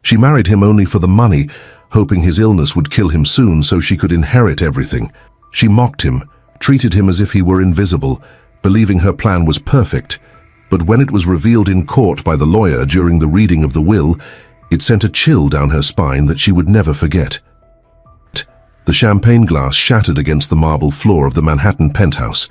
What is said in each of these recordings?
She married him only for the money, hoping his illness would kill him soon so she could inherit everything. She mocked him, treated him as if he were invisible, believing her plan was perfect. But when it was revealed in court by the lawyer during the reading of the will, it sent a chill down her spine that she would never forget. The champagne glass shattered against the marble floor of the Manhattan penthouse.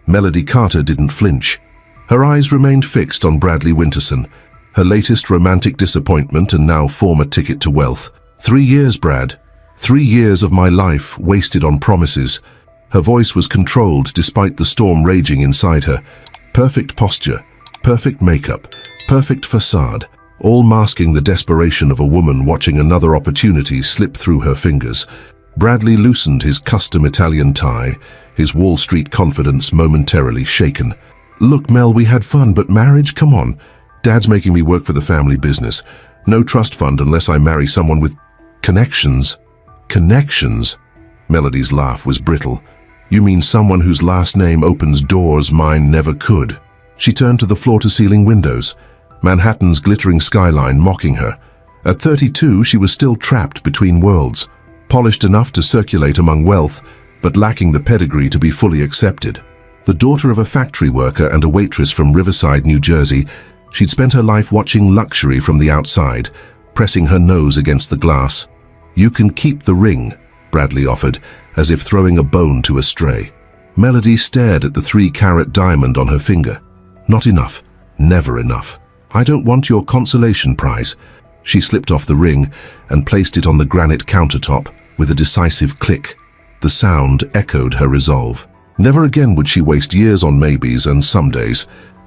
Melody Carter didn't flinch. Her eyes remained fixed on Bradley Winterson, her latest romantic disappointment and now former ticket to wealth. 3 years, Brad. 3 years of my life wasted on promises. Her voice was controlled despite the storm raging inside her. Perfect posture, perfect makeup, perfect facade, all masking the desperation of a woman watching another opportunity slip through her fingers. Bradley loosened his custom Italian tie, his Wall Street confidence momentarily shaken. Look, Mel, we had fun, but marriage? Come on. Dad's making me work for the family business. No trust fund unless I marry someone with connections. Connections? Melody's laugh was brittle. You mean someone whose last name opens doors mine never could? She turned to the floor-to-ceiling windows, Manhattan's glittering skyline mocking her. At 32, she was still trapped between worlds, polished enough to circulate among wealth, but lacking the pedigree to be fully accepted. The daughter of a factory worker and a waitress from Riverside, New Jersey, she'd spent her life watching luxury from the outside, pressing her nose against the glass. You can keep the ring, Bradley offered, as if throwing a bone to a stray. Melody stared at the 3-carat diamond on her finger. Not enough. Never enough. I don't want your consolation prize. She slipped off the ring and placed it on the granite countertop with a decisive click. The sound echoed her resolve. Never again would she waste years on maybes and somedays.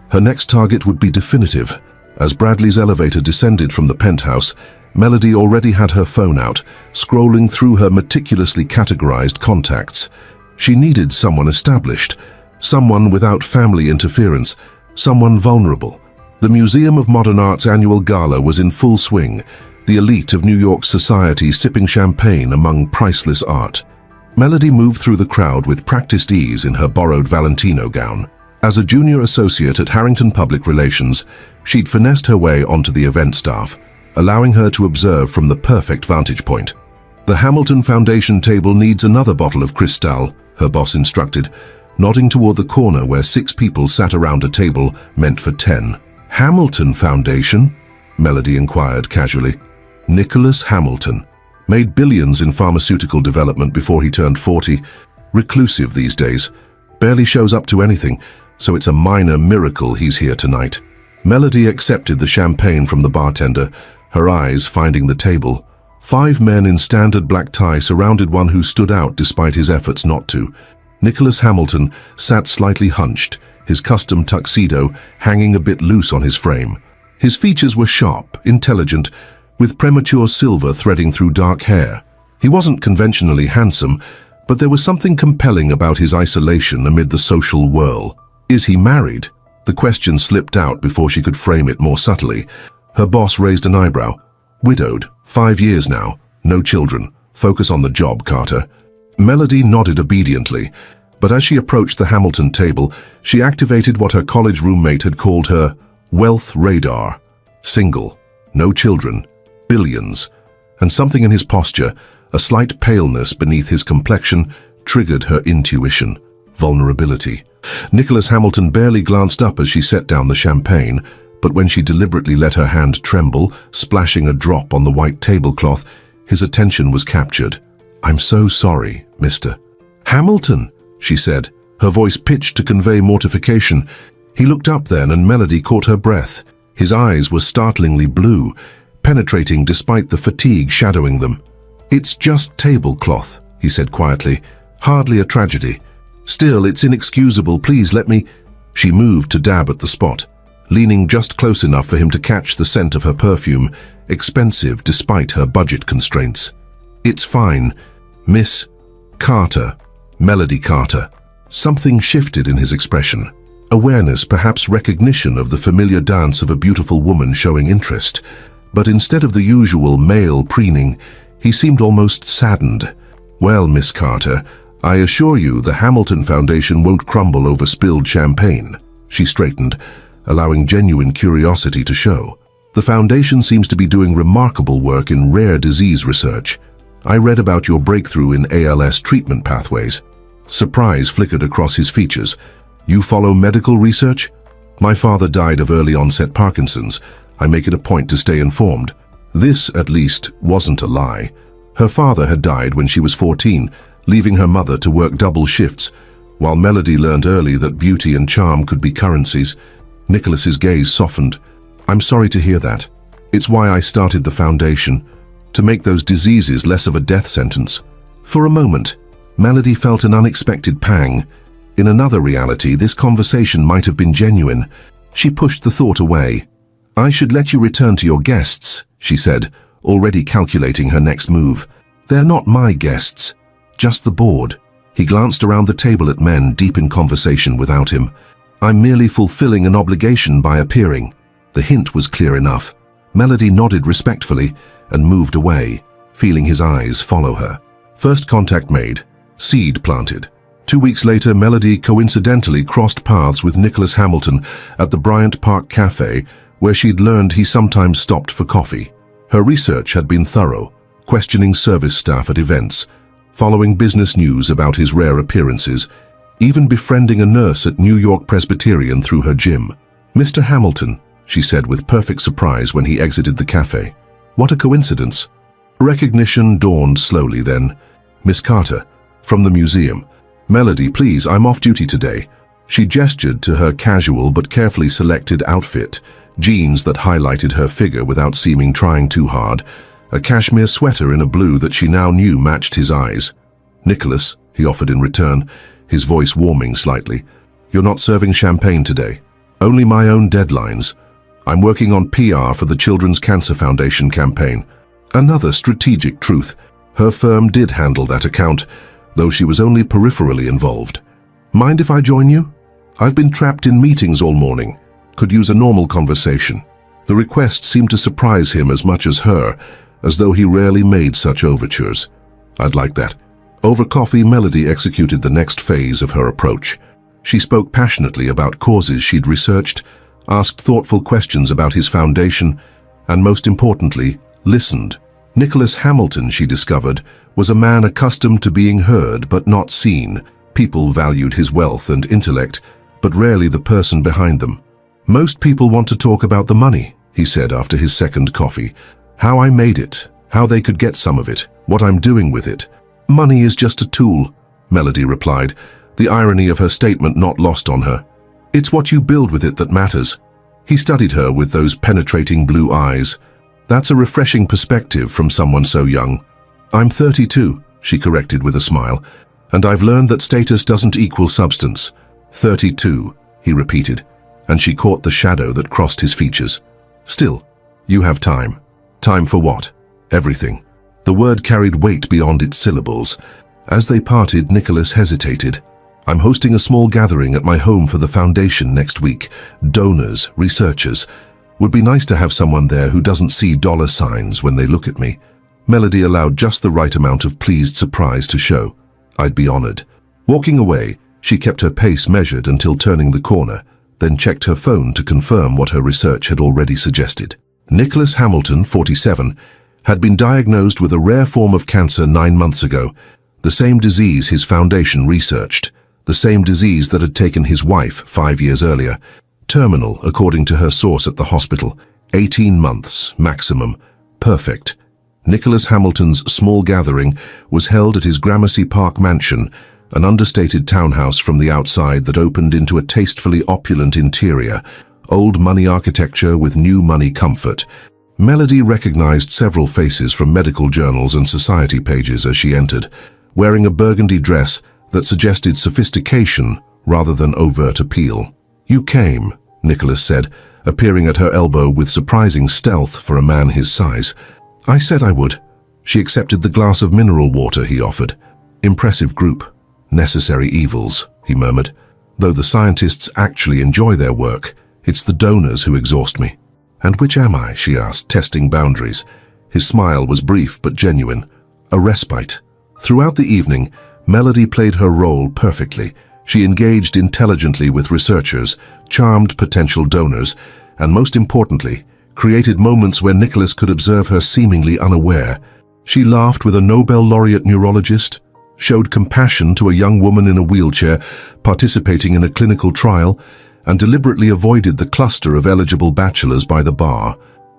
Her next target would be definitive. As Bradley's elevator descended from the penthouse, Melody already had her phone out, scrolling through her meticulously categorized contacts. She needed someone established, someone without family interference, someone vulnerable. The Museum of Modern Art's annual gala was in full swing, the elite of New York society sipping champagne among priceless art. Melody moved through the crowd with practiced ease in her borrowed Valentino gown. As a junior associate at Harrington Public Relations, she'd finessed her way onto the event staff, allowing her to observe from the perfect vantage point. The Hamilton Foundation table needs another bottle of Cristal, her boss instructed, nodding toward the corner where 6 people sat around a table meant for 10. Hamilton Foundation? Melody inquired casually. Nicholas Hamilton. Made billions in pharmaceutical development before he turned 40. Reclusive these days. Barely shows up to anything, so it's a minor miracle he's here tonight. Melody accepted the champagne from the bartender, her eyes finding the table. 5 men in standard black tie surrounded one who stood out despite his efforts not to. Nicholas Hamilton sat slightly hunched, his custom tuxedo hanging a bit loose on his frame. His features were sharp, intelligent, with premature silver threading through dark hair. He wasn't conventionally handsome, but there was something compelling about his isolation amid the social whirl. Is he married? The question slipped out before she could frame it more subtly. Her boss raised an eyebrow. Widowed, 5 years now, no children. Focus on the job, Carter. Melody nodded obediently, but as she approached the Hamilton table, she activated what her college roommate had called her wealth radar. Single, no children, billions, and something in his posture, a slight paleness beneath his complexion, triggered her intuition. Vulnerability. Nicholas Hamilton barely glanced up as she set down the champagne, but when she deliberately let her hand tremble, splashing a drop on the white tablecloth, his attention was captured. I'm so sorry, Mr. Hamilton, she said, her voice pitched to convey mortification. He looked up then and Melody caught her breath. His eyes were startlingly blue, penetrating despite the fatigue shadowing them. It's just tablecloth, he said quietly. Hardly a tragedy. Still, it's inexcusable. Please let me... She moved to dab at the spot, leaning just close enough for him to catch the scent of her perfume, expensive despite her budget constraints. It's fine, Miss Carter, Melody Carter. Something shifted in his expression. Awareness, perhaps recognition of the familiar dance of a beautiful woman showing interest. But instead of the usual male preening, he seemed almost saddened. Well, Miss Carter, I assure you the Hamilton Foundation won't crumble over spilled champagne. She straightened, allowing genuine curiosity to show. The foundation seems to be doing remarkable work in rare disease research. I read about your breakthrough in ALS treatment pathways. Surprise flickered across his features. You follow medical research? My father died of early-onset Parkinson's. I make it a point to stay informed. This, at least, wasn't a lie. Her father had died when she was 14, leaving her mother to work double shifts. While Melody learned early that beauty and charm could be currencies, Nicholas's gaze softened. I'm sorry to hear that. It's why I started the foundation, to make those diseases less of a death sentence. For a moment, Melody felt an unexpected pang. In another reality, this conversation might have been genuine. She pushed the thought away. I should let you return to your guests, she said, already calculating her next move. They're not my guests, just the board. He glanced around the table at men deep in conversation without him. I'm merely fulfilling an obligation by appearing. The hint was clear enough. Melody nodded respectfully and moved away, feeling his eyes follow her. First contact made, seed planted. 2 weeks later, Melody coincidentally crossed paths with Nicholas Hamilton at the Bryant Park Cafe, where she'd learned he sometimes stopped for coffee. Her research had been thorough, questioning service staff at events, following business news about his rare appearances, even befriending a nurse at New York Presbyterian through her gym. Mr. Hamilton, she said with perfect surprise when he exited the cafe. What a coincidence. Recognition dawned slowly then. Miss Carter, from the museum. Melody, please, I'm off duty today. She gestured to her casual but carefully selected outfit, jeans that highlighted her figure without seeming trying too hard, a cashmere sweater in a blue that she now knew matched his eyes. Nicholas, he offered in return, his voice warming slightly. You're not serving champagne today. Only my own deadlines. I'm working on PR for the Children's Cancer Foundation campaign. Another strategic truth. Her firm did handle that account, though she was only peripherally involved. Mind if I join you? I've been trapped in meetings all morning. Could use a normal conversation. The request seemed to surprise him as much as her, as though he rarely made such overtures. I'd like that. Over coffee, Melody executed the next phase of her approach. She spoke passionately about causes she'd researched, asked thoughtful questions about his foundation, and most importantly, listened. Nicholas Hamilton, she discovered, was a man accustomed to being heard but not seen. People valued his wealth and intellect, but rarely the person behind them. Most people want to talk about the money, he said after his second coffee. How I made it, how they could get some of it, what I'm doing with it. Money is just a tool, Melody replied, the irony of her statement not lost on her. It's what you build with it that matters. He studied her with those penetrating blue eyes. That's a refreshing perspective from someone so young. I'm 32, she corrected with a smile, and I've learned that status doesn't equal substance. 32, he repeated, and she caught the shadow that crossed his features. Still, you have time. Time for what? Everything. The word carried weight beyond its syllables. As they parted, Nicholas hesitated. I'm hosting a small gathering at my home for the foundation next week. Donors, researchers. Would be nice to have someone there who doesn't see dollar signs when they look at me. Melody allowed just the right amount of pleased surprise to show. I'd be honored. Walking away, she kept her pace measured until turning the corner, then checked her phone to confirm what her research had already suggested. Nicholas Hamilton, 47, had been diagnosed with a rare form of cancer 9 months ago, the same disease his foundation researched, the same disease that had taken his wife 5 years earlier. Terminal, according to her source at the hospital, 18 months, maximum. Perfect. Nicholas Hamilton's small gathering was held at his Gramercy Park mansion, an understated townhouse from the outside that opened into a tastefully opulent interior, old money architecture with new money comfort. Melody recognized several faces from medical journals and society pages as she entered, wearing a burgundy dress that suggested sophistication rather than overt appeal. You came, Nicholas said, appearing at her elbow with surprising stealth for a man his size. I said I would. She accepted the glass of mineral water he offered. Impressive group. Necessary evils, he murmured. Though the scientists actually enjoy their work, it's the donors who exhaust me. And which am I? She asked, testing boundaries. His smile was brief but genuine. A respite. Throughout the evening, Melody played her role perfectly. She engaged intelligently with researchers, charmed potential donors, and most importantly, created moments where Nicholas could observe her seemingly unaware. She laughed with a Nobel laureate neurologist, showed compassion to a young woman in a wheelchair participating in a clinical trial, and deliberately avoided the cluster of eligible bachelors by the bar.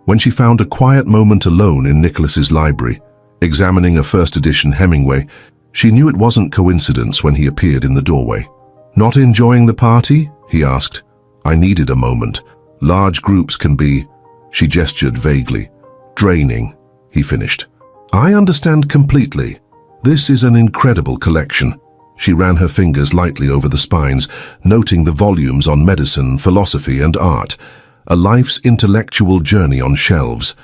When she found a quiet moment alone in Nicholas's library, examining a first edition Hemingway, she knew it wasn't coincidence when he appeared in the doorway. "Not enjoying the party?" he asked. "I needed a moment. Large groups can be," she gestured vaguely. "Draining," he finished. "I understand completely. This is an incredible collection." She ran her fingers lightly over the spines, noting the volumes on medicine, philosophy, and art. A life's intellectual journey on shelves.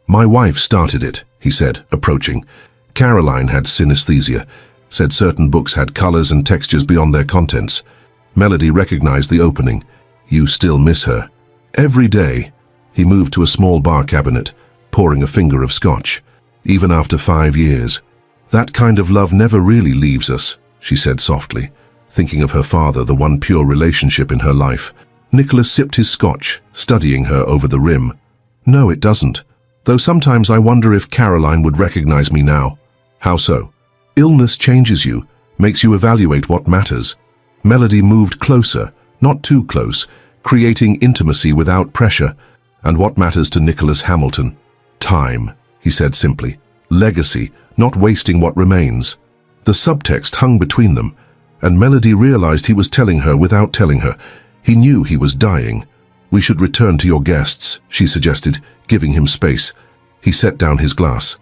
"My wife started it," he said, approaching. "Caroline had synesthesia, said certain books had colors and textures beyond their contents." Melody recognized the opening. "You still miss her?" "Every day." He moved to a small bar cabinet, pouring a finger of scotch. "Even after 5 years. That kind of love never really leaves us," she said softly, thinking of her father, the one pure relationship in her life. Nicholas sipped his scotch, studying her over the rim. "No, it doesn't. Though sometimes I wonder if Caroline would recognize me now." "How so?" "Illness changes you, makes you evaluate what matters." Melody moved closer, not too close, creating intimacy without pressure. "And what matters to Nicholas Hamilton?" "Time," he said simply. "Legacy, not wasting what remains." The subtext hung between them, and Melody realized he was telling her without telling her. He knew he was dying. "We should return to your guests," she suggested, giving him space. He set down his glass.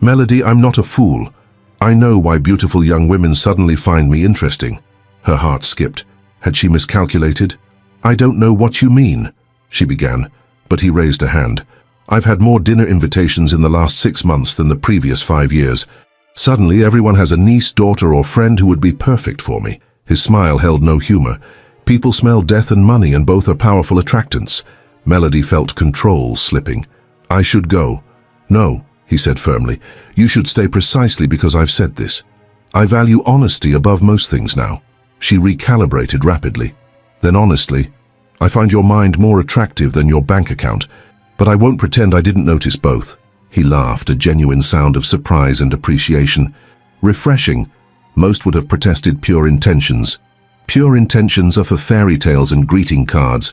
"Melody, I'm not a fool. I know why beautiful young women suddenly find me interesting." Her heart skipped. Had she miscalculated? "I don't know what you mean," she began, but he raised a hand. "I've had more dinner invitations in the last 6 months than the previous 5 years. Suddenly everyone has a niece, daughter, or friend who would be perfect for me." His smile held no humor. "People smell death and money, and both are powerful attractants." Melody felt control slipping. "I should go." "No," he said firmly. "You should stay precisely because I've said this. I value honesty above most things now." She recalibrated rapidly. "Then honestly, I find your mind more attractive than your bank account, but I won't pretend I didn't notice both." He laughed, a genuine sound of surprise and appreciation. "Refreshing. Most would have protested pure intentions. Pure intentions are for fairy tales and greeting cards."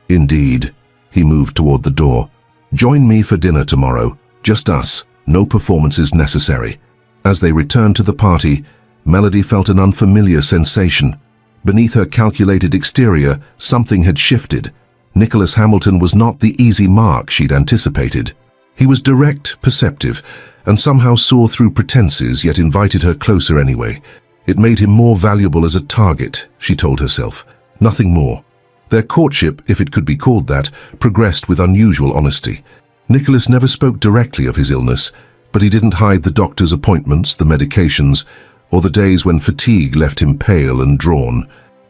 "Indeed." He moved toward the door. "Join me for dinner tomorrow. Just us. No performances necessary." As they returned to the party, Melody felt an unfamiliar sensation. Beneath her calculated exterior, something had shifted. Nicholas Hamilton was not the easy mark she'd anticipated. He was direct, perceptive, and somehow saw through pretenses, yet invited her closer anyway. It made him more valuable as a target, she told herself. Nothing more. Their courtship, if it could be called that, progressed with unusual honesty. Nicholas never spoke directly of his illness, but he didn't hide the doctor's appointments, the medications, or the days when fatigue left him pale and drawn.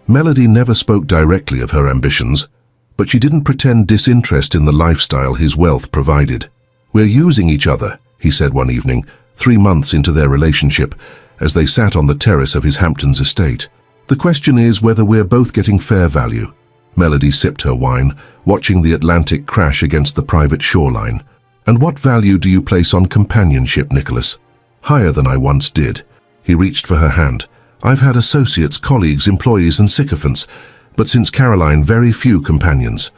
Melody never spoke directly of her ambitions, but she didn't pretend disinterest in the lifestyle his wealth provided. "We're using each other," he said one evening, 3 months into their relationship, as they sat on the terrace of his Hamptons estate. "The question is whether we're both getting fair value." Melody sipped her wine, watching the Atlantic crash against the private shoreline. "And what value do you place on companionship, Nicholas?" "Higher than I once did." He reached for her hand. "I've had associates, colleagues, employees, and sycophants, but since Caroline, very few companions.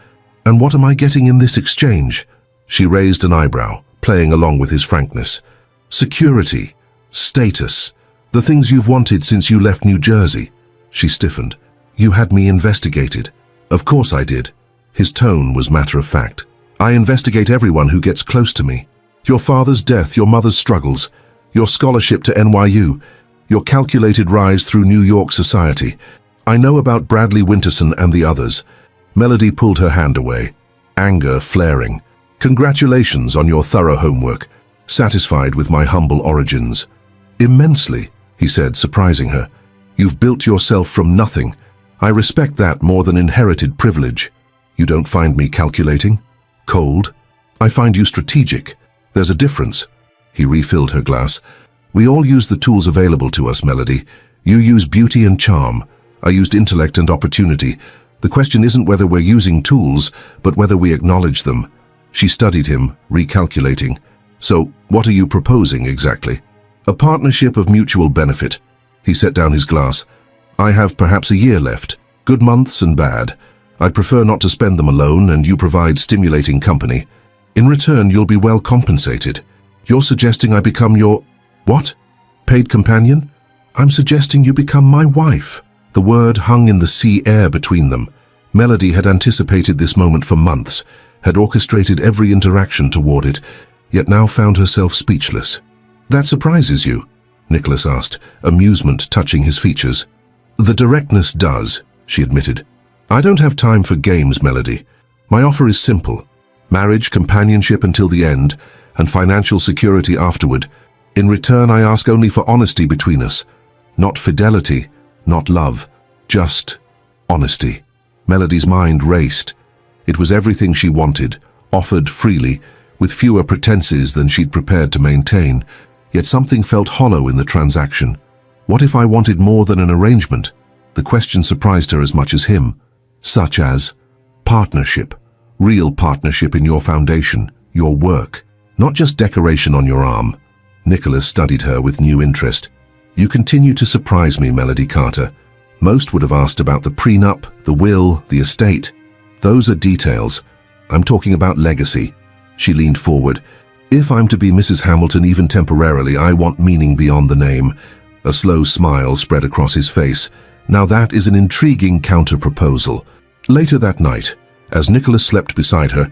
And what am I getting in this exchange?" She raised an eyebrow, playing along with his frankness. "Security, status, the things you've wanted since you left New Jersey." She stiffened. "You had me investigated." "Of course I did." His tone was matter of fact. "I investigate everyone who gets close to me. Your father's death, your mother's struggles, your scholarship to NYU, your calculated rise through New York society. I know about Bradley Winterson and the others." Melody pulled her hand away, anger flaring. "Congratulations on your thorough homework. Satisfied with my humble origins?" "Immensely," he said, surprising her. "You've built yourself from nothing. I respect that more than inherited privilege." "You don't find me calculating? Cold? I find you strategic. There's a difference." He refilled her glass. "We all use the tools available to us, Melody. You use beauty and charm. I used intellect and opportunity. The question isn't whether we're using tools, but whether we acknowledge them." She studied him, recalculating. So, what are you proposing exactly? A partnership of mutual benefit. He set down his glass. I have perhaps a year left. Good months and bad. I'd prefer not to spend them alone, and you provide stimulating company. In return, you'll be well compensated. You're suggesting I become your... what? Paid companion? I'm suggesting you become my wife. The word hung in the sea air between them. Melody had anticipated this moment for months, had orchestrated every interaction toward it, yet now found herself speechless. That surprises you? Nicholas asked, amusement touching his features. The directness does, she admitted. I don't have time for games, Melody. My offer is simple. Marriage, companionship until the end, and financial security afterward. In return, I ask only for honesty between us. Not fidelity, not love, just honesty. Melody's mind raced. It was everything she wanted, offered freely, with fewer pretenses than she'd prepared to maintain. Yet something felt hollow in the transaction. What if I wanted more than an arrangement? The question surprised her as much as him. Such as partnership, real partnership in your foundation, your work, not just decoration on your arm. Nicholas studied her with new interest. You continue to surprise me, Melody Carter. Most would have asked about the prenup, the will, the estate. Those are details. I'm talking about legacy. She leaned forward. If I'm to be Mrs. Hamilton even temporarily, I want meaning beyond the name. A slow smile spread across his face. Now that is an intriguing counter-proposal. Later that night, as Nicholas slept beside her,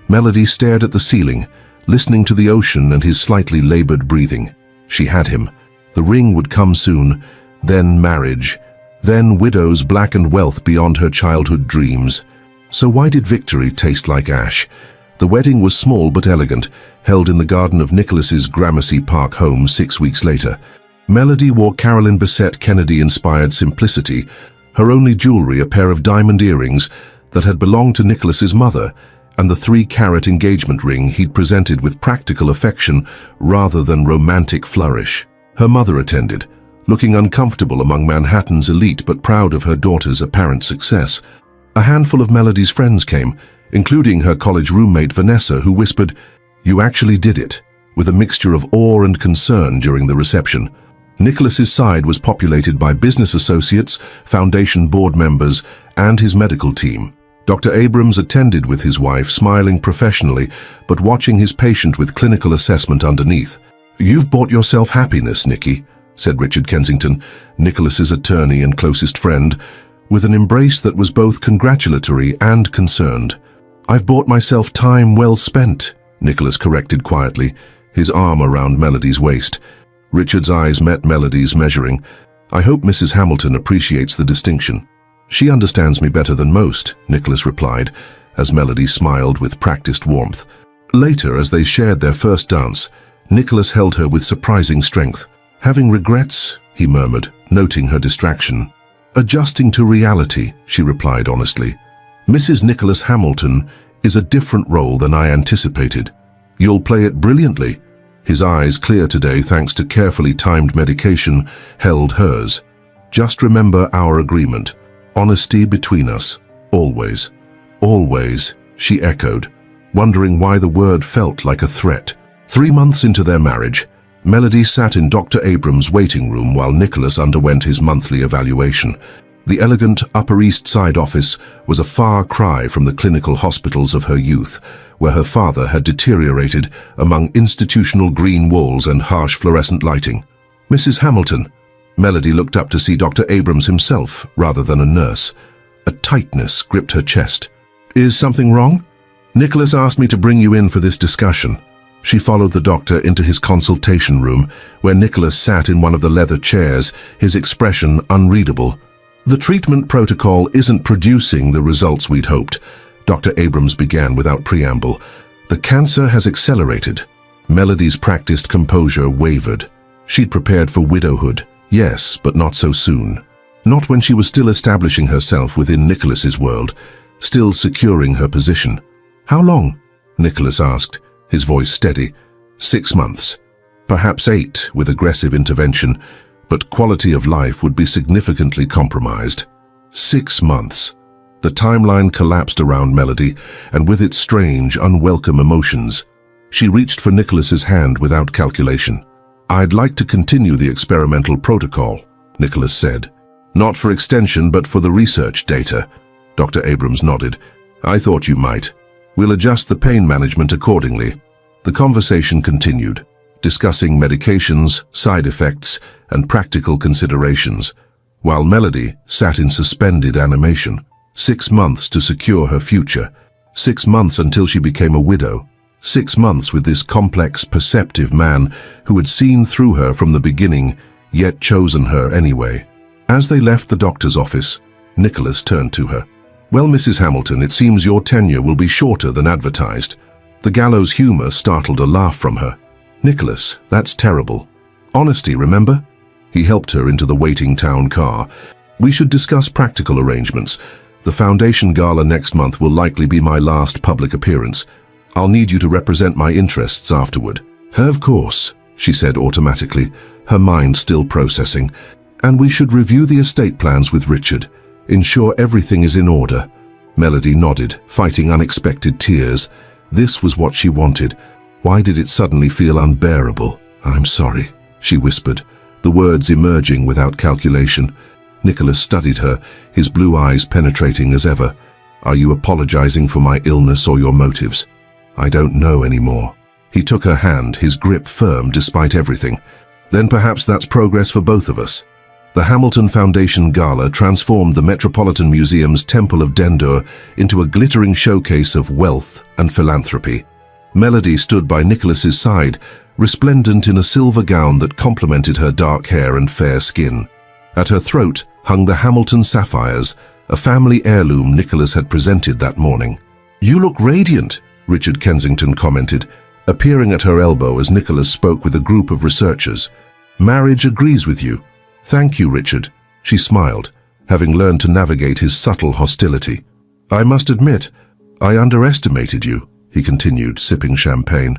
Melody stared at the ceiling, listening to the ocean and his slightly labored breathing. She had him. The ring would come soon, then marriage, then widow's blackened wealth beyond her childhood dreams. So why did victory taste like ash? The wedding was small but elegant, held in the garden of Nicholas's Gramercy Park home 6 weeks later. Melody wore Carolyn Bessette Kennedy-inspired simplicity, her only jewelry a pair of diamond earrings that had belonged to Nicholas's mother, and the 3-carat engagement ring he'd presented with practical affection rather than romantic flourish. Her mother attended, looking uncomfortable among Manhattan's elite but proud of her daughter's apparent success. A handful of Melody's friends came, including her college roommate Vanessa, who whispered, "You actually did it," with a mixture of awe and concern during the reception. Nicholas's side was populated by business associates, foundation board members, and his medical team. Dr. Abrams attended with his wife, smiling professionally, but watching his patient with clinical assessment underneath. "You've bought yourself happiness, Nicky," said Richard Kensington, Nicholas's attorney and closest friend, with an embrace that was both congratulatory and concerned. "I've bought myself time well spent," Nicholas corrected quietly, his arm around Melody's waist. Richard's eyes met Melody's, measuring. "I hope Mrs. Hamilton appreciates the distinction." "She understands me better than most," Nicholas replied, as Melody smiled with practiced warmth. Later, as they shared their first dance, Nicholas held her with surprising strength. "Having regrets?" he murmured, noting her distraction. "Adjusting to reality," she replied honestly. "Mrs. Nicholas Hamilton is a different role than I anticipated. You'll play it brilliantly." His eyes, clear today thanks to carefully timed medication, held hers. "Just remember our agreement. Honesty between us. Always." "Always," she echoed, wondering why the word felt like a threat. 3 months into their marriage, Melody sat in Dr. Abrams' waiting room while Nicholas underwent his monthly evaluation. The elegant Upper East Side office was a far cry from the clinical hospitals of her youth, where her father had deteriorated among institutional green walls and harsh fluorescent lighting. "Mrs. Hamilton." Melody looked up to see Dr. Abrams himself, rather than a nurse. A tightness gripped her chest. "Is something wrong?" "Nicholas asked me to bring you in for this discussion." She followed the doctor into his consultation room, where Nicholas sat in one of the leather chairs, his expression unreadable. "The treatment protocol isn't producing the results we'd hoped," Dr. Abrams began without preamble. "The cancer has accelerated." Melody's practiced composure wavered. She'd prepared for widowhood, yes, but not so soon. Not when she was still establishing herself within Nicholas's world, still securing her position. "How long?" Nicholas asked, his voice steady. 6 months. Perhaps 8 with aggressive intervention, but quality of life would be significantly compromised. 6 months. The timeline collapsed around Melody, and with its strange, unwelcome emotions. She reached for Nicholas's hand without calculation. "I'd like to continue the experimental protocol," Nicholas said. "Not for extension, but for the research data." Dr. Abrams nodded. "I thought you might. We'll adjust the pain management accordingly." The conversation continued, discussing medications, side effects, and practical considerations, while Melody sat in suspended animation. 6 months to secure her future. 6 months until she became a widow. 6 months with this complex, perceptive man who had seen through her from the beginning, yet chosen her anyway. As they left the doctor's office, Nicholas turned to her. "Well, Mrs. Hamilton, it seems your tenure will be shorter than advertised." The gallows humor startled a laugh from her. "Nicholas, that's terrible. Honesty, remember?" He helped her into the waiting town car. "We should discuss practical arrangements. The foundation gala next month will likely be my last public appearance. I'll need you to represent my interests afterward." "Of course," she said automatically, her mind still processing. "And we should review the estate plans with Richard. Ensure everything is in order." Melody nodded, fighting unexpected tears. This was what she wanted. Why did it suddenly feel unbearable? "I'm sorry," she whispered, the words emerging without calculation. Nicholas studied her, his blue eyes penetrating as ever. "Are you apologizing for my illness or your motives?" "I don't know anymore." He took her hand, his grip firm despite everything. "Then perhaps that's progress for both of us." The Hamilton Foundation Gala transformed the Metropolitan Museum's Temple of Dendur into a glittering showcase of wealth and philanthropy. Melody stood by Nicholas's side, resplendent in a silver gown that complemented her dark hair and fair skin. At her throat hung the Hamilton sapphires, a family heirloom Nicholas had presented that morning. "You look radiant," Richard Kensington commented, appearing at her elbow as Nicholas spoke with a group of researchers. "Marriage agrees with you." "Thank you, Richard." She smiled, having learned to navigate his subtle hostility. "I must admit, I underestimated you," he continued, sipping champagne.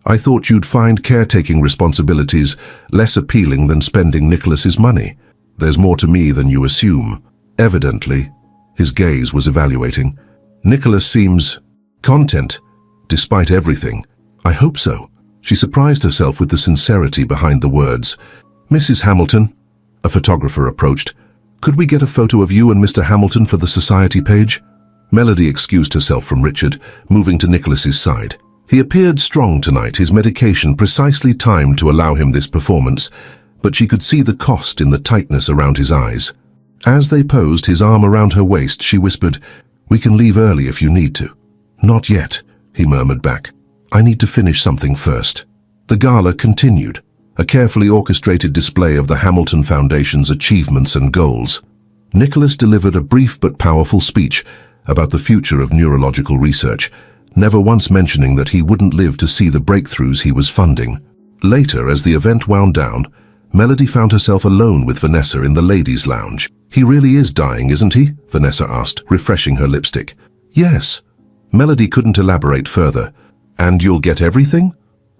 "I thought you'd find caretaking responsibilities less appealing than spending Nicholas's money. There's more to me than you assume." Evidently, his gaze was evaluating. "Nicholas seems content, despite everything." "I hope so." She surprised herself with the sincerity behind the words. "Mrs. Hamilton," a photographer approached, "could we get a photo of you and Mr. Hamilton for the society page?" Melody excused herself from Richard, moving to Nicholas's side. He appeared strong tonight, his medication precisely timed to allow him this performance, but she could see the cost in the tightness around his eyes. As they posed, his arm around her waist, she whispered, "We can leave early if you need to." "Not yet," he murmured back. "I need to finish something first." The gala continued, a carefully orchestrated display of the Hamilton Foundation's achievements and goals. Nicholas delivered a brief but powerful speech about the future of neurological research, never once mentioning that he wouldn't live to see the breakthroughs he was funding. Later, as the event wound down, Melody found herself alone with Vanessa in the ladies' lounge. "He really is dying, isn't he?" Vanessa asked, refreshing her lipstick. "Yes." Melody couldn't elaborate further. "And you'll get everything?"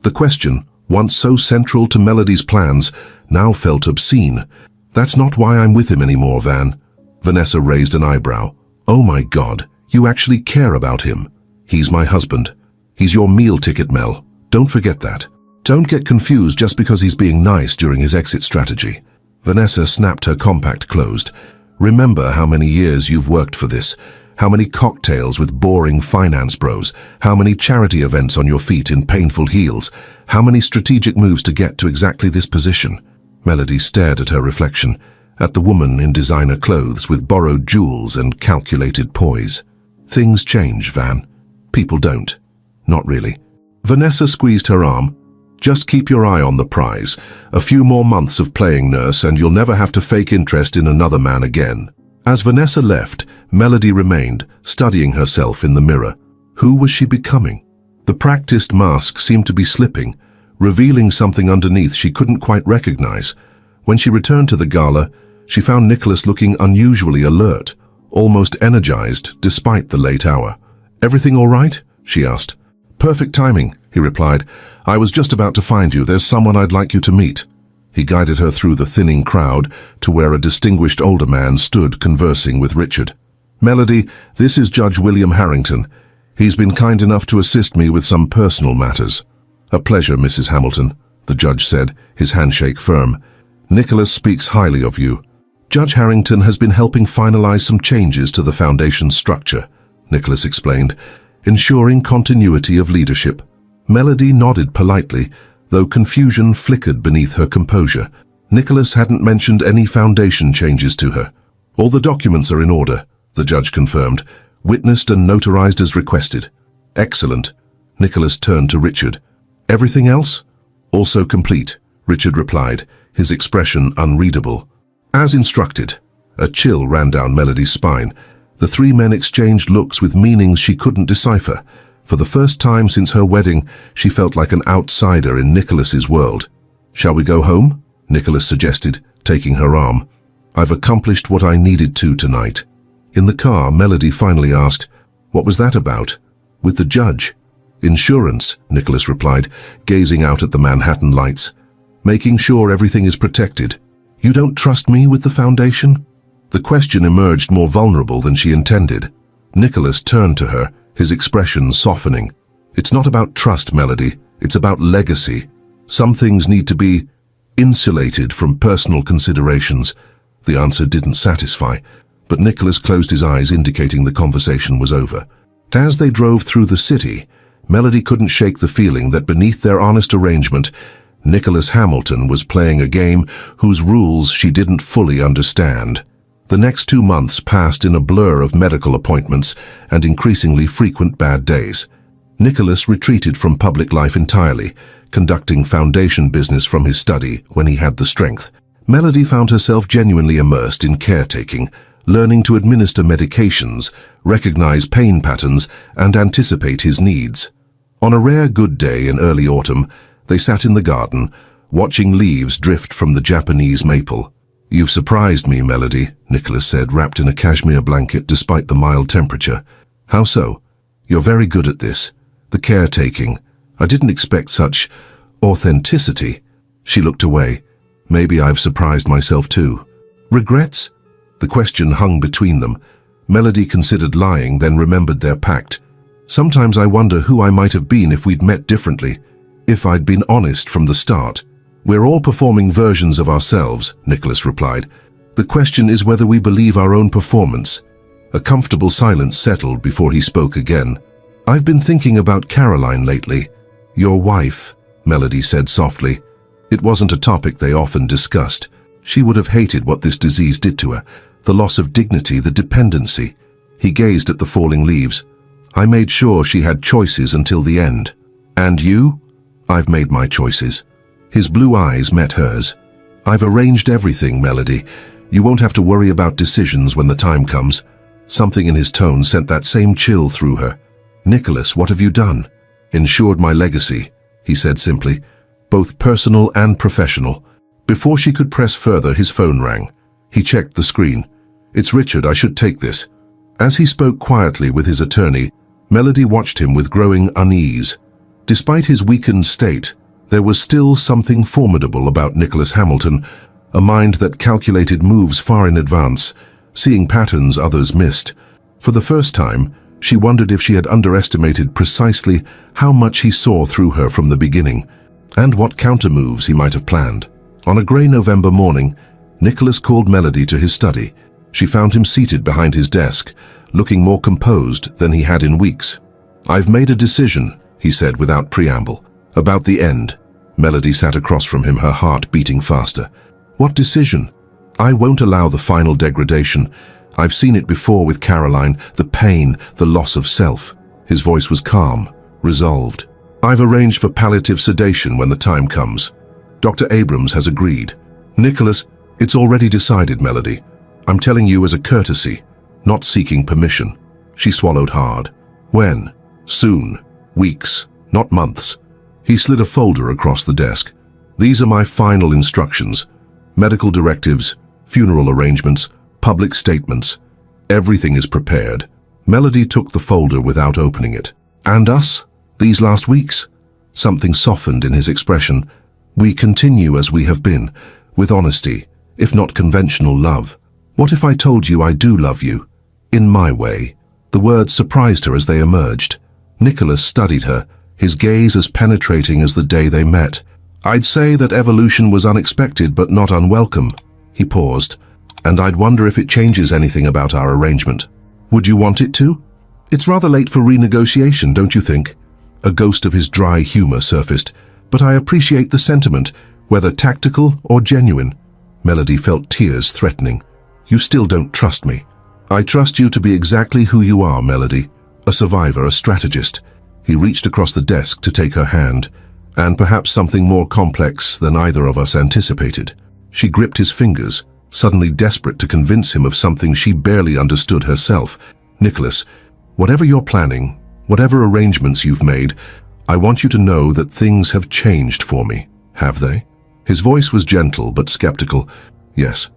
The question, once so central to Melody's plans, now felt obscene. "That's not why I'm with him anymore, Van." Vanessa raised an eyebrow. "Oh my God, you actually care about him." "He's my husband. He's your meal ticket, Mel. Don't forget that. Don't get confused just because he's being nice during his exit strategy." Vanessa snapped her compact closed. "Remember how many years you've worked for this, how many cocktails with boring finance bros, how many charity events on your feet in painful heels, how many strategic moves to get to exactly this position." Melody stared at her reflection, at the woman in designer clothes with borrowed jewels and calculated poise. "Things change, Van. People don't. Not really." Vanessa squeezed her arm. "Just keep your eye on the prize. A few more months of playing nurse and you'll never have to fake interest in another man again." As Vanessa left, Melody remained, studying herself in the mirror. Who was she becoming? The practiced mask seemed to be slipping, revealing something underneath she couldn't quite recognize. When she returned to the gala, she found Nicholas looking unusually alert, almost energized despite the late hour. "Everything all right?" she asked. "Perfect timing," he replied. "I was just about to find you. There's someone I'd like you to meet." He guided her through the thinning crowd to where a distinguished older man stood conversing with Richard. "Melody, this is Judge William Harrington. He's been kind enough to assist me with some personal matters." "A pleasure, Mrs. Hamilton," the judge said, his handshake firm. "Nicholas speaks highly of you." "Judge Harrington has been helping finalize some changes to the foundation's structure," Nicholas explained, "ensuring continuity of leadership." Melody nodded politely, though confusion flickered beneath her composure. Nicholas hadn't mentioned any foundation changes to her. "All the documents are in order," the judge confirmed, "witnessed and notarized as requested." "Excellent." Nicholas turned to Richard. "Everything else?" "Also complete," Richard replied, his expression unreadable. "As instructed." A chill ran down Melody's spine. The three men exchanged looks with meanings she couldn't decipher. For the first time since her wedding, she felt like an outsider in Nicholas's world. "Shall we go home?" Nicholas suggested, taking her arm. "I've accomplished what I needed to tonight." In the car, Melody finally asked, "What was that about?" "With the judge." "Insurance," Nicholas replied, gazing out at the Manhattan lights. "Making sure everything is protected." "You don't trust me with the foundation?" The question emerged more vulnerable than she intended. Nicholas turned to her, his expression softening. "It's not about trust, Melody. It's about legacy. Some things need to be insulated from personal considerations." The answer didn't satisfy, but Nicholas closed his eyes, indicating the conversation was over. As they drove through the city, Melody couldn't shake the feeling that beneath their honest arrangement, Nicholas Hamilton was playing a game whose rules she didn't fully understand. The next 2 months passed in a blur of medical appointments and increasingly frequent bad days. Nicholas retreated from public life entirely, conducting foundation business from his study when he had the strength. Melody found herself genuinely immersed in caretaking, learning to administer medications, recognize pain patterns, and anticipate his needs. On a rare good day in early autumn, they sat in the garden, watching leaves drift from the Japanese maple. "You've surprised me, Melody," Nicholas said, wrapped in a cashmere blanket despite the mild temperature. "How so?" "You're very good at this. The caretaking. I didn't expect such authenticity." She looked away. "Maybe I've surprised myself too." "Regrets?" The question hung between them. Melody considered lying, then remembered their pact. "Sometimes I wonder who I might have been if we'd met differently, if I'd been honest from the start." "We're all performing versions of ourselves," Nicholas replied. "The question is whether we believe our own performance." A comfortable silence settled before he spoke again. "I've been thinking about Caroline lately." "Your wife," Melody said softly. It wasn't a topic they often discussed. She would have hated what this disease did to her, the loss of dignity, the dependency. He gazed at the falling leaves. "I made sure she had choices until the end." "And you?" "I've made my choices." His blue eyes met hers. "I've arranged everything, Melody. You won't have to worry about decisions when the time comes." Something in his tone sent that same chill through her. "Nicholas, what have you done?" "Ensured my legacy," he said simply, "both personal and professional." Before she could press further, his phone rang. He checked the screen. "It's Richard, I should take this." As he spoke quietly with his attorney, Melody watched him with growing unease. Despite his weakened state, there was still something formidable about Nicholas Hamilton, a mind that calculated moves far in advance, seeing patterns others missed. For the first time, she wondered if she had underestimated precisely how much he saw through her from the beginning, and what counter-moves he might have planned. On a grey November morning, Nicholas called Melody to his study. She found him seated behind his desk, looking more composed than he had in weeks. "I've made a decision," he said without preamble, "about the end." Melody sat across from him, her heart beating faster. "What decision?" "I won't allow the final degradation. I've seen it before with Caroline, the pain, the loss of self." His voice was calm, resolved. "I've arranged for palliative sedation when the time comes. Dr. Abrams has agreed." "Nicholas, it's already decided, Melody. I'm telling you as a courtesy, not seeking permission." She swallowed hard. "When?" "Soon. Weeks, not months." He slid a folder across the desk. "These are my final instructions. Medical directives, funeral arrangements, public statements. Everything is prepared." Melody took the folder without opening it. "And us? These last weeks?" Something softened in his expression. "We continue as we have been, with honesty, if not conventional love." "What if I told you I do love you?" In my way. The words surprised her as they emerged. Nicholas studied her, his gaze as penetrating as the day they met. I'd say that evolution was unexpected but not unwelcome. He paused. And I'd wonder if it changes anything about our arrangement. Would you want it to? It's rather late for renegotiation, don't you think? A ghost of his dry humor surfaced. But I appreciate the sentiment, whether tactical or genuine. Melody felt tears threatening. You still don't trust me. I trust you to be exactly who you are, Melody. A survivor, a strategist. He reached across the desk to take her hand, and perhaps something more complex than either of us anticipated. She gripped his fingers, suddenly desperate to convince him of something she barely understood herself. Nicholas, whatever you're planning, whatever arrangements you've made, I want you to know that things have changed for me. Have they? His voice was gentle but skeptical. Yes.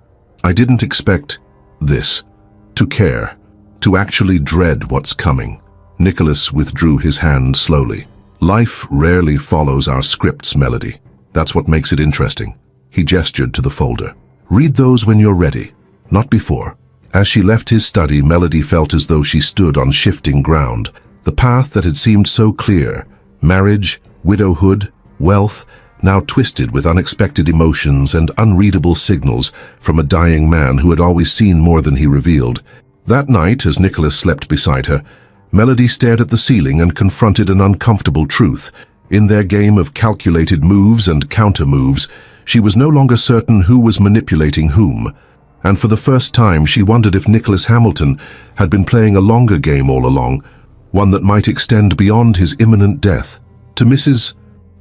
I didn't expect this. To care. To actually dread what's coming. Nicholas withdrew his hand slowly. Life rarely follows our scripts, Melody. That's what makes it interesting. He gestured to the folder. Read those when you're ready, not before. As she left his study, Melody felt as though she stood on shifting ground. The path that had seemed so clear, marriage, widowhood, wealth, now twisted with unexpected emotions and unreadable signals from a dying man who had always seen more than he revealed. That night, as Nicholas slept beside her, Melody stared at the ceiling and confronted an uncomfortable truth. In their game of calculated moves and counter-moves, she was no longer certain who was manipulating whom. And for the first time, she wondered if Nicholas Hamilton had been playing a longer game all along, one that might extend beyond his imminent death. To Mrs.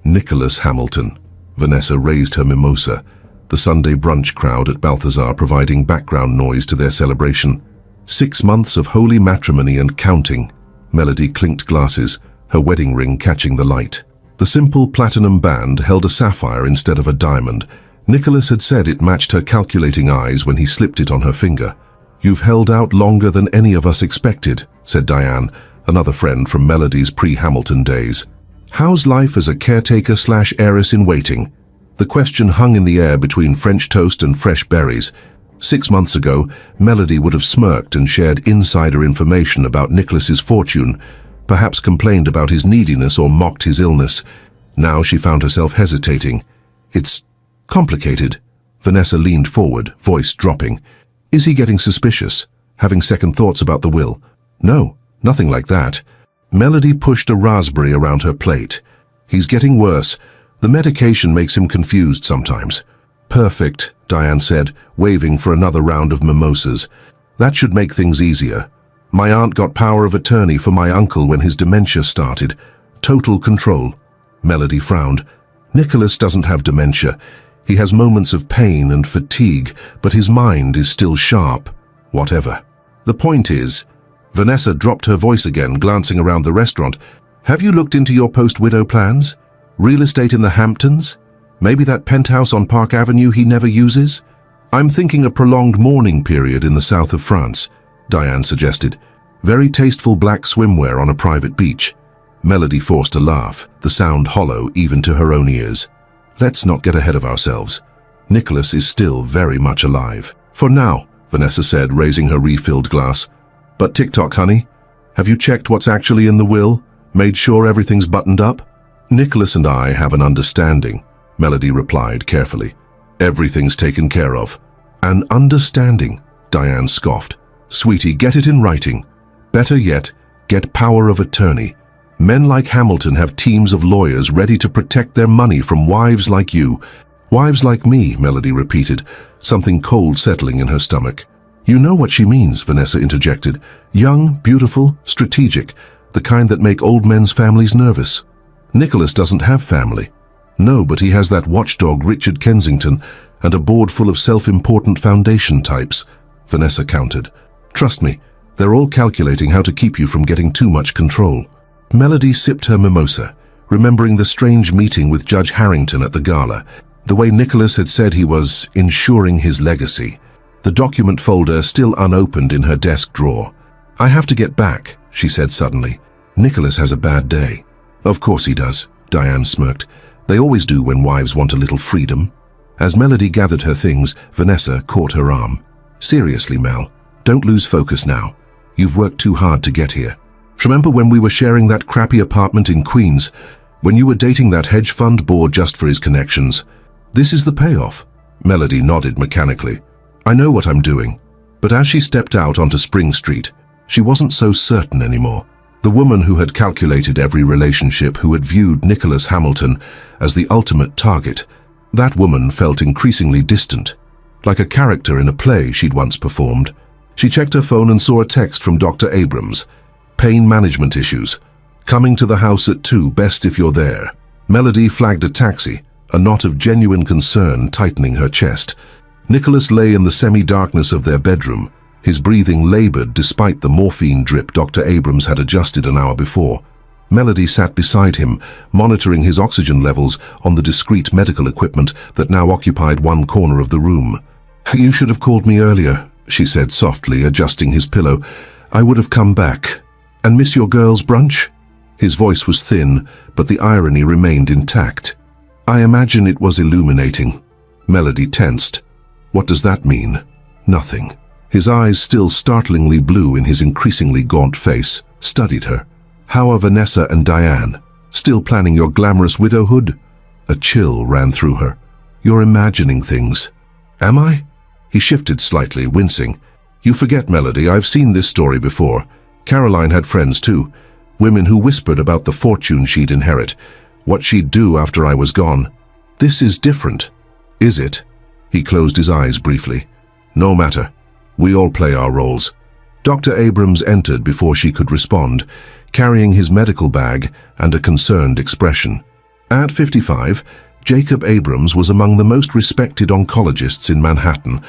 Nicholas Hamilton, Vanessa raised her mimosa, the Sunday brunch crowd at Balthazar providing background noise to their celebration. 6 months of holy matrimony and counting. Melody clinked glasses, her wedding ring catching the light. The simple platinum band held a sapphire instead of a diamond. Nicholas had said it matched her calculating eyes when he slipped it on her finger. You've held out longer than any of us expected, said Diane, another friend from Melody's pre-Hamilton days. How's life as a caretaker/heiress-in-waiting? The question hung in the air between French toast and fresh berries. 6 months ago, Melody would have smirked and shared insider information about Nicholas's fortune, perhaps complained about his neediness or mocked his illness. Now she found herself hesitating. It's complicated. Vanessa leaned forward, voice dropping. Is he getting suspicious? Having second thoughts about the will? No, nothing like that. Melody pushed a raspberry around her plate. He's getting worse. The medication makes him confused sometimes. Perfect, Diane said, waving for another round of mimosas. That should make things easier. My aunt got power of attorney for my uncle when his dementia started. Total control. Melody frowned. Nicholas doesn't have dementia. He has moments of pain and fatigue, but his mind is still sharp. Whatever. The point is, Vanessa dropped her voice again, glancing around the restaurant. Have you looked into your post-widow plans? Real estate in the Hamptons? Maybe that penthouse on Park Avenue he never uses? I'm thinking a prolonged mourning period in the south of France, Diane suggested. Very tasteful black swimwear on a private beach. Melody forced a laugh, the sound hollow even to her own ears. Let's not get ahead of ourselves. Nicholas is still very much alive. For now, Vanessa said, raising her refilled glass. But TikTok, honey, have you checked what's actually in the will? Made sure everything's buttoned up? Nicholas and I have an understanding, Melody replied carefully. Everything's taken care of. An understanding, Diane scoffed. Sweetie, get it in writing. Better yet, get power of attorney. Men like Hamilton have teams of lawyers ready to protect their money from wives like you. Wives like me, Melody repeated, something cold settling in her stomach. You know what she means, Vanessa interjected. Young, beautiful, strategic, the kind that make old men's families nervous. Nicholas doesn't have family. No, but he has that watchdog Richard Kensington and a board full of self-important foundation types, Vanessa countered. Trust me, they're all calculating how to keep you from getting too much control. Melody sipped her mimosa, remembering the strange meeting with Judge Harrington at the gala, the way Nicholas had said he was ensuring his legacy. The document folder still unopened in her desk drawer. I have to get back, she said suddenly. Nicholas has a bad day. Of course he does, Diane smirked. They always do when wives want a little freedom. As Melody gathered her things, Vanessa caught her arm. Seriously, Mel, don't lose focus now. You've worked too hard to get here. Remember when we were sharing that crappy apartment in Queens? When you were dating that hedge fund board just for his connections? This is the payoff." Melody nodded mechanically. "I know what I'm doing." But as she stepped out onto Spring Street, she wasn't so certain anymore. The woman who had calculated every relationship, who had viewed Nicholas Hamilton as the ultimate target, that woman felt increasingly distant, like a character in a play she'd once performed. She checked her phone and saw a text from Dr. Abrams. "Pain management issues. Coming to the house at 2, best if you're there." Melody flagged a taxi, a knot of genuine concern tightening her chest. Nicholas lay in the semi-darkness of their bedroom, his breathing labored despite the morphine drip Dr. Abrams had adjusted an hour before. Melody sat beside him, monitoring his oxygen levels on the discreet medical equipment that now occupied one corner of the room. "You should have called me earlier," she said softly, adjusting his pillow. "I would have come back. And miss your girls' brunch?" His voice was thin, but the irony remained intact. "I imagine it was illuminating." Melody tensed. "What does that mean?" "Nothing." His eyes, still startlingly blue in his increasingly gaunt face, studied her. "How are Vanessa and Diane? Still planning your glamorous widowhood?" A chill ran through her. "You're imagining things." "Am I?" He shifted slightly, wincing. "You forget, Melody, I've seen this story before. Caroline had friends too. Women who whispered about the fortune she'd inherit, what she'd do after I was gone. This is different." "Is it?" He closed his eyes briefly. "No matter. We all play our roles." Dr. Abrams entered before she could respond, carrying his medical bag and a concerned expression. At 55, Jacob Abrams was among the most respected oncologists in Manhattan,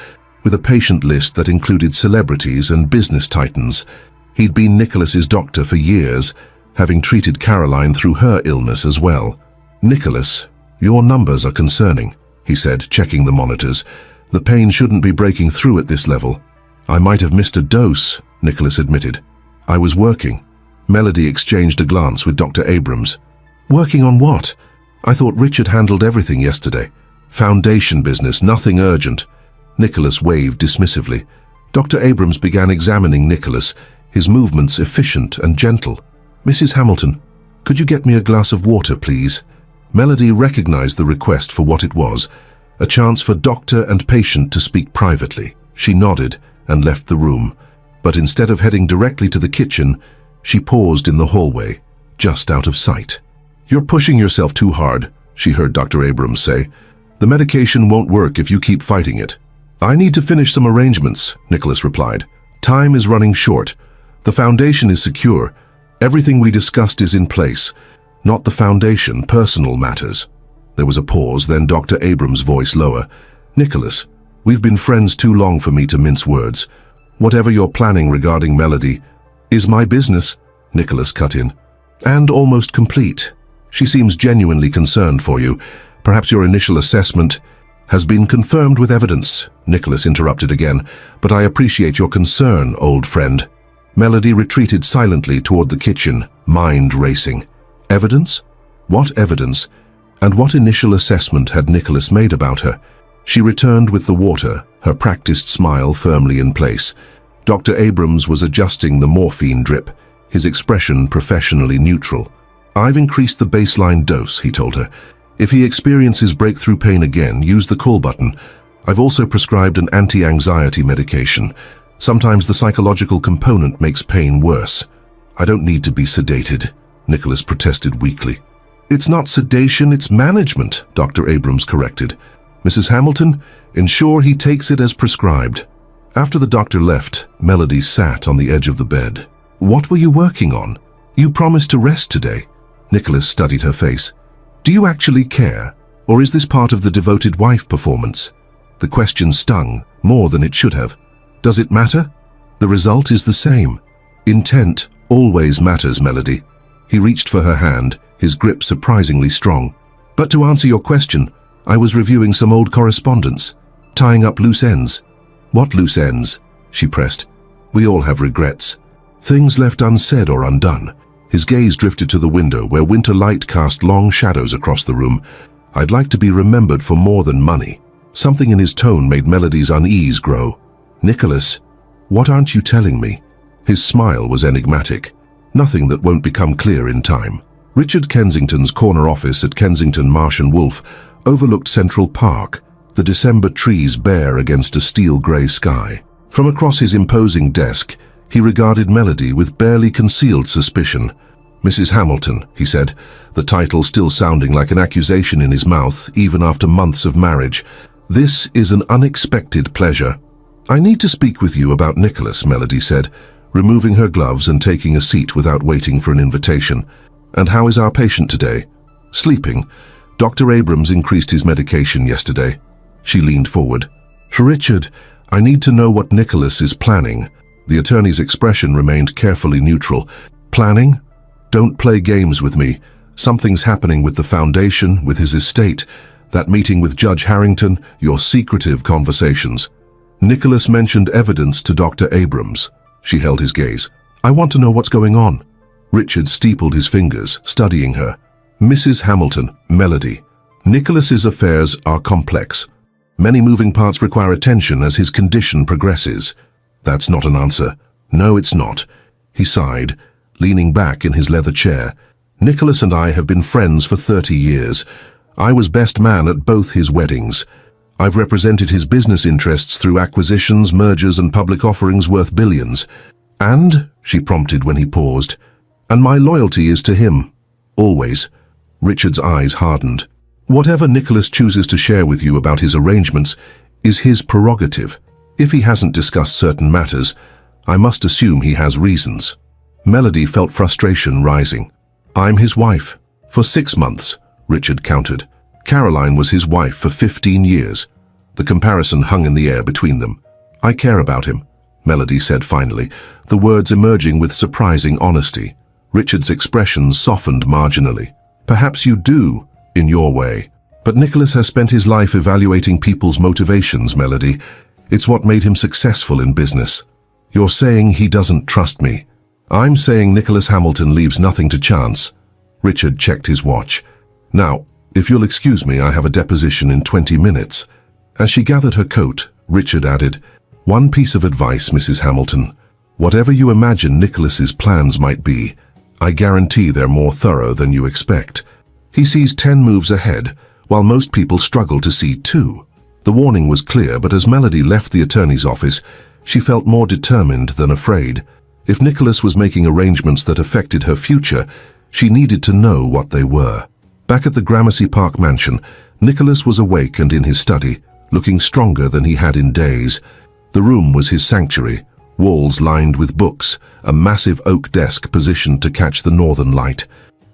with a patient list that included celebrities and business titans. He'd been Nicholas's doctor for years, having treated Caroline through her illness as well. "Nicholas, your numbers are concerning," he said, checking the monitors. "The pain shouldn't be breaking through at this level." "I might have missed a dose," Nicholas admitted. "I was working." Melody exchanged a glance with Dr. Abrams. "Working on what? I thought Richard handled everything yesterday." "Foundation business, nothing urgent." Nicholas waved dismissively. Dr. Abrams began examining Nicholas, his movements efficient and gentle. "Mrs. Hamilton, could you get me a glass of water, please?" Melody recognized the request for what it was, a chance for doctor and patient to speak privately. She nodded and left the room, but instead of heading directly to the kitchen, she paused in the hallway, just out of sight. "You're pushing yourself too hard," she heard Dr. Abrams say. "The medication won't work if you keep fighting it." "I need to finish some arrangements," Nicholas replied. "Time is running short. The foundation is secure. Everything we discussed is in place. Not the foundation, personal matters." There was a pause, then Dr. Abrams' voice lower. "Nicholas, we've been friends too long for me to mince words. Whatever you're planning regarding Melody is my business," Nicholas cut in. "And almost complete. She seems genuinely concerned for you. Perhaps your initial assessment has been confirmed with evidence," Nicholas interrupted again. "But I appreciate your concern, old friend." Melody retreated silently toward the kitchen, mind racing. Evidence? What evidence? And what initial assessment had Nicholas made about her? She returned with the water, her practiced smile firmly in place. Dr. Abrams was adjusting the morphine drip, his expression professionally neutral. "I've increased the baseline dose," he told her. "If he experiences breakthrough pain again, use the call button. I've also prescribed an anti-anxiety medication. Sometimes the psychological component makes pain worse." "I don't need to be sedated," Nicholas protested weakly. "It's not sedation, it's management," Dr. Abrams corrected. "Mrs. Hamilton, ensure he takes it as prescribed." After the doctor left, Melody sat on the edge of the bed. "What were you working on? You promised to rest today." Nicholas studied her face. "Do you actually care, or is this part of the devoted wife performance?" The question stung, more than it should have. "Does it matter? The result is the same. Intent always matters, Melody." He reached for her hand, his grip surprisingly strong. "But to answer your question, I was reviewing some old correspondence, tying up loose ends." "What loose ends?" she pressed. "We all have regrets. Things left unsaid or undone." His gaze drifted to the window where winter light cast long shadows across the room. "I'd like to be remembered for more than money." Something in his tone made Melody's unease grow. "Nicholas, what aren't you telling me?" His smile was enigmatic. Nothing that won't become clear in time. Richard Kensington's corner office at Kensington Marsh and Wolf overlooked Central Park, the December trees bare against a steel-grey sky. From across his imposing desk, he regarded Melody with barely concealed suspicion. "Mrs. Hamilton," he said, the title still sounding like an accusation in his mouth even after months of marriage. "This is an unexpected pleasure." "I need to speak with you about Nicholas," Melody said, removing her gloves and taking a seat without waiting for an invitation. "And how is our patient today?" "Sleeping. Dr. Abrams increased his medication yesterday." She leaned forward. "For Richard, I need to know what Nicholas is planning." The attorney's expression remained carefully neutral. "Planning? Don't play games with me. Something's happening with the foundation, with his estate, that meeting with Judge Harrington, your secretive conversations." "Nicholas mentioned evidence to Dr. Abrams." She held his gaze. "I want to know what's going on." Richard steepled his fingers, studying her. "Mrs. Hamilton, Melody, Nicholas's affairs are complex. Many moving parts require attention as his condition progresses." "That's not an answer." "No, it's not." He sighed, leaning back in his leather chair. "Nicholas and I have been friends for 30 years. I was best man at both his weddings. I've represented his business interests through acquisitions, mergers, and public offerings worth billions. And," she prompted when he paused, "and my loyalty is to him. Always." Richard's eyes hardened. "Whatever Nicholas chooses to share with you about his arrangements is his prerogative. If he hasn't discussed certain matters, I must assume he has reasons." Melody felt frustration rising. "I'm his wife. For 6 months," Richard countered. "Caroline was his wife for 15 years. The comparison hung in the air between them. "I care about him," Melody said finally, the words emerging with surprising honesty. Richard's expression softened marginally. "Perhaps you do, in your way. But Nicholas has spent his life evaluating people's motivations, Melody. It's what made him successful in business. You're saying he doesn't trust me. I'm saying Nicholas Hamilton leaves nothing to chance." Richard checked his watch. "Now, if you'll excuse me, I have a deposition in 20 minutes. As she gathered her coat, Richard added, "One piece of advice, Mrs. Hamilton. Whatever you imagine Nicholas's plans might be, I guarantee they're more thorough than you expect. He sees 10 moves ahead, while most people struggle to see 2. The warning was clear, but as Melody left the attorney's office, she felt more determined than afraid. If Nicholas was making arrangements that affected her future, she needed to know what they were. Back at the Gramercy Park mansion, Nicholas was awake and in his study, looking stronger than he had in days. The room was his sanctuary, walls lined with books, a massive oak desk positioned to catch the northern light.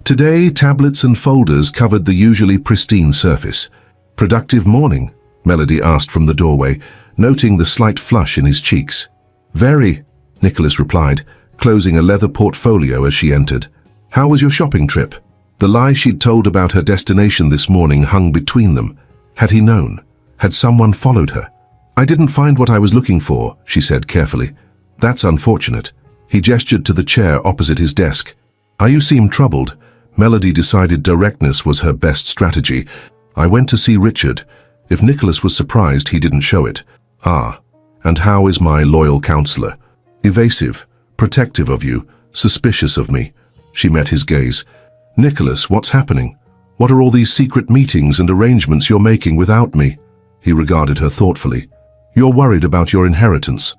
Today, tablets and folders covered the usually pristine surface. "Productive morning?" Melody asked from the doorway, noting the slight flush in his cheeks. "Very," Nicholas replied, closing a leather portfolio as she entered. "How was your shopping trip?" The lie she'd told about her destination this morning hung between them. Had he known? Had someone followed her? "I didn't find what I was looking for," she said carefully. "That's unfortunate." He gestured to the chair opposite his desk. "You seem troubled." Melody decided directness was her best strategy. "I went to see Richard. If Nicholas was surprised, he didn't show it." "Ah, and how is my loyal counselor?" "Evasive, protective of you, suspicious of me." She met his gaze. "Nicholas, what's happening? What are all these secret meetings and arrangements you're making without me?" He regarded her thoughtfully. "You're worried about your inheritance."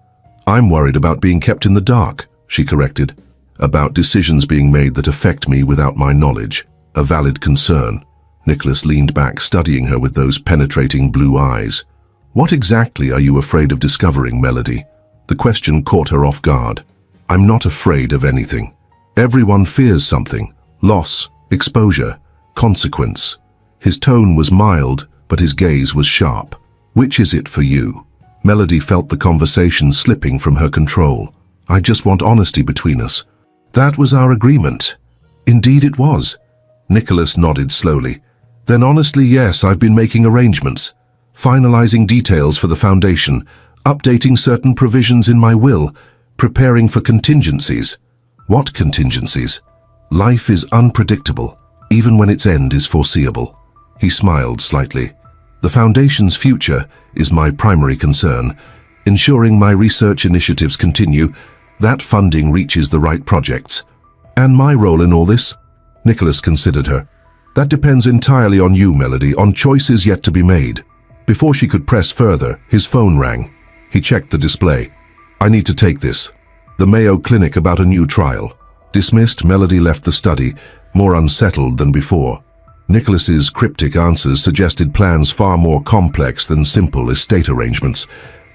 "I'm worried about being kept in the dark," she corrected. "About decisions being made that affect me without my knowledge." A valid concern. Nicholas leaned back, studying her with those penetrating blue eyes. "What exactly are you afraid of discovering, Melody?" The question caught her off guard. "I'm not afraid of anything. Everyone fears something. Loss, exposure, consequence." His tone was mild, but his gaze was sharp. "Which is it for you?" Melody felt the conversation slipping from her control. "I just want honesty between us." "That was our agreement." "Indeed it was." Nicholas nodded slowly. "Then honestly, yes, I've been making arrangements. Finalizing details for the foundation, updating certain provisions in my will, preparing for contingencies." "What contingencies?" "Life is unpredictable, even when its end is foreseeable." He smiled slightly. "The foundation's future is my primary concern. Ensuring my research initiatives continue, That funding reaches the right projects. And my role in all this? Nicholas considered her. That depends entirely on you, Melody, on choices yet to be made. Before she could press further, his phone rang. He checked the display. I need to take this. The Mayo Clinic about a new trial. Dismissed, Melody left the study, more unsettled than before. Nicholas's cryptic answers suggested plans far more complex than simple estate arrangements.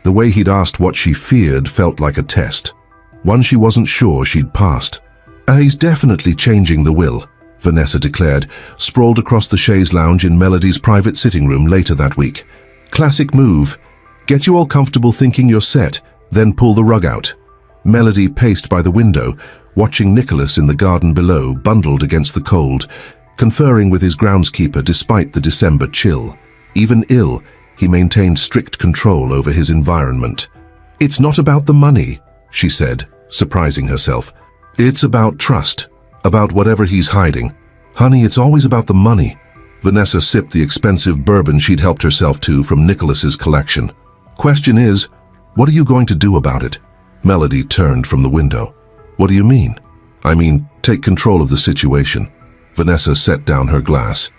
The way he'd asked what she feared felt like a test. One she wasn't sure she'd passed. He's definitely changing the will, Vanessa declared, sprawled across the chaise lounge in Melody's private sitting room later that week. Classic move. Get you all comfortable thinking you're set, then pull the rug out. Melody paced by the window, watching Nicholas in the garden below, bundled against the cold, conferring with his groundskeeper despite the December chill. Even ill, he maintained strict control over his environment. It's not about the money, she said, surprising herself. It's about trust, about whatever he's hiding. Honey, it's always about the money. Vanessa sipped the expensive bourbon she'd helped herself to from Nicholas's collection. Question is, what are you going to do about it? Melody turned from the window. What do you mean? I mean, take control of the situation. Vanessa set down her glass.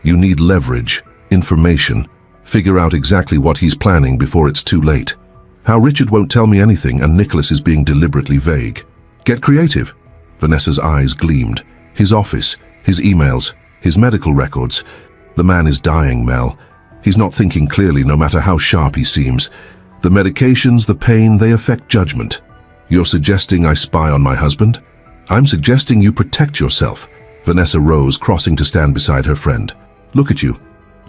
You need leverage, information. Figure out exactly what he's planning before it's too late. How Richard won't tell me anything and Nicholas is being deliberately vague. Get creative. Vanessa's eyes gleamed. His office, his emails, his medical records. The man is dying, Mel. He's not thinking clearly no matter how sharp he seems. The medications, the pain, they affect judgment. You're suggesting I spy on my husband? I'm suggesting you protect yourself. Vanessa rose, crossing to stand beside her friend. Look at you,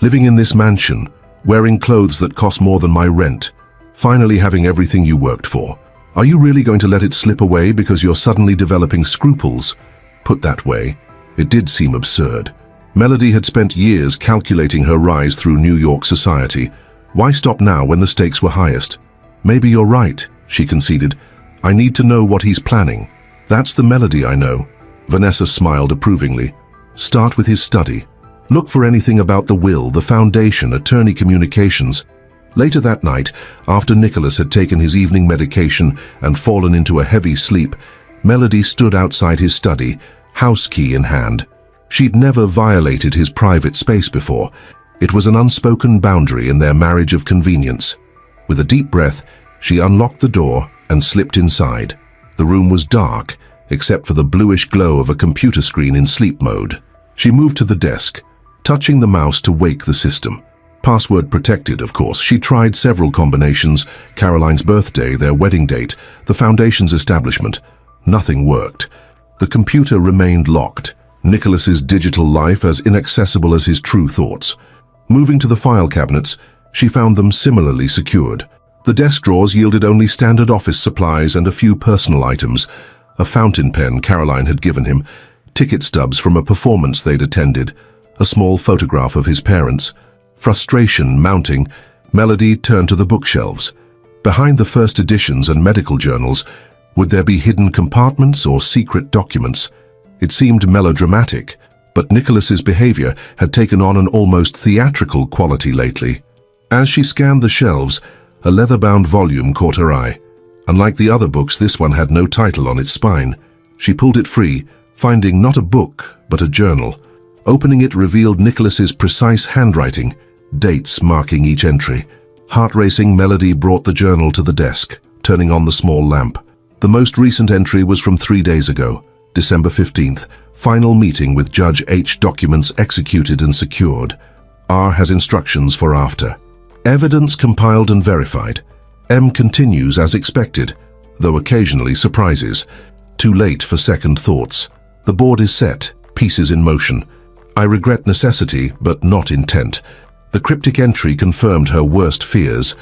living in this mansion, wearing clothes that cost more than my rent, finally having everything you worked for. Are you really going to let it slip away because you're suddenly developing scruples? Put that way, it did seem absurd. Melody had spent years calculating her rise through New York society. Why stop now when the stakes were highest? Maybe you're right, she conceded. I need to know what he's planning. That's the Melody I know. Vanessa smiled approvingly. Start with his study. Look for anything about the will, the foundation, attorney communications. Later that night, after Nicholas had taken his evening medication and fallen into a heavy sleep, Melody stood outside his study, house key in hand. She'd never violated his private space before. It was an unspoken boundary in their marriage of convenience. With a deep breath, she unlocked the door and slipped inside. The room was dark, except for the bluish glow of a computer screen in sleep mode. She moved to the desk, touching the mouse to wake the system. Password protected, of course. She tried several combinations: Caroline's birthday, their wedding date, the foundation's establishment. Nothing worked. The computer remained locked, Nicholas's digital life as inaccessible as his true thoughts. Moving to the file cabinets, she found them similarly secured. The desk drawers yielded only standard office supplies and a few personal items. A fountain pen Caroline had given him, ticket stubs from a performance they'd attended, a small photograph of his parents. Frustration mounting, Melody turned to the bookshelves. Behind the first editions and medical journals, would there be hidden compartments or secret documents? It seemed melodramatic, but Nicholas's behavior had taken on an almost theatrical quality lately. As she scanned the shelves, a leather-bound volume caught her eye. Unlike the other books, this one had no title on its spine. She pulled it free, finding not a book, but a journal. Opening it revealed Nicholas's precise handwriting, dates marking each entry. Heart-racing, Melody brought the journal to the desk, turning on the small lamp. The most recent entry was from 3 days ago, December 15th, final meeting with Judge H. Documents executed and secured. R has instructions for after. Evidence compiled and verified. M continues as expected, though occasionally surprises. Too late for second thoughts. The board is set, pieces in motion. I regret necessity, but not intent. The cryptic entry confirmed her worst fears.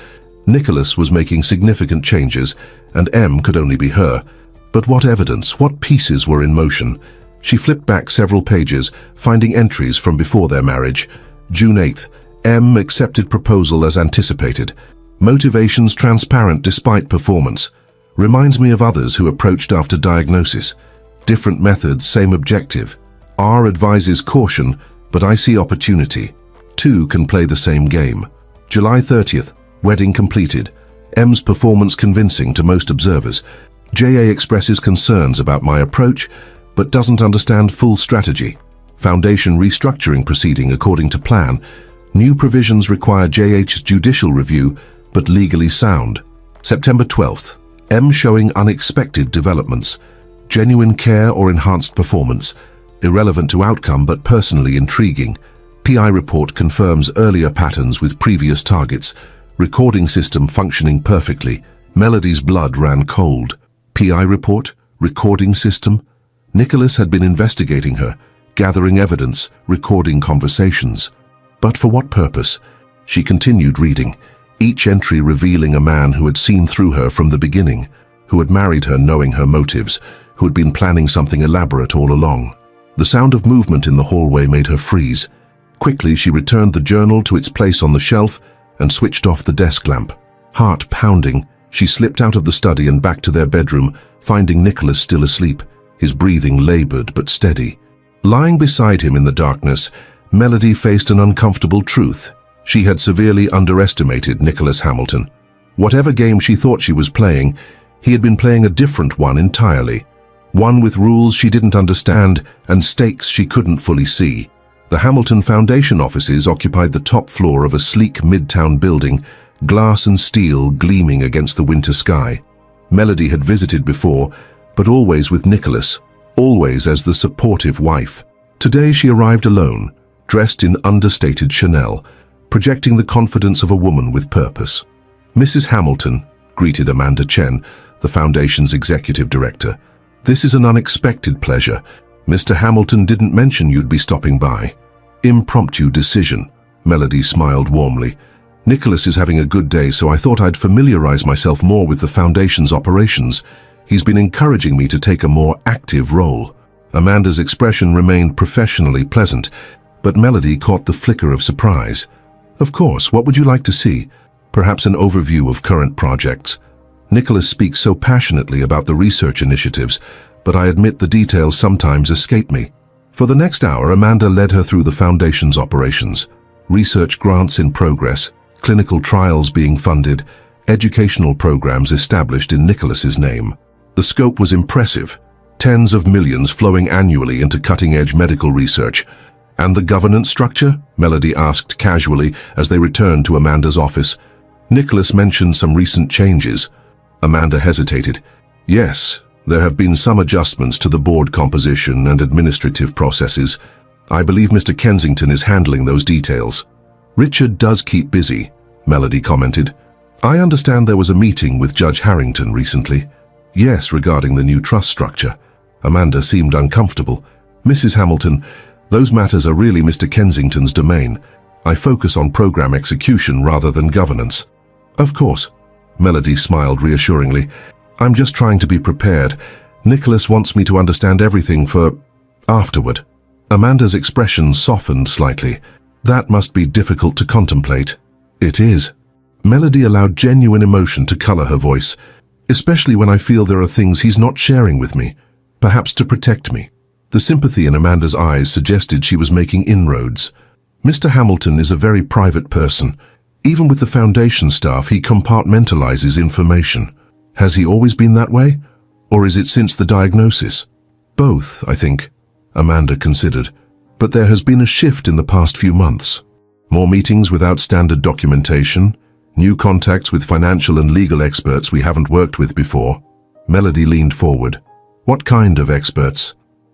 Nicholas was making significant changes, and M could only be her. But what evidence, what pieces were in motion? She flipped back several pages, finding entries from before their marriage. June 8th, M accepted proposal as anticipated. Motivations transparent despite performance. Reminds me of others who approached after diagnosis. Different methods, same objective. R advises caution, but I see opportunity. Two can play the same game. July 30th, wedding completed. M's performance convincing to most observers. JA expresses concerns about my approach, but doesn't understand full strategy. Foundation restructuring proceeding according to plan. New provisions require JH's judicial review, but legally sound. September 12th. M showing unexpected developments. Genuine care or enhanced performance. Irrelevant to outcome but personally intriguing. PI report confirms earlier patterns with previous targets. Recording system functioning perfectly. Melody's blood ran cold. PI report? Recording system? Nicholas had been investigating her, gathering evidence, recording conversations. But for what purpose? She continued reading, each entry revealing a man who had seen through her from the beginning, who had married her knowing her motives, who had been planning something elaborate all along. The sound of movement in the hallway made her freeze. Quickly, she returned the journal to its place on the shelf and switched off the desk lamp. Heart pounding, she slipped out of the study and back to their bedroom, finding Nicholas still asleep, his breathing labored but steady. Lying beside him in the darkness, Melody faced an uncomfortable truth. She had severely underestimated Nicholas Hamilton. Whatever game she thought she was playing, he had been playing a different one entirely. One with rules she didn't understand and stakes she couldn't fully see. The Hamilton Foundation offices occupied the top floor of a sleek midtown building, glass and steel gleaming against the winter sky. Melody had visited before, but always with Nicholas, always as the supportive wife. Today she arrived alone, dressed in understated Chanel, projecting the confidence of a woman with purpose. "Mrs. Hamilton," greeted Amanda Chen, the Foundation's executive director. "This is an unexpected pleasure. Mr. Hamilton didn't mention you'd be stopping by." "Impromptu decision," Melody smiled warmly. "Nicholas is having a good day, so I thought I'd familiarize myself more with the Foundation's operations. He's been encouraging me to take a more active role." Amanda's expression remained professionally pleasant, but Melody caught the flicker of surprise. "Of course, what would you like to see? Perhaps an overview of current projects." Nicholas speaks so passionately about the research initiatives, but I admit the details sometimes escape me. For the next hour, Amanda led her through the Foundation's operations. Research grants in progress, clinical trials being funded, educational programs established in Nicholas's name. The scope was impressive, tens of millions flowing annually into cutting-edge medical research. "And the governance structure?" Melody asked casually as they returned to Amanda's office. Nicholas mentioned some recent changes. Amanda hesitated. "Yes, there have been some adjustments to the board composition and administrative processes. I believe Mr. Kensington is handling those details." "Richard does keep busy," Melody commented. "I understand there was a meeting with Judge Harrington recently." "Yes, regarding the new trust structure." Amanda seemed uncomfortable. "Mrs. Hamilton, those matters are really Mr. Kensington's domain. I focus on program execution rather than governance." "Of course." Melody smiled reassuringly. "I'm just trying to be prepared. Nicholas wants me to understand everything for afterward." Amanda's expression softened slightly. "That must be difficult to contemplate." "It is." Melody allowed genuine emotion to color her voice, "especially when I feel there are things he's not sharing with me, perhaps to protect me." The sympathy in Amanda's eyes suggested she was making inroads. "Mr. Hamilton is a very private person. Even with the Foundation staff, he compartmentalizes information. Has he always been that way? Or is it since the diagnosis?" "Both, I think," Amanda considered. "But there has been a shift in the past few months. More meetings without standard documentation, new contacts with financial and legal experts we haven't worked with before." Melody leaned forward. "What kind of experts?"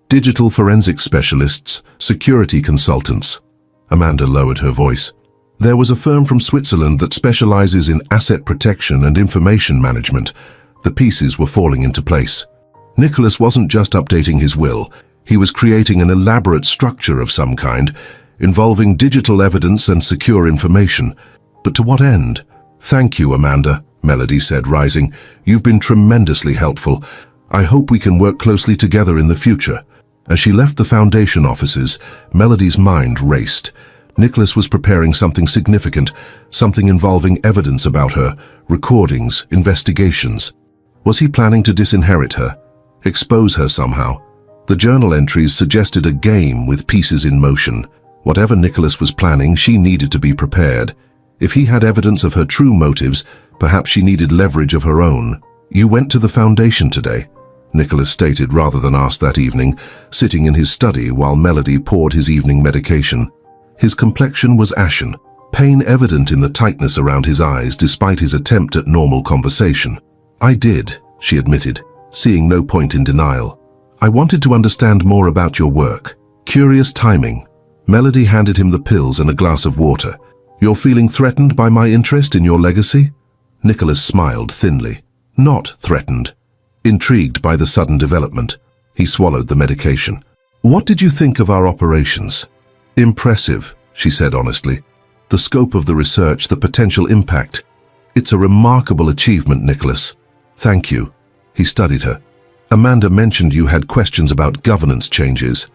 "Digital forensic specialists, security consultants." Amanda lowered her voice. "There was a firm from Switzerland that specializes in asset protection and information management." The pieces were falling into place. Nicholas wasn't just updating his will. He was creating an elaborate structure of some kind, involving digital evidence and secure information. But to what end? "Thank you, Amanda," Melody said, rising. "You've been tremendously helpful. I hope we can work closely together in the future." As she left the Foundation offices, Melody's mind raced. Nicholas was preparing something significant, something involving evidence about her, recordings, investigations. Was he planning to disinherit her, expose her somehow? The journal entries suggested a game with pieces in motion. Whatever Nicholas was planning, she needed to be prepared. If he had evidence of her true motives, perhaps she needed leverage of her own. You went to the foundation today, Nicholas stated rather than asked that evening, sitting in his study while Melody poured his evening medication. His complexion was ashen, pain evident in the tightness around his eyes despite his attempt at normal conversation. I did, she admitted, seeing no point in denial. I wanted to understand more about your work. Curious timing. Melody handed him the pills and a glass of water. You're feeling threatened by my interest in your legacy? Nicholas smiled thinly. Not threatened. Intrigued by the sudden development. He swallowed the medication. What did you think of our operations? Impressive, she said honestly. The scope of the research, the potential impact. It's a remarkable achievement, Nicholas. Thank you. He studied her. Amanda mentioned you had questions about governance changes.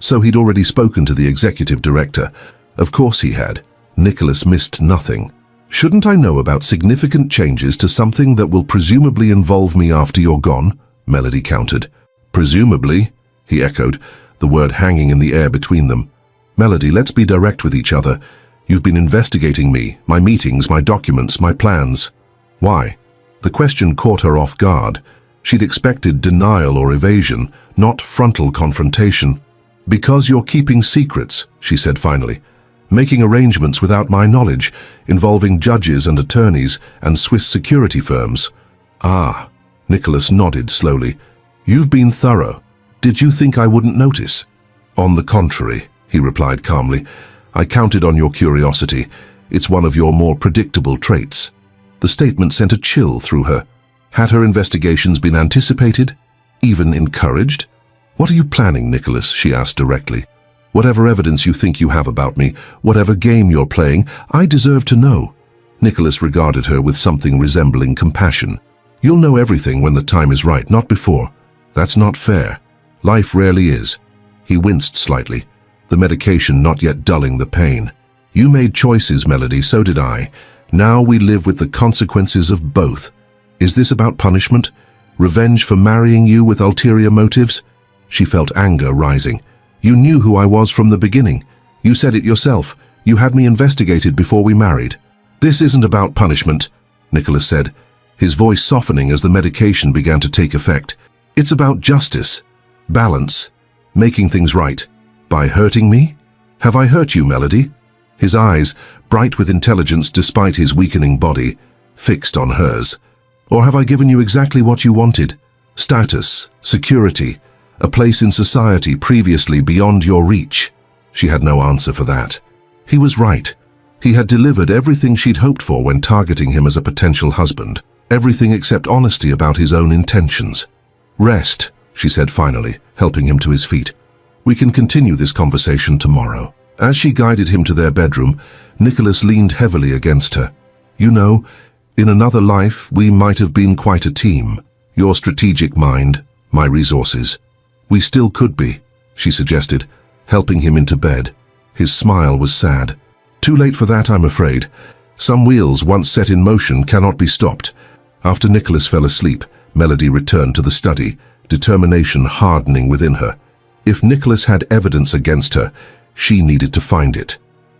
So he'd already spoken to the executive director. Of course he had. Nicholas missed nothing. Shouldn't I know about significant changes to something that will presumably involve me after you're gone? Melody countered. Presumably, he echoed, the word hanging in the air between them. Melody, let's be direct with each other. You've been investigating me, my meetings, my documents, my plans. Why? The question caught her off guard. She'd expected denial or evasion, not frontal confrontation. Because you're keeping secrets, she said finally. Making arrangements without my knowledge, involving judges and attorneys and Swiss security firms. Ah, Nicholas nodded slowly. You've been thorough. Did you think I wouldn't notice? On the contrary, he replied calmly. I counted on your curiosity. It's one of your more predictable traits. The statement sent a chill through her. Had her investigations been anticipated? Even encouraged? What are you planning, Nicholas? She asked directly. Whatever evidence you think you have about me, whatever game you're playing, I deserve to know. Nicholas regarded her with something resembling compassion. You'll know everything when the time is right, not before. That's not fair. Life rarely is. He winced slightly, the medication not yet dulling the pain. You made choices, Melody, so did I. Now we live with the consequences of both. Is this about punishment? Revenge for marrying you with ulterior motives? She felt anger rising. You knew who I was from the beginning. You said it yourself. You had me investigated before we married. This isn't about punishment, Nicholas said, his voice softening as the medication began to take effect. It's about justice, balance, making things right. By hurting me? Have I hurt you, Melody? His eyes, bright with intelligence despite his weakening body, fixed on hers. Or have I given you exactly what you wanted? Status, security, a place in society previously beyond your reach. She had no answer for that. He was right. He had delivered everything she'd hoped for when targeting him as a potential husband. Everything except honesty about his own intentions. Rest, she said finally, helping him to his feet. We can continue this conversation tomorrow. As she guided him to their bedroom, Nicholas leaned heavily against her. You know, in another life, we might have been quite a team. Your strategic mind, my resources. We still could be, she suggested, helping him into bed. His smile was sad. Too late for that, I'm afraid. Some wheels, once set in motion, cannot be stopped. After Nicholas fell asleep, Melody returned to the study, determination hardening within her. If Nicholas had evidence against her, she needed to find it.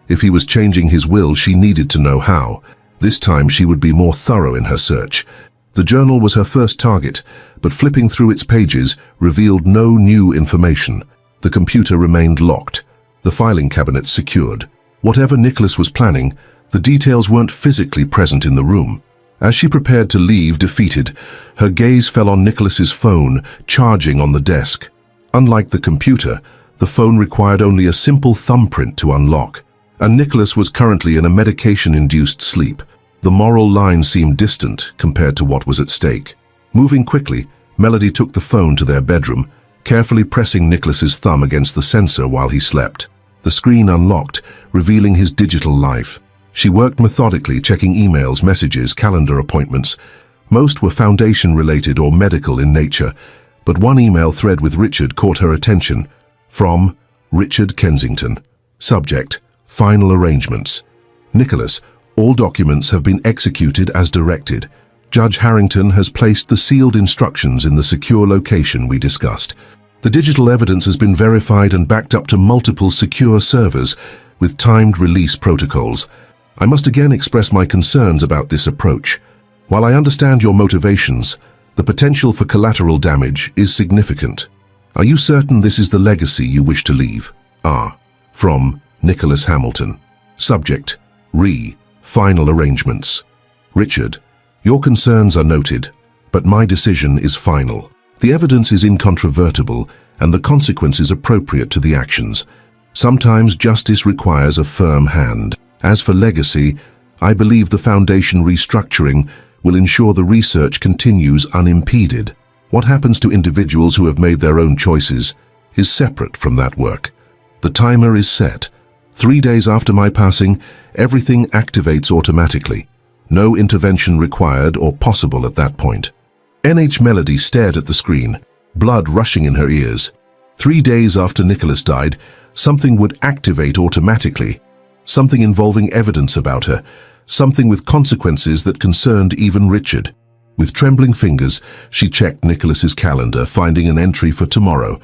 If he was changing his will, she needed to know how. This time she would be more thorough in her search. The journal was her first target, but flipping through its pages revealed no new information. The computer remained locked, the filing cabinet secured. Whatever Nicholas was planning, the details weren't physically present in the room. As she prepared to leave defeated, her gaze fell on Nicholas's phone, charging on the desk. Unlike the computer, the phone required only a simple thumbprint to unlock, and Nicholas was currently in a medication-induced sleep. The moral line seemed distant compared to what was at stake. Moving quickly, Melody took the phone to their bedroom, carefully pressing Nicholas's thumb against the sensor while he slept. The screen unlocked, revealing his digital life. She worked methodically, checking emails, messages, calendar appointments. Most were foundation-related or medical in nature, but one email thread with Richard caught her attention. From Richard Kensington. Subject: Final arrangements. Nicholas, all documents have been executed as directed. Judge Harrington has placed the sealed instructions in the secure location we discussed. The digital evidence has been verified and backed up to multiple secure servers with timed release protocols. I must again express my concerns about this approach. While I understand your motivations, The potential for collateral damage is significant. Are you certain this is the legacy you wish to leave? R. From Nicholas Hamilton. Subject: Final arrangements. Richard, your concerns are noted, but my decision is final. The evidence is incontrovertible, and the consequences appropriate to the actions. Sometimes justice requires a firm hand. As for legacy, I believe the Foundation restructuring will ensure the research continues unimpeded. What happens to individuals who have made their own choices is separate from that work. The timer is set. 3 days after my passing, everything activates automatically. No intervention required or possible at that point. NH Melody stared at the screen, blood rushing in her ears. 3 days after Nicholas died, something would activate automatically. Something involving evidence about her. Something with consequences that concerned even Richard. With trembling fingers, she checked Nicholas's calendar, finding an entry for tomorrow.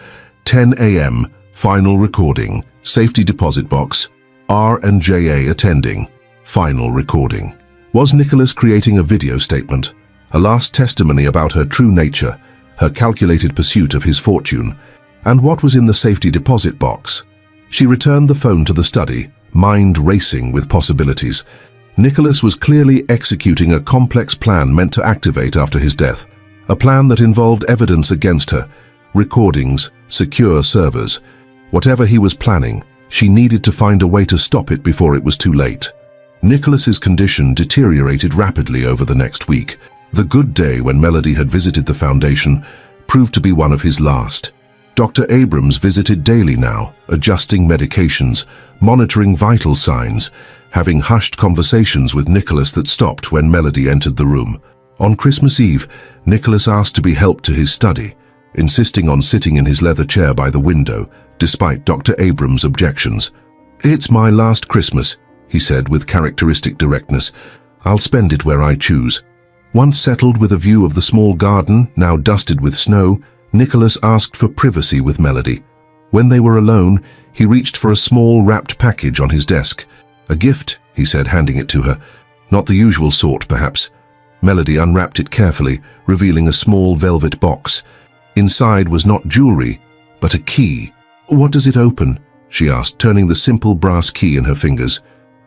10 a.m., final recording, safety deposit box, R&JA attending, final recording. Was Nicholas creating a video statement? A last testimony about her true nature, her calculated pursuit of his fortune? And what was in the safety deposit box? She returned the phone to the study, mind racing with possibilities. Nicholas was clearly executing a complex plan meant to activate after his death. A plan that involved evidence against her, recordings, secure servers. Whatever he was planning, she needed to find a way to stop it before it was too late. Nicholas's condition deteriorated rapidly over the next week. The good day when Melody had visited the Foundation proved to be one of his last. Dr. Abrams visited daily now, adjusting medications, monitoring vital signs, having hushed conversations with Nicholas that stopped when Melody entered the room. On Christmas Eve, Nicholas asked to be helped to his study, insisting on sitting in his leather chair by the window, despite Dr. Abrams' objections. "It's my last Christmas," he said with characteristic directness. "I'll spend it where I choose." Once settled with a view of the small garden, now dusted with snow, Nicholas asked for privacy with Melody. When they were alone, he reached for a small wrapped package on his desk. "A gift," he said, handing it to her. "Not the usual sort, perhaps." Melody unwrapped it carefully, revealing a small velvet box. Inside was not jewelry, but a key. "What does it open?" she asked, turning the simple brass key in her fingers.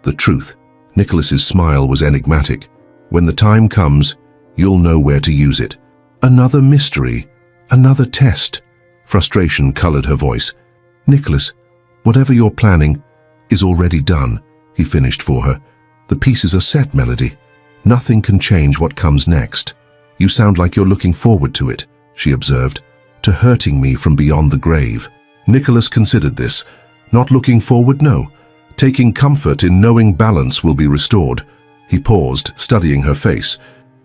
"The truth." Nicholas's smile was enigmatic. "When the time comes, you'll know where to use it." Another mystery, another test. Frustration colored her voice. "Nicholas, whatever you're planning is already done," he finished for her. "The pieces are set, Melody. Nothing can change what comes next." "You sound like you're looking forward to it," she observed, "to hurting me from beyond the grave." Nicholas considered this. Not looking forward, no. Taking comfort in knowing balance will be restored. He paused, studying her face.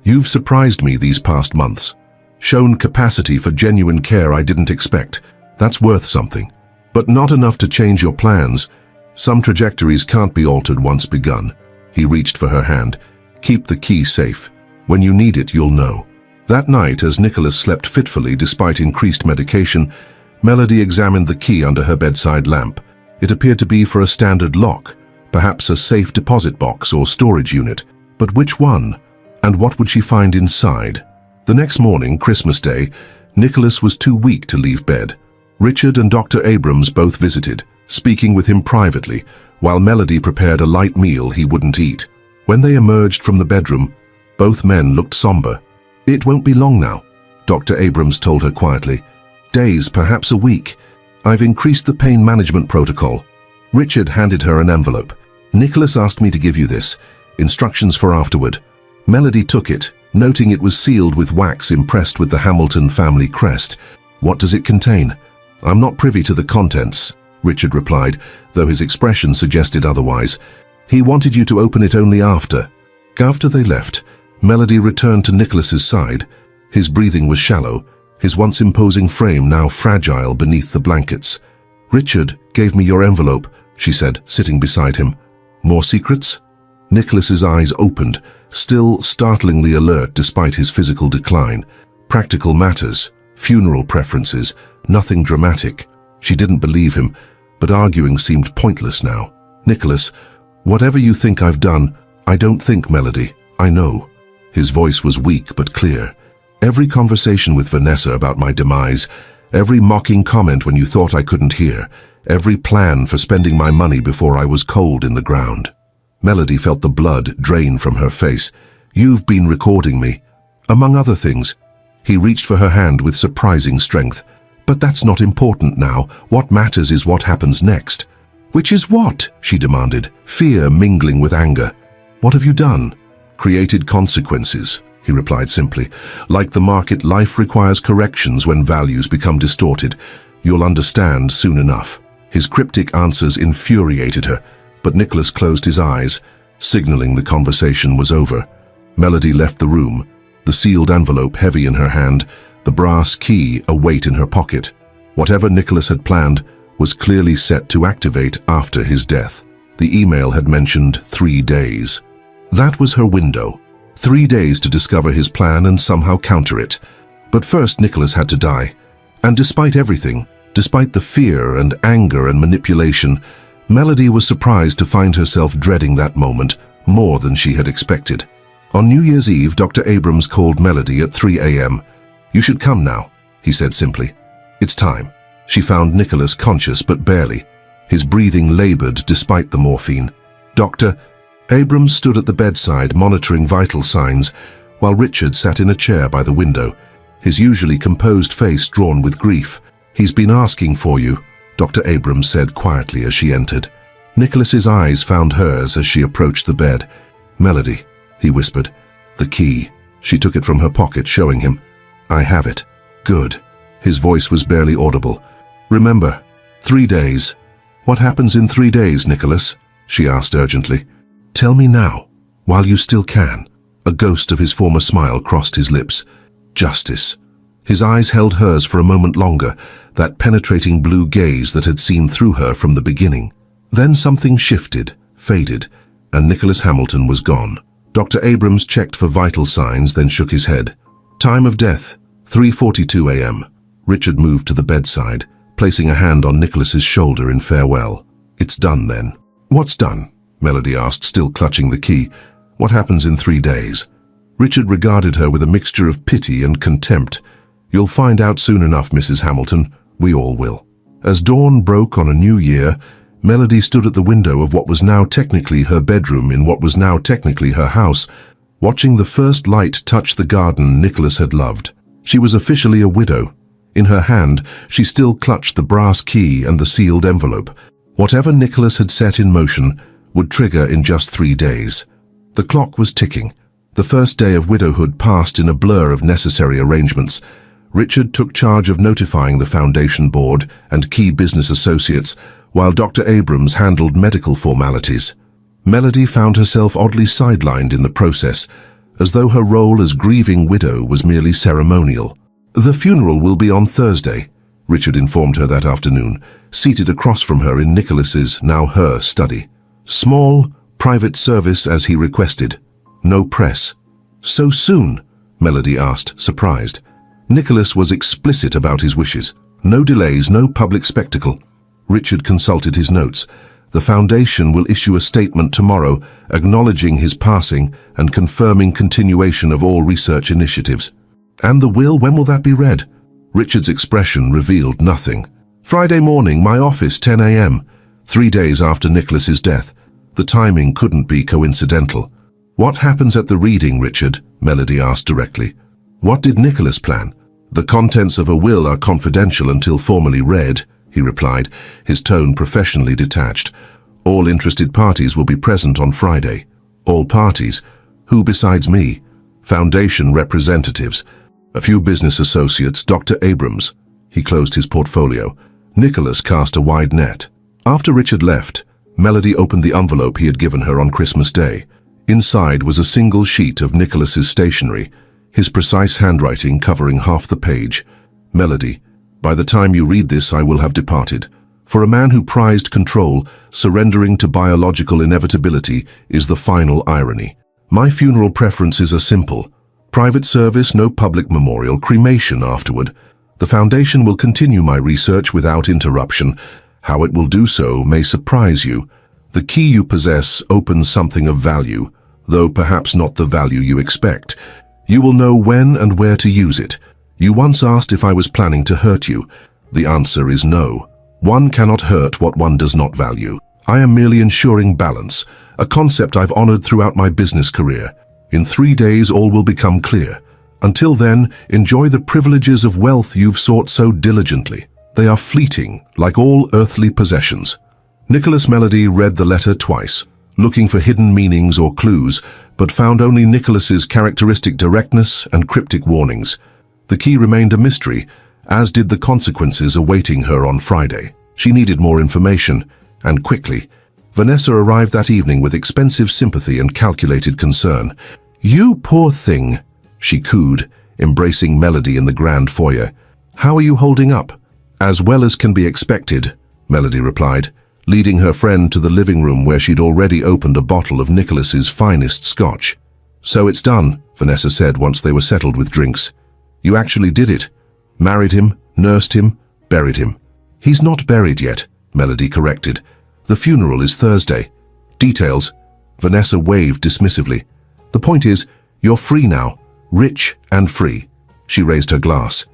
"You've surprised me these past months. Shown capacity for genuine care I didn't expect. That's worth something. But not enough to change your plans. Some trajectories can't be altered once begun." He reached for her hand. "Keep the key safe. When you need it, you'll know." That night, as Nicholas slept fitfully despite increased medication, Melody examined the key under her bedside lamp. It appeared to be for a standard lock, perhaps a safe deposit box or storage unit. But which one? And what would she find inside? The next morning, Christmas Day, Nicholas was too weak to leave bed. Richard and Dr. Abrams both visited, speaking with him privately, while Melody prepared a light meal he wouldn't eat. When they emerged from the bedroom, both men looked somber. "It won't be long now," Dr. Abrams told her quietly. "Days, perhaps a week. I've increased the pain management protocol." Richard handed her an envelope. "Nicholas asked me to give you this. Instructions for afterward." Melody took it, noting it was sealed with wax impressed with the Hamilton family crest. "What does it contain?" "I'm not privy to the contents," Richard replied, though his expression suggested otherwise. "He wanted you to open it only after." After they left, Melody returned to Nicholas's side. His breathing was shallow, his once imposing frame now fragile beneath the blankets. "Richard gave me your envelope," she said, sitting beside him. "More secrets?" Nicholas's eyes opened, still startlingly alert despite his physical decline. Practical matters, funeral preferences, nothing dramatic. She didn't believe him, but arguing seemed pointless now. "Nicholas, whatever you think I've done, I don't think, Melody. I know." His voice was weak but clear. Every conversation with Vanessa about my demise, every mocking comment when you thought I couldn't hear, every plan for spending my money before I was cold in the ground. Melody felt the blood drain from her face. You've been recording me. Among other things. He reached for her hand with surprising strength. But that's not important now. What matters is what happens next. Which is what? She demanded, fear mingling with anger. What have you done? Created consequences, he replied simply. Like the market, life requires corrections when values become distorted. You'll understand soon enough. His cryptic answers infuriated her, but Nicholas closed his eyes, signaling the conversation was over. Melody left the room, the sealed envelope heavy in her hand, the brass key a weight in her pocket. Whatever Nicholas had planned was clearly set to activate after his death. The email had mentioned 3 days. That was her window. 3 days to discover his plan and somehow counter it. But first Nicholas had to die. And despite everything, despite the fear and anger and manipulation, Melody was surprised to find herself dreading that moment more than she had expected. On New Year's Eve, Dr. Abrams called Melody at 3 a.m. "You should come now," he said simply. "It's time." She found Nicholas conscious but barely. His breathing labored despite the morphine. Dr. Abrams stood at the bedside monitoring vital signs, while Richard sat in a chair by the window, his usually composed face drawn with grief. "He's been asking for you," Dr. Abrams said quietly as she entered. Nicholas's eyes found hers as she approached the bed. "Melody," he whispered. "The key." She took it from her pocket, showing him. "I have it." "Good." His voice was barely audible. "Remember, 3 days. What happens in 3 days, Nicholas?" she asked urgently. "Tell me now, while you still can." A ghost of his former smile crossed his lips. "Justice." His eyes held hers for a moment longer, that penetrating blue gaze that had seen through her from the beginning. Then something shifted, faded, and Nicholas Hamilton was gone. Dr. Abrams checked for vital signs, then shook his head. "Time of death, 3:42 a.m. Richard moved to the bedside, placing a hand on Nicholas's shoulder in farewell. "It's done then." "What's done?" Melody asked, still clutching the key. "What happens in 3 days?" Richard regarded her with a mixture of pity and contempt. "You'll find out soon enough, Mrs. Hamilton. We all will." As dawn broke on a new year, Melody stood at the window of what was now technically her bedroom in what was now technically her house, watching the first light touch the garden Nicholas had loved. She was officially a widow. In her hand, she still clutched the brass key and the sealed envelope. Whatever Nicholas had set in motion would trigger in just 3 days. The clock was ticking. The first day of widowhood passed in a blur of necessary arrangements. Richard took charge of notifying the foundation board and key business associates, while Dr. Abrams handled medical formalities. Melody found herself oddly sidelined in the process, as though her role as grieving widow was merely ceremonial. "The funeral will be on Thursday," Richard informed her that afternoon, seated across from her in Nicholas's, now her, study. "Small, private service as he requested. No press." "So soon?" Melody asked, surprised. Nicholas was explicit about his wishes. No delays, no public spectacle. Richard consulted his notes. "The Foundation will issue a statement tomorrow acknowledging his passing and confirming continuation of all research initiatives." "And the will, when will that be read?" Richard's expression revealed nothing. "Friday morning, my office, 10 a.m. 3 days after Nicholas's death. The timing couldn't be coincidental." "What happens at the reading, Richard?" Melody asked directly. "What did Nicholas plan?" "The contents of a will are confidential until formally read," he replied, his tone professionally detached. "All interested parties will be present on Friday." "All parties? Who besides me?" "Foundation representatives. A few business associates, Dr. Abrams." He closed his portfolio. Nicholas cast a wide net. After Richard left, Melody opened the envelope he had given her on Christmas Day. Inside was a single sheet of Nicholas's stationery, his precise handwriting covering half the page. "Melody, by the time you read this, I will have departed. For a man who prized control, surrendering to biological inevitability is the final irony. My funeral preferences are simple. Private service, no public memorial, cremation afterward. The Foundation will continue my research without interruption. How it will do so may surprise you. The key you possess opens something of value, though perhaps not the value you expect. You will know when and where to use it. You once asked if I was planning to hurt you. The answer is no. One cannot hurt what one does not value. I am merely ensuring balance, a concept I've honored throughout my business career. In 3 days, all will become clear. Until then, enjoy the privileges of wealth you've sought so diligently. They are fleeting, like all earthly possessions. Nicholas Melody read the letter twice, looking for hidden meanings or clues, but found only Nicholas's characteristic directness and cryptic warnings. The key remained a mystery, as did the consequences awaiting her on Friday. She needed more information, and quickly. Vanessa arrived that evening with expensive sympathy and calculated concern. "You poor thing," she cooed, embracing Melody in the grand foyer. "How are you holding up?" "As well as can be expected," Melody replied, leading her friend to the living room where she'd already opened a bottle of Nicholas's finest scotch. "So it's done," Vanessa said once they were settled with drinks. "You actually did it. Married him, nursed him, buried him." "He's not buried yet," Melody corrected. "The funeral is Thursday." "Details," Vanessa waved dismissively. "The point is, you're free now, rich and free." She raised her glass.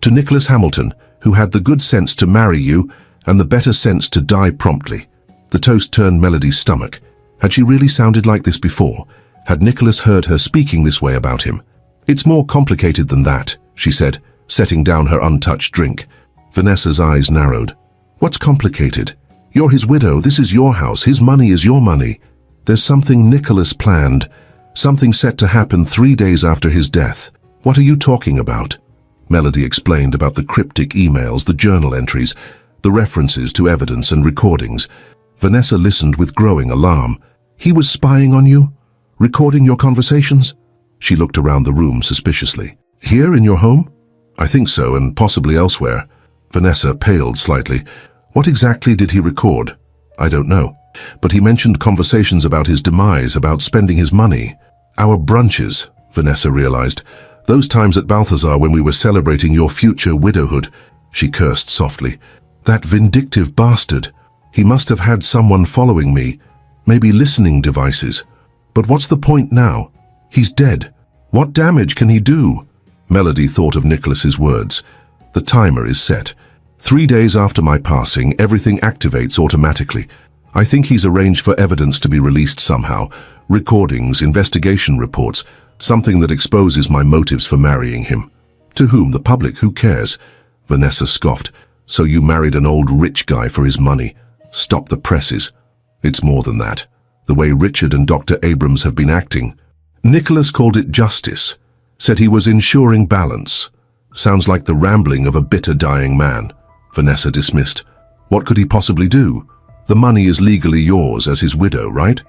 "To Nicholas Hamilton, who had the good sense to marry you and the better sense to die promptly." The toast turned Melody's stomach. Had she really sounded like this before? Had Nicholas heard her speaking this way about him? "It's more complicated than that," she said, setting down her untouched drink. Vanessa's eyes narrowed. "What's complicated? You're his widow, this is your house, his money is your money. There's something Nicholas planned, something set to happen 3 days after his death. What are you talking about?" Melody explained about the cryptic emails, the journal entries, the references to evidence and recordings. Vanessa listened with growing alarm. "He was spying on you? Recording your conversations?" She looked around the room suspiciously. "Here in your home?" "I think so, and possibly elsewhere." Vanessa paled slightly. "What exactly did he record?" "I don't know. But he mentioned conversations about his demise, about spending his money. Our brunches," Vanessa realized. "Those times at Balthazar when we were celebrating your future widowhood." She cursed softly. "That vindictive bastard. He must have had someone following me, maybe listening devices. But what's the point now? He's dead. What damage can he do?" Melody thought of Nicholas's words. "The timer is set. 3 days after my passing, everything activates automatically. I think he's arranged for evidence to be released somehow. Recordings, investigation reports, something that exposes my motives for marrying him." "To whom? The public? Who cares?" Vanessa scoffed. "So you married an old rich guy for his money. Stop the presses." "It's more than that. The way Richard and Dr. Abrams have been acting." Nicholas called it justice, said he was ensuring balance. Sounds like the rambling of a bitter dying man. Vanessa dismissed. "What could he possibly do? The money is legally yours as his widow, right?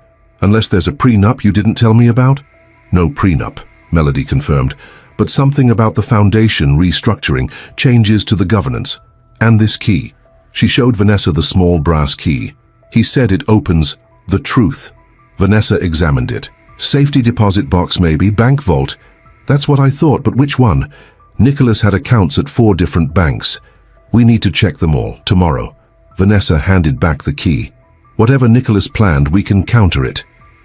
Unless there's a prenup you didn't tell me about?" "No prenup," Melody confirmed, "but something about the foundation restructuring, changes to the governance. And this key." She showed Vanessa the small brass key. "He said it opens the truth." Vanessa examined it. "Safety deposit box maybe, bank vault." "That's what I thought, but which one?" "Nicholas had accounts at 4 different banks. We need to check them all, tomorrow." Vanessa handed back the key. "Whatever Nicholas planned, we can counter it."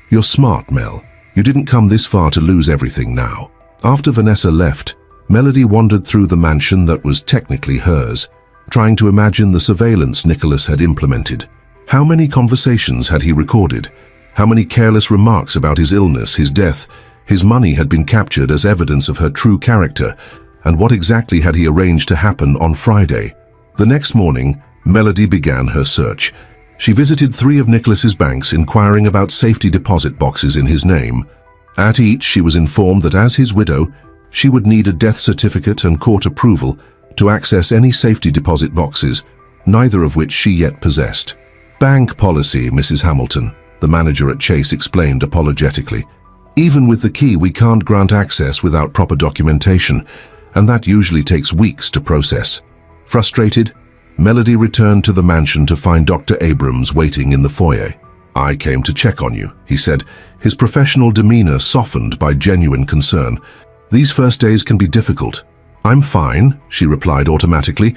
"You're smart, Mel. You didn't come this far to lose everything now." After Vanessa left, Melody wandered through the mansion that was technically hers, trying to imagine the surveillance Nicholas had implemented. How many conversations had he recorded? How many careless remarks about his illness, his death, his money had been captured as evidence of her true character? And what exactly had he arranged to happen on Friday? The next morning, Melody began her search. She visited 3 of Nicholas's banks, inquiring about safety deposit boxes in his name. At each, she was informed that as his widow, she would need a death certificate and court approval to access any safety deposit boxes, neither of which she yet possessed. "Bank policy, Mrs. Hamilton," the manager at Chase explained apologetically. "Even with the key, we can't grant access without proper documentation, and that usually takes weeks to process." Frustrated, Melody returned to the mansion to find Dr. Abrams waiting in the foyer. "I came to check on you," he said, his professional demeanor softened by genuine concern. "These first days can be difficult." "I'm fine," she replied automatically,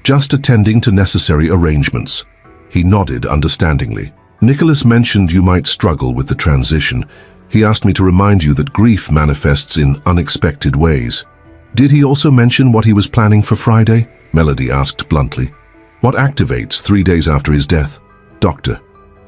"just attending to necessary arrangements." He nodded understandingly. "Nicholas mentioned you might struggle with the transition. He asked me to remind you that grief manifests in unexpected ways. Did he also mention what he was planning for Friday? Melody asked bluntly. What activates 3 days after his death? Doctor.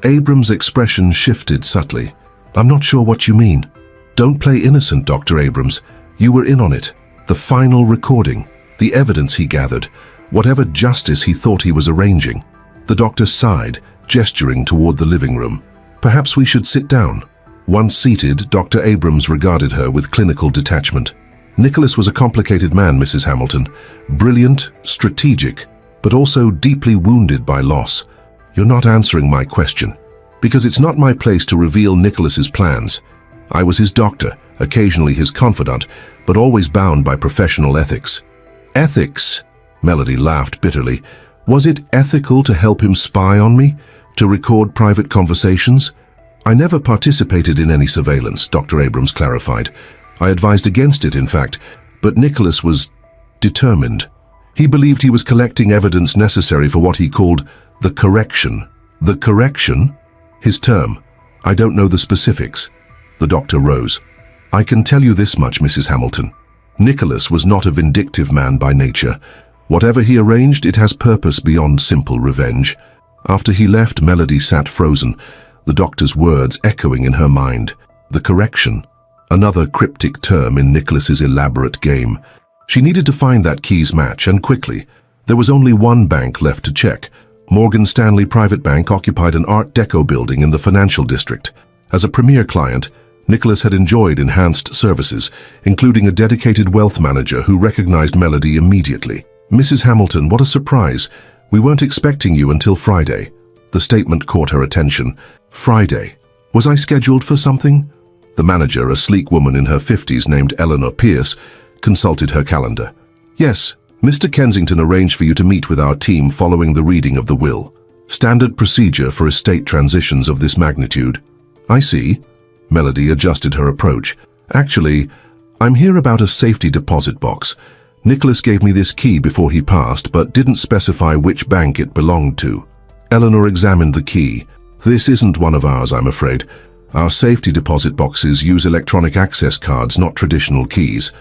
Abrams' expression shifted subtly. I'm not sure what you mean. Don't play innocent, Dr. Abrams. You were in on it. The final recording, the evidence he gathered, whatever justice he thought he was arranging. The doctor sighed, gesturing toward the living room. Perhaps we should sit down. Once seated, Dr. Abrams regarded her with clinical detachment. Nicholas was a complicated man, Mrs. Hamilton. Brilliant, strategic, but also deeply wounded by loss. You're not answering my question, because it's not my place to reveal Nicholas's plans. I was his doctor, occasionally his confidant, but always bound by professional ethics. Ethics? Melody laughed bitterly. Was it ethical to help him spy on me? To record private conversations? I never participated in any surveillance, Dr. Abrams clarified. I advised against it, in fact, but Nicholas was determined. He believed he was collecting evidence necessary for what he called the correction. The correction? His term. I don't know the specifics. The doctor rose. I can tell you this much, Mrs. Hamilton. Nicholas was not a vindictive man by nature. Whatever he arranged, it has purpose beyond simple revenge. After he left, Melody sat frozen, the doctor's words echoing in her mind. The correction. Another cryptic term in Nicholas's elaborate game. She needed to find that keys match, and quickly. There was only one bank left to check. Morgan Stanley Private Bank occupied an Art Deco building in the financial district. As a premier client, Nicholas had enjoyed enhanced services, including a dedicated wealth manager who recognized Melody immediately. Mrs. Hamilton, what a surprise. We weren't expecting you until Friday. The statement caught her attention. Friday. Was I scheduled for something? The manager, a sleek woman in her 50s named Eleanor Pierce, consulted her calendar. Yes, Mr. Kensington arranged for you to meet with our team following the reading of the will. Standard procedure for estate transitions of this magnitude. I see. Melody adjusted her approach. Actually, I'm here about a safety deposit box. Nicholas gave me this key before he passed, but didn't specify which bank it belonged to. Eleanor examined the key. This isn't one of ours, I'm afraid. Our safety deposit boxes use electronic access cards, not traditional keys.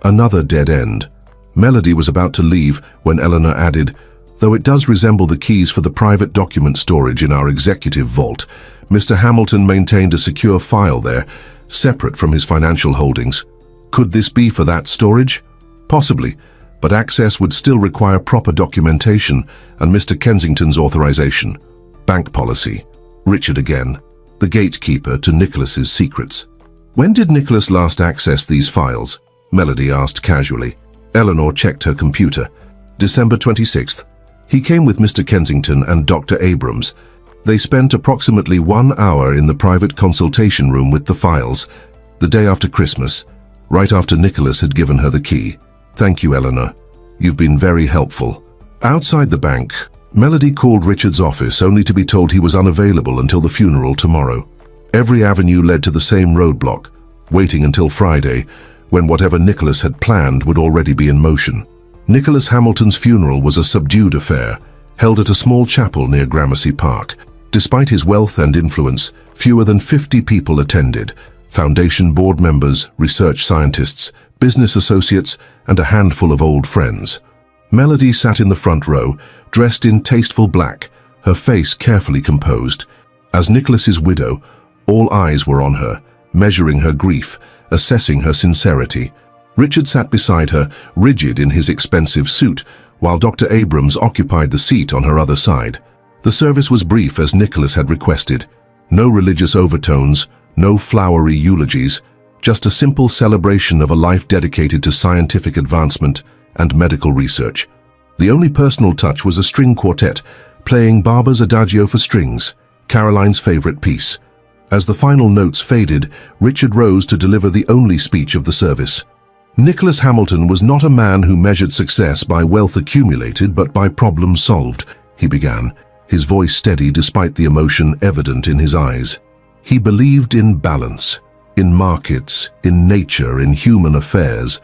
Another dead end. Melody was about to leave when Eleanor added, though it does resemble the keys for the private document storage in our executive vault. Mr. Hamilton maintained a secure file there, separate from his financial holdings. Could this be for that storage? Possibly, but access would still require proper documentation and Mr. Kensington's authorization. Bank policy. Richard again, the gatekeeper to Nicholas's secrets. When did Nicholas last access these files? Melody asked casually. Eleanor checked her computer. December 26th. He came with Mr. Kensington and Dr. Abrams. They spent approximately 1 hour in the private consultation room with the files, the day after Christmas, right after Nicholas had given her the key. Thank you, Eleanor. You've been very helpful. Outside the bank, Melody called Richard's office only to be told he was unavailable until the funeral tomorrow. Every avenue led to the same roadblock, waiting until Friday, when whatever Nicholas had planned would already be in motion. Nicholas Hamilton's funeral was a subdued affair, held at a small chapel near Gramercy Park. Despite his wealth and influence, fewer than 50 people attended. Foundation board members, research scientists, business associates, and a handful of old friends. Melody sat in the front row, dressed in tasteful black, her face carefully composed. As Nicholas's widow, all eyes were on her, measuring her grief, assessing her sincerity. Richard sat beside her, rigid in his expensive suit, while Dr. Abrams occupied the seat on her other side. The service was brief as Nicholas had requested. No religious overtones, no flowery eulogies, just a simple celebration of a life dedicated to scientific advancement and medical research. The only personal touch was a string quartet, playing Barber's Adagio for strings, Caroline's favorite piece. As the final notes faded, Richard rose to deliver the only speech of the service. Nicholas Hamilton was not a man who measured success by wealth accumulated but by problems solved, he began, his voice steady despite the emotion evident in his eyes. He believed in balance, in markets, in nature, in human affairs.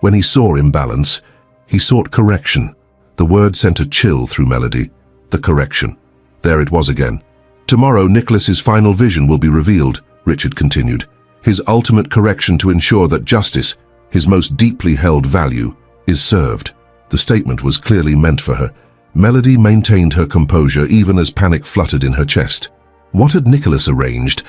When he saw imbalance, he sought correction. The word sent a chill through Melody. The correction. There it was again. Tomorrow, Nicholas's final vision will be revealed, Richard continued. his ultimate correction to ensure that justice, his most deeply held value, is served. The statement was clearly meant for her. Melody maintained her composure even as panic fluttered in her chest. What had Nicholas arranged,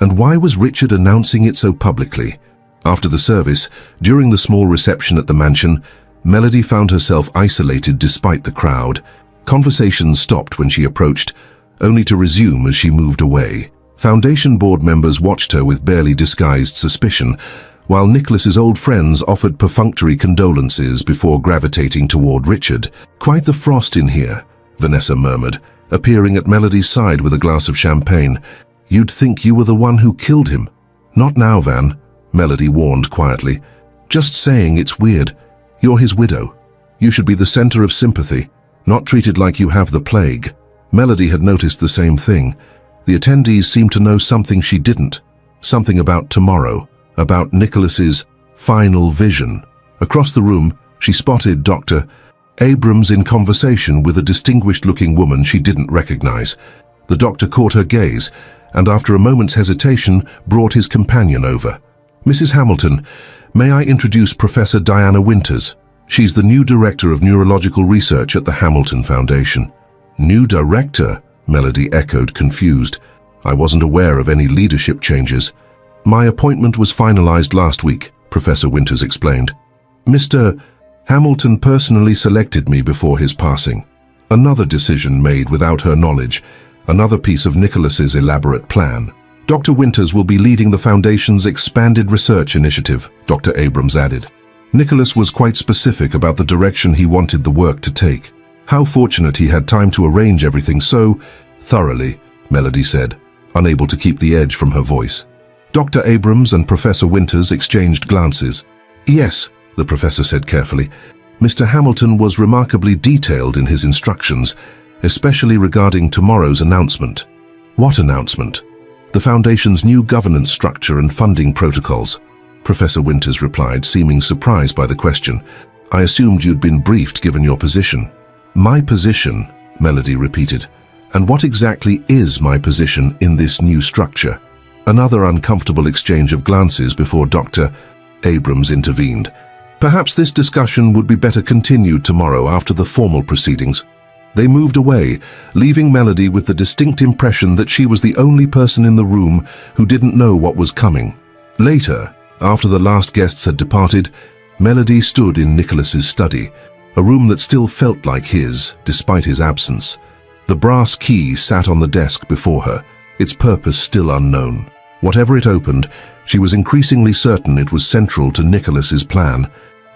and why was Richard announcing it so publicly? After the service, during the small reception at the mansion, Melody found herself isolated despite the crowd. Conversations stopped when she approached, only to resume as she moved away. Foundation board members watched her with barely disguised suspicion, while Nicholas's old friends offered perfunctory condolences before gravitating toward Richard. "Quite the frost in here," Vanessa murmured, appearing at Melody's side with a glass of champagne. "You'd think you were the one who killed him." "Not now, Van," Melody warned quietly. "Just saying it's weird. You're his widow. You should be the center of sympathy, not treated like you have the plague." Melody had noticed the same thing. The attendees seemed to know something she didn't. Something about tomorrow, about Nicholas's final vision. Across the room, she spotted Dr. Abrams in conversation with a distinguished-looking woman she didn't recognize. The doctor caught her gaze, and after a moment's hesitation, brought his companion over. "Mrs. Hamilton, may I introduce Professor Diana Winters? She's the new director of neurological research at the Hamilton Foundation." "New director?" Melody echoed, confused. "I wasn't aware of any leadership changes." "My appointment was finalized last week," Professor Winters explained. "Mr. Hamilton personally selected me before his passing. Another decision made without her knowledge, another piece of Nicholas's elaborate plan." "Dr. Winters will be leading the Foundation's expanded research initiative," Dr. Abrams added. Nicholas was quite specific about the direction he wanted the work to take. How fortunate he had time to arrange everything so thoroughly, Melody said, unable to keep the edge from her voice. Dr. Abrams and Professor Winters exchanged glances. "Yes," the professor said carefully. "Mr. Hamilton was remarkably detailed in his instructions, especially regarding tomorrow's announcement." "What announcement?" "The Foundation's new governance structure and funding protocols," Professor Winters replied, seeming surprised by the question. "I assumed you'd been briefed given your position." "My position," Melody repeated. "And what exactly is my position in this new structure?" Another uncomfortable exchange of glances before Dr. Abrams intervened. "Perhaps this discussion would be better continued tomorrow after the formal proceedings." They moved away, leaving Melody with the distinct impression that she was the only person in the room who didn't know what was coming. Later, after the last guests had departed, Melody stood in Nicholas's study, a room that still felt like his, despite his absence. The brass key sat on the desk before her, its purpose still unknown. Whatever it opened, she was increasingly certain it was central to Nicholas's plan.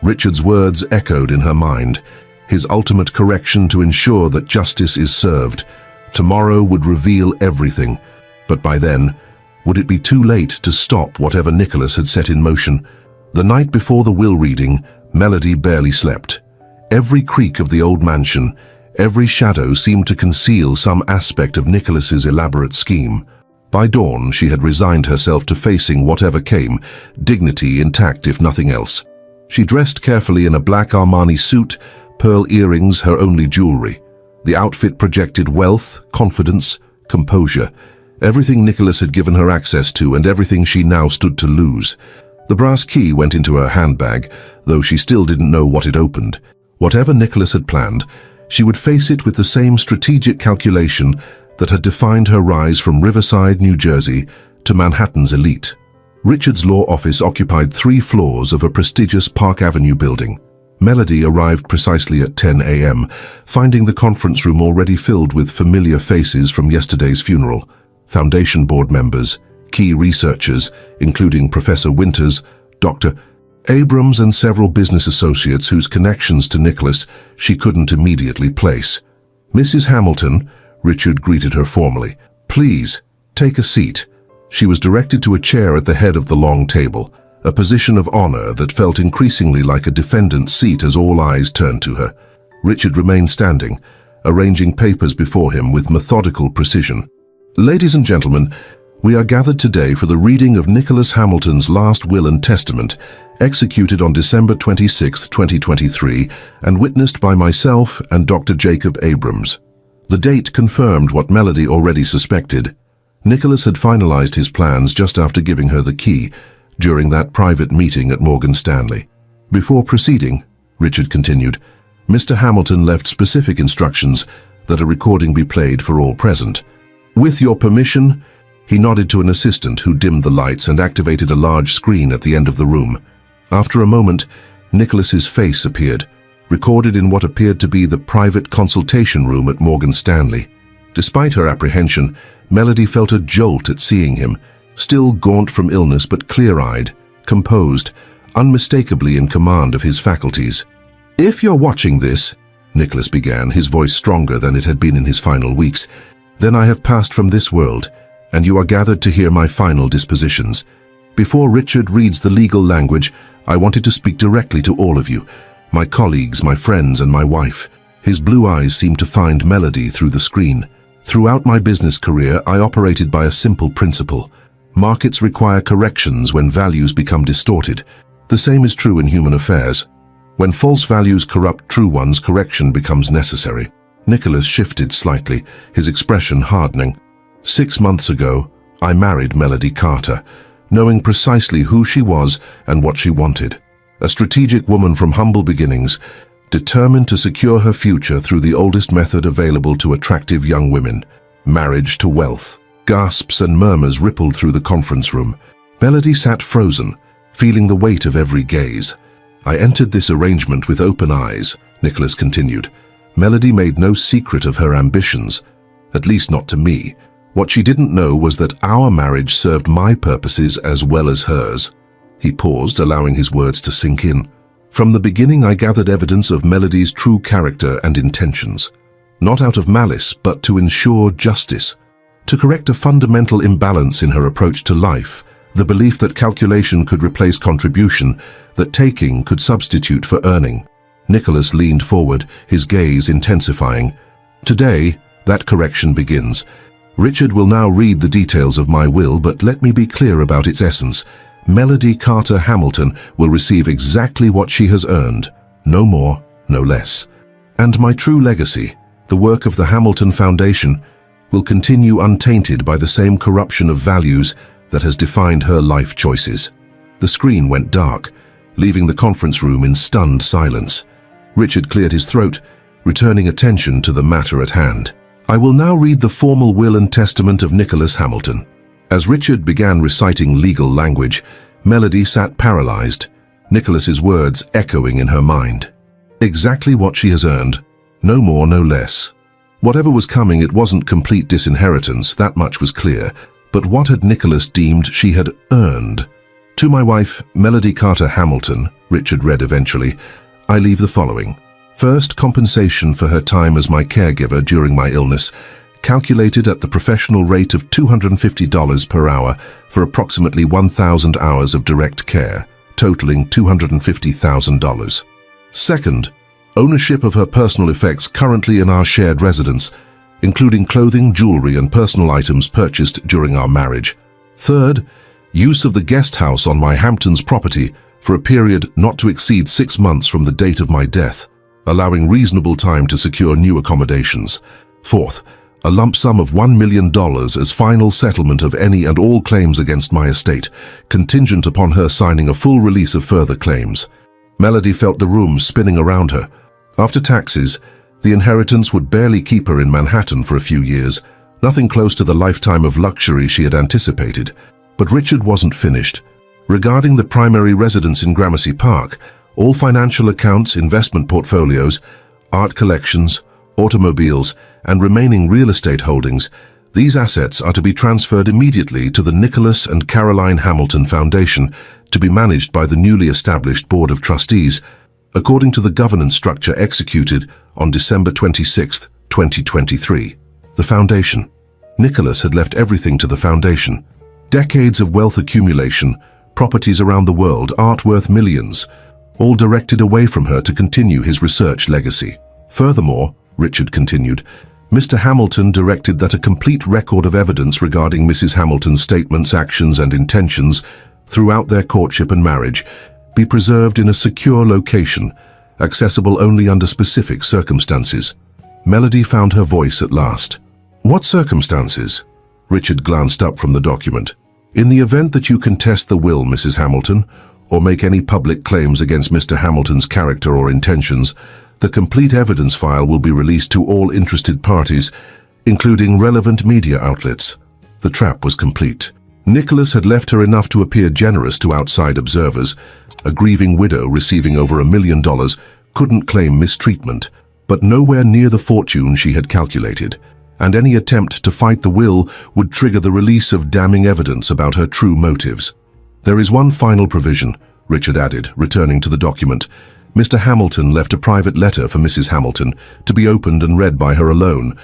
Richard's words echoed in her mind, his ultimate correction to ensure that justice is served. Tomorrow would reveal everything, but by then, would it be too late to stop whatever Nicholas had set in motion? The night before the will reading, Melody barely slept. Every creak of the old mansion, every shadow seemed to conceal some aspect of Nicholas's elaborate scheme. By dawn, she had resigned herself to facing whatever came, dignity intact if nothing else. She dressed carefully in a black Armani suit, pearl earrings her only jewelry. The outfit projected wealth, confidence, composure, everything Nicholas had given her access to and everything she now stood to lose. The brass key went into her handbag, though she still didn't know what it opened. Whatever Nicholas had planned, she would face it with the same strategic calculation that had defined her rise from Riverside, New Jersey, to Manhattan's elite. Richard's law office occupied 3 floors of a prestigious Park Avenue building. Melody arrived precisely at 10 a.m., finding the conference room already filled with familiar faces from yesterday's funeral. Foundation board members, key researchers, including Professor Winters, Dr. Abrams and several business associates whose connections to Nicholas she couldn't immediately place. "Mrs. Hamilton," Richard greeted her formally. "Please, take a seat." She was directed to a chair at the head of the long table, a position of honor that felt increasingly like a defendant's seat as all eyes turned to her. Richard remained standing, arranging papers before him with methodical precision. "Ladies and gentlemen, we are gathered today for the reading of Nicholas Hamilton's last will and testament, executed on December 26, 2023, and witnessed by myself and Dr. Jacob Abrams." The date confirmed what Melody already suspected. Nicholas had finalized his plans just after giving her the key during that private meeting at Morgan Stanley. Before proceeding, Richard continued, Mr. Hamilton left specific instructions that a recording be played for all present. With your permission, he nodded to an assistant who dimmed the lights and activated a large screen at the end of the room. After a moment, Nicholas's face appeared, recorded in what appeared to be the private consultation room at Morgan Stanley. Despite her apprehension, Melody felt a jolt at seeing him, still gaunt from illness but clear-eyed, composed, unmistakably in command of his faculties. If you're watching this, Nicholas began, his voice stronger than it had been in his final weeks, then I have passed from this world, and you are gathered to hear my final dispositions. Before Richard reads the legal language, I wanted to speak directly to all of you, my colleagues, my friends, and my wife. His blue eyes seemed to find Melody through the screen. Throughout my business career, I operated by a simple principle. Markets require corrections when values become distorted. The same is true in human affairs. When false values corrupt true ones, correction becomes necessary. Nicholas shifted slightly, his expression hardening. 6 months ago, I married Melody Carter, knowing precisely who she was and what she wanted. A strategic woman from humble beginnings, determined to secure her future through the oldest method available to attractive young women, marriage to wealth. Gasps and murmurs rippled through the conference room. Melody sat frozen, feeling the weight of every gaze. I entered this arrangement with open eyes, Nicholas continued. Melody made no secret of her ambitions, at least not to me. What she didn't know was that our marriage served my purposes as well as hers. He paused, allowing his words to sink in. From the beginning, I gathered evidence of Melody's true character and intentions, not out of malice, but to ensure justice, to correct a fundamental imbalance in her approach to life, the belief that calculation could replace contribution, that taking could substitute for earning. Nicholas leaned forward, his gaze intensifying. Today, that correction begins. Richard will now read the details of my will, but let me be clear about its essence. Melody Carter Hamilton will receive exactly what she has earned, no more, no less. And my true legacy, the work of the Hamilton Foundation, will continue untainted by the same corruption of values that has defined her life choices. The screen went dark, leaving the conference room in stunned silence. Richard cleared his throat, returning attention to the matter at hand. I will now read the formal will and testament of Nicholas Hamilton. As Richard began reciting legal language, Melody sat paralyzed, Nicholas's words echoing in her mind. Exactly what she has earned, no more, no less. Whatever was coming, it wasn't complete disinheritance, that much was clear, but what had Nicholas deemed she had earned? To my wife, Melody Carter Hamilton, Richard read eventually, I leave the following. First, compensation for her time as my caregiver during my illness, calculated at the professional rate of $250 per hour for approximately 1,000 hours of direct care, totaling $250,000. Second, ownership of her personal effects currently in our shared residence, including clothing, jewelry, and personal items purchased during our marriage. Third, use of the guest house on my Hamptons property for a period not to exceed 6 months from the date of my death, allowing reasonable time to secure new accommodations. Fourth, a lump sum of $1 million as final settlement of any and all claims against my estate, contingent upon her signing a full release of further claims. Melody felt the room spinning around her. After taxes, the inheritance would barely keep her in Manhattan for a few years, nothing close to the lifetime of luxury she had anticipated. But Richard wasn't finished. Regarding the primary residence in Gramercy Park, all financial accounts, investment portfolios, art collections, automobiles, and remaining real estate holdings, these assets are to be transferred immediately to the Nicholas and Caroline Hamilton Foundation to be managed by the newly established Board of Trustees, according to the governance structure executed on December 26, 2023. The Foundation. Nicholas had left everything to the Foundation. Decades of wealth accumulation, properties around the world, art worth millions, all directed away from her to continue his research legacy. Furthermore, Richard continued, Mr. Hamilton directed that a complete record of evidence regarding Mrs. Hamilton's statements, actions, and intentions throughout their courtship and marriage be preserved in a secure location, accessible only under specific circumstances. Melody found her voice at last. What circumstances? Richard glanced up from the document. "In the event that you contest the will, Mrs. Hamilton, or make any public claims against Mr. Hamilton's character or intentions, the complete evidence file will be released to all interested parties, including relevant media outlets." The trap was complete. Nicholas had left her enough to appear generous to outside observers. A grieving widow receiving over $1 million couldn't claim mistreatment, but nowhere near the fortune she had calculated, and any attempt to fight the will would trigger the release of damning evidence about her true motives. "There is one final provision," Richard added, returning to the document. "Mr. Hamilton left a private letter for Mrs. Hamilton to be opened and read by her alone.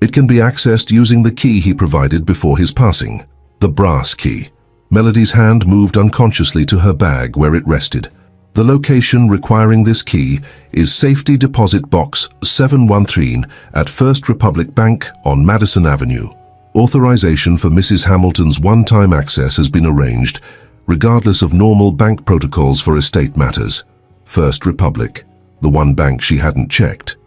It can be accessed using the key he provided before his passing." The brass key. Melody's hand moved unconsciously to her bag where it rested. "The location requiring this key is Safety Deposit Box 713 at First Republic Bank on Madison Avenue. Authorization for Mrs. Hamilton's one-time access has been arranged, regardless of normal bank protocols for estate matters. First Republic, the one bank she hadn't checked."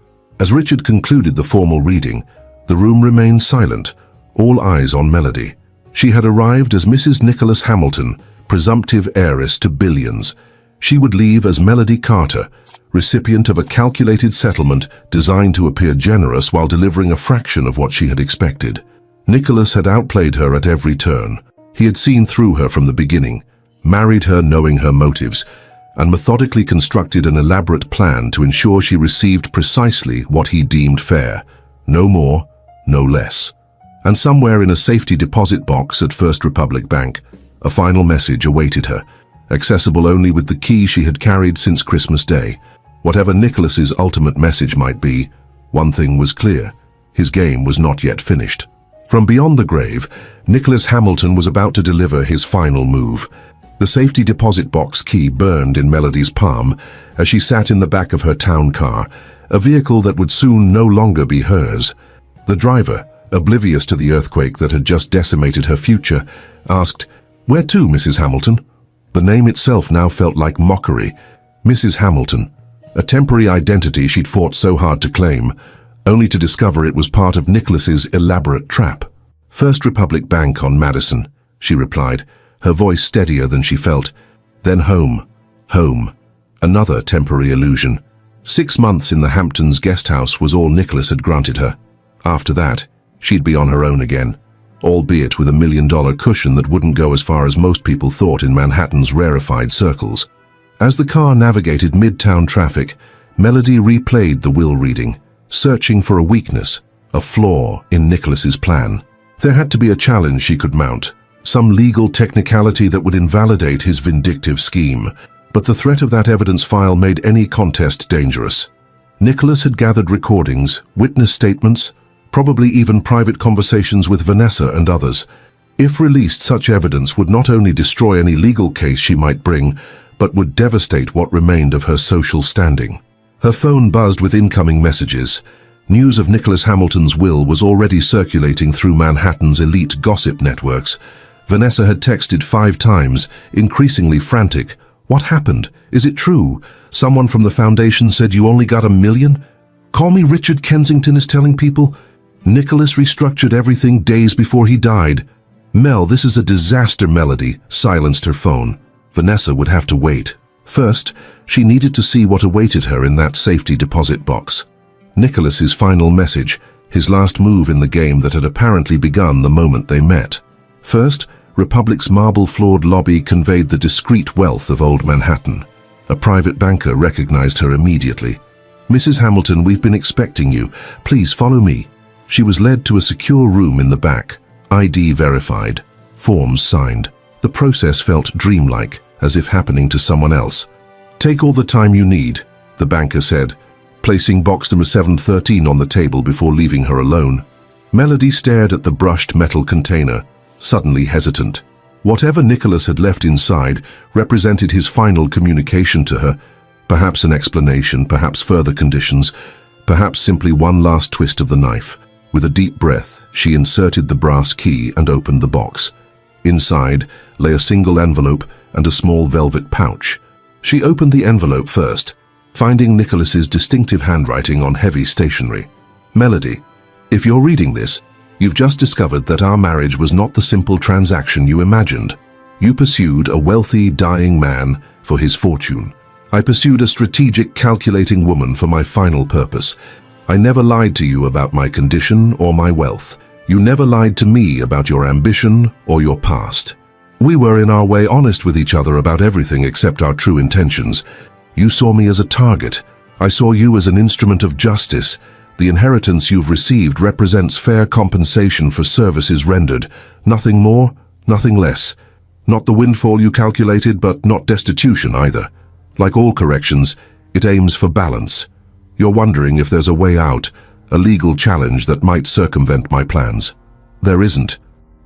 As Richard concluded the formal reading, the room remained silent, all eyes on Melody. She had arrived as Mrs. Nicholas Hamilton, presumptive heiress to billions. She would leave as Melody Carter, recipient of a calculated settlement designed to appear generous while delivering a fraction of what she had expected. Nicholas had outplayed her at every turn. He had seen through her from the beginning, married her knowing her motives, and methodically constructed an elaborate plan to ensure she received precisely what he deemed fair. No more, no less. And somewhere in a safety deposit box at First Republic Bank, a final message awaited her, accessible only with the key she had carried since Christmas Day. Whatever Nicholas's ultimate message might be, one thing was clear: his game was not yet finished. From beyond the grave, Nicholas Hamilton was about to deliver his final move. The safety deposit box key burned in Melody's palm as she sat in the back of her town car, a vehicle that would soon no longer be hers. The driver, oblivious to the earthquake that had just decimated her future, asked, "Where to, Mrs. Hamilton?" The name itself now felt like mockery. Mrs. Hamilton, a temporary identity she'd fought so hard to claim, only to discover it was part of Nicholas's elaborate trap. "First Republic Bank on Madison," she replied, her voice steadier than she felt. "Then home. Home." Another temporary illusion. 6 months in the Hamptons guest house was all Nicholas had granted her. After that, she'd be on her own again, albeit with $1 million cushion that wouldn't go as far as most people thought in Manhattan's rarefied circles. As the car navigated midtown traffic, Melody replayed the will reading, searching for a weakness, a flaw in Nicholas's plan. There had to be a challenge she could mount, some legal technicality that would invalidate his vindictive scheme, but the threat of that evidence file made any contest dangerous. Nicholas had gathered recordings, witness statements, probably even private conversations with Vanessa and others. If released, such evidence would not only destroy any legal case she might bring, but would devastate what remained of her social standing. Her phone buzzed with incoming messages. News of Nicholas Hamilton's will was already circulating through Manhattan's elite gossip networks. Vanessa had texted 5 times, increasingly frantic. "What happened? Is it true? Someone from the foundation said you only got $1 million? Call me Richard Kensington is telling people. Nicholas restructured everything days before he died. Mel, this is a disaster." Melody silenced her phone. Vanessa would have to wait. First, she needed to see what awaited her in that safety deposit box. Nicholas's final message, his last move in the game that had apparently begun the moment they met. First, Republic's marble-floored lobby conveyed the discreet wealth of old Manhattan. A private banker recognized her immediately. "Mrs. Hamilton, we've been expecting you. Please follow me." She was led to a secure room in the back, ID verified, forms signed. The process felt dreamlike, as if happening to someone else. "Take all the time you need," the banker said, placing box number 713 on the table before leaving her alone. Melody stared at the brushed metal container, suddenly hesitant. Whatever Nicholas had left inside represented his final communication to her, perhaps an explanation, perhaps further conditions, perhaps simply one last twist of the knife. With a deep breath, she inserted the brass key and opened the box. Inside lay a single envelope and a small velvet pouch. She opened the envelope first, finding Nicholas's distinctive handwriting on heavy stationery. "Melody, if you're reading this, You've just discovered that our marriage was not the simple transaction you imagined. You pursued a wealthy, dying man for his fortune. I pursued a strategic, calculating woman for my final purpose. I never lied to you about my condition or my wealth. You never lied to me about your ambition or your past. We were in our way honest with each other about everything except our true intentions. You saw me as a target. I saw you as an instrument of justice. The inheritance you've received represents fair compensation for services rendered. Nothing more, nothing less. Not the windfall you calculated, but not destitution either. Like all corrections, it aims for balance. You're wondering if there's a way out, a legal challenge that might circumvent my plans. There isn't.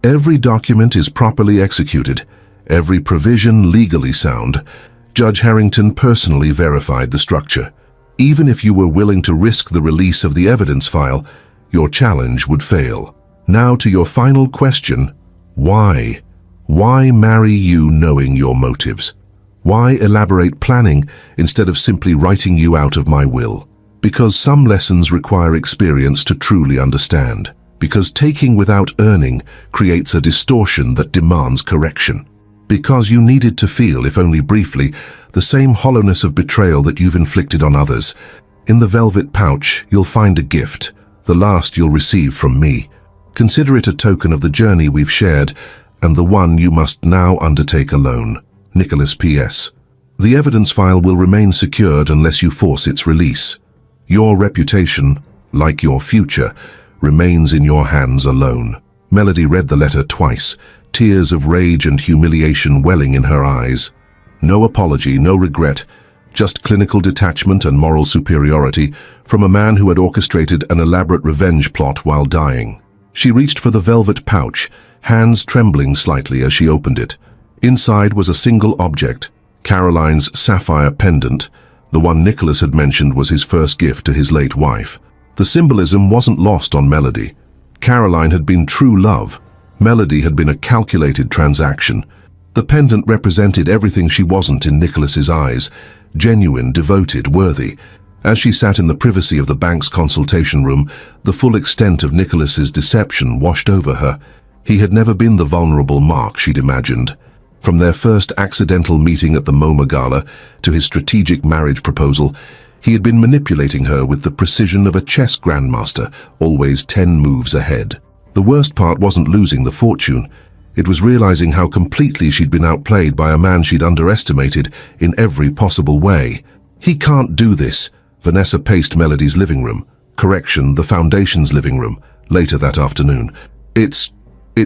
Every document is properly executed, every provision legally sound. Judge Harrington personally verified the structure. Even if you were willing to risk the release of the evidence file, your challenge would fail. Now to your final question, why? Why marry you knowing your motives? Why elaborate planning instead of simply writing you out of my will? Because some lessons require experience to truly understand. Because taking without earning creates a distortion that demands correction. Because you needed to feel, if only briefly, the same hollowness of betrayal that you've inflicted on others. In the velvet pouch, you'll find a gift, the last you'll receive from me. Consider it a token of the journey we've shared, and the one you must now undertake alone. Nicholas P.S. The evidence file will remain secured unless you force its release. Your reputation, like your future, remains in your hands alone. Melody read the letter twice, tears of rage and humiliation welling in her eyes. No apology, no regret, just clinical detachment and moral superiority from a man who had orchestrated an elaborate revenge plot while dying. She reached for the velvet pouch, hands trembling slightly as she opened it. Inside was a single object, Caroline's sapphire pendant. The one Nicholas had mentioned was his first gift to his late wife. The symbolism wasn't lost on Melody. Caroline had been true love. Melody had been a calculated transaction. The pendant represented everything she wasn't in Nicholas's eyes: genuine, devoted, worthy. As she sat in the privacy of the bank's consultation room, the full extent of Nicholas's deception washed over her. He had never been the vulnerable Mark she'd imagined. From their first accidental meeting at the MoMA Gala to his strategic marriage proposal, he had been manipulating her with the precision of a chess grandmaster, always 10 moves ahead. The worst part wasn't losing the fortune. It was realizing how completely she'd been outplayed by a man she'd underestimated in every possible way. He can't do this, Vanessa paced Melody's living room. Correction, the Foundation's living room, later that afternoon. It's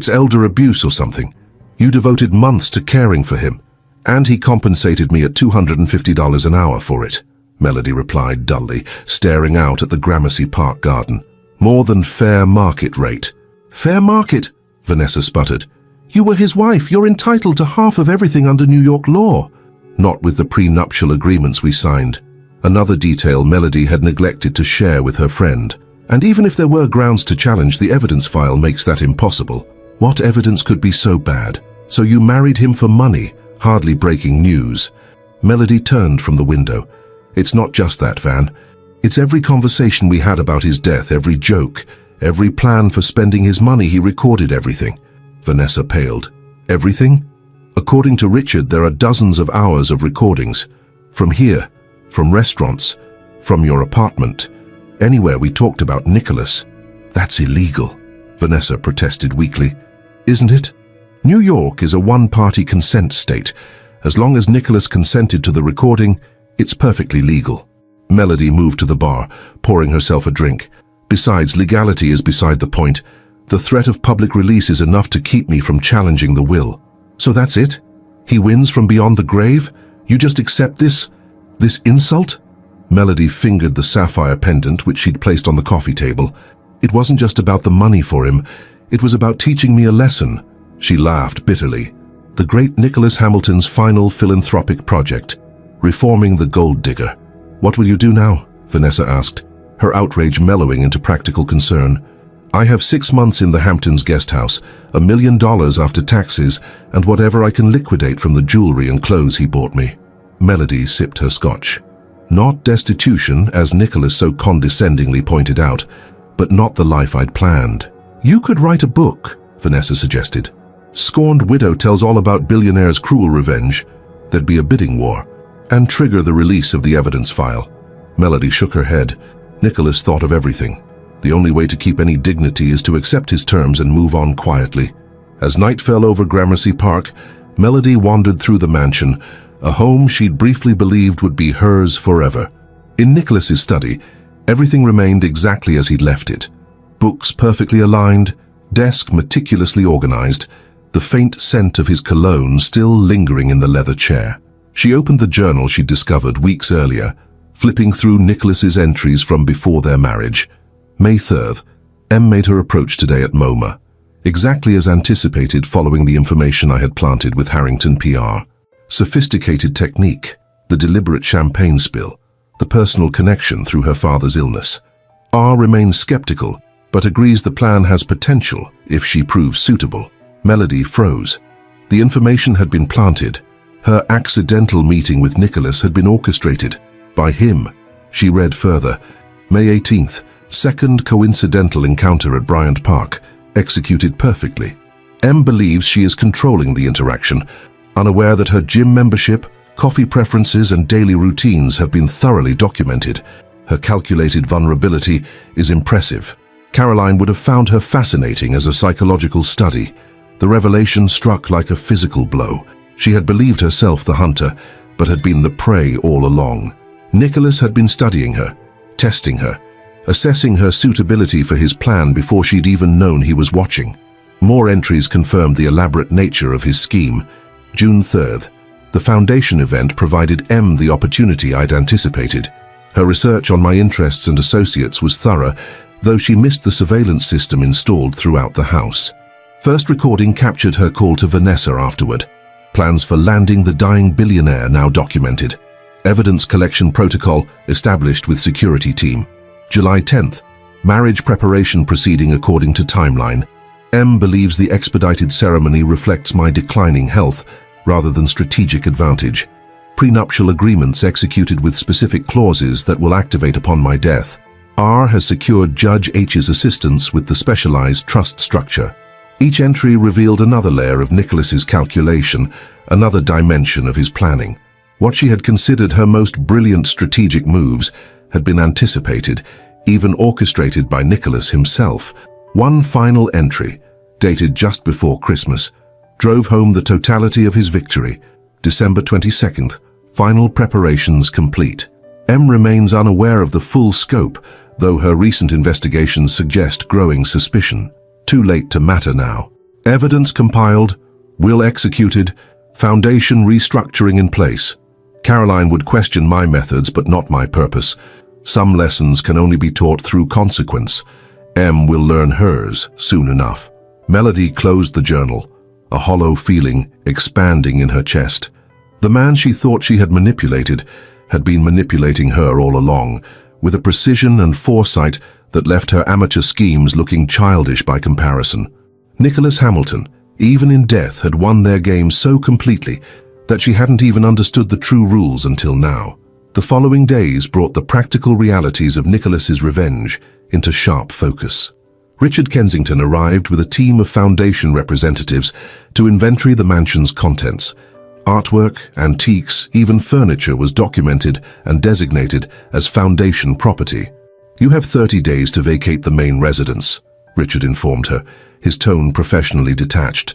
elder abuse or something. You devoted months to caring for him, and he compensated me at $250 an hour for it, Melody replied dully, staring out at the Gramercy Park garden. More than fair market rate. Fair market? Vanessa sputtered. You were his wife. You're entitled to half of everything under New York law. Not with the prenuptial agreements we signed. Another detail Melody had neglected to share with her friend. And even if there were grounds to challenge, the evidence file makes that impossible. What evidence could be so bad? So you married him for money, hardly breaking news. Melody turned from the window. It's not just that, Van. It's every conversation we had about his death, every joke, every plan for spending his money. He recorded everything. Vanessa paled. Everything? According to Richard, there are dozens of hours of recordings. From here, from restaurants, from your apartment, anywhere we talked about Nicholas. That's illegal, Vanessa protested weakly. Isn't it? New York is a one-party consent state. As long as Nicholas consented to the recording, it's perfectly legal. Melody moved to the bar, pouring herself a drink. Besides, legality is beside the point. The threat of public release is enough to keep me from challenging the will. So that's it? He wins from beyond the grave? You just accept this insult? Melody fingered the sapphire pendant which she'd placed on the coffee table. It wasn't just about the money for him. It was about teaching me a lesson. She laughed bitterly. The great Nicholas Hamilton's final philanthropic project, reforming the gold digger. What will you do now? Vanessa asked, her outrage mellowing into practical concern. I have 6 months in the Hamptons guest house, $1 million after taxes, and whatever I can liquidate from the jewelry and clothes he bought me. Melody sipped her scotch. Not destitution, as Nicholas so condescendingly pointed out, but not the life I'd planned. "You could write a book," Vanessa suggested. "Scorned widow tells all about billionaire's cruel revenge. There'd be a bidding war, and trigger the release of the evidence file." Melody shook her head. Nicholas thought of everything. The only way to keep any dignity is to accept his terms and move on quietly. As night fell over Gramercy Park, Melody wandered through the mansion, a home she'd briefly believed would be hers forever. In Nicholas's study, everything remained exactly as he'd left it. Books perfectly aligned, desk meticulously organized, the faint scent of his cologne still lingering in the leather chair. She opened the journal she'd discovered weeks earlier, flipping through Nicholas's entries from before their marriage. May 3rd, Em made her approach today at MoMA, exactly as anticipated following the information I had planted with Harrington PR. Sophisticated technique, the deliberate champagne spill, the personal connection through her father's illness. R remains skeptical, but agrees the plan has potential if she proves suitable. Melody froze. The information had been planted. Her accidental meeting with Nicholas had been orchestrated by him. She read further. May 18th, second coincidental encounter at Bryant Park, executed perfectly. Em believes she is controlling the interaction, unaware that her gym membership, coffee preferences and daily routines have been thoroughly documented. Her calculated vulnerability is impressive. Caroline would have found her fascinating as a psychological study. The revelation struck like a physical blow. She had believed herself the hunter, but had been the prey all along. Nicholas had been studying her, testing her, assessing her suitability for his plan before she'd even known he was watching. More entries confirmed the elaborate nature of his scheme. June 3rd, the foundation event provided Em the opportunity I'd anticipated. Her research on my interests and associates was thorough, though she missed the surveillance system installed throughout the house. First recording captured her call to Vanessa afterward. Plans for landing the dying billionaire now documented. Evidence collection protocol established with security team. July 10th, marriage preparation proceeding according to timeline. Em believes the expedited ceremony reflects my declining health rather than strategic advantage. Prenuptial agreements executed with specific clauses that will activate upon my death. R has secured Judge H's assistance with the specialized trust structure. Each entry revealed another layer of Nicholas's calculation, another dimension of his planning. What she had considered her most brilliant strategic moves had been anticipated, even orchestrated by Nicholas himself. One final entry, dated just before Christmas, drove home the totality of his victory. December 22nd, final preparations complete. Em remains unaware of the full scope, though her recent investigations suggest growing suspicion. Too late to matter now. Evidence compiled, will executed, foundation restructuring in place. Caroline would question my methods but not my purpose. Some lessons can only be taught through consequence. Em will learn hers soon enough. Melody closed the journal, a hollow feeling expanding in her chest. The man she thought she had manipulated had been manipulating her all along, with a precision and foresight that left her amateur schemes looking childish by comparison. Nicholas Hamilton, even in death, had won their game so completely that she hadn't even understood the true rules until now. The following days brought the practical realities of Nicholas's revenge into sharp focus. Richard Kensington arrived with a team of foundation representatives to inventory the mansion's contents. Artwork, antiques, even furniture was documented and designated as foundation property. "You have 30 days to vacate the main residence," Richard informed her, his tone professionally detached.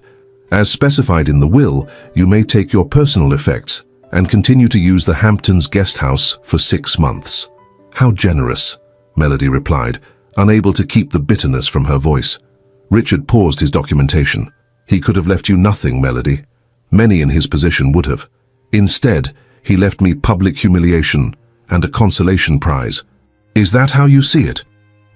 "As specified in the will, you may take your personal effects and continue to use the Hamptons guest house for 6 months. "How generous," Melody replied, unable to keep the bitterness from her voice. Richard paused his documentation. "He could have left you nothing, Melody. Many in his position would have. Instead, he left me public humiliation and a consolation prize." "Is that how you see it?"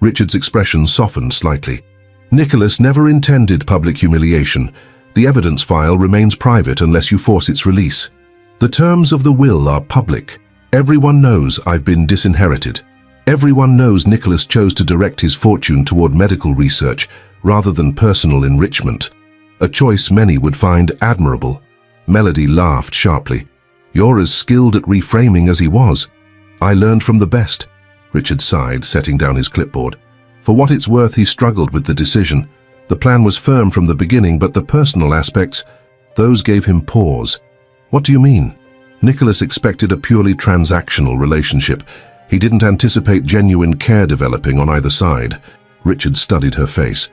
Richard's expression softened slightly. "Nicholas never intended public humiliation. The evidence file remains private unless you force its release. The terms of the will are public. Everyone knows I've been disinherited. Everyone knows Nicholas chose to direct his fortune toward medical research rather than personal enrichment. A choice many would find admirable." Melody laughed sharply. "You're as skilled at reframing as he was. I learned from the best." Richard sighed, setting down his clipboard. For what it's worth, he struggled with the decision. The plan was firm from the beginning, but the personal aspects, those gave him pause. What do you mean? Nicholas expected a purely transactional relationship. He didn't anticipate genuine care developing on either side. Richard studied her face.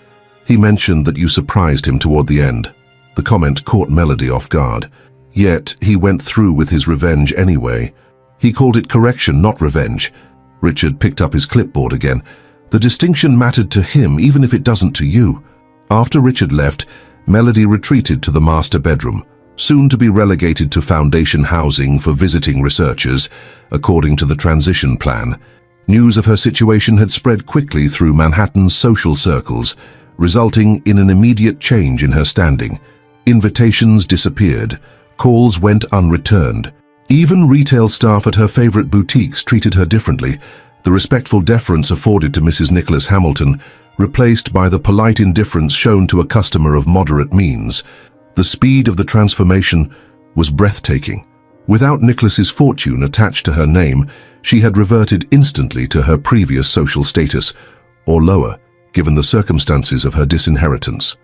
He mentioned that you surprised him toward the end. The comment caught Melody off guard. Yet, he went through with his revenge anyway. He called it correction, not revenge. Richard picked up his clipboard again. The distinction mattered to him, even if it doesn't to you. After Richard left, Melody retreated to the master bedroom, soon to be relegated to foundation housing for visiting researchers, according to the transition plan. News of her situation had spread quickly through Manhattan's social circles, resulting in an immediate change in her standing. Invitations disappeared. Calls went unreturned. Even retail staff at her favorite boutiques treated her differently, the respectful deference afforded to Mrs. Nicholas Hamilton replaced by the polite indifference shown to a customer of moderate means. The speed of the transformation was breathtaking. Without Nicholas's fortune attached to her name, she had reverted instantly to her previous social status, or lower, given the circumstances of her disinheritance.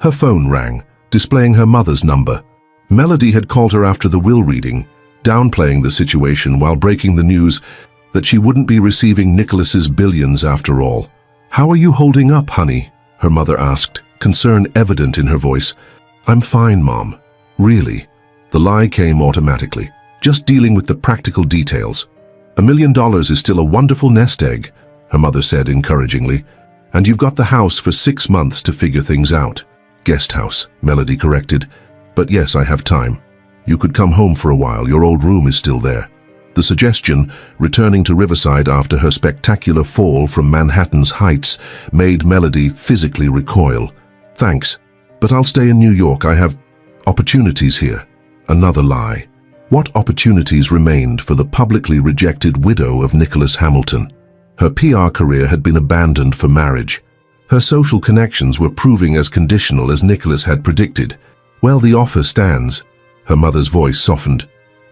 Her phone rang, displaying her mother's number. Melody had called her after the will reading, downplaying the situation while breaking the news that she wouldn't be receiving Nicholas's billions after all. "How are you holding up, honey?" her mother asked, concern evident in her voice. "I'm fine, Mom. Really?" The lie came automatically, just dealing with the practical details. $1 million is still a wonderful nest egg, her mother said encouragingly. "And you've got the house for 6 months to figure things out." "Guest house," Melody corrected. "But yes, I have time. You could come home for a while, your old room is still there." The suggestion, returning to Riverside after her spectacular fall from Manhattan's heights, made Melody physically recoil. "Thanks, but I'll stay in New York. I have opportunities here." Another lie. What opportunities remained for the publicly rejected widow of Nicholas Hamilton? Her PR career had been abandoned for marriage. Her social connections were proving as conditional as Nicholas had predicted. "Well, the offer stands." Her mother's voice softened.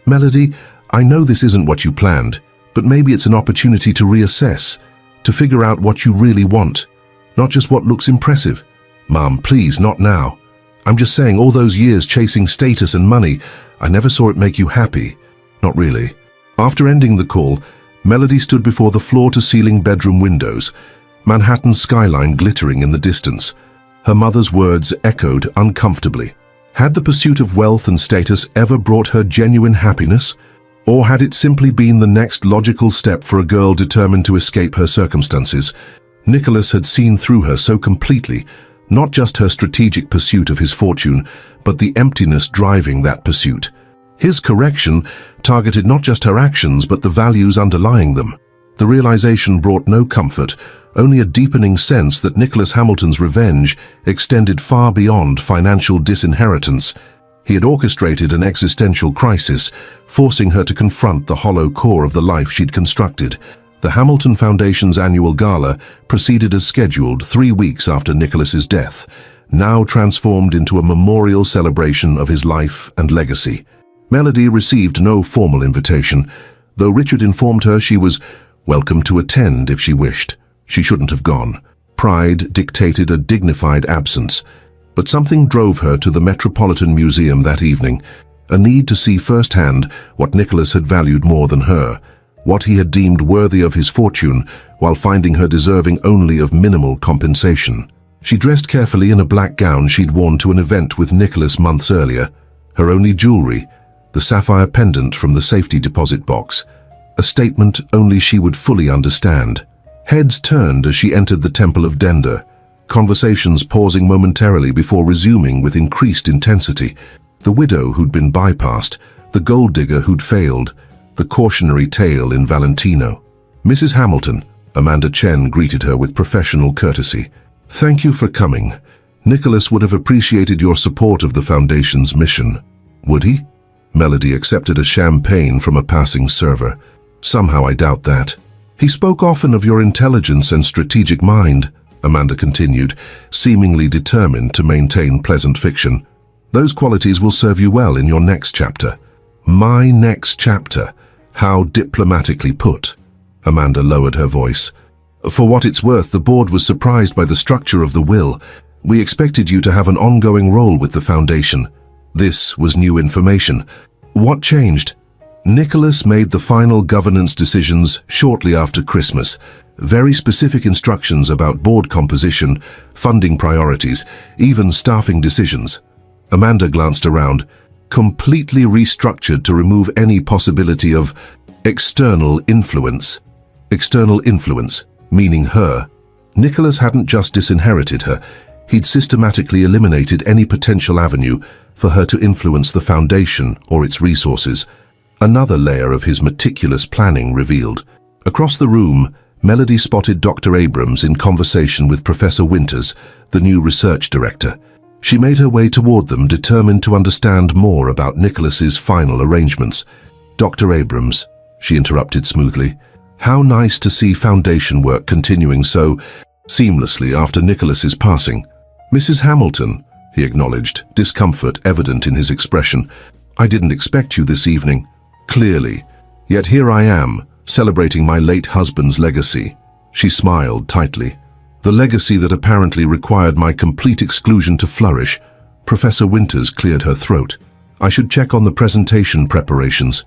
"Melody, I know this isn't what you planned, but maybe it's an opportunity to reassess, to figure out what you really want, not just what looks impressive." "Mom, please, not now. I'm just saying all those years chasing status and money, I never saw it make you happy." "Not really." After ending the call, Melody stood before the floor-to-ceiling bedroom windows, Manhattan's skyline glittering in the distance. Her mother's words echoed uncomfortably. Had the pursuit of wealth and status ever brought her genuine happiness? Or had it simply been the next logical step for a girl determined to escape her circumstances? Nicholas had seen through her so completely, not just her strategic pursuit of his fortune, but the emptiness driving that pursuit. His correction targeted not just her actions, but the values underlying them. The realization brought no comfort, only a deepening sense that Nicholas Hamilton's revenge extended far beyond financial disinheritance. He had orchestrated an existential crisis, forcing her to confront the hollow core of the life she'd constructed. The Hamilton Foundation's annual gala proceeded as scheduled 3 weeks after Nicholas's death, now transformed into a memorial celebration of his life and legacy. Melody received no formal invitation, though Richard informed her she was welcome to attend if she wished. She shouldn't have gone. Pride dictated a dignified absence. But something drove her to the Metropolitan Museum that evening, a need to see firsthand what Nicholas had valued more than her, what he had deemed worthy of his fortune, while finding her deserving only of minimal compensation. She dressed carefully in a black gown she'd worn to an event with Nicholas months earlier, her only jewelry, the sapphire pendant from the safety deposit box, a statement only she would fully understand. Heads turned as she entered the Temple of Dender, conversations pausing momentarily before resuming with increased intensity. The widow who'd been bypassed, the gold digger who'd failed, the cautionary tale in Valentino. "Mrs. Hamilton," Amanda Chen greeted her with professional courtesy. "Thank you for coming. Nicholas would have appreciated your support of the Foundation's mission." "Would he?" Melody accepted a champagne from a passing server. "Somehow I doubt that. He spoke often of your intelligence and strategic mind," Amanda continued, seemingly determined to maintain pleasant fiction. "Those qualities will serve you well in your next chapter." "My next chapter? How diplomatically put." Amanda lowered her voice. "For what it's worth, the board was surprised by the structure of the will. We expected you to have an ongoing role with the foundation. This was new information. What changed? Nicholas made the final governance decisions shortly after Christmas. Very specific instructions about board composition, funding priorities, even staffing decisions. Amanda glanced around, completely restructured to remove any possibility of external influence. External influence, meaning her. Nicholas hadn't just disinherited her, he'd systematically eliminated any potential avenue for her to influence the foundation or its resources. Another layer of his meticulous planning revealed. Across the room, Melody spotted Dr. Abrams in conversation with Professor Winters, the new research director. She made her way toward them, determined to understand more about Nicholas's final arrangements. Dr. Abrams, she interrupted smoothly. How nice to see foundation work continuing so seamlessly after Nicholas's passing. Mrs. Hamilton, he acknowledged, discomfort evident in his expression. I didn't expect you this evening. Clearly. Yet here I am, celebrating my late husband's legacy. She smiled tightly. The legacy that apparently required my complete exclusion to flourish. Professor Winters cleared her throat. I should check on the presentation preparations.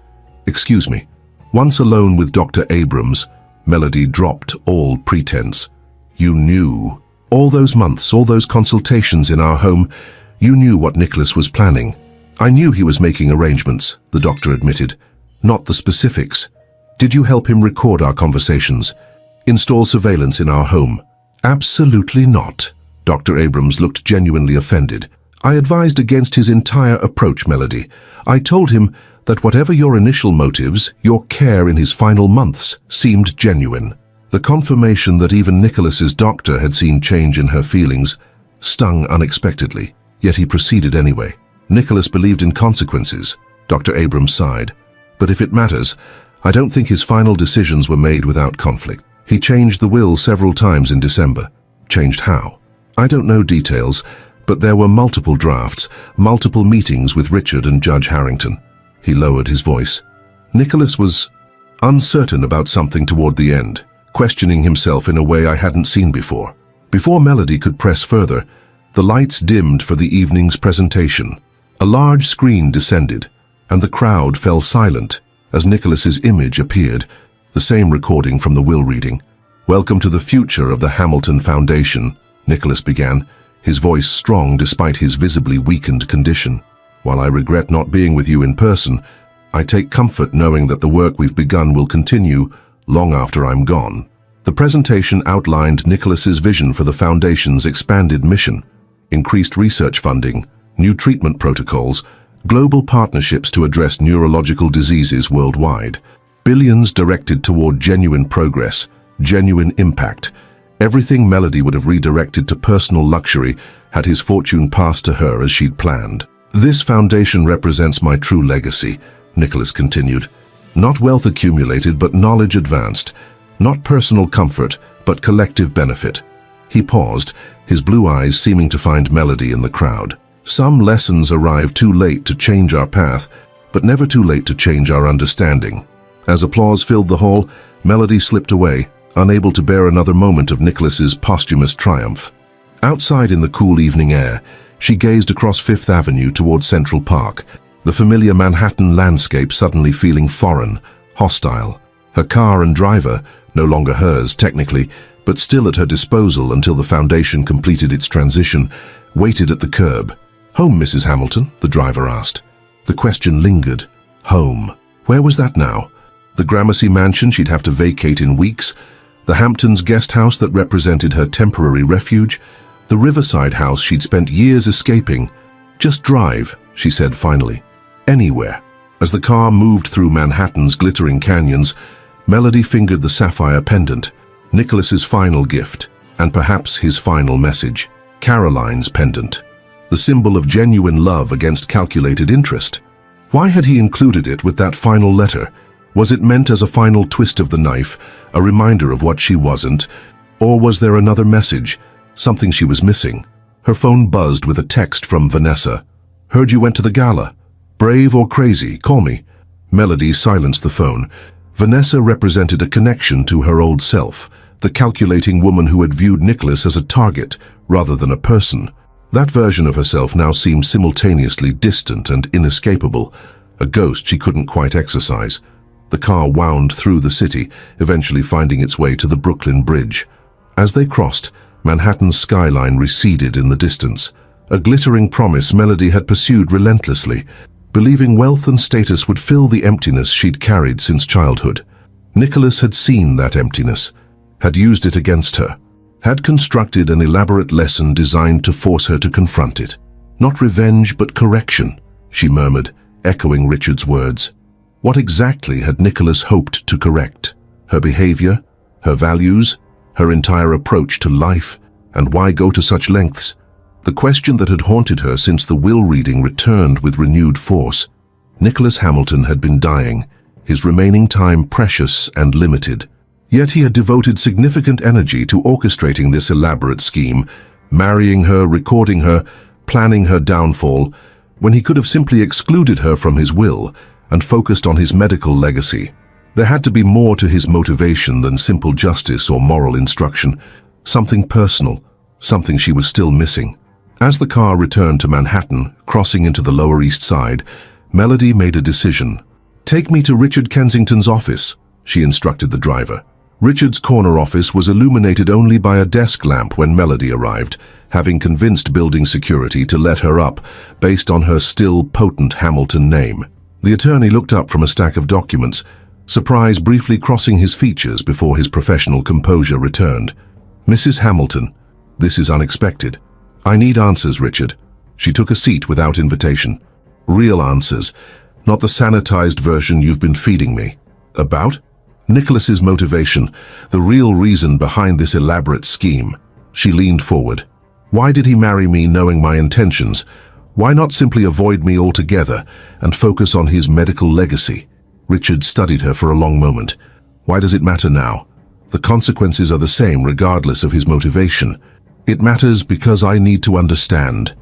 Excuse me. Once alone with Dr. Abrams, Melody dropped all pretense. You knew. All those months, all those consultations in our home, you knew what Nicholas was planning. I knew he was making arrangements, the doctor admitted. Not the specifics. Did you help him record our conversations? Install surveillance in our home? Absolutely not. Dr. Abrams looked genuinely offended. I advised against his entire approach, Melody. I told him that whatever your initial motives, your care in his final months seemed genuine. The confirmation that even Nicholas's doctor had seen change in her feelings stung unexpectedly, yet he proceeded anyway. Nicholas believed in consequences. Dr. Abrams sighed. But if it matters, I don't think his final decisions were made without conflict. He changed the will several times in December. Changed how? I don't know details, but there were multiple drafts, multiple meetings with Richard and Judge Harrington. He lowered his voice. Nicholas was uncertain about something toward the end, questioning himself in a way I hadn't seen before. Before Melody could press further, the lights dimmed for the evening's presentation. A large screen descended, and the crowd fell silent as Nicholas's image appeared, the same recording from the will reading. Welcome to the future of the Hamilton Foundation, Nicholas began, his voice strong despite his visibly weakened condition. While I regret not being with you in person, I take comfort knowing that the work we've begun will continue long after I'm gone. The presentation outlined Nicholas's vision for the Foundation's expanded mission, increased research funding, new treatment protocols, global partnerships to address neurological diseases worldwide, billions directed toward genuine progress, genuine impact. Everything Melody would have redirected to personal luxury had his fortune passed to her as she'd planned. This foundation represents my true legacy, Nicholas continued. Not wealth accumulated, but knowledge advanced. Not personal comfort, but collective benefit. He paused, his blue eyes seeming to find Melody in the crowd. Some lessons arrive too late to change our path, but never too late to change our understanding. As applause filled the hall, Melody slipped away, unable to bear another moment of Nicholas's posthumous triumph. Outside in the cool evening air, she gazed across Fifth Avenue toward Central Park, the familiar Manhattan landscape suddenly feeling foreign, hostile. Her car and driver, no longer hers technically, but still at her disposal until the Foundation completed its transition, waited at the curb. Home, Mrs. Hamilton? The driver asked. The question lingered. Home. Where was that now? The Gramercy mansion she'd have to vacate in weeks? The Hamptons guest house that represented her temporary refuge? The Riverside house she'd spent years escaping? Just drive, she said finally. Anywhere. As the car moved through Manhattan's glittering canyons, Melody fingered the sapphire pendant, Nicholas's final gift, and perhaps his final message. Caroline's pendant. The symbol of genuine love against calculated interest. Why had he included it with that final letter? Was it meant as a final twist of the knife, a reminder of what she wasn't? Or was there another message, something she was missing? Her phone buzzed with a text from Vanessa. Heard you went to the gala. Brave or crazy, call me. Melody silenced the phone. Vanessa represented a connection to her old self, the calculating woman who had viewed Nicholas as a target rather than a person. That version of herself now seemed simultaneously distant and inescapable, a ghost she couldn't quite exorcise. The car wound through the city, eventually finding its way to the Brooklyn Bridge. As they crossed, Manhattan's skyline receded in the distance. A glittering promise Melody had pursued relentlessly, believing wealth and status would fill the emptiness she'd carried since childhood. Nicholas had seen that emptiness, had used it against her, had constructed an elaborate lesson designed to force her to confront it. Not revenge, but correction, she murmured, echoing Richard's words. What exactly had Nicholas hoped to correct? Her behavior, her values, her entire approach to life, and why go to such lengths? The question that had haunted her since the will reading returned with renewed force. Nicholas Hamilton had been dying, his remaining time precious and limited. Yet he had devoted significant energy to orchestrating this elaborate scheme, marrying her, recording her, planning her downfall, when he could have simply excluded her from his will and focused on his medical legacy. There had to be more to his motivation than simple justice or moral instruction, something personal, something she was still missing. As the car returned to Manhattan, crossing into the Lower East Side, Melody made a decision. "Take me to Richard Kensington's office," she instructed the driver. Richard's corner office was illuminated only by a desk lamp when Melody arrived, having convinced building security to let her up based on her still potent Hamilton name. The attorney looked up from a stack of documents, surprise briefly crossing his features before his professional composure returned. "Mrs. Hamilton, this is unexpected. I need answers, Richard." She took a seat without invitation. "Real answers, not the sanitized version you've been feeding me." "About?" "Nicholas's motivation, the real reason behind this elaborate scheme." She leaned forward. "Why did he marry me knowing my intentions? Why not simply avoid me altogether and focus on his medical legacy?" Richard studied her for a long moment. "Why does it matter now? The consequences are the same regardless of his motivation. It matters because I need to understand."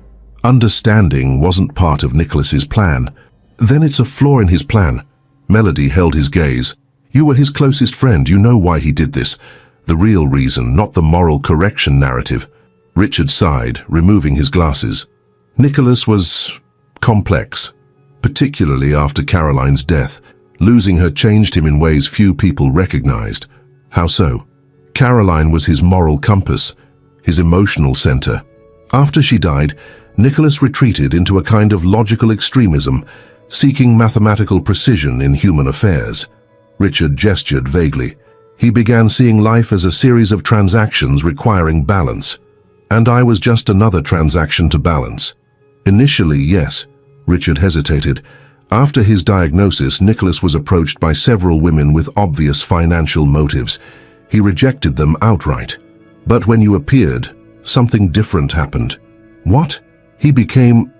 Understanding wasn't part of Nicholas's plan. "Then it's a flaw in his plan." Melody held his gaze. "You were his closest friend. You know why he did this. The real reason, not the moral correction narrative." Richard sighed, removing his glasses. Nicholas was complex, particularly after Caroline's death. Losing her changed him in ways few people recognized. How so? Caroline was his moral compass, his emotional center. After she died, Nicholas retreated into a kind of logical extremism, seeking mathematical precision in human affairs. Richard gestured vaguely. He began seeing life as a series of transactions requiring balance. And I was just another transaction to balance. Initially, yes. Richard hesitated. After his diagnosis, Nicholas was approached by several women with obvious financial motives. He rejected them outright. But when you appeared, something different happened. What? He became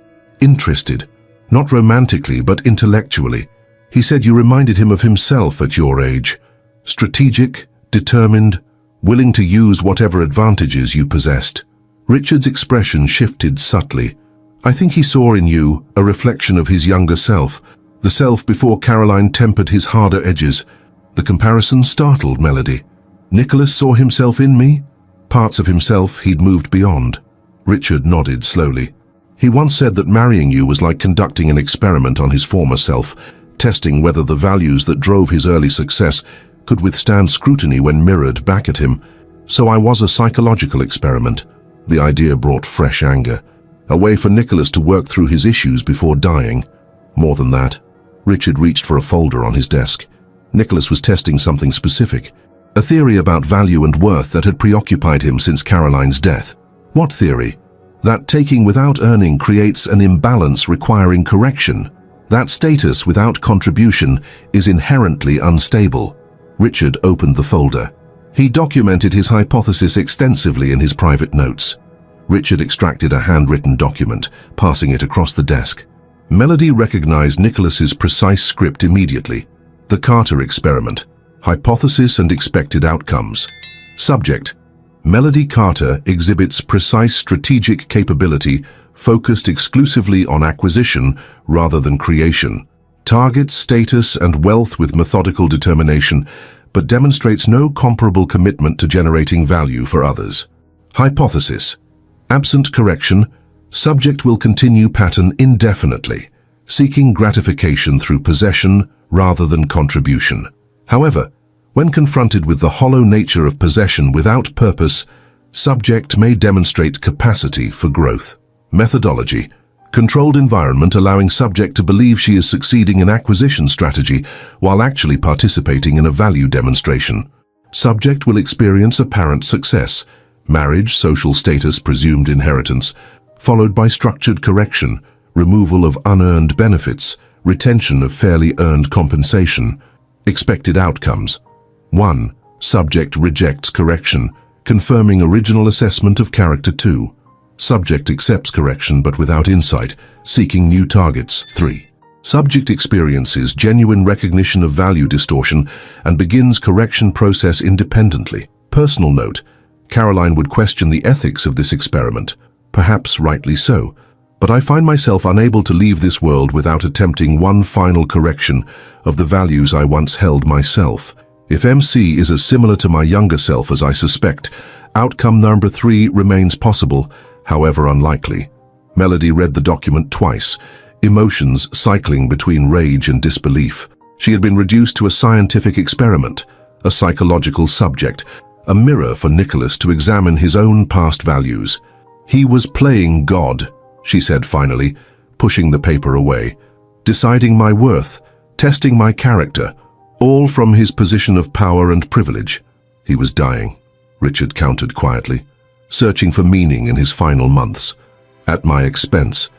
interested. Not romantically, but intellectually. He said you reminded him of himself at your age. Strategic, determined, willing to use whatever advantages you possessed. Richard's expression shifted subtly. I think he saw in you a reflection of his younger self, the self before Caroline tempered his harder edges. The comparison startled Melody. Nicholas saw himself in me? Parts of himself he'd moved beyond. Richard nodded slowly. He once said that marrying you was like conducting an experiment on his former self, testing whether the values that drove his early success could withstand scrutiny when mirrored back at him. So I was a psychological experiment. The idea brought fresh anger. A way for Nicholas to work through his issues before dying. More than that, Richard reached for a folder on his desk. Nicholas was testing something specific. A theory about value and worth that had preoccupied him since Caroline's death. What theory? That taking without earning creates an imbalance requiring correction. That status without contribution is inherently unstable. Richard opened the folder. He documented his hypothesis extensively in his private notes. Richard extracted a handwritten document, passing it across the desk. Melody recognized Nicholas's precise script immediately. The Carter experiment. Hypothesis and expected outcomes. Subject. Melody Carter exhibits precise strategic capability focused exclusively on acquisition rather than creation. Target status and wealth with methodical determination, but demonstrates no comparable commitment to generating value for others. Hypothesis. Absent correction, subject will continue pattern indefinitely, seeking gratification through possession rather than contribution. However, when confronted with the hollow nature of possession without purpose, subject may demonstrate capacity for growth. Methodology. Controlled environment allowing subject to believe she is succeeding in acquisition strategy while actually participating in a value demonstration. Subject will experience apparent success, marriage, social status, presumed inheritance, followed by structured correction, removal of unearned benefits, retention of fairly earned compensation. Expected outcomes. 1. Subject rejects correction, confirming original assessment of character. 2. Subject accepts correction but without insight, seeking new targets. 3. Subject experiences genuine recognition of value distortion and begins correction process independently. Personal note: Caroline would question the ethics of this experiment, perhaps rightly so, but I find myself unable to leave this world without attempting one final correction of the values I once held myself. If MC is as similar to my younger self as I suspect, outcome number 3 remains possible, however unlikely. Melody read the document twice, emotions cycling between rage and disbelief. She had been reduced to a scientific experiment, a psychological subject, a mirror for Nicholas to examine his own past values. He was playing God, she said finally, pushing the paper away. Deciding my worth, testing my character, all from his position of power and privilege. He was dying, Richard countered quietly, searching for meaning in his final months. At my expense.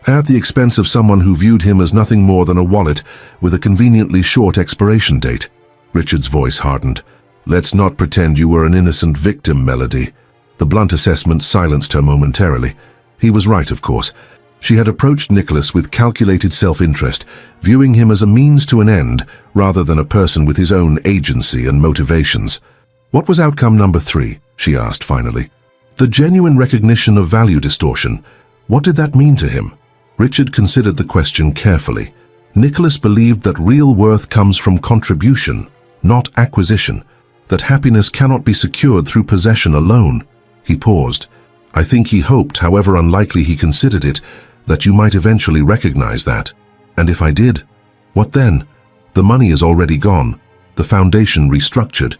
At the expense of someone who viewed him as nothing more than a wallet with a conveniently short expiration date. Richard's voice hardened. Let's not pretend you were an innocent victim, Melody. The blunt assessment silenced her momentarily. He was right, of course. She had approached Nicholas with calculated self-interest, viewing him as a means to an end rather than a person with his own agency and motivations. What was outcome number 3? She asked finally. The genuine recognition of value distortion. What did that mean to him? Richard considered the question carefully. Nicholas believed that real worth comes from contribution, not acquisition, that happiness cannot be secured through possession alone. He paused. I think he hoped, however unlikely he considered it, that you might eventually recognize that. And if I did, what then? The money is already gone, the foundation restructured.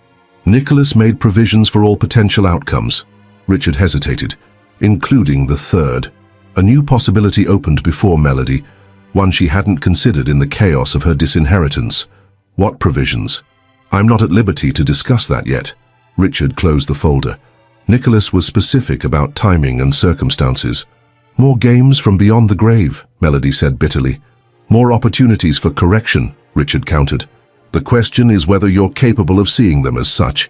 Nicholas made provisions for all potential outcomes. Richard hesitated, including the third. A new possibility opened before Melody, one she hadn't considered in the chaos of her disinheritance. What provisions? I'm not at liberty to discuss that yet. Richard closed the folder. Nicholas was specific about timing and circumstances. More games from beyond the grave, Melody said bitterly. More opportunities for correction, Richard countered. The question is whether you're capable of seeing them as such.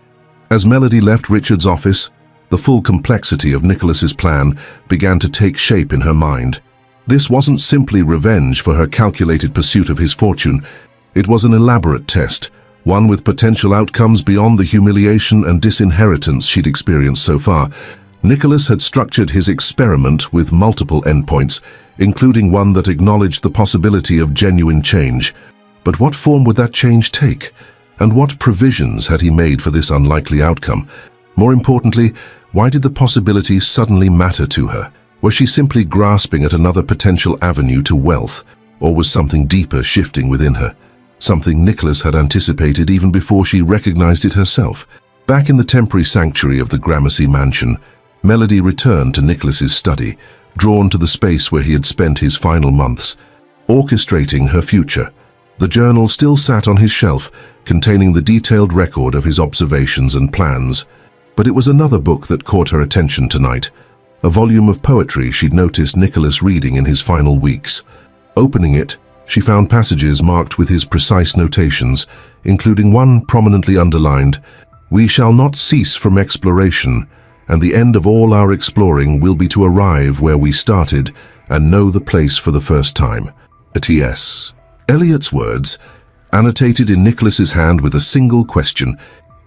As Melody left Richard's office, the full complexity of Nicholas's plan began to take shape in her mind. This wasn't simply revenge for her calculated pursuit of his fortune. It was an elaborate test, one with potential outcomes beyond the humiliation and disinheritance she'd experienced so far. Nicholas had structured his experiment with multiple endpoints, including one that acknowledged the possibility of genuine change. But what form would that change take? And what provisions had he made for this unlikely outcome? More importantly, why did the possibility suddenly matter to her? Was she simply grasping at another potential avenue to wealth, or was something deeper shifting within her? Something Nicholas had anticipated even before she recognized it herself. Back in the temporary sanctuary of the Gramercy mansion, Melody returned to Nicholas's study, drawn to the space where he had spent his final months, orchestrating her future. The journal still sat on his shelf, containing the detailed record of his observations and plans. But it was another book that caught her attention tonight, a volume of poetry she'd noticed Nicholas reading in his final weeks. Opening it, she found passages marked with his precise notations, including one prominently underlined, "We shall not cease from exploration, and the end of all our exploring will be to arrive where we started and know the place for the first time." T.S. Eliot's words, annotated in Nicholas's hand with a single question,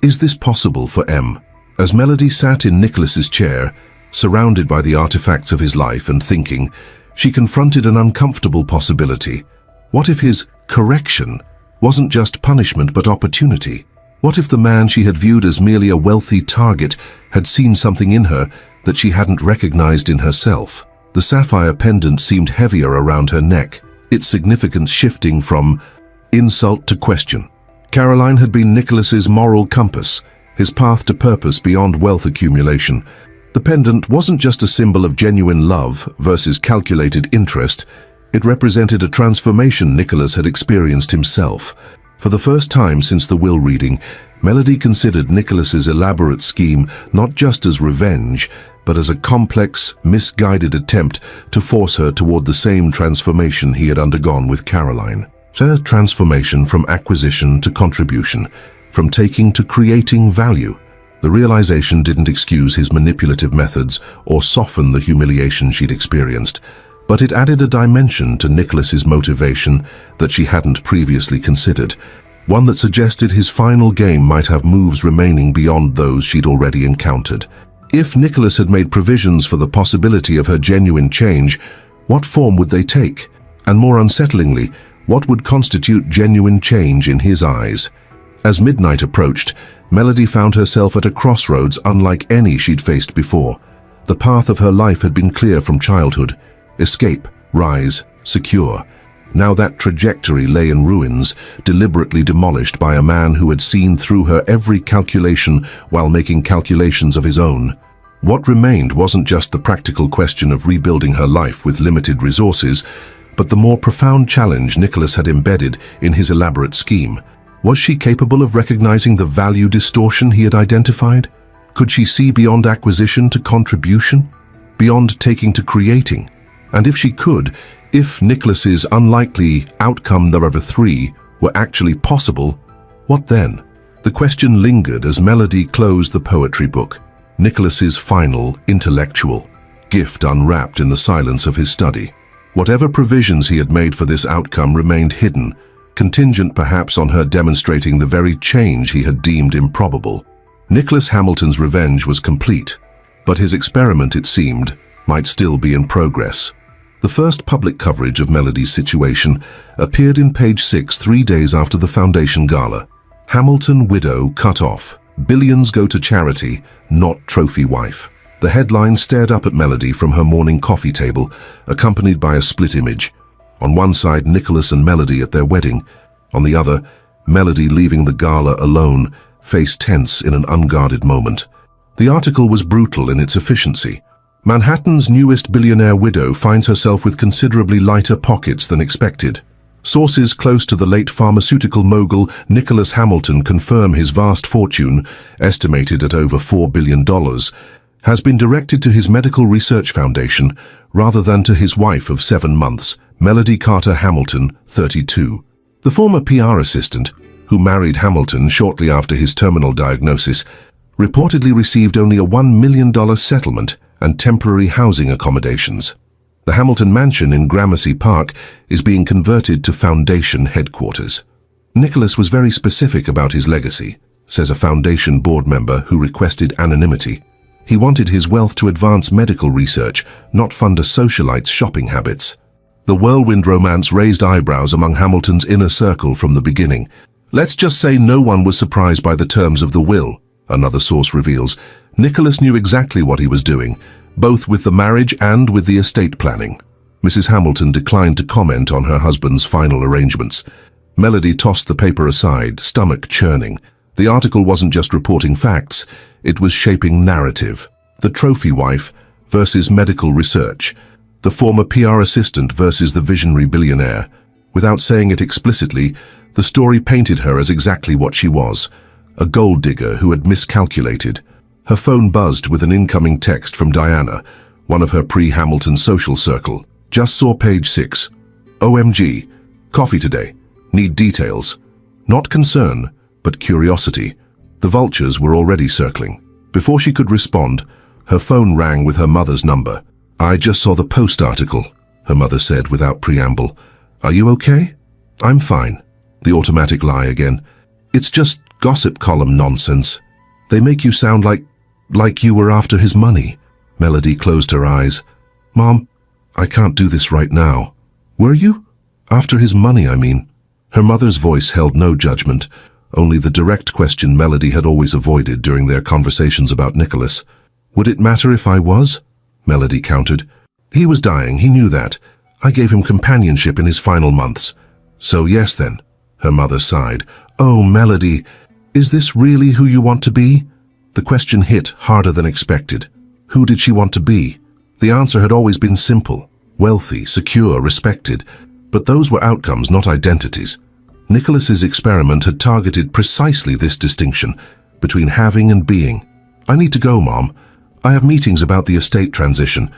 "Is this possible for M?" As Melody sat in Nicholas's chair, surrounded by the artifacts of his life and thinking, she confronted an uncomfortable possibility. What if his correction wasn't just punishment but opportunity? What if the man she had viewed as merely a wealthy target had seen something in her that she hadn't recognized in herself? The sapphire pendant seemed heavier around her neck, its significance shifting from insult to question. Caroline had been Nicholas's moral compass, his path to purpose beyond wealth accumulation. The pendant wasn't just a symbol of genuine love versus calculated interest. It represented a transformation Nicholas had experienced himself. For the first time since the will reading, Melody considered Nicholas's elaborate scheme not just as revenge, but as a complex, misguided attempt to force her toward the same transformation he had undergone with Caroline. A transformation from acquisition to contribution, from taking to creating value. The realization didn't excuse his manipulative methods or soften the humiliation she'd experienced, but it added a dimension to Nicholas's motivation that she hadn't previously considered, one that suggested his final game might have moves remaining beyond those she'd already encountered. If Nicholas had made provisions for the possibility of her genuine change, what form would they take? And more unsettlingly, what would constitute genuine change in his eyes? As midnight approached, Melody found herself at a crossroads unlike any she'd faced before. The path of her life had been clear from childhood: escape, rise, secure. Now that trajectory lay in ruins, deliberately demolished by a man who had seen through her every calculation while making calculations of his own. What remained wasn't just the practical question of rebuilding her life with limited resources, but the more profound challenge Nicholas had embedded in his elaborate scheme. Was she capable of recognizing the value distortion he had identified? Could she see beyond acquisition to contribution? Beyond taking to creating? And if she could, if Nicholas's unlikely outcome number 3 were actually possible, what then? The question lingered as Melody closed the poetry book, Nicholas's final intellectual gift unwrapped in the silence of his study. Whatever provisions he had made for this outcome remained hidden, contingent perhaps on her demonstrating the very change he had deemed improbable. Nicholas Hamilton's revenge was complete, but his experiment, it seemed, might still be in progress. The first public coverage of Melody's situation appeared in page 6 3 days after the Foundation Gala. Hamilton widow cut off. Billions go to charity, not trophy wife. The headline stared up at Melody from her morning coffee table, accompanied by a split image. On one side, Nicholas and Melody at their wedding. On the other, Melody leaving the gala alone, face tense in an unguarded moment. The article was brutal in its efficiency. Manhattan's newest billionaire widow finds herself with considerably lighter pockets than expected. Sources close to the late pharmaceutical mogul Nicholas Hamilton confirm his vast fortune, estimated at over $4 billion, has been directed to his medical research foundation rather than to his wife of 7 months, Melody Carter Hamilton, 32. The former PR assistant, who married Hamilton shortly after his terminal diagnosis, reportedly received only a $1 million settlement and temporary housing accommodations. The Hamilton mansion in Gramercy Park is being converted to foundation headquarters. Nicholas was very specific about his legacy, says a foundation board member who requested anonymity. He wanted his wealth to advance medical research, not fund a socialite's shopping habits. The whirlwind romance raised eyebrows among Hamilton's inner circle from the beginning. Let's just say no one was surprised by the terms of the will, another source reveals. Nicholas knew exactly what he was doing, both with the marriage and with the estate planning. Mrs. Hamilton declined to comment on her husband's final arrangements. Melody tossed the paper aside, stomach churning. The article wasn't just reporting facts, it was shaping narrative. The trophy wife versus medical research. The former PR assistant versus the visionary billionaire. Without saying it explicitly, the story painted her as exactly what she was, a gold digger who had miscalculated. Her phone buzzed with an incoming text from Diana, one of her pre-Hamilton social circle. Just saw page 6. OMG. Coffee today. Need details. Not concern, but curiosity. The vultures were already circling. Before she could respond, her phone rang with her mother's number. I just saw the Post article, her mother said without preamble. Are you okay? I'm fine. The automatic lie again. It's just gossip column nonsense. They make you sound like you were after his money. Melody closed her eyes. Mom, I can't do this right now. Were you? After his money, I mean. Her mother's voice held no judgment, only the direct question Melody had always avoided during their conversations about Nicholas. "Would it matter if I was?" Melody countered. "He was dying, he knew that. I gave him companionship in his final months." "So yes then," her mother sighed. "Oh, Melody, is this really who you want to be?" The question hit harder than expected. Who did she want to be? The answer had always been simple: wealthy, secure, respected. But those were outcomes, not identities. Nicholas's experiment had targeted precisely this distinction between having and being. "I need to go, Mom. I have meetings about the estate transition."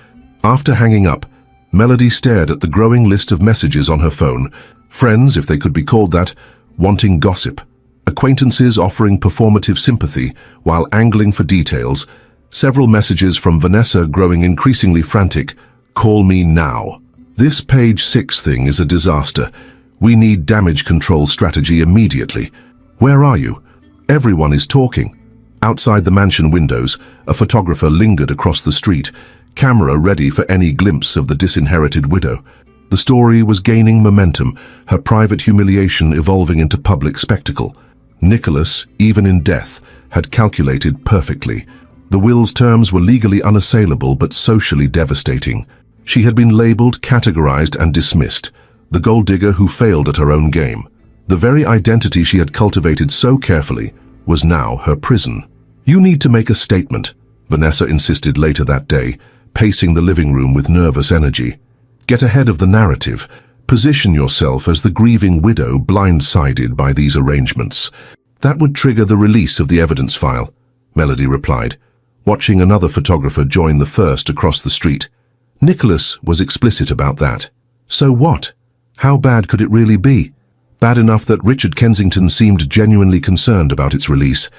After hanging up, Melody stared at the growing list of messages on her phone. Friends, if they could be called that, wanting gossip. Acquaintances offering performative sympathy while angling for details. Several messages from Vanessa growing increasingly frantic. "Call me now." This page 6 thing is a disaster. We need damage control strategy immediately. Where are you? Everyone is talking. Outside the mansion windows, a photographer lingered across the street, camera ready for any glimpse of the disinherited widow. The story was gaining momentum, her private humiliation evolving into public spectacle. Nicholas, even in death, had calculated perfectly. The will's terms were legally unassailable but socially devastating. She had been labeled, categorized, and dismissed. The gold digger who failed at her own game. The very identity she had cultivated so carefully was now her prison. "You need to make a statement," Vanessa insisted later that day, pacing the living room with nervous energy. "Get ahead of the narrative. Position yourself as the grieving widow blindsided by these arrangements. That would trigger the release of the evidence file," Melody replied, watching another photographer join the first across the street. Nicholas was explicit about that. So what? How bad could it really be? Bad enough that Richard Kensington seemed genuinely concerned about its release.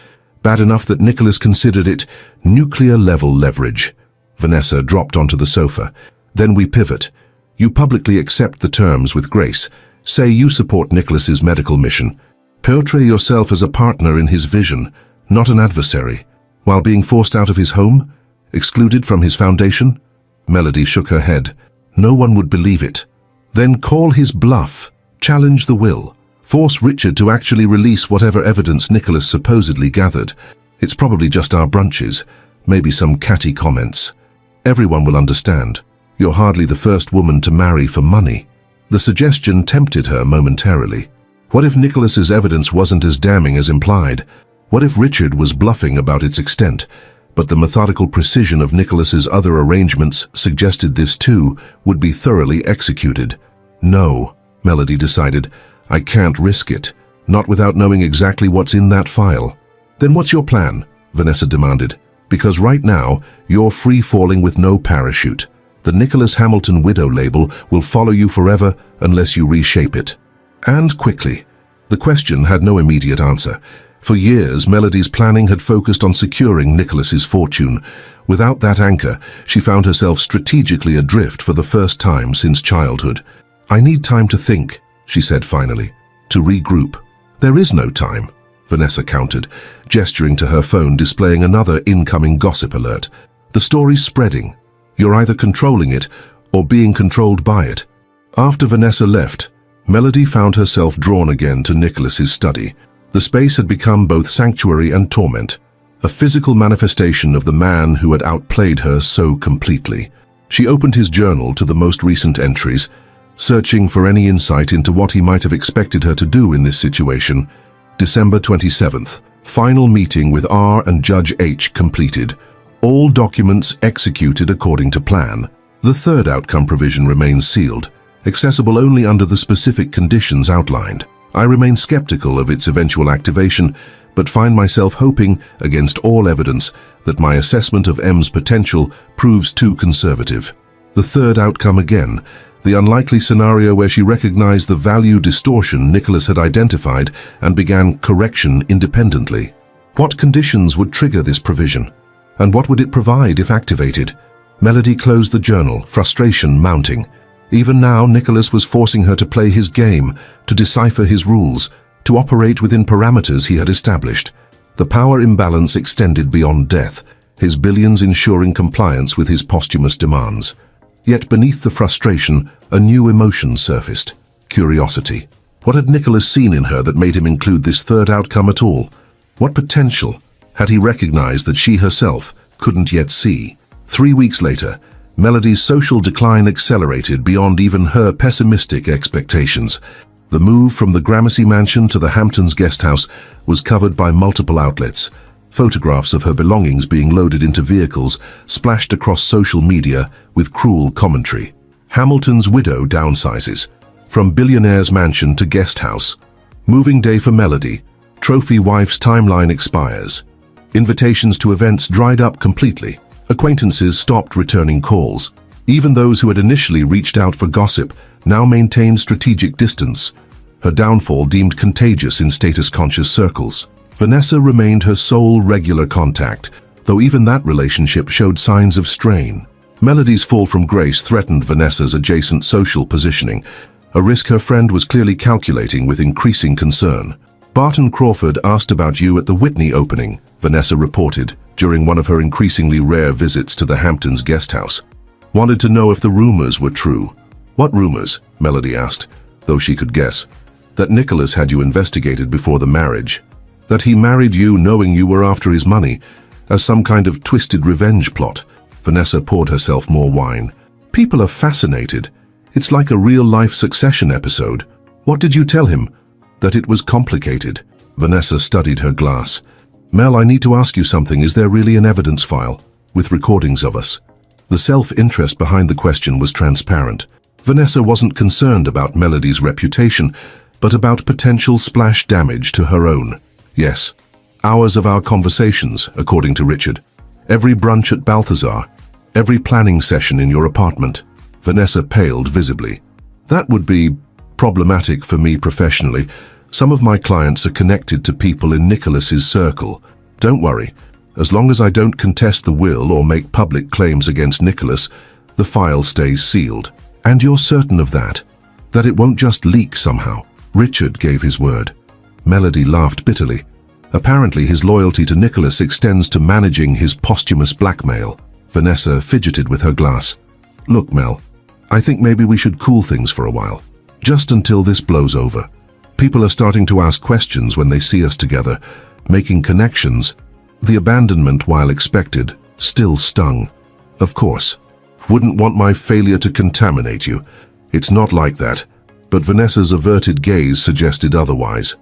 Bad enough that Nicholas considered it nuclear-level leverage. Vanessa dropped onto the sofa. "Then we pivot. You publicly accept the terms with grace. Say you support Nicholas's medical mission. Portray yourself as a partner in his vision, not an adversary. While being forced out of his home? Excluded from his foundation?" Melody shook her head. "No one would believe it." "Then call his bluff. Challenge the will. Force Richard to actually release whatever evidence Nicholas supposedly gathered. It's probably just our brunches, maybe some catty comments. Everyone will understand. You're hardly the first woman to marry for money." The suggestion tempted her momentarily. What if Nicholas's evidence wasn't as damning as implied? What if Richard was bluffing about its extent, but the methodical precision of Nicholas's other arrangements suggested this too would be thoroughly executed? No, Melody decided. I can't risk it, not without knowing exactly what's in that file. "Then what's your plan?" Vanessa demanded. "Because right now, you're free-falling with no parachute. The Nicholas Hamilton widow label will follow you forever unless you reshape it. And quickly." The question had no immediate answer. For years, Melody's planning had focused on securing Nicholas's fortune. Without that anchor, she found herself strategically adrift for the first time since childhood. "I need time to think," she said finally, "to regroup." "There is no time," Vanessa countered, gesturing to her phone displaying another incoming gossip alert. "The story's spreading. You're either controlling it or being controlled by it." After Vanessa left, Melody found herself drawn again to Nicholas's study. The space had become both sanctuary and torment, a physical manifestation of the man who had outplayed her so completely. She opened his journal to the most recent entries, searching for any insight into what he might have expected her to do in this situation. December 27th, final meeting with R and Judge H completed. All documents executed according to plan. The third outcome provision remains sealed, accessible only under the specific conditions outlined. I remain skeptical of its eventual activation, but find myself hoping, against all evidence, that my assessment of M's potential proves too conservative. The third outcome again, the unlikely scenario where she recognized the value distortion Nicholas had identified and began correction independently. What conditions would trigger this provision? And what would it provide if activated? Melody closed the journal, frustration mounting. Even now, Nicholas was forcing her to play his game, to decipher his rules, to operate within parameters he had established. The power imbalance extended beyond death, his billions ensuring compliance with his posthumous demands. Yet beneath the frustration, a new emotion surfaced: curiosity. What had Nicholas seen in her that made him include this third outcome at all? What potential had he recognized that she herself couldn't yet see? 3 weeks later, Melody's social decline accelerated beyond even her pessimistic expectations. The move from the Gramercy mansion to the Hamptons guest house was covered by multiple outlets. Photographs of her belongings being loaded into vehicles splashed across social media with cruel commentary. Hamilton's widow downsizes. From billionaire's mansion to guest house. Moving day for Melody. Trophy wife's timeline expires. Invitations to events dried up completely. Acquaintances stopped returning calls. Even those who had initially reached out for gossip now maintained strategic distance. Her downfall deemed contagious in status-conscious circles. Vanessa remained her sole regular contact, though even that relationship showed signs of strain. Melody's fall from grace threatened Vanessa's adjacent social positioning, a risk her friend was clearly calculating with increasing concern. Barton Crawford asked about you at the Whitney opening, Vanessa reported, during one of her increasingly rare visits to the Hamptons guest house. Wanted to know if the rumors were true. What rumors? Melody asked, though she could guess. That Nicholas had you investigated before the marriage. That he married you knowing you were after his money, as some kind of twisted revenge plot. Vanessa poured herself more wine. People are fascinated. It's like a real-life Succession episode. What did you tell him? That it was complicated. Vanessa studied her glass. Mel, I need to ask you something. Is there really an evidence file with recordings of us? The self-interest behind the question was transparent. Vanessa wasn't concerned about Melody's reputation, but about potential splash damage to her own. Yes. Hours of our conversations, according to Richard. Every brunch at Balthazar. Every planning session in your apartment. Vanessa paled visibly. That would be problematic for me professionally. Some of my clients are connected to people in Nicholas's circle. Don't worry. As long as I don't contest the will or make public claims against Nicholas, the file stays sealed. And you're certain of that? That it won't just leak somehow? Richard gave his word. Melody laughed bitterly. Apparently his loyalty to Nicholas extends to managing his posthumous blackmail. Vanessa fidgeted with her glass. Look, Mel, I think maybe we should cool things for a while. Just until this blows over. People are starting to ask questions when they see us together, making connections. The abandonment, while expected, still stung. Of course. Wouldn't want my failure to contaminate you. It's not like that. But Vanessa's averted gaze suggested otherwise.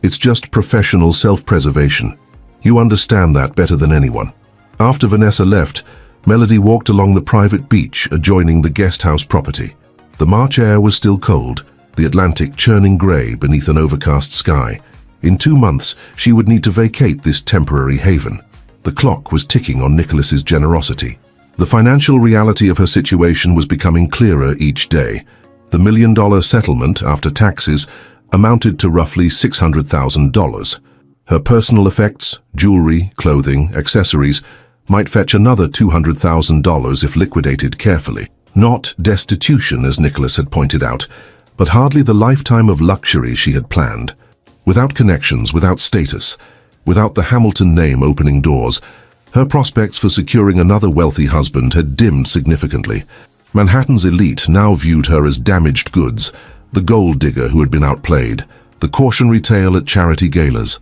It's just professional self-preservation. You understand that better than anyone. After Vanessa left, Melody walked along the private beach adjoining the guest house property. The March air was still cold, the Atlantic churning grey beneath an overcast sky. In 2 months, she would need to vacate this temporary haven. The clock was ticking on Nicholas's generosity. The financial reality of her situation was becoming clearer each day. The $1 million settlement, after taxes, amounted to roughly $600,000. Her personal effects, jewelry, clothing, accessories, might fetch another $200,000 if liquidated carefully. Not destitution, as Nicholas had pointed out, but hardly the lifetime of luxury she had planned. Without connections, without status, without the Hamilton name opening doors, her prospects for securing another wealthy husband had dimmed significantly. Manhattan's elite now viewed her as damaged goods, the gold digger who had been outplayed, the cautionary tale at charity galas.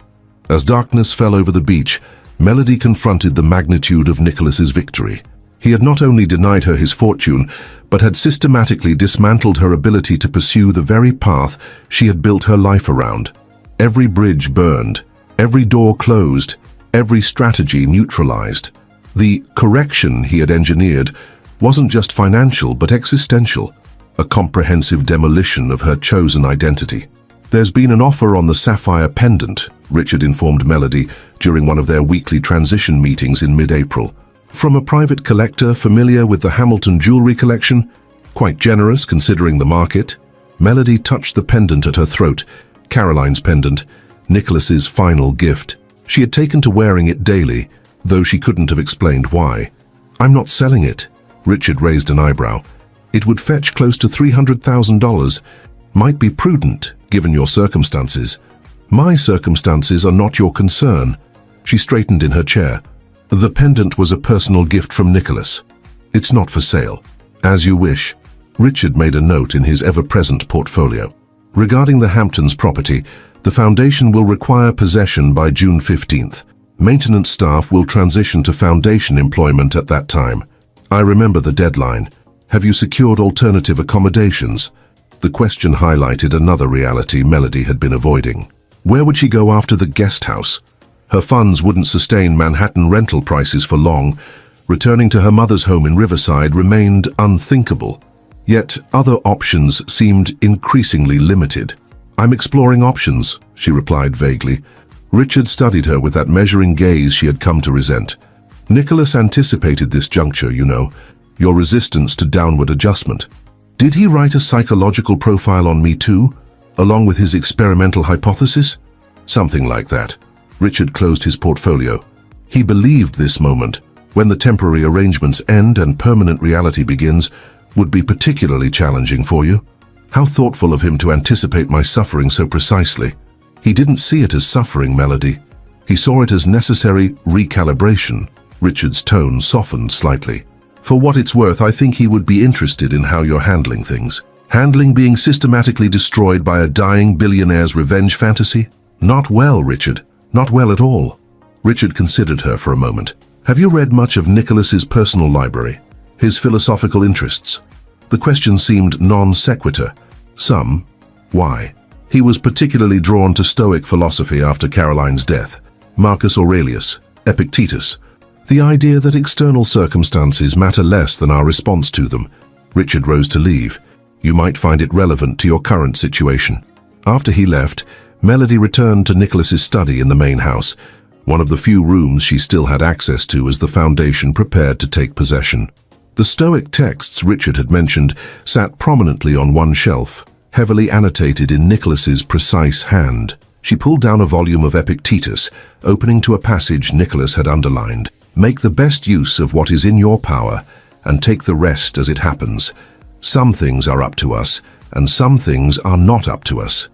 As darkness fell over the beach, Melody confronted the magnitude of Nicholas's victory. He had not only denied her his fortune, but had systematically dismantled her ability to pursue the very path she had built her life around. Every bridge burned, every door closed, every strategy neutralized. The correction he had engineered wasn't just financial but existential, a comprehensive demolition of her chosen identity. There's been an offer on the sapphire pendant, Richard informed Melody during one of their weekly transition meetings in mid-April. From a private collector familiar with the Hamilton jewelry collection, quite generous considering the market. Melody touched the pendant at her throat, Caroline's pendant, Nicholas's final gift. She had taken to wearing it daily, though she couldn't have explained why. I'm not selling it. Richard raised an eyebrow. It would fetch close to $300,000. Might be prudent, given your circumstances. My circumstances are not your concern. She straightened in her chair. The pendant was a personal gift from Nicholas. It's not for sale. As you wish. Richard made a note in his ever-present portfolio. Regarding the Hamptons property, the foundation will require possession by June 15th. Maintenance staff will transition to foundation employment at that time. I remember the deadline. Have you secured alternative accommodations? The question highlighted another reality Melody had been avoiding. Where would she go after the guest house? Her funds wouldn't sustain Manhattan rental prices for long. Returning to her mother's home in Riverside remained unthinkable. Yet other options seemed increasingly limited. I'm exploring options, she replied vaguely. Richard studied her with that measuring gaze she had come to resent. Nicholas anticipated this juncture, you know, your resistance to downward adjustment. Did he write a psychological profile on me too, along with his experimental hypothesis? Something like that. Richard closed his portfolio. He believed this moment, when the temporary arrangements end and permanent reality begins, would be particularly challenging for you. How thoughtful of him to anticipate my suffering so precisely. He didn't see it as suffering, Melody. He saw it as necessary recalibration. Richard's tone softened slightly. For what it's worth, I think he would be interested in how you're handling things. Handling being systematically destroyed by a dying billionaire's revenge fantasy? Not well, Richard. Not well at all. Richard considered her for a moment. Have you read much of Nicholas's personal library? His philosophical interests? The question seemed non sequitur. Some. Why? He was particularly drawn to Stoic philosophy after Caroline's death. Marcus Aurelius, Epictetus. The idea that external circumstances matter less than our response to them. Richard rose to leave. You might find it relevant to your current situation. After he left, Melody returned to Nicholas's study in the main house, one of the few rooms she still had access to as the foundation prepared to take possession. The Stoic texts Richard had mentioned sat prominently on one shelf, heavily annotated in Nicholas's precise hand. She pulled down a volume of Epictetus, opening to a passage Nicholas had underlined. Make the best use of what is in your power, and take the rest as it happens. Some things are up to us, and some things are not up to us.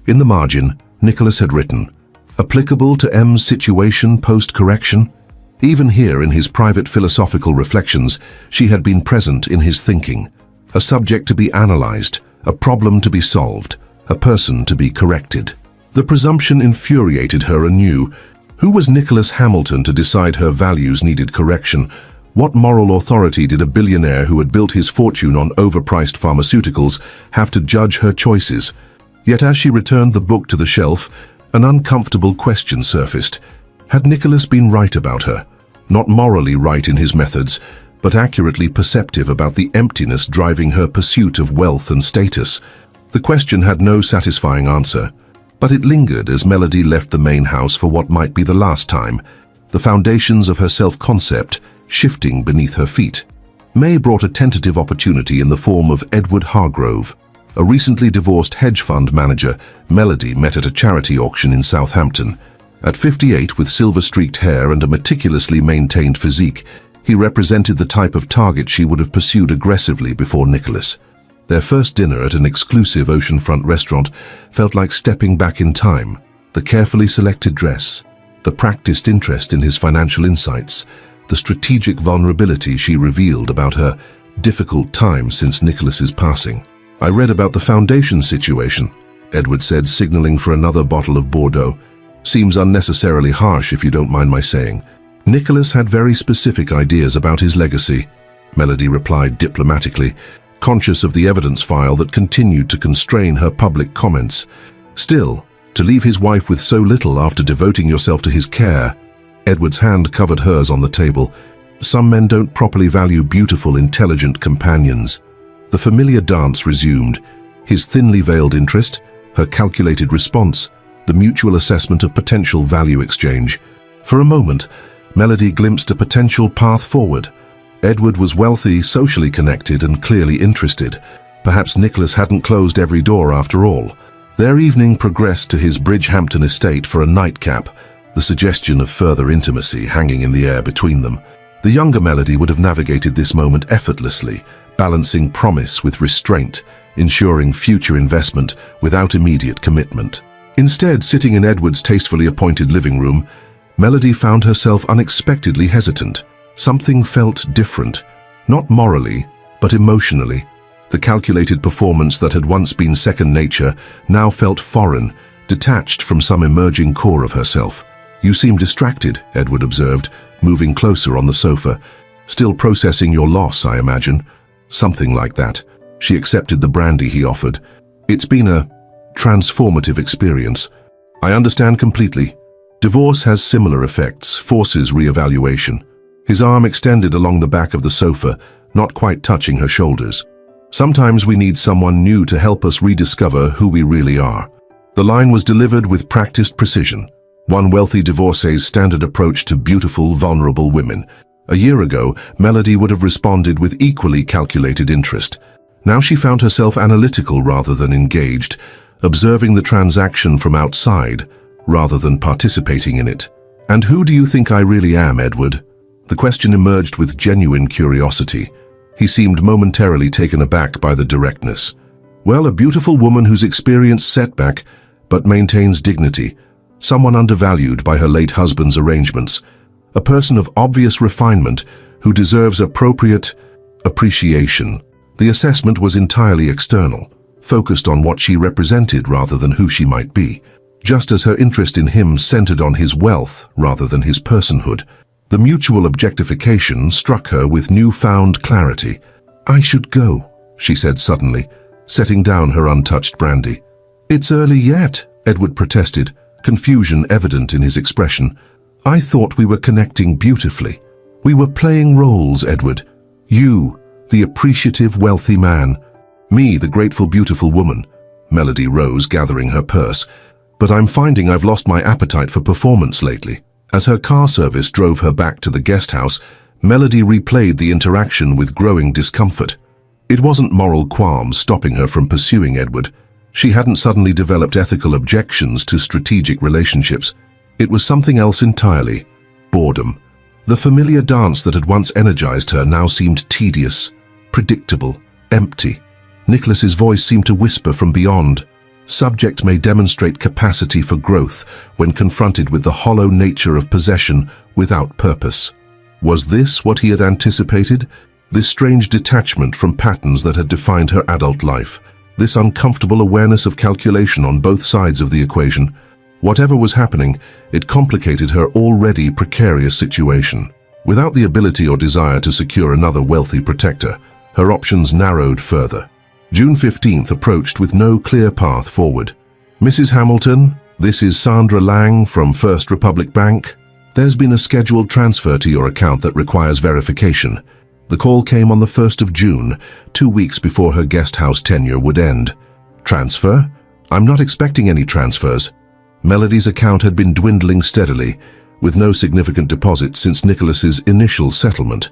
In the margin, Nicholas had written, applicable to M's situation post-correction. Even here in his private philosophical reflections, she had been present in his thinking. A subject to be analyzed, a problem to be solved, a person to be corrected. The presumption infuriated her anew. Who was Nicholas Hamilton to decide her values needed correction? What moral authority did a billionaire who had built his fortune on overpriced pharmaceuticals have to judge her choices? Yet as she returned the book to the shelf, an uncomfortable question surfaced. Had Nicholas been right about her? Not morally right in his methods, but accurately perceptive about the emptiness driving her pursuit of wealth and status. The question had no satisfying answer, but it lingered as Melody left the main house for what might be the last time, the foundations of her self-concept shifting beneath her feet. May brought a tentative opportunity in the form of Edward Hargrove, a recently divorced hedge fund manager Melody met at a charity auction in Southampton. At 58, with silver-streaked hair and a meticulously maintained physique, he represented the type of target she would have pursued aggressively before Nicholas. Their first dinner at an exclusive oceanfront restaurant felt like stepping back in time. The carefully selected dress, the practiced interest in his financial insights, the strategic vulnerability she revealed about her difficult time since Nicholas's passing. I read about the foundation situation, Edward said, signaling for another bottle of Bordeaux. Seems unnecessarily harsh if you don't mind my saying. Nicholas had very specific ideas about his legacy, Melody replied diplomatically, conscious of the evidence file that continued to constrain her public comments. Still, to leave his wife with so little after devoting yourself to his care. Edward's hand covered hers on the table. Some men don't properly value beautiful, intelligent companions. The familiar dance resumed, his thinly veiled interest, her calculated response, the mutual assessment of potential value exchange. For a moment, Melody glimpsed a potential path forward. Edward was wealthy, socially connected, and clearly interested. Perhaps Nicholas hadn't closed every door after all. Their evening progressed to his Bridgehampton estate for a nightcap, the suggestion of further intimacy hanging in the air between them. The younger Melody would have navigated this moment effortlessly, balancing promise with restraint, ensuring future investment without immediate commitment. Instead, sitting in Edward's tastefully appointed living room, Melody found herself unexpectedly hesitant. Something felt different, not morally, but emotionally. The calculated performance that had once been second nature now felt foreign, detached from some emerging core of herself. "You seem distracted," Edward observed, moving closer on the sofa. "Still processing your loss, I imagine." "Something like that." She accepted the brandy he offered. "It's been a transformative experience. I understand completely. Divorce has similar effects, forces re-evaluation." His arm extended along the back of the sofa, not quite touching her shoulders. "Sometimes we need someone new to help us rediscover who we really are." The line was delivered with practiced precision, one wealthy divorcee's standard approach to beautiful, vulnerable women. A year ago, Melody would have responded with equally calculated interest. Now she found herself analytical rather than engaged, observing the transaction from outside rather than participating in it. "And who do you think I really am, Edward?" The question emerged with genuine curiosity. He seemed momentarily taken aback by the directness. "Well, a beautiful woman who's experienced setback, but maintains dignity. Someone undervalued by her late husband's arrangements. A person of obvious refinement who deserves appropriate appreciation." The assessment was entirely external, focused on what she represented rather than who she might be, just as her interest in him centered on his wealth rather than his personhood. The mutual objectification struck her with newfound clarity. "I should go," she said suddenly, setting down her untouched brandy. "It's early yet," Edward protested, confusion evident in his expression. "I thought we were connecting beautifully. We were playing roles, Edward. You, the appreciative, wealthy man. Me, the grateful, beautiful woman." Melody rose, gathering her purse. "But I'm finding I've lost my appetite for performance lately." As her car service drove her back to the guest house, Melody replayed the interaction with growing discomfort. It wasn't moral qualms stopping her from pursuing Edward. She hadn't suddenly developed ethical objections to strategic relationships. It was something else entirely: boredom. The familiar dance that had once energized her now seemed tedious, predictable, empty. Nicholas's voice seemed to whisper from beyond. "Subject may demonstrate capacity for growth when confronted with the hollow nature of possession without purpose." Was this what he had anticipated? This strange detachment from patterns that had defined her adult life? This uncomfortable awareness of calculation on both sides of the equation? Whatever was happening, it complicated her already precarious situation. Without the ability or desire to secure another wealthy protector, her options narrowed further. June 15th approached with no clear path forward. "Mrs. Hamilton, this is Sandra Lang from First Republic Bank. There's been a scheduled transfer to your account that requires verification." The call came on the 1st of June, 2 weeks before her guest house tenure would end. "Transfer? I'm not expecting any transfers." Melody's account had been dwindling steadily, with no significant deposit since Nicholas's initial settlement.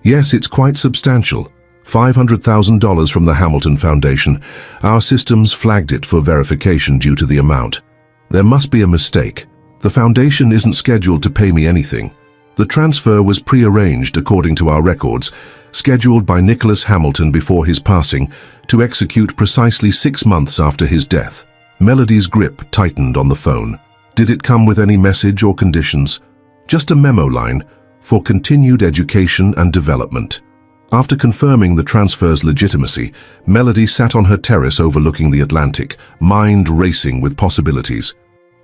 "Yes, it's quite substantial. $500,000 from the Hamilton Foundation. Our systems flagged it for verification due to the amount. There must be a mistake. The foundation isn't scheduled to pay me anything. The transfer was pre-arranged according to our records, scheduled by Nicholas Hamilton before his passing to execute precisely 6 months after his death." Melody's grip tightened on the phone. Did it come with any message or conditions? Just a memo line: "For continued education and development." After confirming the transfer's legitimacy, Melody sat on her terrace overlooking the Atlantic, mind racing with possibilities.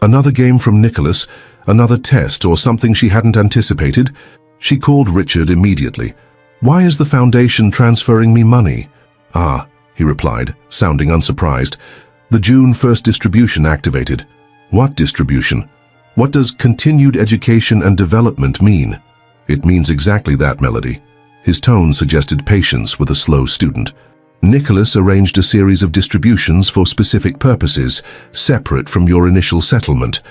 Another game from Nicholas, another test, or something she hadn't anticipated? She called Richard immediately. "Why is the foundation transferring me money?" "Ah," he replied, sounding unsurprised. "The June 1st distribution activated." "What distribution? What does continued education and development mean?" "It means exactly that, Melody." His tone suggested patience with a slow student. "Nicholas arranged a series of distributions for specific purposes, separate from your initial settlement.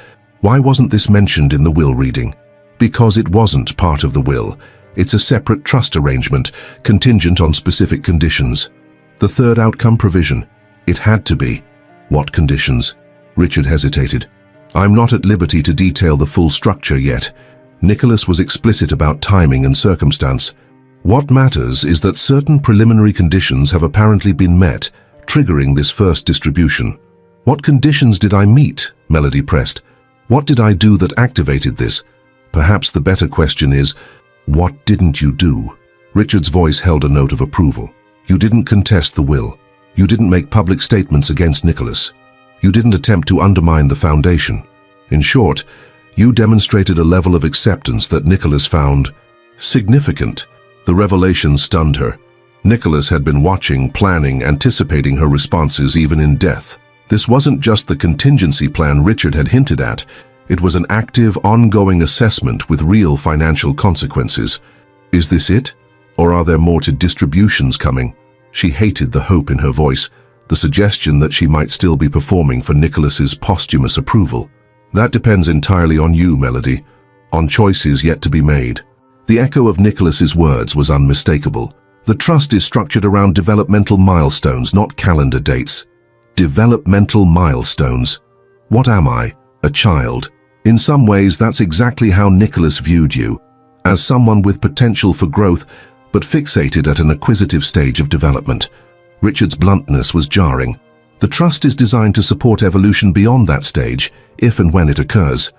Why wasn't this mentioned in the will reading?" "Because it wasn't part of the will. It's a separate trust arrangement, contingent on specific conditions." "The third outcome provision. It had to be." "What conditions?" Richard hesitated. "I'm not at liberty to detail the full structure yet." Nicholas was explicit about timing and circumstance. "What matters is that certain preliminary conditions have apparently been met, triggering this first distribution." "What conditions did I meet?" Melody pressed. "What did I do that activated this?" Perhaps the better question is, what didn't you do? Richard's voice held a note of approval. You didn't contest the will. You didn't make public statements against Nicholas. You didn't attempt to undermine the foundation. In short, you demonstrated a level of acceptance that Nicholas found significant. The revelation stunned her. Nicholas had been watching, planning, anticipating her responses even in death. This wasn't just the contingency plan Richard had hinted at. It was an active, ongoing assessment with real financial consequences. Is this it? Or are there more to distributions coming? She hated the hope in her voice, the suggestion that she might still be performing for Nicholas's posthumous approval. That depends entirely on you, Melody, on choices yet to be made. The echo of Nicholas's words was unmistakable. The trust is structured around developmental milestones, not calendar dates. Developmental milestones. What am I? A child. In some ways, that's exactly how Nicholas viewed you, as someone with potential for growth, but fixated at an acquisitive stage of development. Richard's bluntness was jarring. The trust is designed to support evolution beyond that stage, if and when it occurs.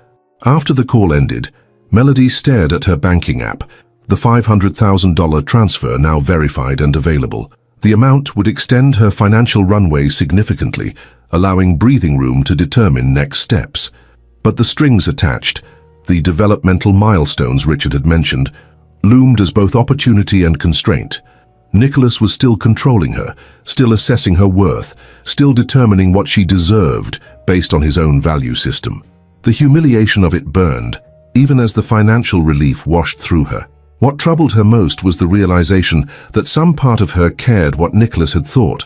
After the call ended, Melody stared at her banking app, the $500,000 transfer now verified and available. The amount would extend her financial runway significantly, allowing breathing room to determine next steps. But the strings attached, the developmental milestones Richard had mentioned, loomed as both opportunity and constraint. Nicholas was still controlling her, still assessing her worth, still determining what she deserved based on his own value system. The humiliation of it burned, even as the financial relief washed through her. What troubled her most was the realization that some part of her cared what Nicholas had thought,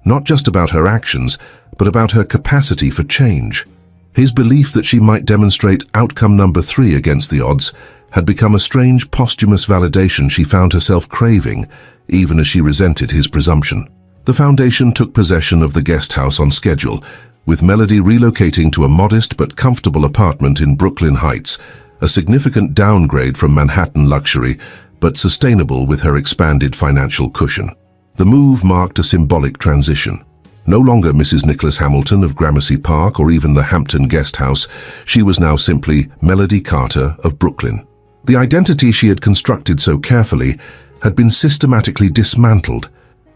not just about her actions, but about her capacity for change. His belief that she might demonstrate outcome number 3 against the odds had become a strange posthumous validation she found herself craving, even as she resented his presumption. The foundation took possession of the guest house on schedule, with Melody relocating to a modest but comfortable apartment in Brooklyn Heights, a significant downgrade from Manhattan luxury, but sustainable with her expanded financial cushion. The move marked a symbolic transition. No longer Mrs. Nicholas Hamilton of Gramercy Park or even the Hampton Guest House, she was now simply Melody Carter of Brooklyn. The identity she had constructed so carefully had been systematically dismantled,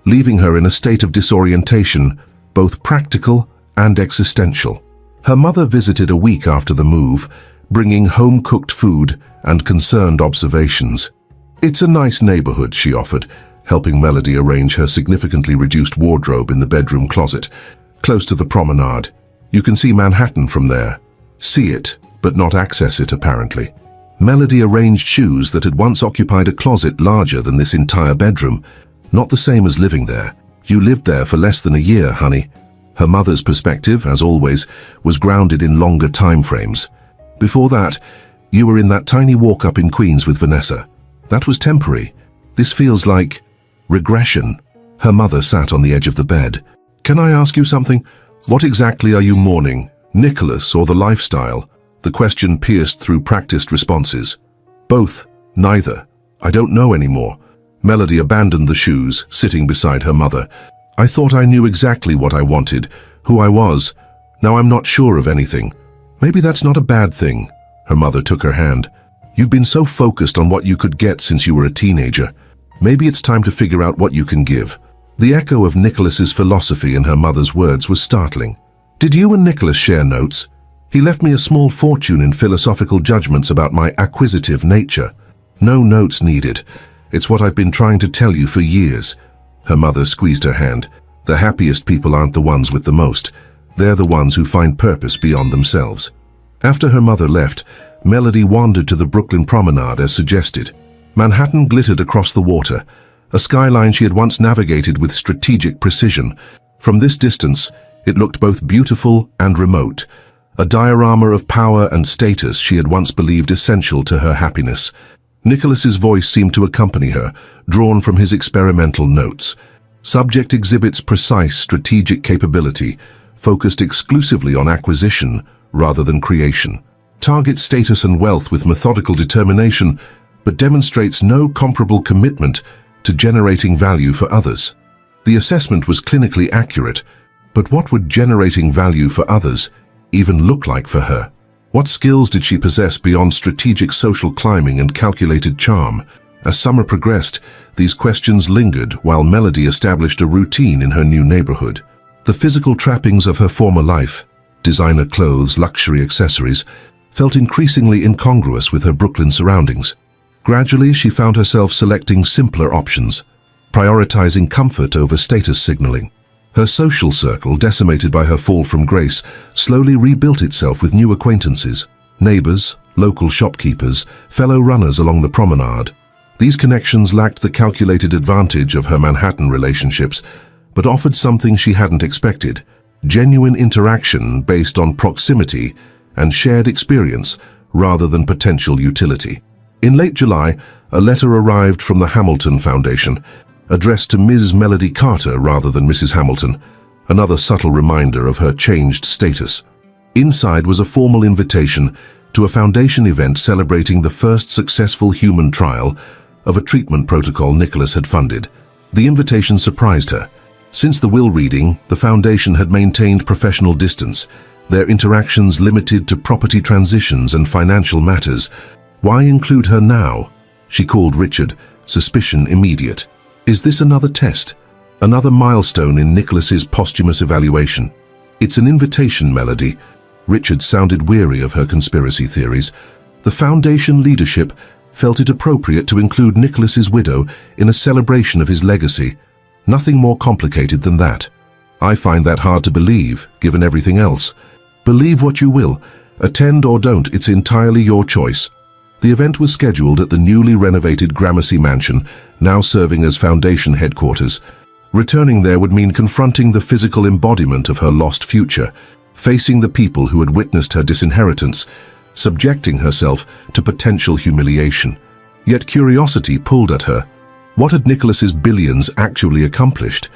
leaving her in a state of disorientation, both practical and existential. Her mother visited a week after the move, bringing home-cooked food and concerned observations. "It's a nice neighborhood," she offered, helping Melody arrange her significantly reduced wardrobe in the bedroom closet, close to the promenade. "You can see Manhattan from there. See it, but not access it, apparently." Melody arranged shoes that had once occupied a closet larger than this entire bedroom. "Not the same as living there. You lived there for less than a year, honey." Her mother's perspective, as always, was grounded in longer time frames. "Before that, you were in that tiny walk-up in Queens with Vanessa. That was temporary. This feels like regression." Her mother sat on the edge of the bed. "Can I ask you something? What exactly are you mourning, Nicholas or the lifestyle?" The question pierced through practiced responses. "Both. Neither. I don't know anymore." Melody abandoned the shoes, sitting beside her mother. "I thought I knew exactly what I wanted, who I was. Now I'm not sure of anything. Maybe that's not a bad thing." Her mother took her hand. "You've been so focused on what you could get since you were a teenager. Maybe it's time to figure out what you can give." The echo of Nicholas's philosophy in her mother's words was startling. "Did you and Nicholas share notes? He left me a small fortune in philosophical judgments about my acquisitive nature." "No notes needed. It's what I've been trying to tell you for years." Her mother squeezed her hand. "The happiest people aren't the ones with the most. They're the ones who find purpose beyond themselves." After her mother left, Melody wandered to the Brooklyn promenade as suggested. Manhattan glittered across the water, a skyline she had once navigated with strategic precision. From this distance, it looked both beautiful and remote, a diorama of power and status she had once believed essential to her happiness. Nicholas's voice seemed to accompany her, drawn from his experimental notes. Subject exhibits precise strategic capability, focused exclusively on acquisition rather than creation. Targets status and wealth with methodical determination, but demonstrates no comparable commitment to generating value for others. The assessment was clinically accurate, but what would generating value for others even look like for her? What skills did she possess beyond strategic social climbing and calculated charm? As summer progressed, these questions lingered while Melody established a routine in her new neighborhood. The physical trappings of her former life, designer clothes, luxury accessories, felt increasingly incongruous with her Brooklyn surroundings. Gradually, she found herself selecting simpler options, prioritizing comfort over status signaling. Her social circle, decimated by her fall from grace, slowly rebuilt itself with new acquaintances, neighbors, local shopkeepers, fellow runners along the promenade. These connections lacked the calculated advantage of her Manhattan relationships, but offered something she hadn't expected: genuine interaction based on proximity and shared experience rather than potential utility. In late July, a letter arrived from the Hamilton Foundation, addressed to Ms. Melody Carter rather than Mrs. Hamilton, another subtle reminder of her changed status. Inside was a formal invitation to a foundation event celebrating the first successful human trial of a treatment protocol Nicholas had funded. The invitation surprised her. Since the will reading, the foundation had maintained professional distance, their interactions limited to property transitions and financial matters. Why include her now? She called Richard, suspicion immediate. Is this another test? Another milestone in Nicholas's posthumous evaluation? It's an invitation, Melody. Richard sounded weary of her conspiracy theories. The foundation leadership felt it appropriate to include Nicholas's widow in a celebration of his legacy. Nothing more complicated than that. I find that hard to believe, given everything else. Believe what you will. Attend or don't, it's entirely your choice. The event was scheduled at the newly renovated Gramercy Mansion, now serving as foundation headquarters. Returning there would mean confronting the physical embodiment of her lost future, facing the people who had witnessed her disinheritance, subjecting herself to potential humiliation. Yet curiosity pulled at her. What had Nicholas's billions actually accomplished?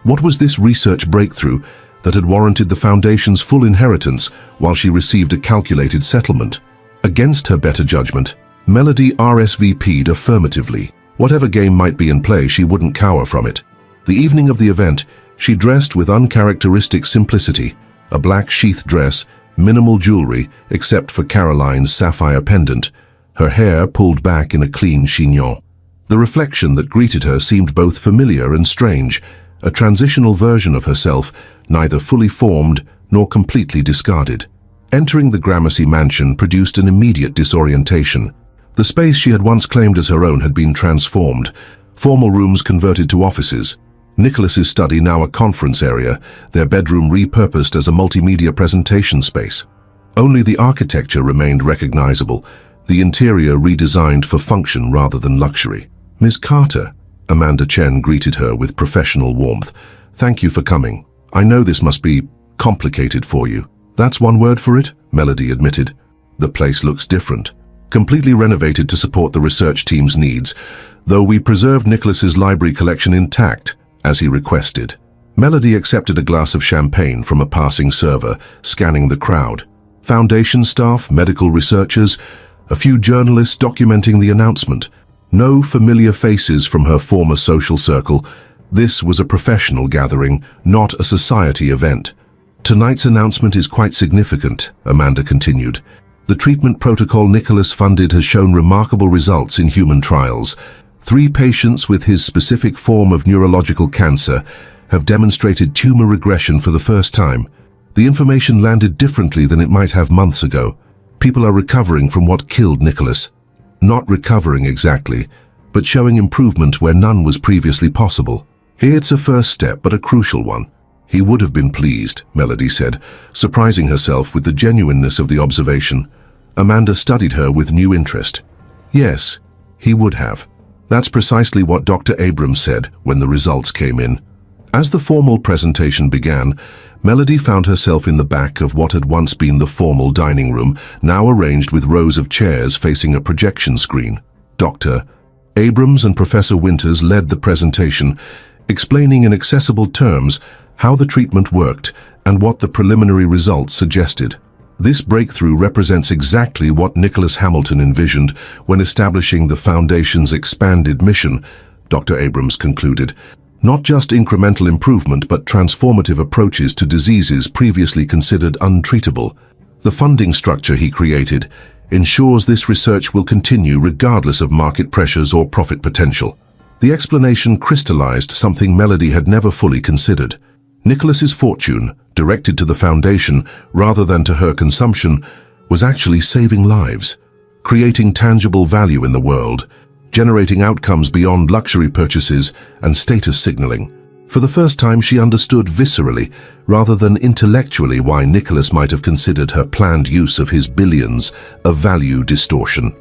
What was this research breakthrough that had warranted the foundation's full inheritance while she received a calculated settlement? Against her better judgment, Melody RSVP'd affirmatively. Whatever game might be in play, she wouldn't cower from it. The evening of the event, she dressed with uncharacteristic simplicity, a black sheath dress, minimal jewelry except for Caroline's sapphire pendant, her hair pulled back in a clean chignon. The reflection that greeted her seemed both familiar and strange, a transitional version of herself, neither fully formed nor completely discarded. Entering the Gramercy mansion produced an immediate disorientation. The space she had once claimed as her own had been transformed, formal rooms converted to offices, Nicholas's study now a conference area, their bedroom repurposed as a multimedia presentation space. Only the architecture remained recognizable, the interior redesigned for function rather than luxury. "Ms. Carter," Amanda Chen greeted her with professional warmth. "Thank you for coming. I know this must be complicated for you." "That's one word for it," Melody admitted. "The place looks different. Completely renovated to support the research team's needs, though we preserved Nicholas's library collection intact, as he requested." Melody accepted a glass of champagne from a passing server, scanning the crowd. Foundation staff, medical researchers, a few journalists documenting the announcement. No familiar faces from her former social circle. This was a professional gathering, not a society event. "Tonight's announcement is quite significant," Amanda continued. "The treatment protocol Nicholas funded has shown remarkable results in human trials. 3 patients with his specific form of neurological cancer have demonstrated tumor regression for the first time. The information landed differently than it might have months ago. People are recovering from what killed Nicholas. Not recovering exactly, but showing improvement where none was previously possible. Here it's a first step, but a crucial one." "He would have been pleased," Melody said, surprising herself with the genuineness of the observation. Amanda studied her with new interest. "Yes, he would have. That's precisely what Dr. Abrams said when the results came in." As the formal presentation began, Melody found herself in the back of what had once been the formal dining room, now arranged with rows of chairs facing a projection screen. Dr. Abrams and Professor Winters led the presentation, explaining in accessible terms how the treatment worked and what the preliminary results suggested. This breakthrough represents exactly what Nicholas Hamilton envisioned when establishing the Foundation's expanded mission, Dr. Abrams concluded. Not just incremental improvement, but transformative approaches to diseases previously considered untreatable. The funding structure he created, ensures this research will continue regardless of market pressures or profit potential. The explanation crystallized something Melody had never fully considered. Nicholas's fortune, directed to the foundation rather than to her consumption, was actually saving lives, creating tangible value in the world, generating outcomes beyond luxury purchases and status signaling. For the first time, she understood viscerally, rather than intellectually, why Nicholas might have considered her planned use of his billions a value distortion.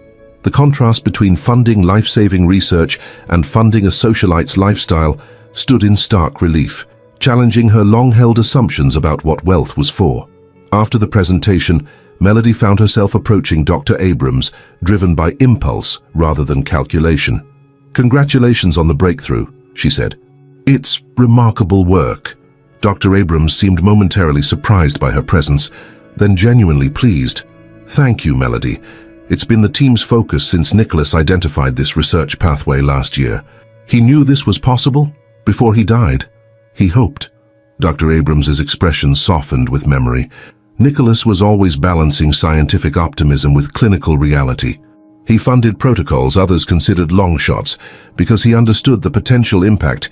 The contrast between funding life-saving research and funding a socialite's lifestyle stood in stark relief, challenging her long-held assumptions about what wealth was for. After the presentation, Melody found herself approaching Dr. Abrams, driven by impulse rather than calculation. "Congratulations on the breakthrough," she said. "It's remarkable work." Dr. Abrams seemed momentarily surprised by her presence, then genuinely pleased. "Thank you, Melody. It's been the team's focus since Nicholas identified this research pathway last year. He knew this was possible before he died. He hoped." Dr. Abrams's expression softened with memory. Nicholas was always balancing scientific optimism with clinical reality. He funded protocols others considered long shots because he understood the potential impact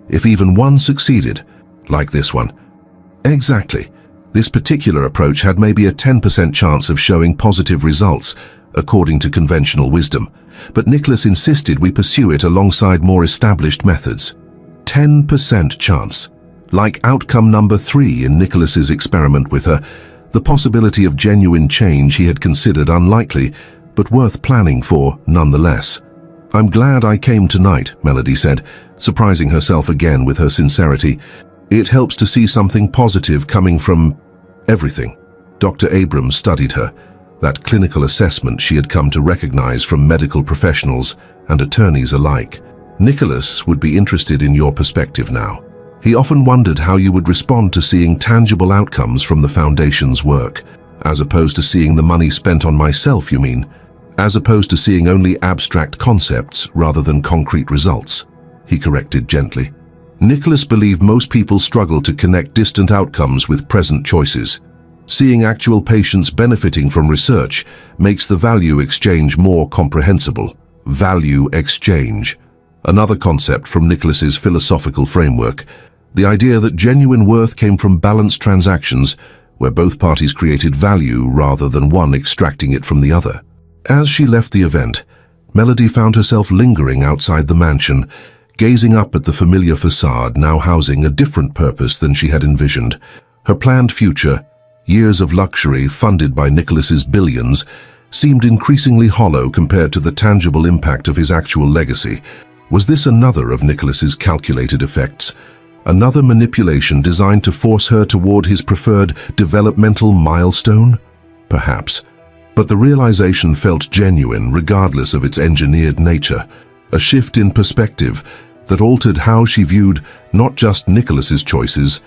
if even one succeeded, like this one. Exactly. This particular approach had maybe a 10% chance of showing positive results, according to conventional wisdom, but Nicholas insisted we pursue it alongside more established methods. 10% chance. Like outcome number 3 in Nicholas's experiment with her, the possibility of genuine change he had considered unlikely, but worth planning for nonetheless. "I'm glad I came tonight," Melody said, surprising herself again with her sincerity. "It helps to see something positive coming from everything." Dr. Abrams studied her, that clinical assessment she had come to recognize from medical professionals and attorneys alike. "Nicholas would be interested in your perspective now. He often wondered how you would respond to seeing tangible outcomes from the Foundation's work, as opposed to seeing the money spent on myself, you mean? As opposed to seeing only abstract concepts rather than concrete results," he corrected gently. Nicholas believed most people struggle to connect distant outcomes with present choices. Seeing actual patients benefiting from research makes the value exchange more comprehensible. Value exchange. Another concept from Nicholas's philosophical framework. The idea that genuine worth came from balanced transactions where both parties created value rather than one extracting it from the other. As she left the event, Melody found herself lingering outside the mansion, gazing up at the familiar facade now housing a different purpose than she had envisioned. Her planned future, years of luxury funded by Nicholas's billions, seemed increasingly hollow compared to the tangible impact of his actual legacy. Was this another of Nicholas's calculated effects? Another manipulation designed to force her toward his preferred developmental milestone? Perhaps. But the realization felt genuine regardless of its engineered nature, a shift in perspective that altered how she viewed not just Nicholas's choices,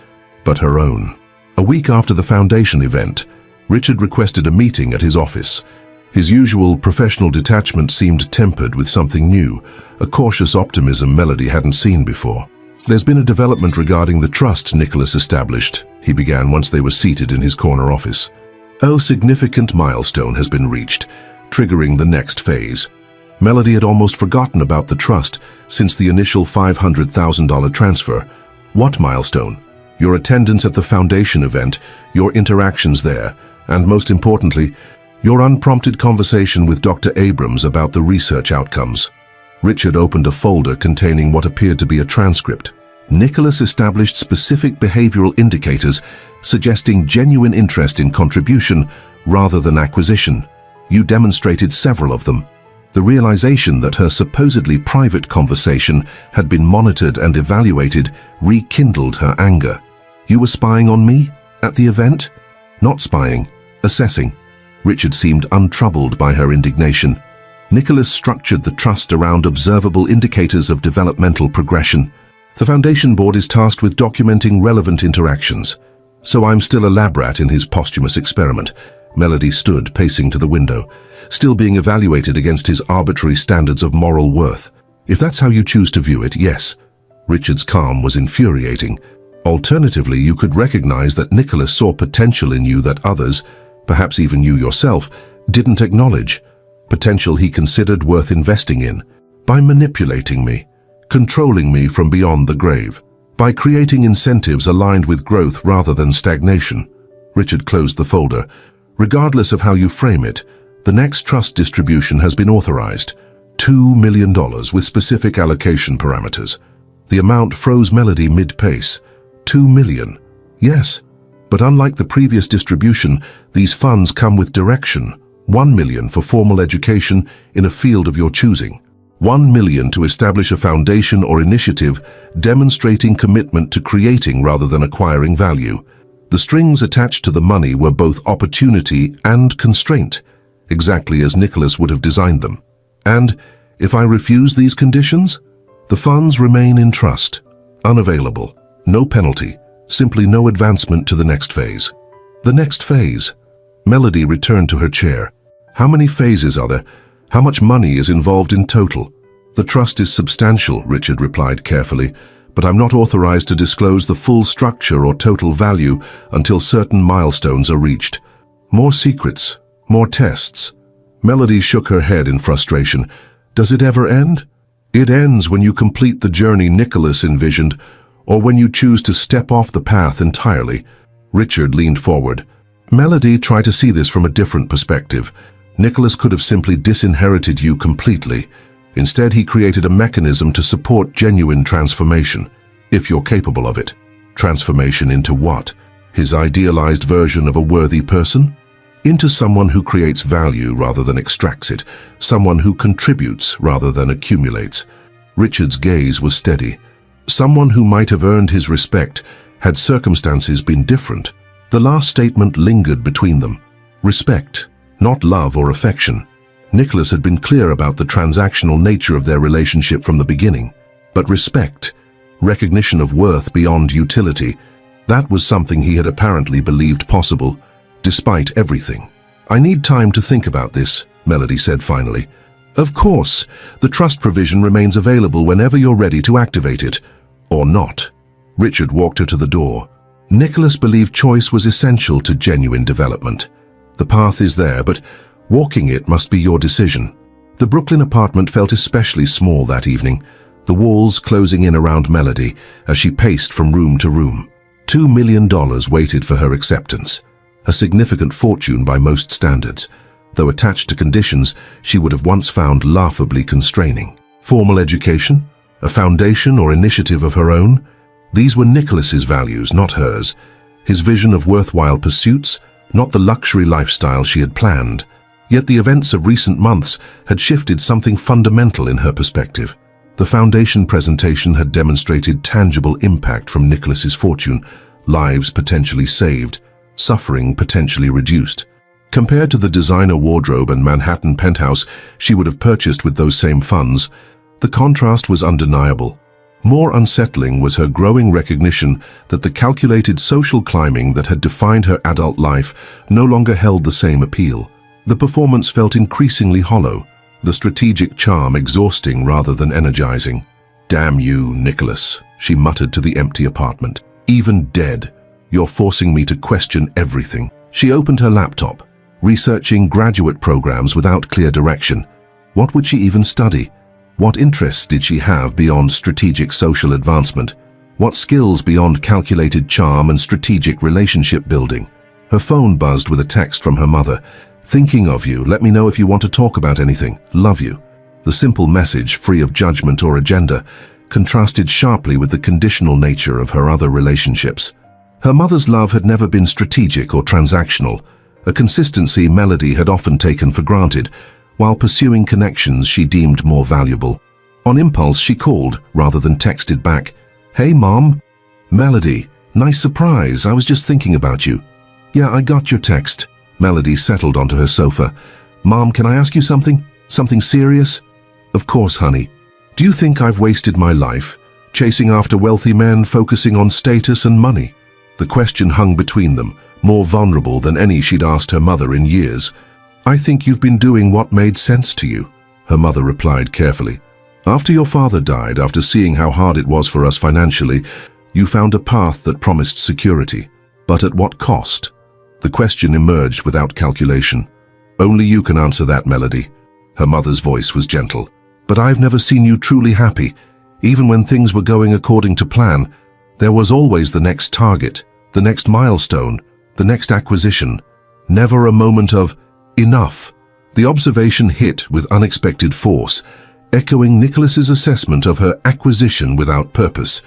but her own. A week after the Foundation event, Richard requested a meeting at his office. His usual professional detachment seemed tempered with something new, a cautious optimism Melody hadn't seen before. "There's been a development regarding the trust Nicholas established," he began once they were seated in his corner office. "A significant milestone has been reached, triggering the next phase." Melody had almost forgotten about the trust since the initial $500,000 transfer. "What milestone?" "Your attendance at the Foundation event, your interactions there, and most importantly, your unprompted conversation with Dr. Abrams about the research outcomes." Richard opened a folder containing what appeared to be a transcript. Nicholas established specific behavioral indicators suggesting genuine interest in contribution rather than acquisition. You demonstrated several of them. The realization that her supposedly private conversation had been monitored and evaluated rekindled her anger. "You were spying on me? At the event?" "Not spying, assessing." Richard seemed untroubled by her indignation. Nicholas structured the trust around observable indicators of developmental progression. "The Foundation Board is tasked with documenting relevant interactions. So I'm still a lab rat in his posthumous experiment." Melody stood, pacing to the window, still being evaluated against his arbitrary standards of moral worth. "If that's how you choose to view it, yes." Richard's calm was infuriating. "Alternatively, you could recognize that Nicholas saw potential in you that others, perhaps even you yourself, didn't acknowledge, potential he considered worth investing in, by manipulating me, controlling me from beyond the grave, by creating incentives aligned with growth rather than stagnation. Richard closed the folder. Regardless of how you frame it, the next trust distribution has been authorized. $2 million with specific allocation parameters. The amount froze Melody mid-pace. $2 million. Yes, but unlike the previous distribution, these funds come with direction. $1 million for formal education in a field of your choosing. $1 million to establish a foundation or initiative demonstrating commitment to creating rather than acquiring value. The strings attached to the money were both opportunity and constraint, exactly as Nicholas would have designed them. And if I refuse these conditions, the funds remain in trust, unavailable, no penalty, simply no advancement to the next phase. The next phase. Melody returned to her chair. How many phases are there? How much money is involved in total? The trust is substantial, Richard replied carefully, but I'm not authorized to disclose the full structure or total value until certain milestones are reached. More secrets, more tests. Melody shook her head in frustration. Does it ever end? It ends when you complete the journey Nicholas envisioned, or when you choose to step off the path entirely. Richard leaned forward. Melody tried to see this from a different perspective. Nicholas could have simply disinherited you completely. Instead, he created a mechanism to support genuine transformation, if you're capable of it. Transformation into what? His idealized version of a worthy person? Into someone who creates value rather than extracts it, someone who contributes rather than accumulates. Richard's gaze was steady. Someone who might have earned his respect had circumstances been different. The last statement lingered between them. Respect, not love or affection. Nicholas had been clear about the transactional nature of their relationship from the beginning. But respect, recognition of worth beyond utility, that was something he had apparently believed possible, despite everything. I need time to think about this, Melody said finally. Of course, the trust provision remains available whenever you're ready to activate it. Or not. Richard walked her to the door. Nicholas believed choice was essential to genuine development. The path is there, but walking it must be your decision. The Brooklyn apartment felt especially small that evening, the walls closing in around Melody as she paced from room to room. $2 million waited for her acceptance, a significant fortune by most standards, though attached to conditions she would have once found laughably constraining. Formal education, a foundation or initiative of her own, these were Nicholas's values, not hers, his vision of worthwhile pursuits, not the luxury lifestyle she had planned. Yet the events of recent months had shifted something fundamental in her perspective. The foundation presentation had demonstrated tangible impact from Nicholas's fortune, lives potentially saved, suffering potentially reduced. Compared to the designer wardrobe and Manhattan penthouse she would have purchased with those same funds, the contrast was undeniable. More unsettling was her growing recognition that the calculated social climbing that had defined her adult life no longer held the same appeal. The performance felt increasingly hollow, the strategic charm exhausting rather than energizing. "Damn you, Nicholas," she muttered to the empty apartment. "Even dead, you're forcing me to question everything." She opened her laptop, researching graduate programs without clear direction. What would she even study? What interests did she have beyond strategic social advancement? What skills beyond calculated charm and strategic relationship building? Her phone buzzed with a text from her mother. "Thinking of you, let me know if you want to talk about anything. Love you." The simple message, free of judgment or agenda, contrasted sharply with the conditional nature of her other relationships. Her mother's love had never been strategic or transactional, a consistency Melody had often taken for granted, while pursuing connections she deemed more valuable. On impulse, she called, rather than texted back. "Hey, Mom." "Melody, nice surprise, I was just thinking about you." "Yeah, I got your text." Melody settled onto her sofa. "Mom, can I ask you something? Something serious?" "Of course, honey." "Do you think I've wasted my life, chasing after wealthy men, focusing on status and money?" The question hung between them, more vulnerable than any she'd asked her mother in years. "I think you've been doing what made sense to you," her mother replied carefully. "After your father died, after seeing how hard it was for us financially, you found a path that promised security. But at what cost?" The question emerged without calculation. Only you can answer that, Melody. Her mother's voice was gentle. But I've never seen you truly happy. Even when things were going according to plan, there was always the next target, the next milestone, the next acquisition. Never a moment of enough. The observation hit with unexpected force, echoing Nicholas's assessment of her acquisition without purpose.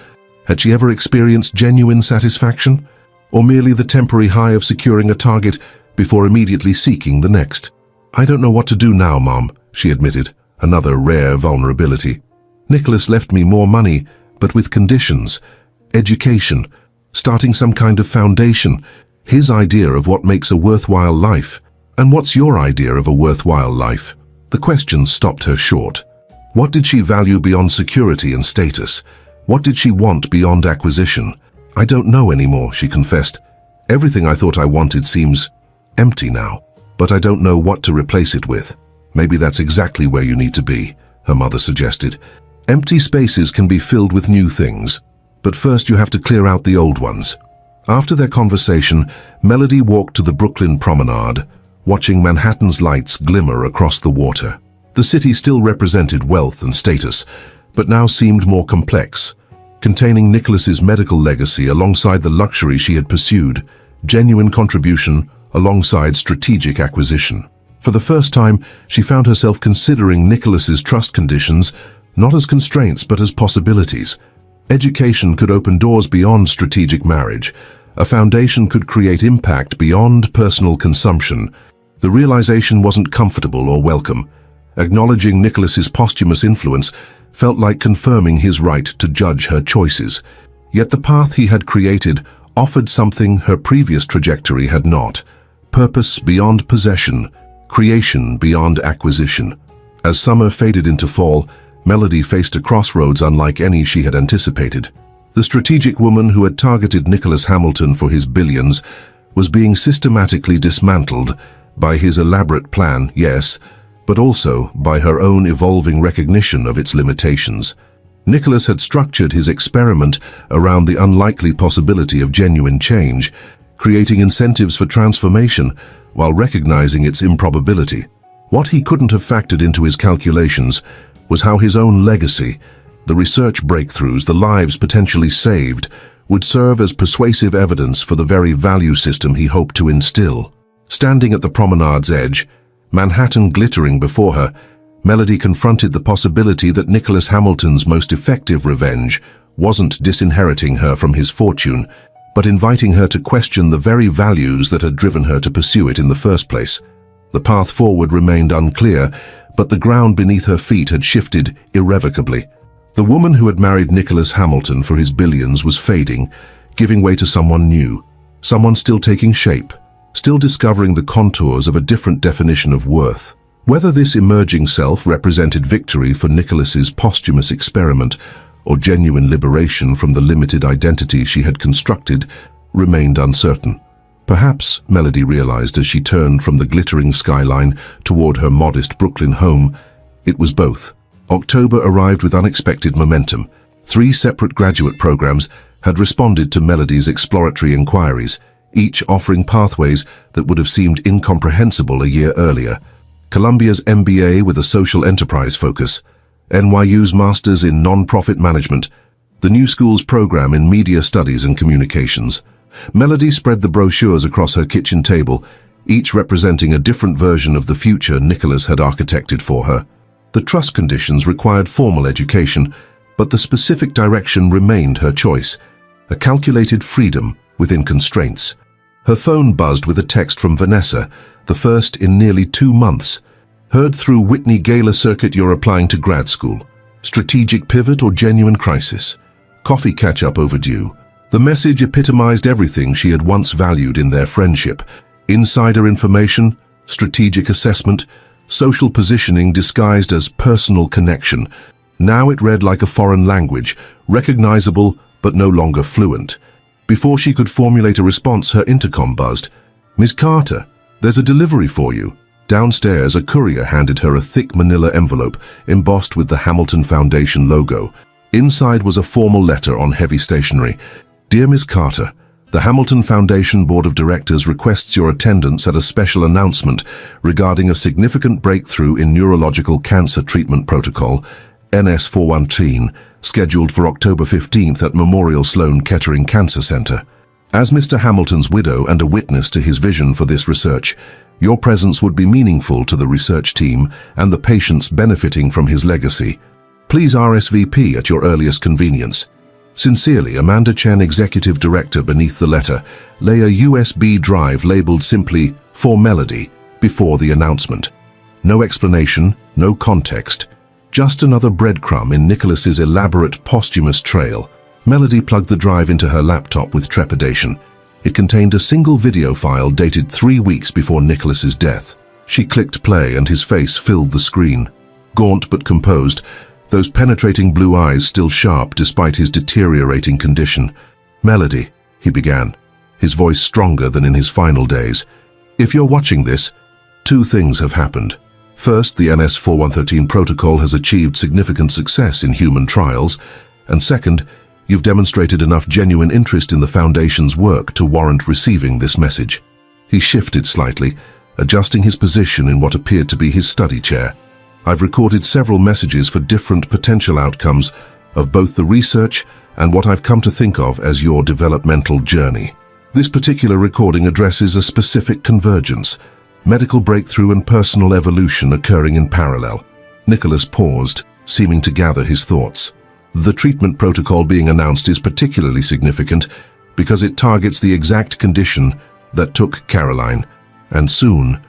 Had she ever experienced genuine satisfaction, or merely the temporary high of securing a target before immediately seeking the next? "I don't know what to do now, Mom," she admitted, another rare vulnerability. "Nicholas left me more money, but with conditions. Education, starting some kind of foundation, his idea of what makes a worthwhile life. And what's your idea of a worthwhile life?" The question stopped her short. What did she value beyond security and status? What did she want beyond acquisition? "I don't know anymore," she confessed. "Everything I thought I wanted seems empty now, but I don't know what to replace it with." "Maybe that's exactly where you need to be," her mother suggested. "Empty spaces can be filled with new things, but first you have to clear out the old ones." After their conversation, Melody walked to the Brooklyn promenade, watching Manhattan's lights glimmer across the water. The city still represented wealth and status, but now seemed more complex, containing Nicholas's medical legacy alongside the luxury she had pursued, genuine contribution alongside strategic acquisition. For the first time, she found herself considering Nicholas's trust conditions not as constraints but as possibilities. Education could open doors beyond strategic marriage. A foundation could create impact beyond personal consumption. The realization wasn't comfortable or welcome. Acknowledging Nicholas's posthumous influence felt like confirming his right to judge her choices. Yet the path he had created offered something her previous trajectory had not: purpose beyond possession, creation beyond acquisition. As summer faded into fall, Melody faced a crossroads unlike any she had anticipated. The strategic woman who had targeted Nicholas Hamilton for his billions was being systematically dismantled by his elaborate plan, yes, but also by her own evolving recognition of its limitations. Nicholas had structured his experiment around the unlikely possibility of genuine change, creating incentives for transformation while recognizing its improbability. What he couldn't have factored into his calculations was how his own legacy, the research breakthroughs, the lives potentially saved, would serve as persuasive evidence for the very value system he hoped to instill. Standing at the promenade's edge, Manhattan glittering before her, Melody confronted the possibility that Nicholas Hamilton's most effective revenge wasn't disinheriting her from his fortune, but inviting her to question the very values that had driven her to pursue it in the first place. The path forward remained unclear, but the ground beneath her feet had shifted irrevocably. The woman who had married Nicholas Hamilton for his billions was fading, giving way to someone new, someone still taking shape, still discovering the contours of a different definition of worth. Whether this emerging self represented victory for Nicholas's posthumous experiment or genuine liberation from the limited identity she had constructed remained uncertain. Perhaps, Melody realized as she turned from the glittering skyline toward her modest Brooklyn home, it was both. October arrived with unexpected momentum. 3 separate graduate programs had responded to Melody's exploratory inquiries, each offering pathways that would have seemed incomprehensible a year earlier. Columbia's MBA with a social enterprise focus, NYU's Masters in Non-Profit Management, the New School's program in Media Studies and Communications. Melody spread the brochures across her kitchen table, each representing a different version of the future Nicholas had architected for her. The trust conditions required formal education, but the specific direction remained her choice, a calculated freedom within constraints. Her phone buzzed with a text from Vanessa, the first in nearly 2 months. "Heard through Whitney Gala Circuit you're applying to grad school. Strategic pivot or genuine crisis? Coffee catch-up overdue." The message epitomized everything she had once valued in their friendship: insider information, strategic assessment, social positioning disguised as personal connection. Now it read like a foreign language, recognizable but no longer fluent. Before she could formulate a response, her intercom buzzed. "Ms. Carter, there's a delivery for you." Downstairs, a courier handed her a thick manila envelope embossed with the Hamilton Foundation logo. Inside was a formal letter on heavy stationery. "Dear Miss Carter, The Hamilton Foundation Board of Directors requests your attendance at a special announcement regarding a significant breakthrough in neurological cancer treatment protocol, NS413, scheduled for October 15th at Memorial Sloan Kettering Cancer Center. As Mr. Hamilton's widow and a witness to his vision for this research, your presence would be meaningful to the research team and the patients benefiting from his legacy. Please RSVP at your earliest convenience. Sincerely, Amanda Chen, Executive Director. Beneath the letter, lay a USB drive labeled simply, "For Melody," before the announcement. No explanation, no context, just another breadcrumb in Nicholas's elaborate posthumous trail. Melody plugged the drive into her laptop with trepidation. It contained a single video file dated 3 weeks before Nicholas's death. She clicked play and his face filled the screen. Gaunt but composed, those penetrating blue eyes still sharp despite his deteriorating condition. "Melody," he began, his voice stronger than in his final days. "If you're watching this, 2 things have happened. First, the NS4113 protocol has achieved significant success in human trials, and second, you've demonstrated enough genuine interest in the Foundation's work to warrant receiving this message." He shifted slightly, adjusting his position in what appeared to be his study chair. "I've recorded several messages for different potential outcomes of both the research and what I've come to think of as your developmental journey. This particular recording addresses a specific convergence, medical breakthrough and personal evolution occurring in parallel." Nicholas paused, seeming to gather his thoughts. "The treatment protocol being announced is particularly significant because it targets the exact condition that took Caroline, and soon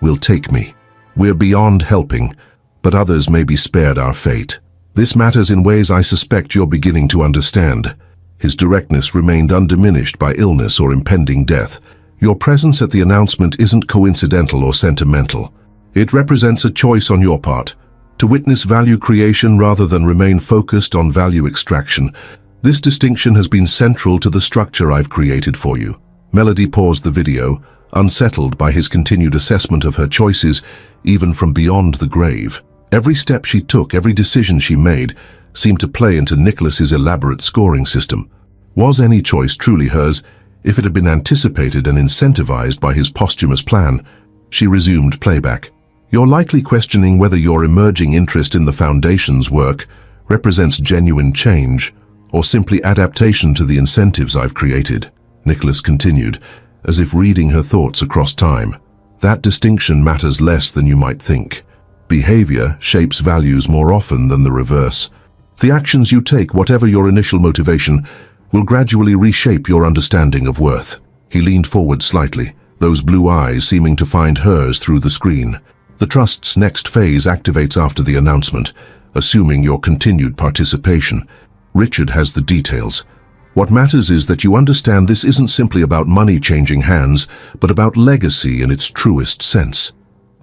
will take me. We're beyond helping, but others may be spared our fate. This matters in ways I suspect you're beginning to understand." His directness remained undiminished by illness or impending death. "Your presence at the announcement isn't coincidental or sentimental. It represents a choice on your part, to witness value creation rather than remain focused on value extraction. This distinction has been central to the structure I've created for you." Melody paused the video, unsettled by his continued assessment of her choices, even from beyond the grave. Every step she took, every decision she made, seemed to play into Nicholas's elaborate scoring system. Was any choice truly hers if it had been anticipated and incentivized by his posthumous plan? She resumed playback. "You're likely questioning whether your emerging interest in the Foundation's work represents genuine change or simply adaptation to the incentives I've created." Nicholas continued, as if reading her thoughts across time. "That distinction matters less than you might think. Behavior shapes values more often than the reverse. The actions you take, whatever your initial motivation, will gradually reshape your understanding of worth." He leaned forward slightly, those blue eyes seeming to find hers through the screen. "The Trust's next phase activates after the announcement, assuming your continued participation. Richard has the details. What matters is that you understand this isn't simply about money changing hands, but about legacy in its truest sense.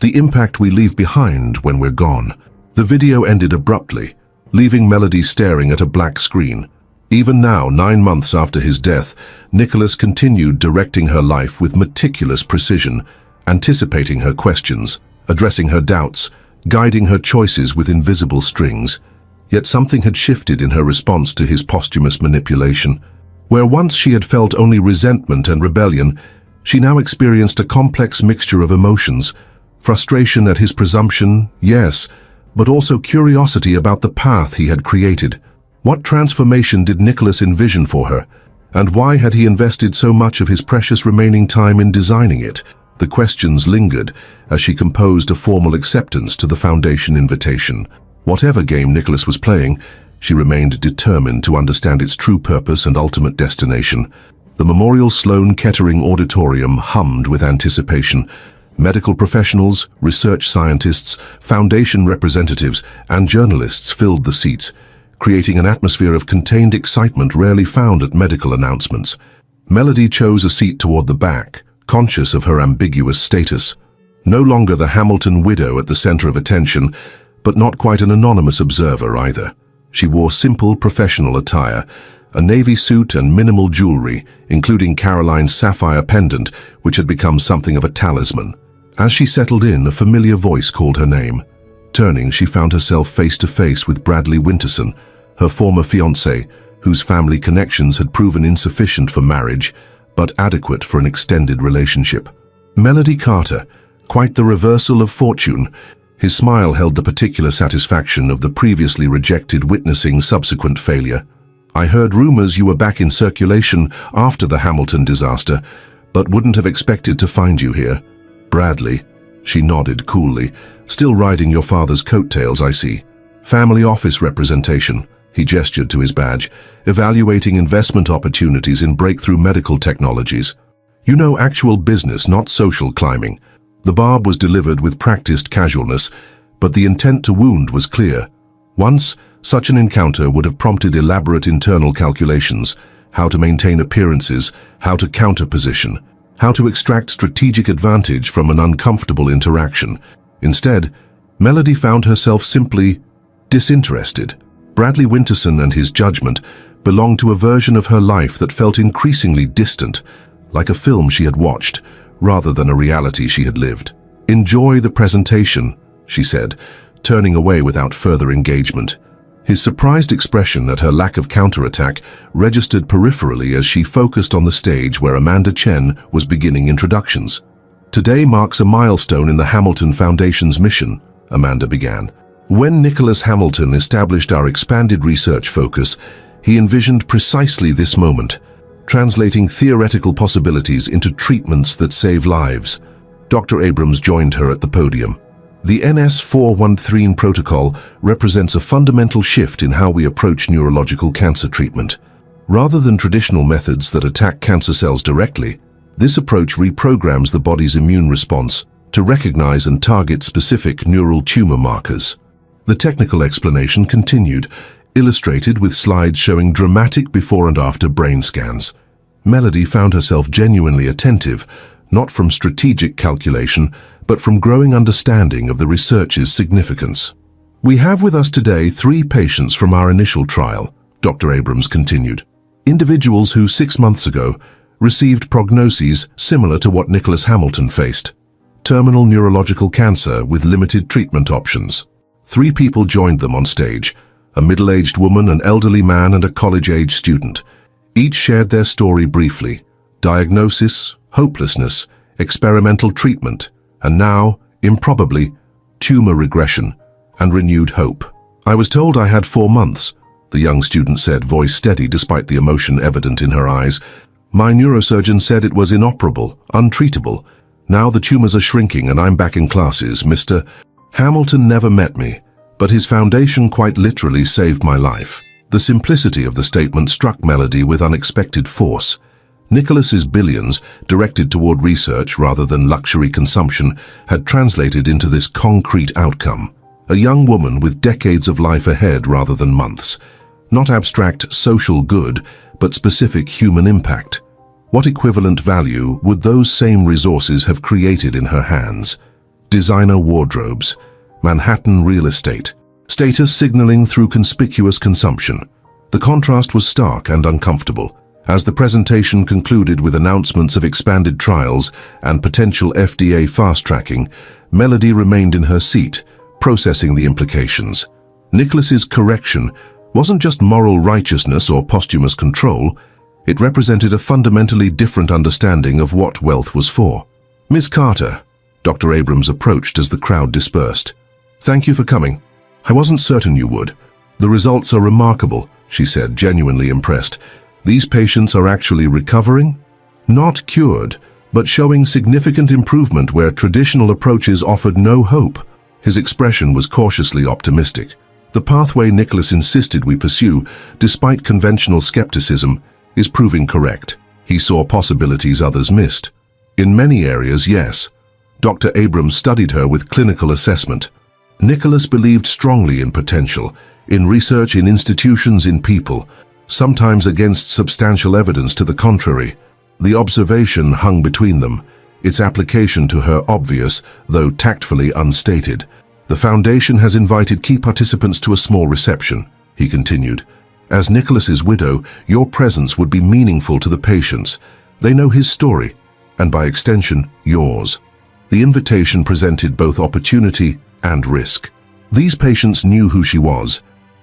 The impact we leave behind when we're gone." The video ended abruptly, leaving Melody staring at a black screen. Even now, 9 months after his death, Nicholas continued directing her life with meticulous precision, anticipating her questions, addressing her doubts, guiding her choices with invisible strings. Yet something had shifted in her response to his posthumous manipulation. Where once she had felt only resentment and rebellion, she now experienced a complex mixture of emotions. Frustration at his presumption, yes, but also curiosity about the path he had created. What transformation did Nicholas envision for her, and why had he invested so much of his precious remaining time in designing it? The questions lingered as she composed a formal acceptance to the Foundation invitation. Whatever game Nicholas was playing, she remained determined to understand its true purpose and ultimate destination. The Memorial Sloan Kettering Auditorium hummed with anticipation. Medical professionals, research scientists, Foundation representatives, and journalists filled the seats, creating an atmosphere of contained excitement rarely found at medical announcements. Melody chose a seat toward the back, conscious of her ambiguous status. No longer the Hamilton widow at the center of attention, but not quite an anonymous observer either. She wore simple professional attire, a navy suit and minimal jewelry, including Caroline's sapphire pendant, which had become something of a talisman. As she settled in, a familiar voice called her name. Turning, she found herself face to face with Bradley Winterson, her former fiancé, whose family connections had proven insufficient for marriage, but adequate for an extended relationship. Melody Carter, quite the reversal of fortune. His smile held the particular satisfaction of the previously rejected witnessing subsequent failure. I heard rumors you were back in circulation after the Hamilton disaster, but wouldn't have expected to find you here. Bradley. She nodded coolly. Still riding your father's coattails, I see. Family office representation. He gestured to his badge. Evaluating investment opportunities in breakthrough medical technologies. You know, actual business, not social climbing. The barb was delivered with practiced casualness, but the intent to wound was clear. Once, such an encounter would have prompted elaborate internal calculations, how to maintain appearances, how to counter-position, how to extract strategic advantage from an uncomfortable interaction. Instead, Melody found herself simply disinterested. Bradley Winterson and his judgment belonged to a version of her life that felt increasingly distant, like a film she had watched, rather than a reality she had lived. Enjoy the presentation, she said, turning away without further engagement. His surprised expression at her lack of counterattack registered peripherally as she focused on the stage where Amanda Chen was beginning introductions. Today marks a milestone in the Hamilton Foundation's mission, Amanda began. When Nicholas Hamilton established our expanded research focus, he envisioned precisely this moment, translating theoretical possibilities into treatments that save lives. Dr. Abrams joined her at the podium. The NS413 protocol represents a fundamental shift in how we approach neurological cancer treatment. Rather than traditional methods that attack cancer cells directly, this approach reprograms the body's immune response to recognize and target specific neural tumor markers. The technical explanation continued, illustrated with slides showing dramatic before and after brain scans. Melody found herself genuinely attentive, not from strategic calculation, but from growing understanding of the research's significance. We have with us today 3 patients from our initial trial, Dr. Abrams continued. Individuals who 6 months ago received prognoses similar to what Nicholas Hamilton faced. Terminal neurological cancer with limited treatment options. 3 people joined them on stage, a middle-aged woman, an elderly man, and a college-age student. Each shared their story briefly. Diagnosis, hopelessness, experimental treatment, and now, improbably, tumor regression and renewed hope. I was told I had 4 months, the young student said, voice steady despite the emotion evident in her eyes. My neurosurgeon said it was inoperable, untreatable. Now the tumors are shrinking and I'm back in classes. Mr. Hamilton never met me, but his foundation quite literally saved my life. The simplicity of the statement struck Melody with unexpected force. Nicholas's billions, directed toward research rather than luxury consumption, had translated into this concrete outcome. A young woman with decades of life ahead rather than months. Not abstract social good, but specific human impact. What equivalent value would those same resources have created in her hands? Designer wardrobes, Manhattan real estate, status signaling through conspicuous consumption. The contrast was stark and uncomfortable. As the presentation concluded with announcements of expanded trials and potential FDA fast-tracking, Melody remained in her seat, processing the implications. Nicholas's correction wasn't just moral righteousness or posthumous control, it represented a fundamentally different understanding of what wealth was for. Miss Carter, Dr. Abrams approached as the crowd dispersed. Thank you for coming. I wasn't certain you would. The results are remarkable, she said, genuinely impressed. These patients are actually recovering? Not cured, but showing significant improvement where traditional approaches offered no hope. His expression was cautiously optimistic. The pathway Nicholas insisted we pursue, despite conventional skepticism, is proving correct. He saw possibilities others missed. In many areas, yes. Dr. Abrams studied her with clinical assessment. Nicholas believed strongly in potential, in research, in institutions, in people, sometimes against substantial evidence to the contrary. The observation hung between them, its application to her obvious, though tactfully unstated. The Foundation has invited key participants to a small reception, he continued. As Nicholas's widow, your presence would be meaningful to the patients. They know his story, and by extension, yours. The invitation presented both opportunity and risk. These patients knew who she was,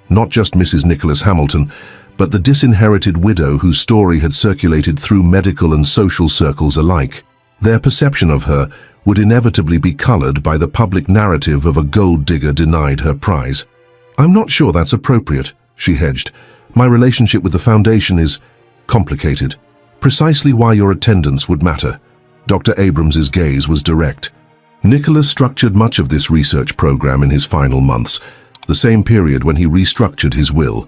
not just Mrs. Nicholas Hamilton, but the disinherited widow whose story had circulated through medical and social circles alike. Their perception of her would inevitably be colored by the public narrative of a gold digger denied her prize. "I'm not sure that's appropriate," she hedged. "My relationship with the foundation is complicated. Precisely why your attendance would matter." Dr. Abrams's gaze was direct. Nicholas structured much of this research program in his final months, the same period when he restructured his will.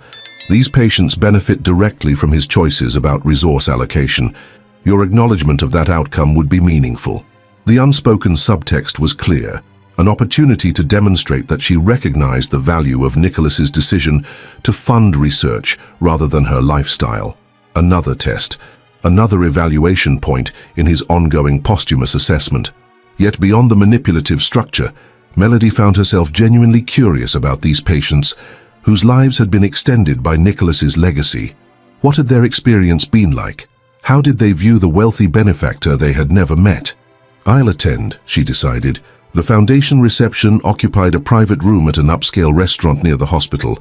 These patients benefit directly from his choices about resource allocation. Your acknowledgement of that outcome would be meaningful. The unspoken subtext was clear, an opportunity to demonstrate that she recognized the value of Nicholas's decision to fund research rather than her lifestyle. Another test, another evaluation point in his ongoing posthumous assessment. Yet beyond the manipulative structure, Melody found herself genuinely curious about these patients whose lives had been extended by Nicholas's legacy. What had their experience been like? How did they view the wealthy benefactor they had never met? "I'll attend," she decided. The foundation reception occupied a private room at an upscale restaurant near the hospital.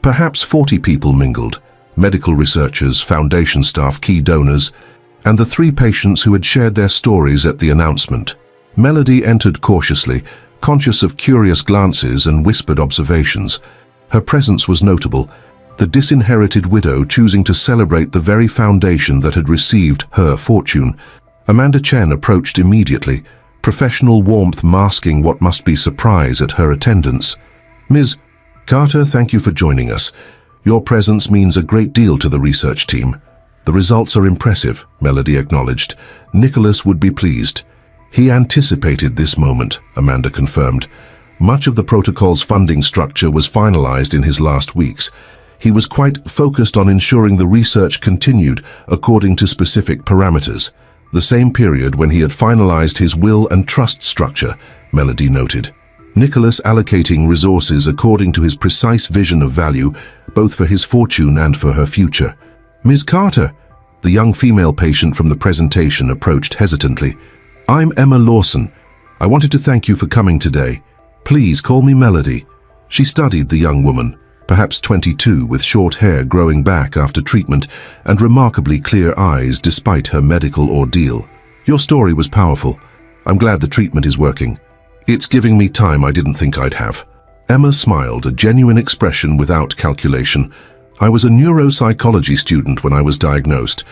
Perhaps 40 people mingled: medical researchers, foundation staff, key donors, and the 3 patients who had shared their stories at the announcement. Melody entered cautiously, conscious of curious glances and whispered observations. Her presence was notable, the disinherited widow choosing to celebrate the very foundation that had received her fortune. Amanda Chen approached immediately, professional warmth masking what must be surprise at her attendance. "Ms. Carter, thank you for joining us. Your presence means a great deal to the research team." "The results are impressive," Melody acknowledged. "Nicholas would be pleased." "He anticipated this moment," Amanda confirmed. Much of the protocol's funding structure was finalized in his last weeks. He was quite focused on ensuring the research continued according to specific parameters. The same period when he had finalized his will and trust structure, Melody noted. Nicholas allocating resources according to his precise vision of value, both for his fortune and for her future. "Ms. Carter," the young female patient from the presentation approached hesitantly. "I'm Emma Lawson. I wanted to thank you for coming today. Please call me Melody." She studied the young woman, perhaps 22, with short hair growing back after treatment and remarkably clear eyes despite her medical ordeal. "Your story was powerful. I'm glad the treatment is working. It's giving me time I didn't think I'd have." Emma smiled, a genuine expression without calculation. "I was a neuropsychology student when I was diagnosed.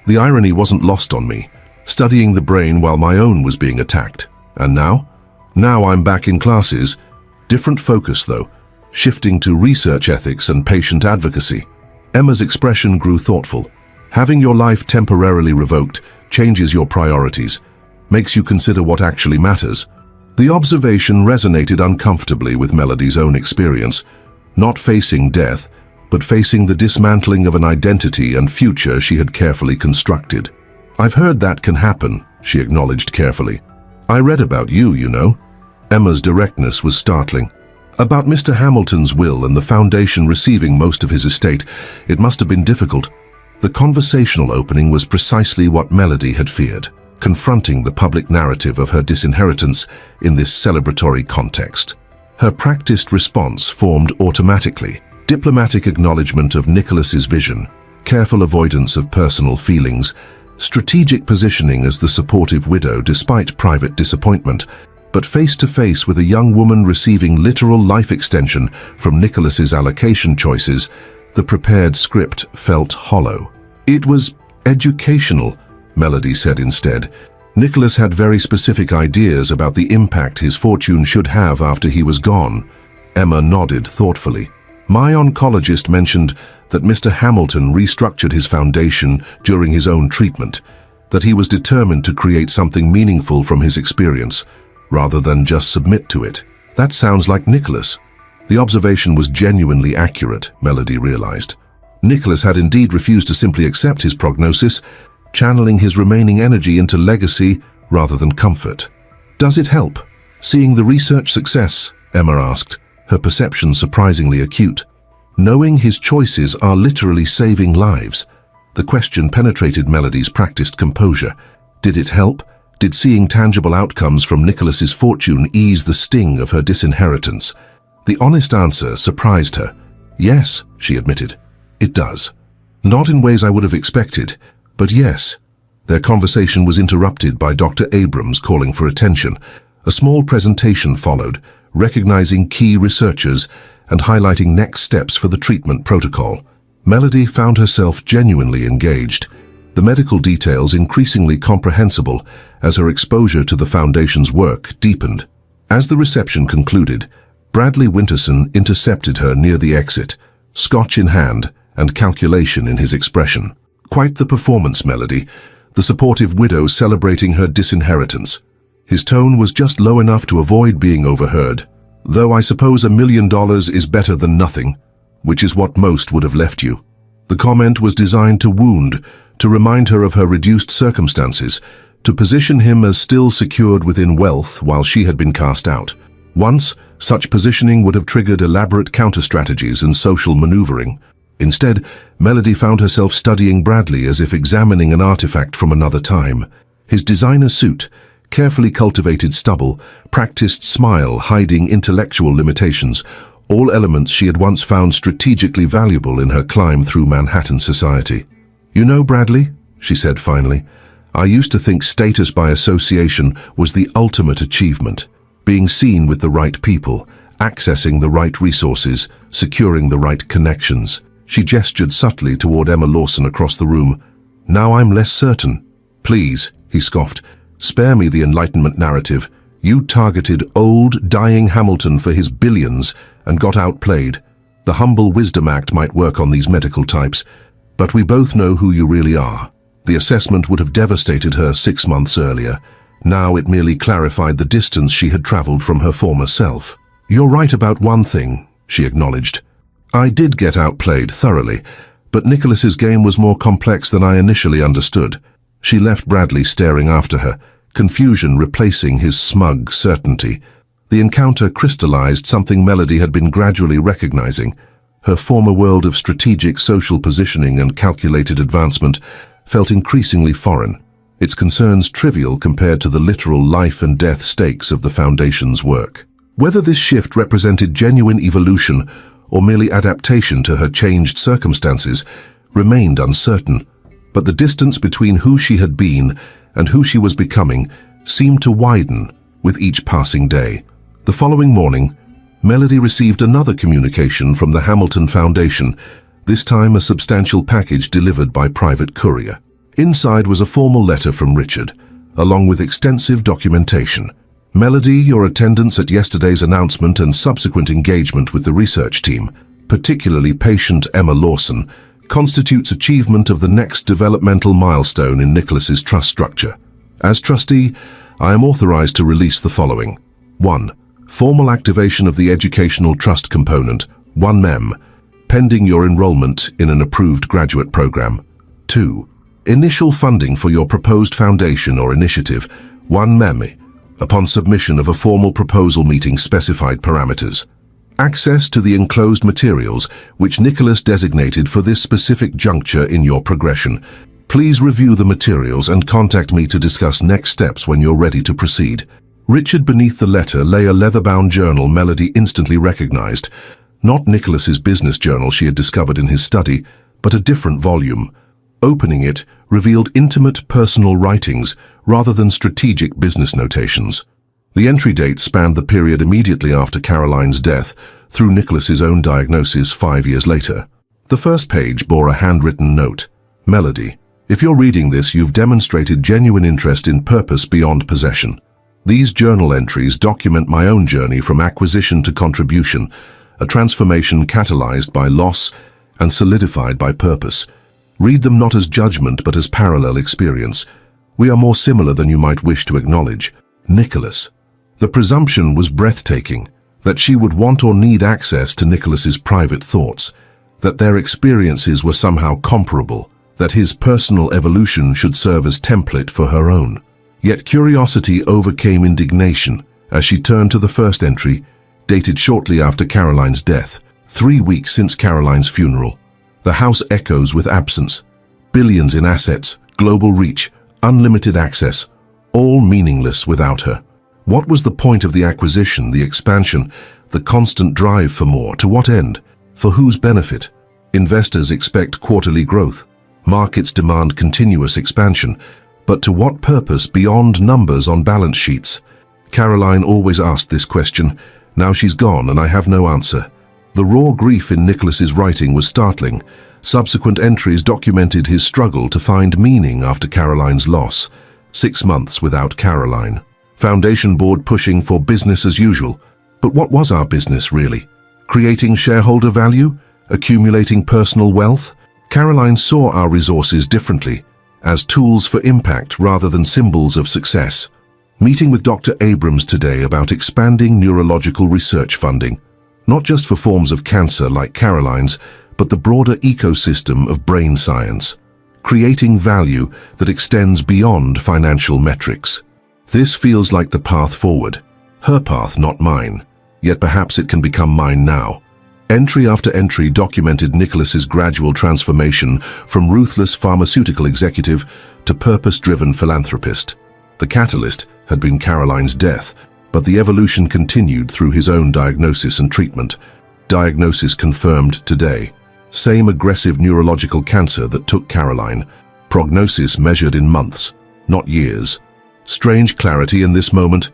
The irony wasn't lost on me, studying the brain while my own was being attacked. And now? Now I'm back in classes. Different focus, though, shifting to research ethics and patient advocacy." Emma's expression grew thoughtful. "Having your life temporarily revoked changes your priorities, makes you consider what actually matters." The observation resonated uncomfortably with Melody's own experience. Not facing death, but facing the dismantling of an identity and future she had carefully constructed. "I've heard that can happen," she acknowledged carefully. "I read about you, you know." Emma's directness was startling. "About Mr. Hamilton's will and the foundation receiving most of his estate, it must have been difficult." The conversational opening was precisely what Melody had feared, confronting the public narrative of her disinheritance in this celebratory context. Her practiced response formed automatically: diplomatic acknowledgement of Nicholas's vision, careful avoidance of personal feelings, strategic positioning as the supportive widow despite private disappointment. But face-to-face with a young woman receiving literal life extension from Nicholas's allocation choices, the prepared script felt hollow. "It was educational," Melody said instead. "Nicholas had very specific ideas about the impact his fortune should have after he was gone." Emma nodded thoughtfully. "My oncologist mentioned that Mr. Hamilton restructured his foundation during his own treatment, that he was determined to create something meaningful from his experience, rather than just submit to it. That sounds like Nicholas." The observation was genuinely accurate, Melody realized. Nicholas had indeed refused to simply accept his prognosis, channeling his remaining energy into legacy rather than comfort. "Does it help, seeing the research success?" Emma asked, her perception surprisingly acute. "Knowing his choices are literally saving lives." The question penetrated Melody's practiced composure. Did it help? Did seeing tangible outcomes from Nicholas's fortune ease the sting of her disinheritance? The honest answer surprised her. "Yes," she admitted, "it does." Not in ways I would have expected, but yes. Their conversation was interrupted by Dr. Abrams calling for attention. A small presentation followed, recognizing key researchers and highlighting next steps for the treatment protocol. Melody found herself genuinely engaged, the medical details increasingly comprehensible as her exposure to the Foundation's work deepened. As the reception concluded, Bradley Winterson intercepted her near the exit, scotch in hand and calculation in his expression. Quite the performance, Melody, the supportive widow celebrating her disinheritance. His tone was just low enough to avoid being overheard. Though I suppose $1 million is better than nothing, which is what most would have left you. The comment was designed to wound, to remind her of her reduced circumstances, to position him as still secured within wealth while she had been cast out. Once, such positioning would have triggered elaborate counter-strategies and social maneuvering. Instead, Melody found herself studying Bradley as if examining an artifact from another time. His designer suit, carefully cultivated stubble, practiced smile hiding intellectual limitations, all elements she had once found strategically valuable in her climb through Manhattan society. "You know, Bradley," she said finally, "I used to think status by association was the ultimate achievement. Being seen with the right people, accessing the right resources, securing the right connections." She gestured subtly toward Emma Lawson across the room. "Now I'm less certain." "Please," he scoffed, "spare me the Enlightenment narrative. You targeted old, dying Hamilton for his billions and got outplayed. The humble wisdom act might work on these medical types, but we both know who you really are." The assessment would have devastated her 6 months earlier. Now it merely clarified the distance she had traveled from her former self. "You're right about one thing," she acknowledged. "I did get outplayed thoroughly, but Nicholas's game was more complex than I initially understood." She left Bradley staring after her, confusion replacing his smug certainty. The encounter crystallized something Melody had been gradually recognizing. Her former world of strategic social positioning and calculated advancement felt increasingly foreign, its concerns trivial compared to the literal life and death stakes of the Foundation's work. Whether this shift represented genuine evolution or merely adaptation to her changed circumstances remained uncertain, but the distance between who she had been and who she was becoming seemed to widen with each passing day. The following morning, Melody received another communication from the Hamilton Foundation, this time a substantial package delivered by private courier. Inside was a formal letter from Richard, along with extensive documentation. "Melody, your attendance at yesterday's announcement and subsequent engagement with the research team, particularly patient Emma Lawson, constitutes achievement of the next developmental milestone in Nicholas's trust structure. As trustee, I am authorized to release the following. 1. Formal activation of the educational trust component, 1 MEM, pending your enrollment in an approved graduate program. 2. Initial funding for your proposed foundation or initiative, 1 MEM, upon submission of a formal proposal meeting specified parameters. Access to the enclosed materials which Nicholas designated for this specific juncture in your progression. Please review the materials and contact me to discuss next steps when you're ready to proceed." Richard beneath the letter lay a leather-bound journal Melody instantly recognized. Not Nicholas's business journal she had discovered in his study, but a different volume. Opening it revealed intimate personal writings rather than strategic business notations. The entry date spanned the period immediately after Caroline's death, through Nicholas's own diagnosis 5 years later. The first page bore a handwritten note. "Melody, if you're reading this, you've demonstrated genuine interest in purpose beyond possession. These journal entries document my own journey from acquisition to contribution, a transformation catalyzed by loss and solidified by purpose. Read them not as judgment but as parallel experience. We are more similar than you might wish to acknowledge. Nicholas." The presumption was breathtaking, that she would want or need access to Nicholas's private thoughts, that their experiences were somehow comparable, that his personal evolution should serve as template for her own. Yet curiosity overcame indignation as she turned to the first entry, dated shortly after Caroline's death, 3 weeks since Caroline's funeral. The house echoes with absence. Billions in assets, global reach, unlimited access, all meaningless without her. What was the point of the acquisition, the expansion, the constant drive for more? To what end? For whose benefit? Investors expect quarterly growth. Markets demand continuous expansion. But to what purpose beyond numbers on balance sheets? Caroline always asked this question. Now she's gone and I have no answer. The raw grief in Nicholas's writing was startling. Subsequent entries documented his struggle to find meaning after Caroline's loss. 6 months without Caroline. Foundation board pushing for business as usual. But what was our business really? Creating shareholder value? Accumulating personal wealth? Caroline saw our resources differently, as tools for impact rather than symbols of success. Meeting with Dr. Abrams today about expanding neurological research funding, not just for forms of cancer like Caroline's, but the broader ecosystem of brain science, creating value that extends beyond financial metrics. This feels like the path forward. Her path, not mine. Yet perhaps it can become mine now. Entry after entry documented Nicholas's gradual transformation from ruthless pharmaceutical executive to purpose-driven philanthropist. The catalyst had been Caroline's death, but the evolution continued through his own diagnosis and treatment. Diagnosis confirmed today. Same aggressive neurological cancer that took Caroline. Prognosis measured in months, not years. Strange clarity in this moment,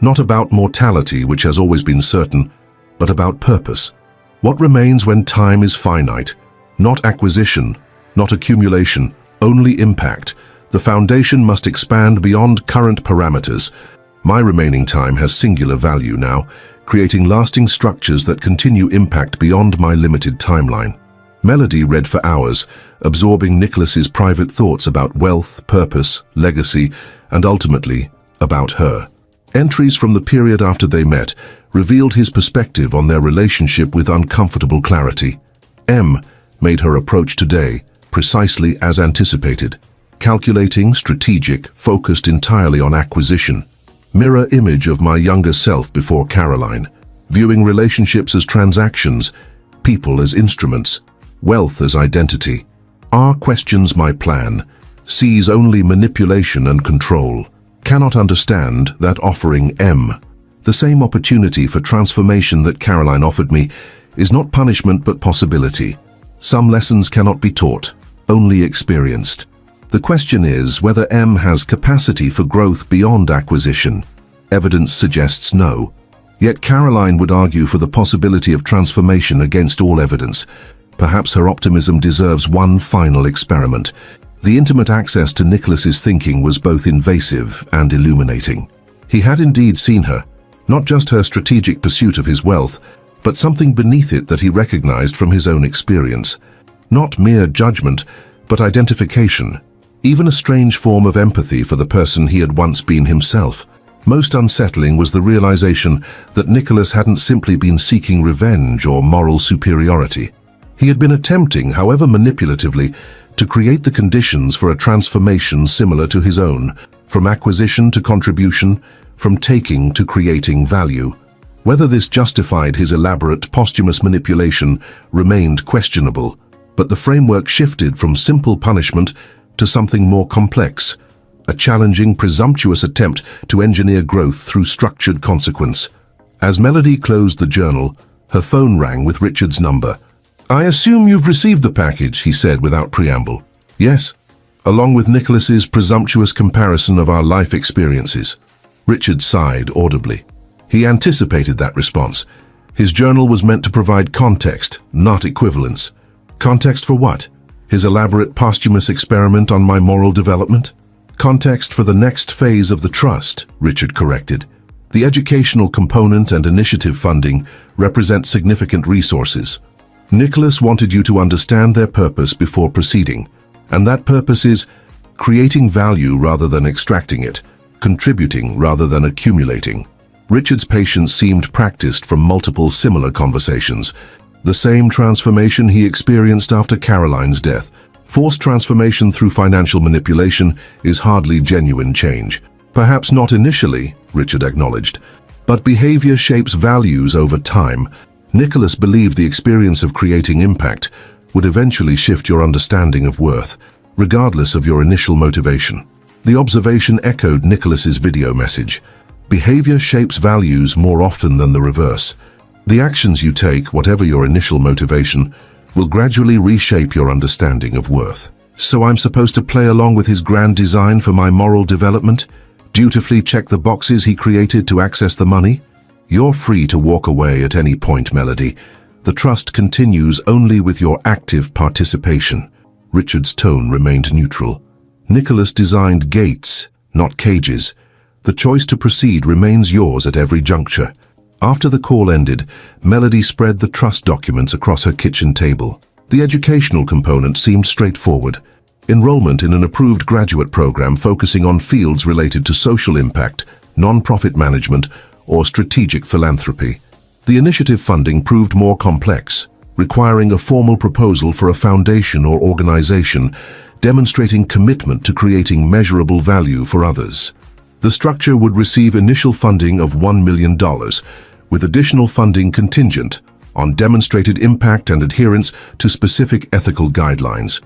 not about mortality, which has always been certain, but about purpose. What remains when time is finite? Not acquisition, not accumulation, only impact. The foundation must expand beyond current parameters. My remaining time has singular value now, creating lasting structures that continue impact beyond my limited timeline. Melody read for hours, absorbing Nicholas's private thoughts about wealth, purpose, legacy, and ultimately, about her. Entries from the period after they met revealed his perspective on their relationship with uncomfortable clarity. M made her approach today precisely as anticipated. Calculating, strategic, focused entirely on acquisition. Mirror image of my younger self before Caroline, viewing relationships as transactions, people as instruments, wealth as identity. R questions my plan, sees only manipulation and control. Cannot understand that offering M. The same opportunity for transformation that Caroline offered me is not punishment but possibility. Some lessons cannot be taught, only experienced. The question is whether M has capacity for growth beyond acquisition. Evidence suggests no. Yet Caroline would argue for the possibility of transformation against all evidence. Perhaps her optimism deserves one final experiment. The intimate access to Nicholas's thinking was both invasive and illuminating. He had indeed seen her, not just her strategic pursuit of his wealth, but something beneath it that he recognized from his own experience. Not mere judgment, but identification. Even a strange form of empathy for the person he had once been himself. Most unsettling was the realization that Nicholas hadn't simply been seeking revenge or moral superiority. He had been attempting, however manipulatively, to create the conditions for a transformation similar to his own, from acquisition to contribution, from taking to creating value. Whether this justified his elaborate posthumous manipulation remained questionable, but the framework shifted from simple punishment to something more complex, a challenging, presumptuous attempt to engineer growth through structured consequence. As Melody closed the journal, her phone rang with Richard's number. "I assume you've received the package," he said without preamble. "Yes," along with Nicholas's presumptuous comparison of our life experiences. Richard sighed audibly. He anticipated that response. His journal was meant to provide context, not equivalence. Context for what? His elaborate posthumous experiment on my moral development? Context for the next phase of the trust, Richard corrected. The educational component and initiative funding represent significant resources. Nicholas wanted you to understand their purpose before proceeding, and that purpose is creating value rather than extracting it, contributing rather than accumulating. Richard's patience seemed practiced from multiple similar conversations. The same transformation he experienced after Caroline's death. Forced transformation through financial manipulation is hardly genuine change. Perhaps not initially, Richard acknowledged, but behavior shapes values over time. Nicholas believed the experience of creating impact would eventually shift your understanding of worth, regardless of your initial motivation. The observation echoed Nicholas's video message. Behavior shapes values more often than the reverse. The actions you take, whatever your initial motivation, will gradually reshape your understanding of worth. So I'm supposed to play along with his grand design for my moral development? Dutifully check the boxes he created to access the money? You're free to walk away at any point, Melody. The trust continues only with your active participation. Richard's tone remained neutral. Nicholas designed gates, not cages. The choice to proceed remains yours at every juncture. After the call ended, Melody spread the trust documents across her kitchen table. The educational component seemed straightforward. Enrollment in an approved graduate program focusing on fields related to social impact, non-profit management, or strategic philanthropy. The initiative funding proved more complex, requiring a formal proposal for a foundation or organization, demonstrating commitment to creating measurable value for others. The structure would receive initial funding of $1 million, with additional funding contingent on demonstrated impact and adherence to specific ethical guidelines.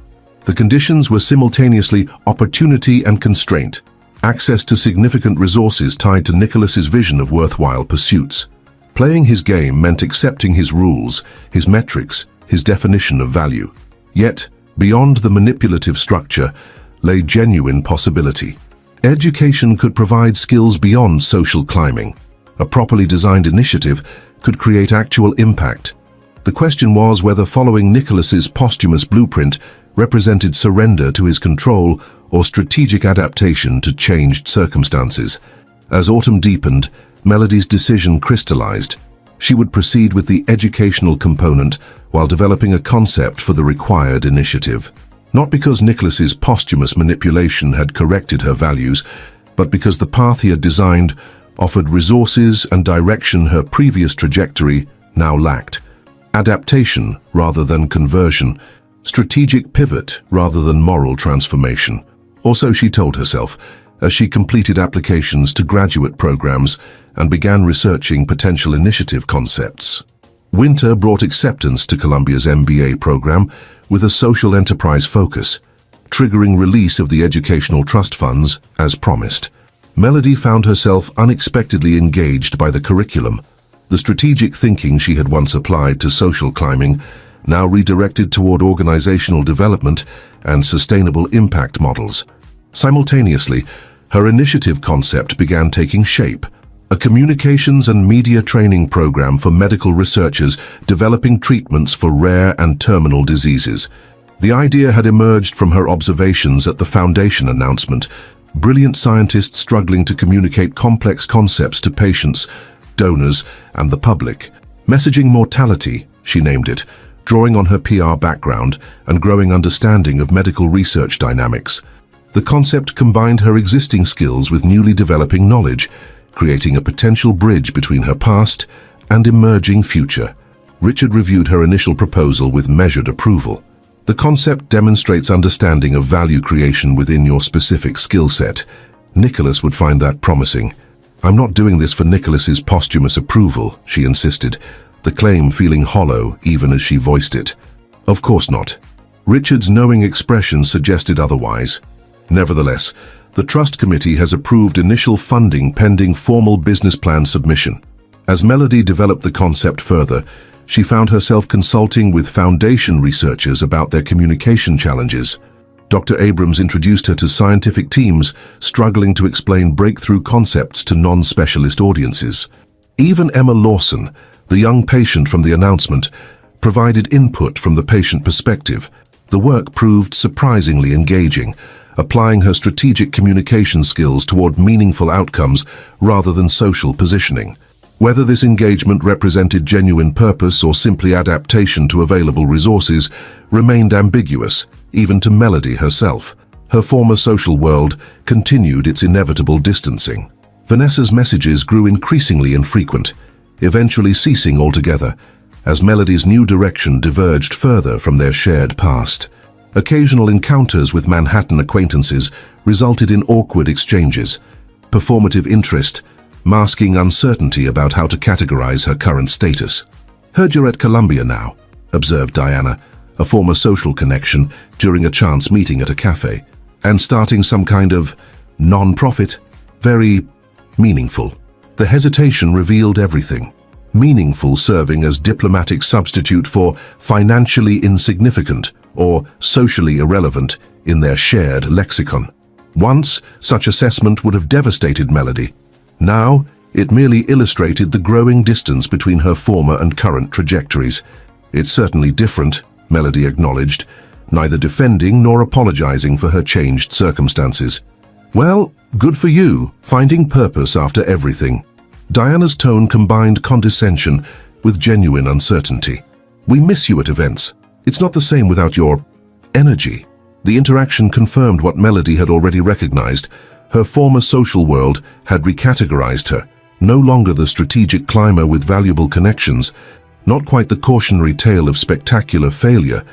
The conditions were simultaneously opportunity and constraint, access to significant resources tied to Nicholas's vision of worthwhile pursuits. Playing his game meant accepting his rules, his metrics, his definition of value. Yet, beyond the manipulative structure, lay genuine possibility. Education could provide skills beyond social climbing. A properly designed initiative could create actual impact. The question was whether following Nicholas's posthumous blueprint represented surrender to his control or strategic adaptation to changed circumstances. As autumn deepened, Melody's decision crystallized. She would proceed with the educational component while developing a concept for the required initiative. Not because Nicholas's posthumous manipulation had corrected her values, but because the path he had designed offered resources and direction her previous trajectory now lacked. Adaptation rather than conversion, strategic pivot rather than moral transformation. Or so she told herself, as she completed applications to graduate programs and began researching potential initiative concepts. Winter brought acceptance to Columbia's MBA program with a social enterprise focus, triggering release of the educational trust funds as promised. Melody found herself unexpectedly engaged by the curriculum. The strategic thinking she had once applied to social climbing now redirected toward organizational development and sustainable impact models. Simultaneously, her initiative concept began taking shape, a communications and media training program for medical researchers developing treatments for rare and terminal diseases. The idea had emerged from her observations at the foundation announcement, brilliant scientists struggling to communicate complex concepts to patients, donors, and the public. Messaging mortality, she named it, drawing on her PR background and growing understanding of medical research dynamics. The concept combined her existing skills with newly developing knowledge, creating a potential bridge between her past and emerging future. Richard reviewed her initial proposal with measured approval. The concept demonstrates understanding of value creation within your specific skill set. Nicholas would find that promising. "I'm not doing this for Nicholas's posthumous approval," she insisted, the claim feeling hollow even as she voiced it. "Of course not." Richard's knowing expression suggested otherwise. Nevertheless, the Trust Committee has approved initial funding pending formal business plan submission. As Melody developed the concept further, she found herself consulting with foundation researchers about their communication challenges. Dr. Abrams introduced her to scientific teams struggling to explain breakthrough concepts to non-specialist audiences. Even Emma Lawson, the young patient from the announcement, provided input from the patient perspective. The work proved surprisingly engaging, applying her strategic communication skills toward meaningful outcomes rather than social positioning. Whether this engagement represented genuine purpose or simply adaptation to available resources remained ambiguous, even to Melody herself. Her former social world continued its inevitable distancing. Vanessa's messages grew increasingly infrequent, eventually ceasing altogether, as Melody's new direction diverged further from their shared past. Occasional encounters with Manhattan acquaintances resulted in awkward exchanges, performative interest, masking uncertainty about how to categorize her current status. "Heard you're at Columbia now," observed Diana, a former social connection, during a chance meeting at a cafe, "and starting some kind of non-profit. Very meaningful." The hesitation revealed everything. meaningful serving as diplomatic substitute for financially insignificant or socially irrelevant in their shared lexicon. Once, such assessment would have devastated Melody. Now, it merely illustrated the growing distance between her former and current trajectories. It's certainly different, Melody acknowledged, neither defending nor apologizing for her changed circumstances. Well, good for you, finding purpose after everything. Diana's tone combined condescension with genuine uncertainty. We miss you at events. It's not the same without your energy. The interaction confirmed what Melody had already recognized. Her former social world had recategorized her, no longer the strategic climber with valuable connections, not quite the cautionary tale of spectacular failure,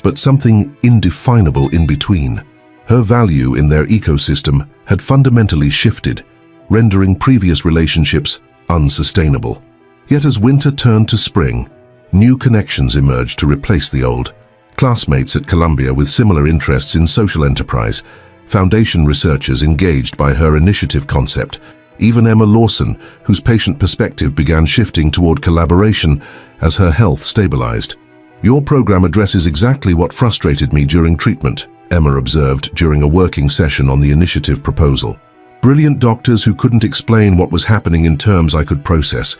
but something indefinable in between. Her value in their ecosystem had fundamentally shifted, rendering previous relationships unsustainable. Yet as winter turned to spring, new connections emerged to replace the old. Classmates at Columbia with similar interests in social enterprise, foundation researchers engaged by her initiative concept, even Emma Lawson, whose patient perspective began shifting toward collaboration as her health stabilized. Your program addresses exactly what frustrated me during treatment, Emma observed during a working session on the initiative proposal. Brilliant doctors who couldn't explain what was happening in terms I could process.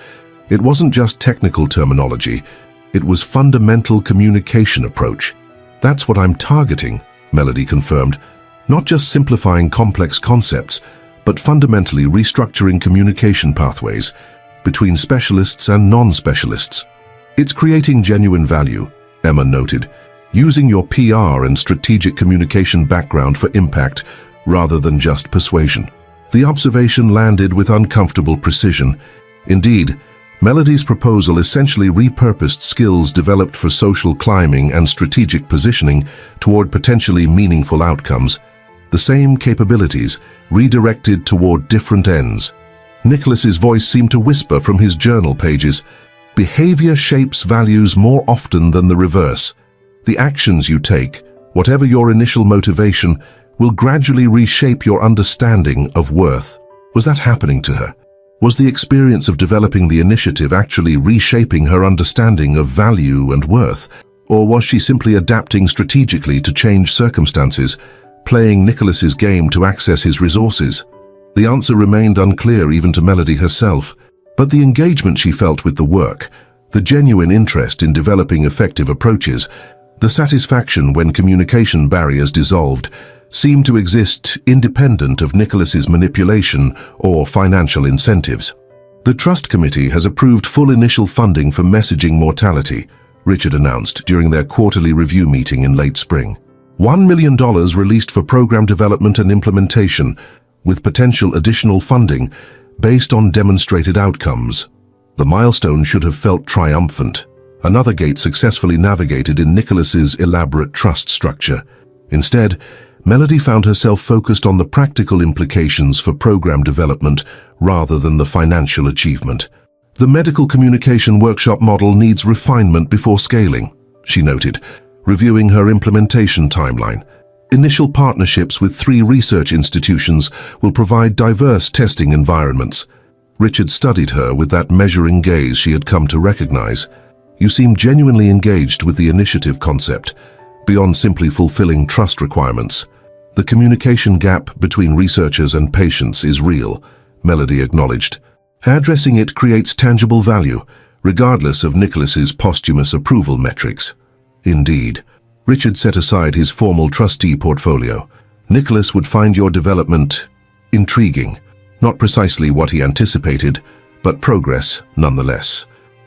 It wasn't just technical terminology, it was fundamental communication approach. That's what I'm targeting, Melody confirmed, not just simplifying complex concepts, but fundamentally restructuring communication pathways between specialists and non-specialists. It's creating genuine value, Emma noted, using your PR and strategic communication background for impact rather than just persuasion. The observation landed with uncomfortable precision. Indeed, Melody's proposal essentially repurposed skills developed for social climbing and strategic positioning toward potentially meaningful outcomes. The same capabilities, redirected toward different ends. Nicholas's voice seemed to whisper from his journal pages, "Behavior shapes values more often than the reverse. The actions you take, whatever your initial motivation, will gradually reshape your understanding of worth." Was that happening to her? Was the experience of developing the initiative actually reshaping her understanding of value and worth? Or was she simply adapting strategically to change circumstances, playing Nicholas's game to access his resources? The answer remained unclear even to Melody herself, but the engagement she felt with the work, the genuine interest in developing effective approaches, the satisfaction when communication barriers dissolved, seemed to exist independent of Nicholas's manipulation or financial incentives. The Trust Committee has approved full initial funding for messaging mortality, Richard announced during their quarterly review meeting in late spring. $1 million released for program development and implementation, with potential additional funding based on demonstrated outcomes. The milestone should have felt triumphant. Another gate successfully navigated in Nicholas's elaborate trust structure. Instead, Melody found herself focused on the practical implications for program development rather than the financial achievement. The medical communication workshop model needs refinement before scaling, she noted, reviewing her implementation timeline. Initial partnerships with 3 research institutions will provide diverse testing environments. Richard studied her with that measuring gaze she had come to recognize. You seem genuinely engaged with the initiative concept, beyond simply fulfilling trust requirements. The communication gap between researchers and patients is real, Melody acknowledged. Addressing it creates tangible value, regardless of Nicholas's posthumous approval metrics. Indeed, Richard set aside his formal trustee portfolio. Nicholas would find your development intriguing, not precisely what he anticipated, but progress nonetheless.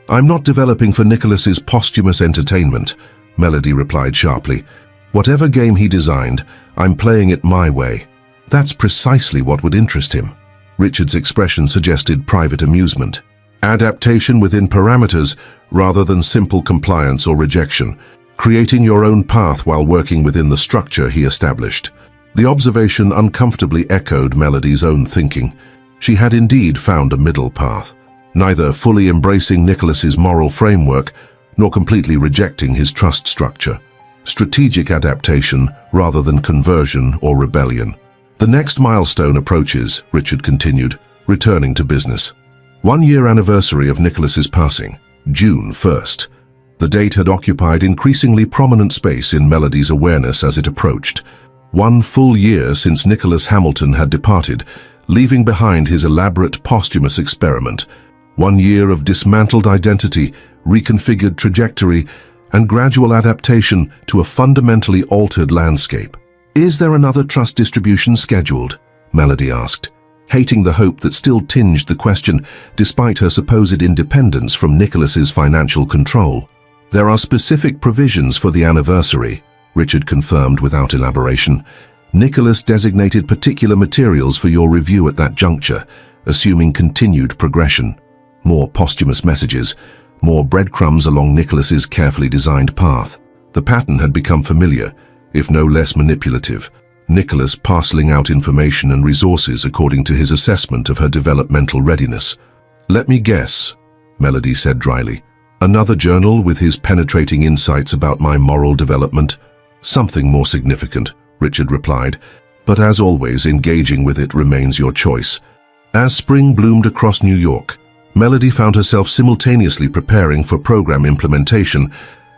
I'm not developing for Nicholas's posthumous entertainment, Melody replied sharply. Whatever game he designed, I'm playing it my way. That's precisely what would interest him. Richard's expression suggested private amusement. Adaptation within parameters rather than simple compliance or rejection. Creating your own path while working within the structure he established. The observation uncomfortably echoed Melody's own thinking. She had indeed found a middle path, neither fully embracing Nicholas's moral framework nor completely rejecting his trust structure. Strategic adaptation rather than conversion or rebellion. The next milestone approaches, Richard continued, returning to business. 1-year anniversary of Nicholas's passing, June 1st. The date had occupied increasingly prominent space in Melody's awareness as it approached. 1 full year since Nicholas Hamilton had departed, leaving behind his elaborate posthumous experiment. 1 year of dismantled identity, reconfigured trajectory, and gradual adaptation to a fundamentally altered landscape. "Is there another trust distribution scheduled?" Melody asked, hating the hope that still tinged the question despite her supposed independence from Nicholas's financial control. "There are specific provisions for the anniversary," Richard confirmed without elaboration. "Nicholas designated particular materials for your review at that juncture, assuming continued progression. More posthumous messages, more breadcrumbs along Nicholas's carefully designed path." The pattern had become familiar, if no less manipulative. Nicholas parceling out information and resources according to his assessment of her developmental readiness. "Let me guess," Melody said dryly. "Another journal with his penetrating insights about my moral development?" "Something more significant," Richard replied, "but as always, engaging with it remains your choice." As spring bloomed across New York, Melody found herself simultaneously preparing for program implementation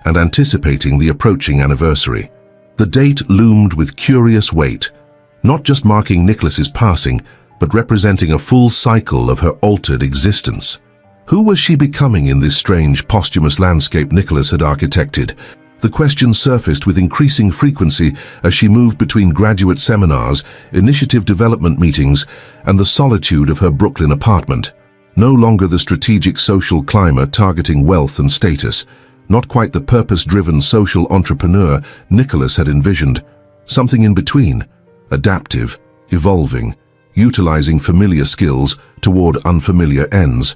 and anticipating the approaching anniversary. The date loomed with curious weight, not just marking Nicholas's passing, but representing a full cycle of her altered existence. Who was she becoming in this strange posthumous landscape Nicholas had architected? The question surfaced with increasing frequency as she moved between graduate seminars, initiative development meetings, and the solitude of her Brooklyn apartment. No longer the strategic social climber targeting wealth and status, not quite the purpose-driven social entrepreneur Nicholas had envisioned. Something in between, adaptive, evolving, utilizing familiar skills toward unfamiliar ends.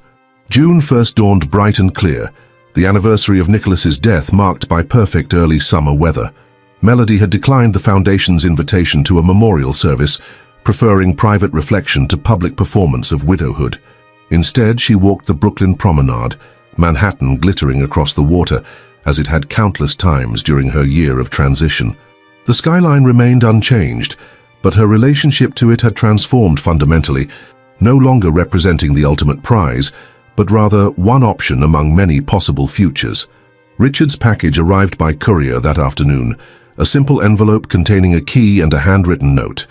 June 1st dawned bright and clear, the anniversary of Nicholas's death marked by perfect early summer weather. Melody had declined the Foundation's invitation to a memorial service, preferring private reflection to public performance of widowhood. Instead, she walked the Brooklyn Promenade, Manhattan glittering across the water, as it had countless times during her year of transition. The skyline remained unchanged, but her relationship to it had transformed fundamentally, no longer representing the ultimate prize, but rather one option among many possible futures. Richard's package arrived by courier that afternoon, a simple envelope containing a key and a handwritten note.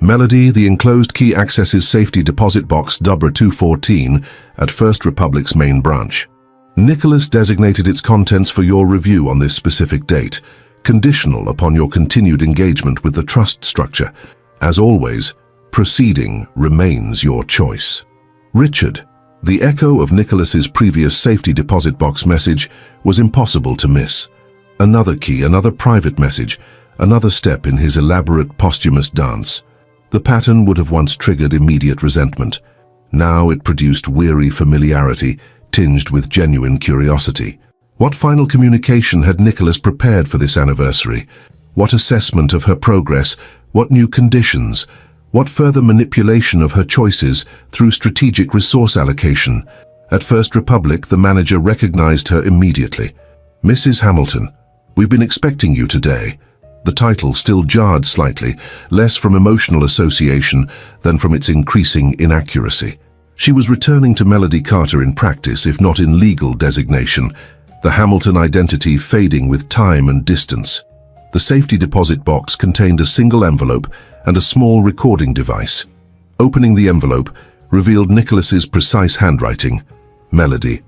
"Melody, the enclosed key accesses safety deposit box Dubra 214 at First Republic's main branch. Nicholas designated its contents for your review on this specific date, conditional upon your continued engagement with the trust structure. As always, proceeding remains your choice." Richard. The echo of Nicholas's previous safety deposit box message was impossible to miss. Another key, another private message, another step in his elaborate posthumous dance. The pattern would have once triggered immediate resentment. Now it produced weary familiarity, tinged with genuine curiosity. What final communication had Nicholas prepared for this anniversary? What assessment of her progress? What new conditions? What further manipulation of her choices through strategic resource allocation? At First Republic, the manager recognized her immediately. "Mrs. Hamilton, we've been expecting you today." The title still jarred slightly, less from emotional association than from its increasing inaccuracy. She was returning to Melody Carter in practice, if not in legal designation, the Hamilton identity fading with time and distance. The safety deposit box contained a single envelope and a small recording device. Opening the envelope revealed Nicholas's precise handwriting. "Melody,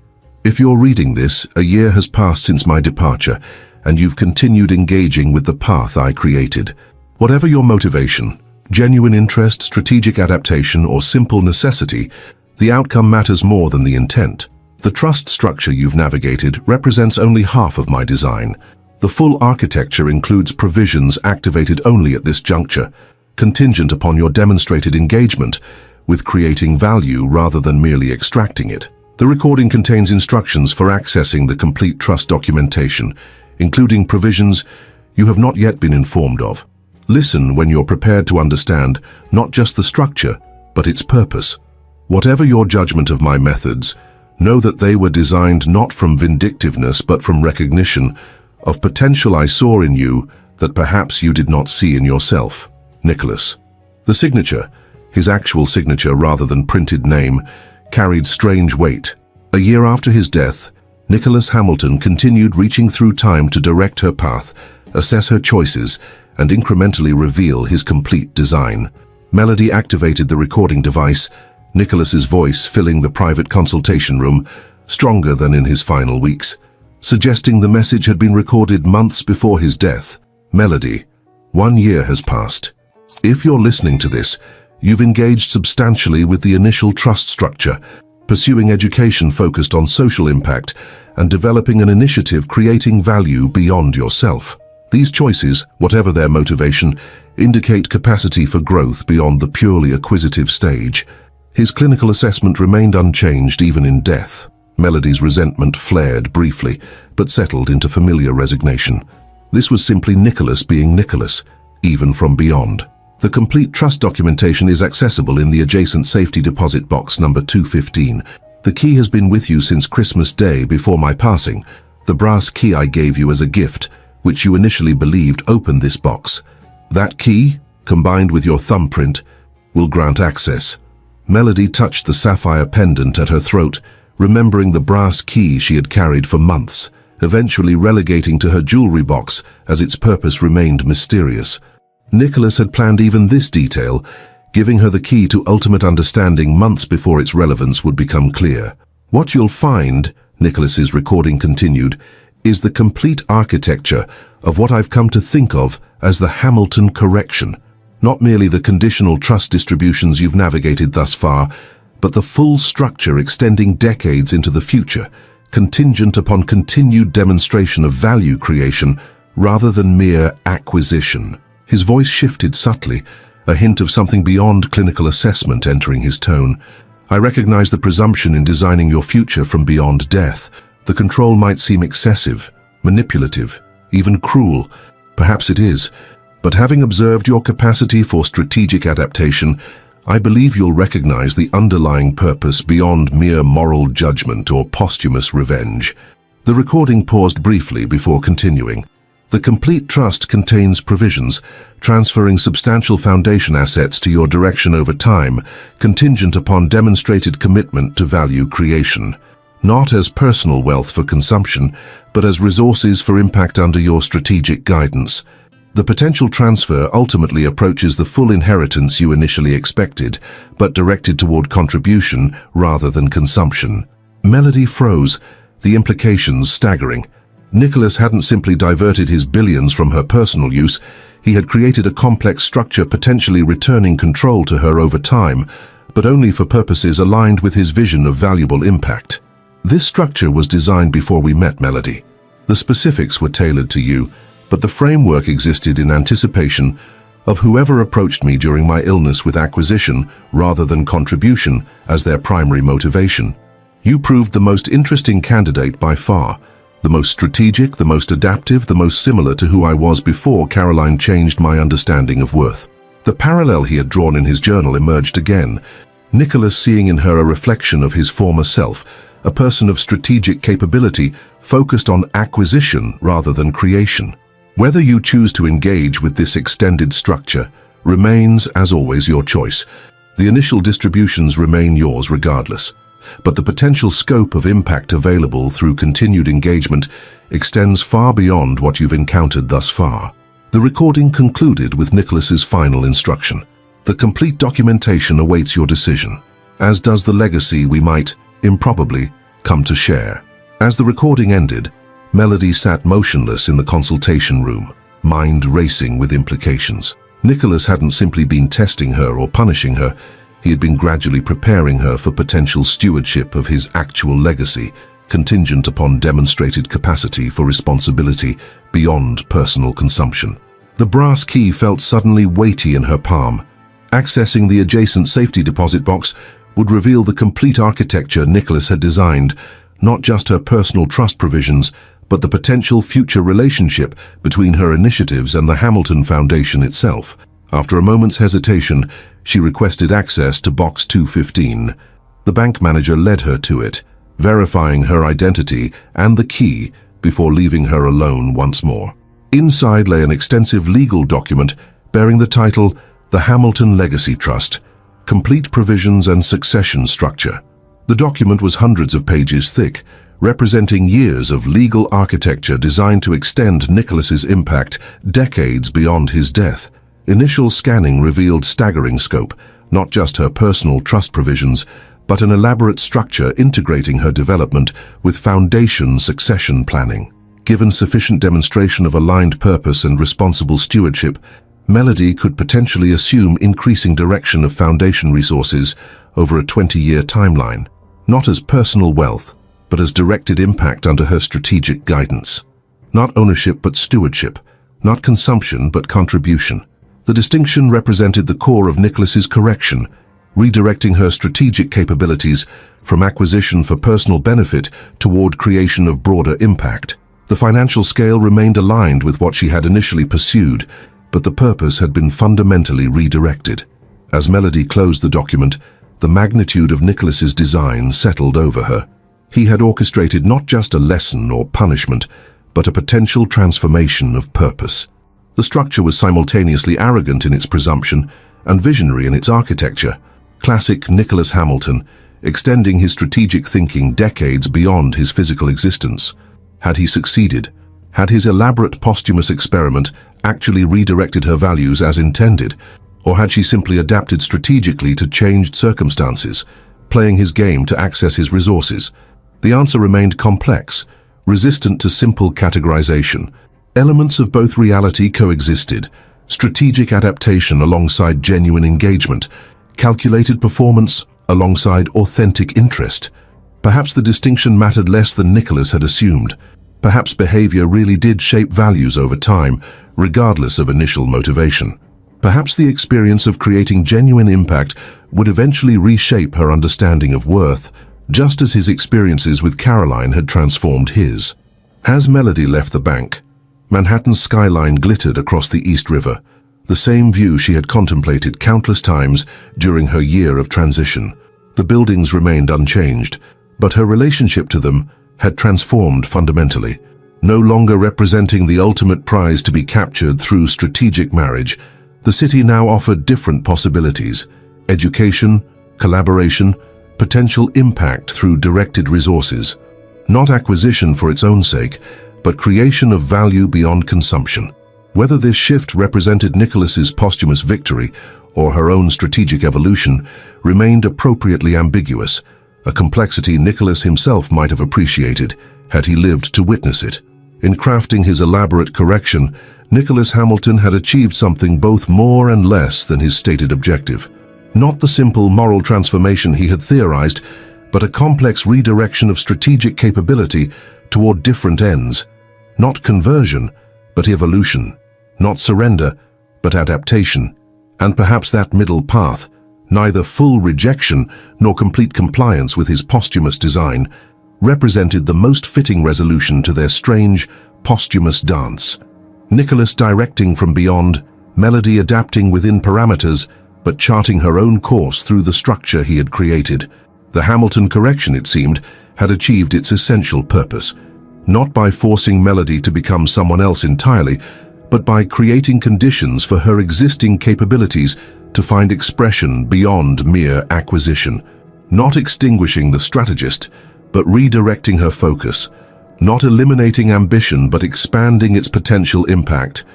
if you're reading this, a year has passed since my departure, and you've continued engaging with the path I created. Whatever your motivation, genuine interest, strategic adaptation, or simple necessity, the outcome matters more than the intent. The trust structure you've navigated represents only half of my design. The full architecture includes provisions activated only at this juncture, contingent upon your demonstrated engagement with creating value rather than merely extracting it. The recording contains instructions for accessing the complete trust documentation, including provisions you have not yet been informed of. Listen when you're prepared to understand not just the structure, but its purpose. Whatever your judgment of my methods, know that they were designed not from vindictiveness but from recognition of potential I saw in you that perhaps you did not see in yourself. Nicholas." The signature, his actual signature rather than printed name, carried strange weight. A year after his death, Nicholas Hamilton continued reaching through time to direct her path, assess her choices, and incrementally reveal his complete design. Melody activated the recording device, Nicholas's voice filling the private consultation room, stronger than in his final weeks, suggesting the message had been recorded months before his death. Melody, 1 year has passed. If you're listening to this, you've engaged substantially with the initial trust structure, pursuing education focused on social impact and developing an initiative creating value beyond yourself. These choices, whatever their motivation, indicate capacity for growth beyond the purely acquisitive stage. His clinical assessment remained unchanged even in death. Melody's resentment flared briefly, but settled into familiar resignation. This was simply Nicholas being Nicholas, even from beyond. The complete trust documentation is accessible in the adjacent safety deposit box number 215. The key has been with you since Christmas Day before my passing. The brass key I gave you as a gift, which you initially believed opened this box. That key, combined with your thumbprint, will grant access. Melody touched the sapphire pendant at her throat, remembering the brass key she had carried for months, eventually relegating to her jewelry box as its purpose remained mysterious. Nicholas had planned even this detail, giving her the key to ultimate understanding months before its relevance would become clear. What you'll find, Nicholas's recording continued, is the complete architecture of what I've come to think of as the Hamilton correction. Not merely the conditional trust distributions you've navigated thus far, but the full structure extending decades into the future, contingent upon continued demonstration of value creation rather than mere acquisition. His voice shifted subtly, a hint of something beyond clinical assessment entering his tone. I recognize the presumption in designing your future from beyond death. The control might seem excessive, manipulative, even cruel. Perhaps it is. But having observed your capacity for strategic adaptation, I believe you'll recognize the underlying purpose beyond mere moral judgment or posthumous revenge. The recording paused briefly before continuing. The complete trust contains provisions, transferring substantial foundation assets to your direction over time, contingent upon demonstrated commitment to value creation. Not as personal wealth for consumption, but as resources for impact under your strategic guidance. The potential transfer ultimately approaches the full inheritance you initially expected, but directed toward contribution rather than consumption. Melody froze, the implications staggering. Nicholas hadn't simply diverted his billions from her personal use, he had created a complex structure potentially returning control to her over time, but only for purposes aligned with his vision of valuable impact. This structure was designed before we met, Melody. The specifics were tailored to you, but the framework existed in anticipation of whoever approached me during my illness with acquisition rather than contribution as their primary motivation. You proved the most interesting candidate by far, the most strategic, the most adaptive, the most similar to who I was before Caroline changed my understanding of worth. The parallel he had drawn in his journal emerged again, Nicholas seeing in her a reflection of his former self, a person of strategic capability focused on acquisition rather than creation. Whether you choose to engage with this extended structure remains, as always, your choice. The initial distributions remain yours regardless, but the potential scope of impact available through continued engagement extends far beyond what you've encountered thus far. The recording concluded with Nicholas's final instruction. The complete documentation awaits your decision, as does the legacy we might, improbably, come to share. As the recording ended, Melody sat motionless in the consultation room, mind racing with implications. Nicholas hadn't simply been testing her or punishing her, he had been gradually preparing her for potential stewardship of his actual legacy, contingent upon demonstrated capacity for responsibility beyond personal consumption. The brass key felt suddenly weighty in her palm. Accessing the adjacent safety deposit box would reveal the complete architecture Nicholas had designed, not just her personal trust provisions, but the potential future relationship between her initiatives and the Hamilton Foundation itself. After a moment's hesitation, she requested access to box 215. The bank manager led her to it, verifying her identity and the key before leaving her alone once more. Inside lay an extensive legal document bearing the title The Hamilton Legacy Trust, Complete Provisions and Succession Structure. The document was hundreds of pages thick, representing years of legal architecture designed to extend Nicholas's impact decades beyond his death. Initial scanning revealed staggering scope, not just her personal trust provisions, but an elaborate structure integrating her development with foundation succession planning. Given sufficient demonstration of aligned purpose and responsible stewardship, Melody could potentially assume increasing direction of foundation resources over a 20-year timeline, not as personal wealth, but as directed impact under her strategic guidance. Not ownership but stewardship, not consumption but contribution. The distinction represented the core of Nicholas's correction, redirecting her strategic capabilities from acquisition for personal benefit toward creation of broader impact. The financial scale remained aligned with what she had initially pursued, but the purpose had been fundamentally redirected. As Melody closed the document, the magnitude of Nicholas's design settled over her. He had orchestrated not just a lesson or punishment, but a potential transformation of purpose. The structure was simultaneously arrogant in its presumption and visionary in its architecture. Classic Nicholas Hamilton, extending his strategic thinking decades beyond his physical existence. Had he succeeded? Had his elaborate posthumous experiment actually redirected her values as intended? Or had she simply adapted strategically to changed circumstances, playing his game to access his resources? The answer remained complex, resistant to simple categorization. Elements of both reality coexisted, strategic adaptation alongside genuine engagement, calculated performance alongside authentic interest. Perhaps the distinction mattered less than Nicholas had assumed. Perhaps behavior really did shape values over time, regardless of initial motivation. Perhaps the experience of creating genuine impact would eventually reshape her understanding of worth, just as his experiences with Caroline had transformed his. As Melody left the bank, Manhattan's skyline glittered across the East River, the same view she had contemplated countless times during her year of transition. The buildings remained unchanged, but her relationship to them had transformed fundamentally. No longer representing the ultimate prize to be captured through strategic marriage, the city now offered different possibilities: education, collaboration, potential impact through directed resources. Not acquisition for its own sake, but creation of value beyond consumption. Whether this shift represented Nicholas's posthumous victory or her own strategic evolution remained appropriately ambiguous, a complexity Nicholas himself might have appreciated had he lived to witness it. In crafting his elaborate correction, Nicholas Hamilton had achieved something both more and less than his stated objective. Not the simple moral transformation he had theorized, but a complex redirection of strategic capability toward different ends. Not conversion, but evolution. Not surrender, but adaptation. And perhaps that middle path, neither full rejection nor complete compliance with his posthumous design, represented the most fitting resolution to their strange, posthumous dance. Nicholas directing from beyond, Melody adapting within parameters, but charting her own course through the structure he had created. The Hamilton correction, it seemed, had achieved its essential purpose, not by forcing Melody to become someone else entirely, but by creating conditions for her existing capabilities to find expression beyond mere acquisition. Not extinguishing the strategist, but redirecting her focus. Not eliminating ambition, but expanding its potential impact.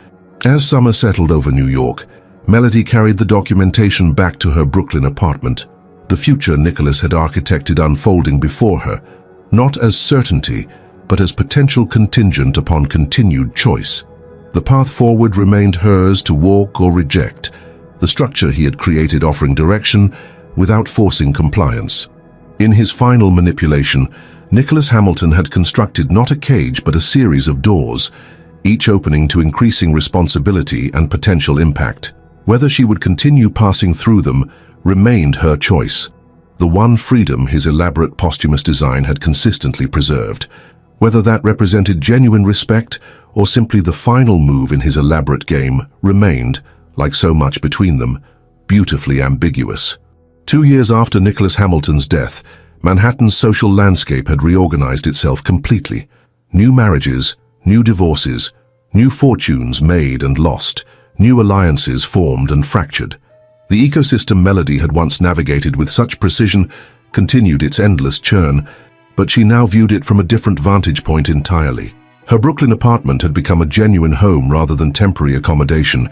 As summer settled over New York, Melody carried the documentation back to her Brooklyn apartment. The future Nicholas had architected unfolding before her, not as certainty, but as potential contingent upon continued choice. The path forward remained hers to walk or reject, the structure he had created offering direction without forcing compliance. In his final manipulation, Nicholas Hamilton had constructed not a cage but a series of doors, each opening to increasing responsibility and potential impact. Whether she would continue passing through them remained her choice, the one freedom his elaborate posthumous design had consistently preserved. Whether that represented genuine respect or simply the final move in his elaborate game remained, like so much between them, beautifully ambiguous. 2 years after Nicholas Hamilton's death, Manhattan's social landscape had reorganized itself completely. New marriages, new divorces, new fortunes made and lost, new alliances formed and fractured. The ecosystem Melody had once navigated with such precision continued its endless churn, but she now viewed it from a different vantage point entirely. Her Brooklyn apartment had become a genuine home rather than temporary accommodation,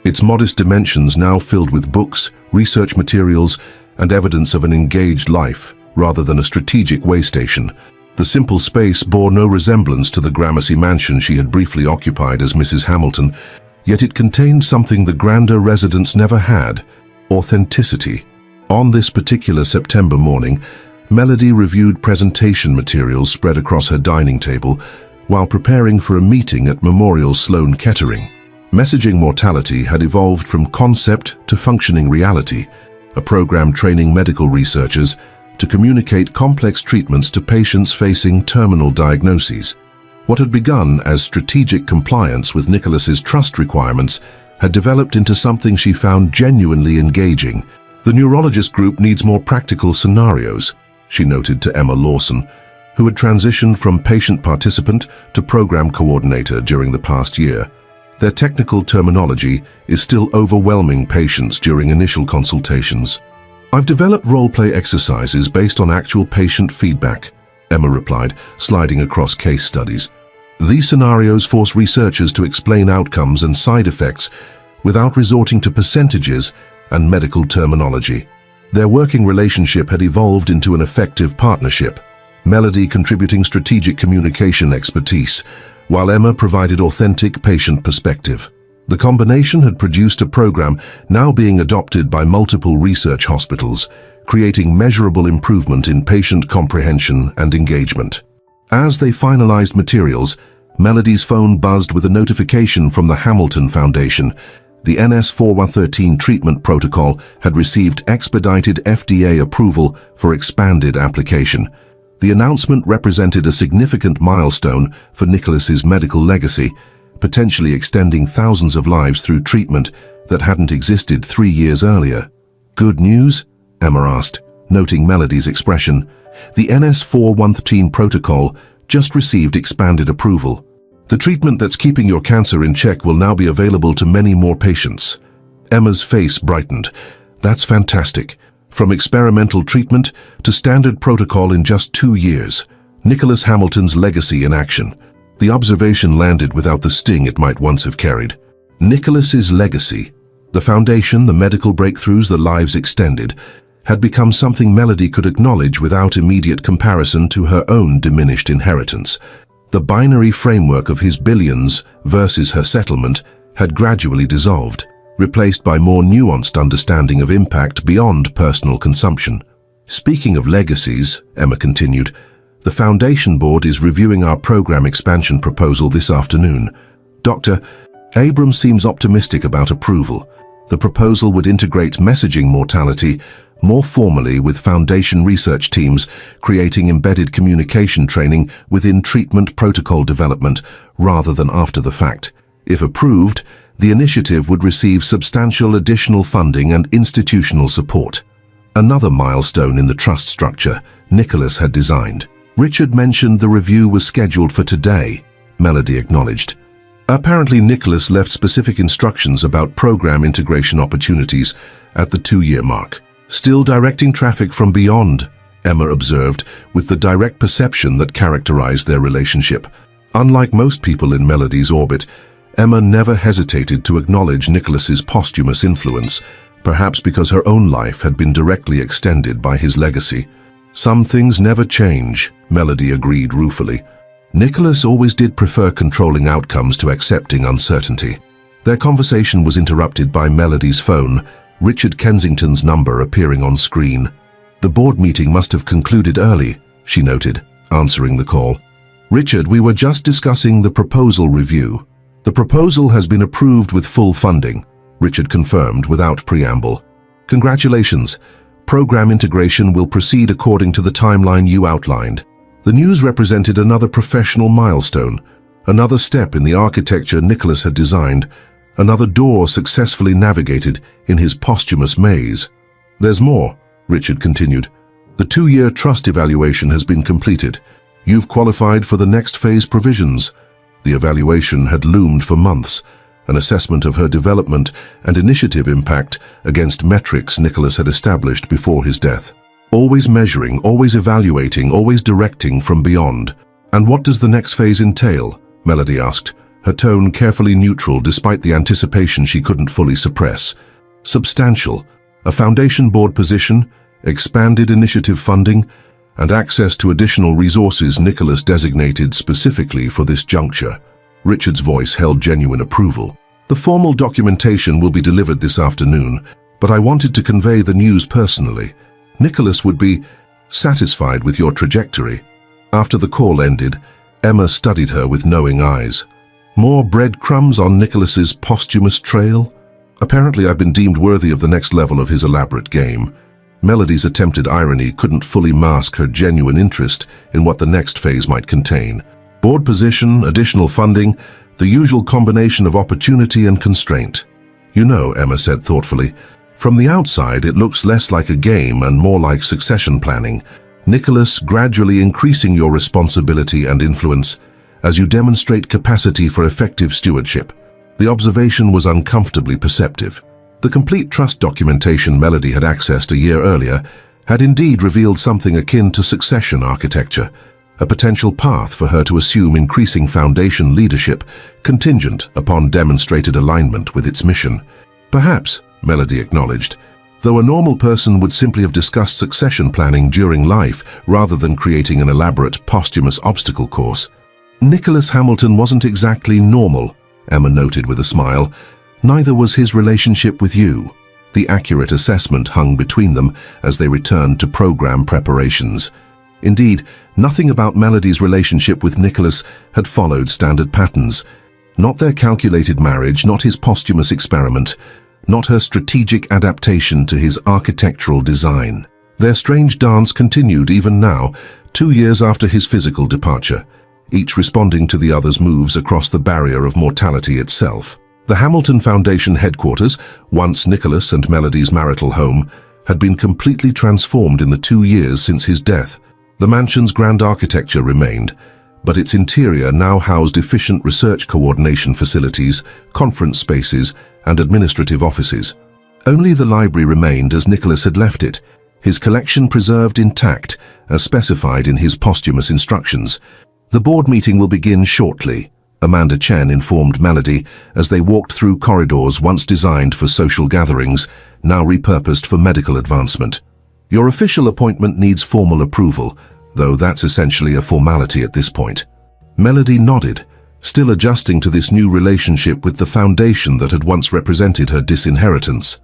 its modest dimensions now filled with books, research materials, and evidence of an engaged life, rather than a strategic way station. The simple space bore no resemblance to the Gramercy mansion she had briefly occupied as Mrs. Hamilton, yet it contained something the grander residence never had: authenticity. On this particular September morning, Melody reviewed presentation materials spread across her dining table while preparing for a meeting at Memorial Sloan Kettering. Messaging mortality had evolved from concept to functioning reality, a program training medical researchers to communicate complex treatments to patients facing terminal diagnoses. What had begun as strategic compliance with Nicholas's trust requirements had developed into something she found genuinely engaging. "The neurologist group needs more practical scenarios," she noted to Emma Lawson, who had transitioned from patient participant to program coordinator during the past year. "Their technical terminology is still overwhelming patients during initial consultations." "I've developed role-play exercises based on actual patient feedback," Emma replied, sliding across case studies. "These scenarios force researchers to explain outcomes and side effects without resorting to percentages and medical terminology." Their working relationship had evolved into an effective partnership, Melody contributing strategic communication expertise, while Emma provided authentic patient perspective. The combination had produced a program now being adopted by multiple research hospitals, creating measurable improvement in patient comprehension and engagement. As they finalized materials, Melody's phone buzzed with a notification from the Hamilton Foundation. The NS-4113 treatment protocol had received expedited FDA approval for expanded application. The announcement represented a significant milestone for Nicholas's medical legacy, potentially extending thousands of lives through treatment that hadn't existed 3 years earlier. "Good news?" Emma asked, noting Melody's expression. "The NS-4113 protocol just received expanded approval. The treatment that's keeping your cancer in check will now be available to many more patients." Emma's face brightened. "That's fantastic. From experimental treatment to standard protocol in just 2 years. Nicholas Hamilton's legacy in action." The observation landed without the sting it might once have carried. Nicholas's legacy, the foundation, the medical breakthroughs, the lives extended, had become something Melody could acknowledge without immediate comparison to her own diminished inheritance. The binary framework of his billions versus her settlement had gradually dissolved, replaced by more nuanced understanding of impact beyond personal consumption. "Speaking of legacies," Emma continued, "the Foundation Board is reviewing our program expansion proposal this afternoon. Dr. Abrams seems optimistic about approval. The proposal would integrate messaging mortality more formally with Foundation research teams, creating embedded communication training within treatment protocol development rather than after the fact. If approved, the initiative would receive substantial additional funding and institutional support." Another milestone in the trust structure Nicholas had designed. "Richard mentioned the review was scheduled for today," Melody acknowledged. Apparently Nicholas left specific instructions about program integration opportunities at the 2-year mark. "Still directing traffic from beyond," Emma observed, with the direct perception that characterized their relationship. Unlike most people in Melody's orbit, Emma never hesitated to acknowledge Nicholas's posthumous influence, perhaps because her own life had been directly extended by his legacy. "Some things never change," Melody agreed ruefully. Nicholas always did prefer controlling outcomes to accepting uncertainty. Their conversation was interrupted by Melody's phone, Richard Kensington's number appearing on screen. "The board meeting must have concluded early," she noted, answering the call. "Richard, we were just discussing the proposal review. The proposal has been approved with full funding," Richard confirmed without preamble. "Congratulations. Program integration will proceed according to the timeline you outlined." The news represented another professional milestone, another step in the architecture Nicholas had designed, another door successfully navigated in his posthumous maze. "There's more," Richard continued. "The 2-year trust evaluation has been completed. You've qualified for the next phase provisions." The evaluation had loomed for months, an assessment of her development and initiative impact against metrics Nicholas had established before his death. Always measuring, always evaluating, always directing from beyond. "And what does the next phase entail?" Melody asked, her tone carefully neutral despite the anticipation she couldn't fully suppress. "Substantial. A foundation board position, expanded initiative funding, and access to additional resources Nicholas designated specifically for this juncture." Richard's voice held genuine approval. "The formal documentation will be delivered this afternoon, but I wanted to convey the news personally. Nicholas would be satisfied with your trajectory." After the call ended, Emma studied her with knowing eyes. "More breadcrumbs on Nicholas's posthumous trail? Apparently I've been deemed worthy of the next level of his elaborate game." Melody's attempted irony couldn't fully mask her genuine interest in what the next phase might contain. Board position, additional funding, the usual combination of opportunity and constraint. "You know," Emma said thoughtfully, "from the outside it looks less like a game and more like succession planning. Nicholas, gradually increasing your responsibility and influence as you demonstrate capacity for effective stewardship." The observation was uncomfortably perceptive. The complete trust documentation Melody had accessed a year earlier had indeed revealed something akin to succession architecture, a potential path for her to assume increasing foundation leadership contingent upon demonstrated alignment with its mission. "Perhaps," Melody acknowledged, "though a normal person would simply have discussed succession planning during life rather than creating an elaborate posthumous obstacle course." "Nicholas Hamilton wasn't exactly normal," Emma noted with a smile. "Neither was his relationship with you." The accurate assessment hung between them as they returned to program preparations. Indeed, nothing about Melody's relationship with Nicholas had followed standard patterns. Not their calculated marriage, not his posthumous experiment, not her strategic adaptation to his architectural design. Their strange dance continued even now, 2 years after his physical departure, each responding to the other's moves across the barrier of mortality itself. The Hamilton Foundation headquarters, once Nicholas and Melody's marital home, had been completely transformed in the 2 years since his death. The mansion's grand architecture remained, but its interior now housed efficient research coordination facilities, conference spaces, and administrative offices. Only the library remained as Nicholas had left it, his collection preserved intact, as specified in his posthumous instructions. "The board meeting will begin shortly," Amanda Chen informed Melody as they walked through corridors once designed for social gatherings, now repurposed for medical advancement. "Your official appointment needs formal approval, though that's essentially a formality at this point." Melody nodded, still adjusting to this new relationship with the foundation that had once represented her disinheritance.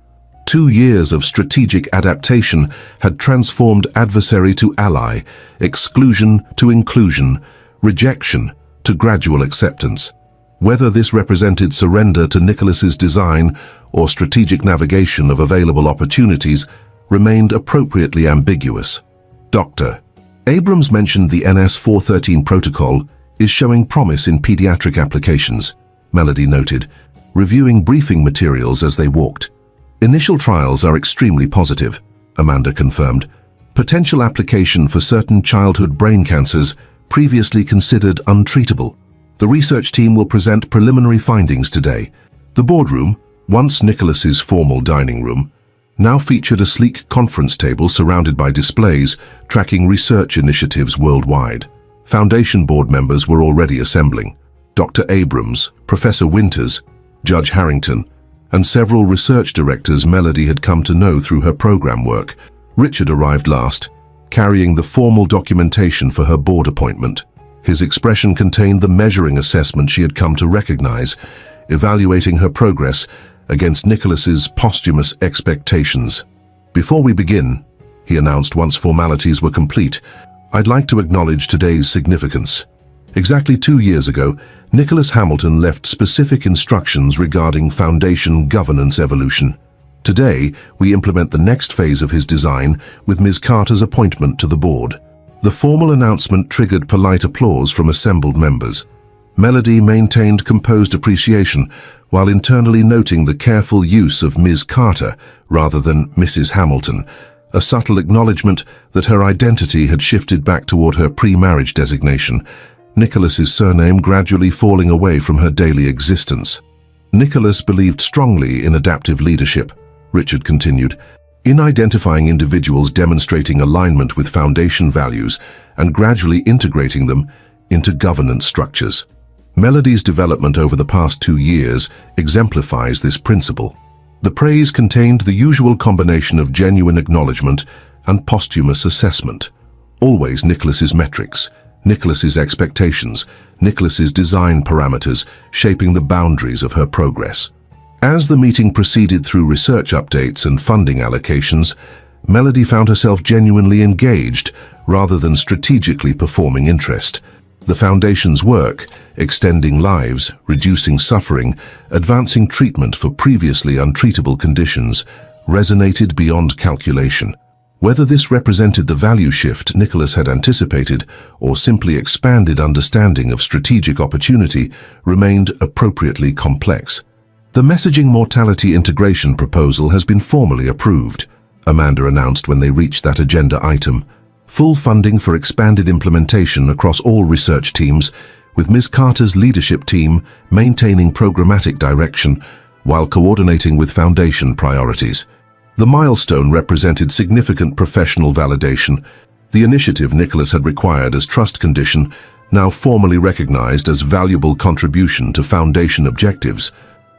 2 years of strategic adaptation had transformed adversary to ally, exclusion to inclusion, rejection to gradual acceptance. Whether this represented surrender to Nicholas's design or strategic navigation of available opportunities remained appropriately ambiguous. "Dr. Abrams mentioned the NS-413 protocol is showing promise in pediatric applications," Melody noted, reviewing briefing materials as they walked. "Initial trials are extremely positive," Amanda confirmed. "Potential application for certain childhood brain cancers previously considered untreatable. The research team will present preliminary findings today." The boardroom, once Nicholas's formal dining room, now featured a sleek conference table surrounded by displays tracking research initiatives worldwide. Foundation board members were already assembling. Dr. Abrams, Professor Winters, Judge Harrington, and several research directors Melody had come to know through her program work. Richard arrived last, carrying the formal documentation for her board appointment. His expression contained the measuring assessment she had come to recognize, evaluating her progress against Nicholas's posthumous expectations. "Before we begin," he announced once formalities were complete, "I'd like to acknowledge today's significance. Exactly 2 years ago, Nicholas Hamilton left specific instructions regarding Foundation governance evolution. Today, we implement the next phase of his design with Ms. Carter's appointment to the board." The formal announcement triggered polite applause from assembled members. Melody maintained composed appreciation while internally noting the careful use of Ms. Carter rather than Mrs. Hamilton, a subtle acknowledgement that her identity had shifted back toward her pre-marriage designation, Nicholas's surname gradually falling away from her daily existence. "Nicholas believed strongly in adaptive leadership," Richard continued, in identifying individuals demonstrating alignment with foundation values and gradually integrating them into governance structures. Melody's development over the past 2 years exemplifies this principle. The praise contained the usual combination of genuine acknowledgement and posthumous assessment. Always Nicholas's metrics, Nicholas's expectations, Nicholas's design parameters shaping the boundaries of her progress. As the meeting proceeded through research updates and funding allocations, Melody found herself genuinely engaged rather than strategically performing interest. The Foundation's work, extending lives, reducing suffering, advancing treatment for previously untreatable conditions, resonated beyond calculation. Whether this represented the value shift Nicholas had anticipated or simply expanded understanding of strategic opportunity remained appropriately complex. The messaging mortality integration proposal has been formally approved, Amanda announced when they reached that agenda item. Full funding for expanded implementation across all research teams, with Ms. Carter's leadership team maintaining programmatic direction while coordinating with Foundation priorities. The milestone represented significant professional validation. The initiative Nicholas had required as trust condition, now formally recognized as valuable contribution to Foundation objectives.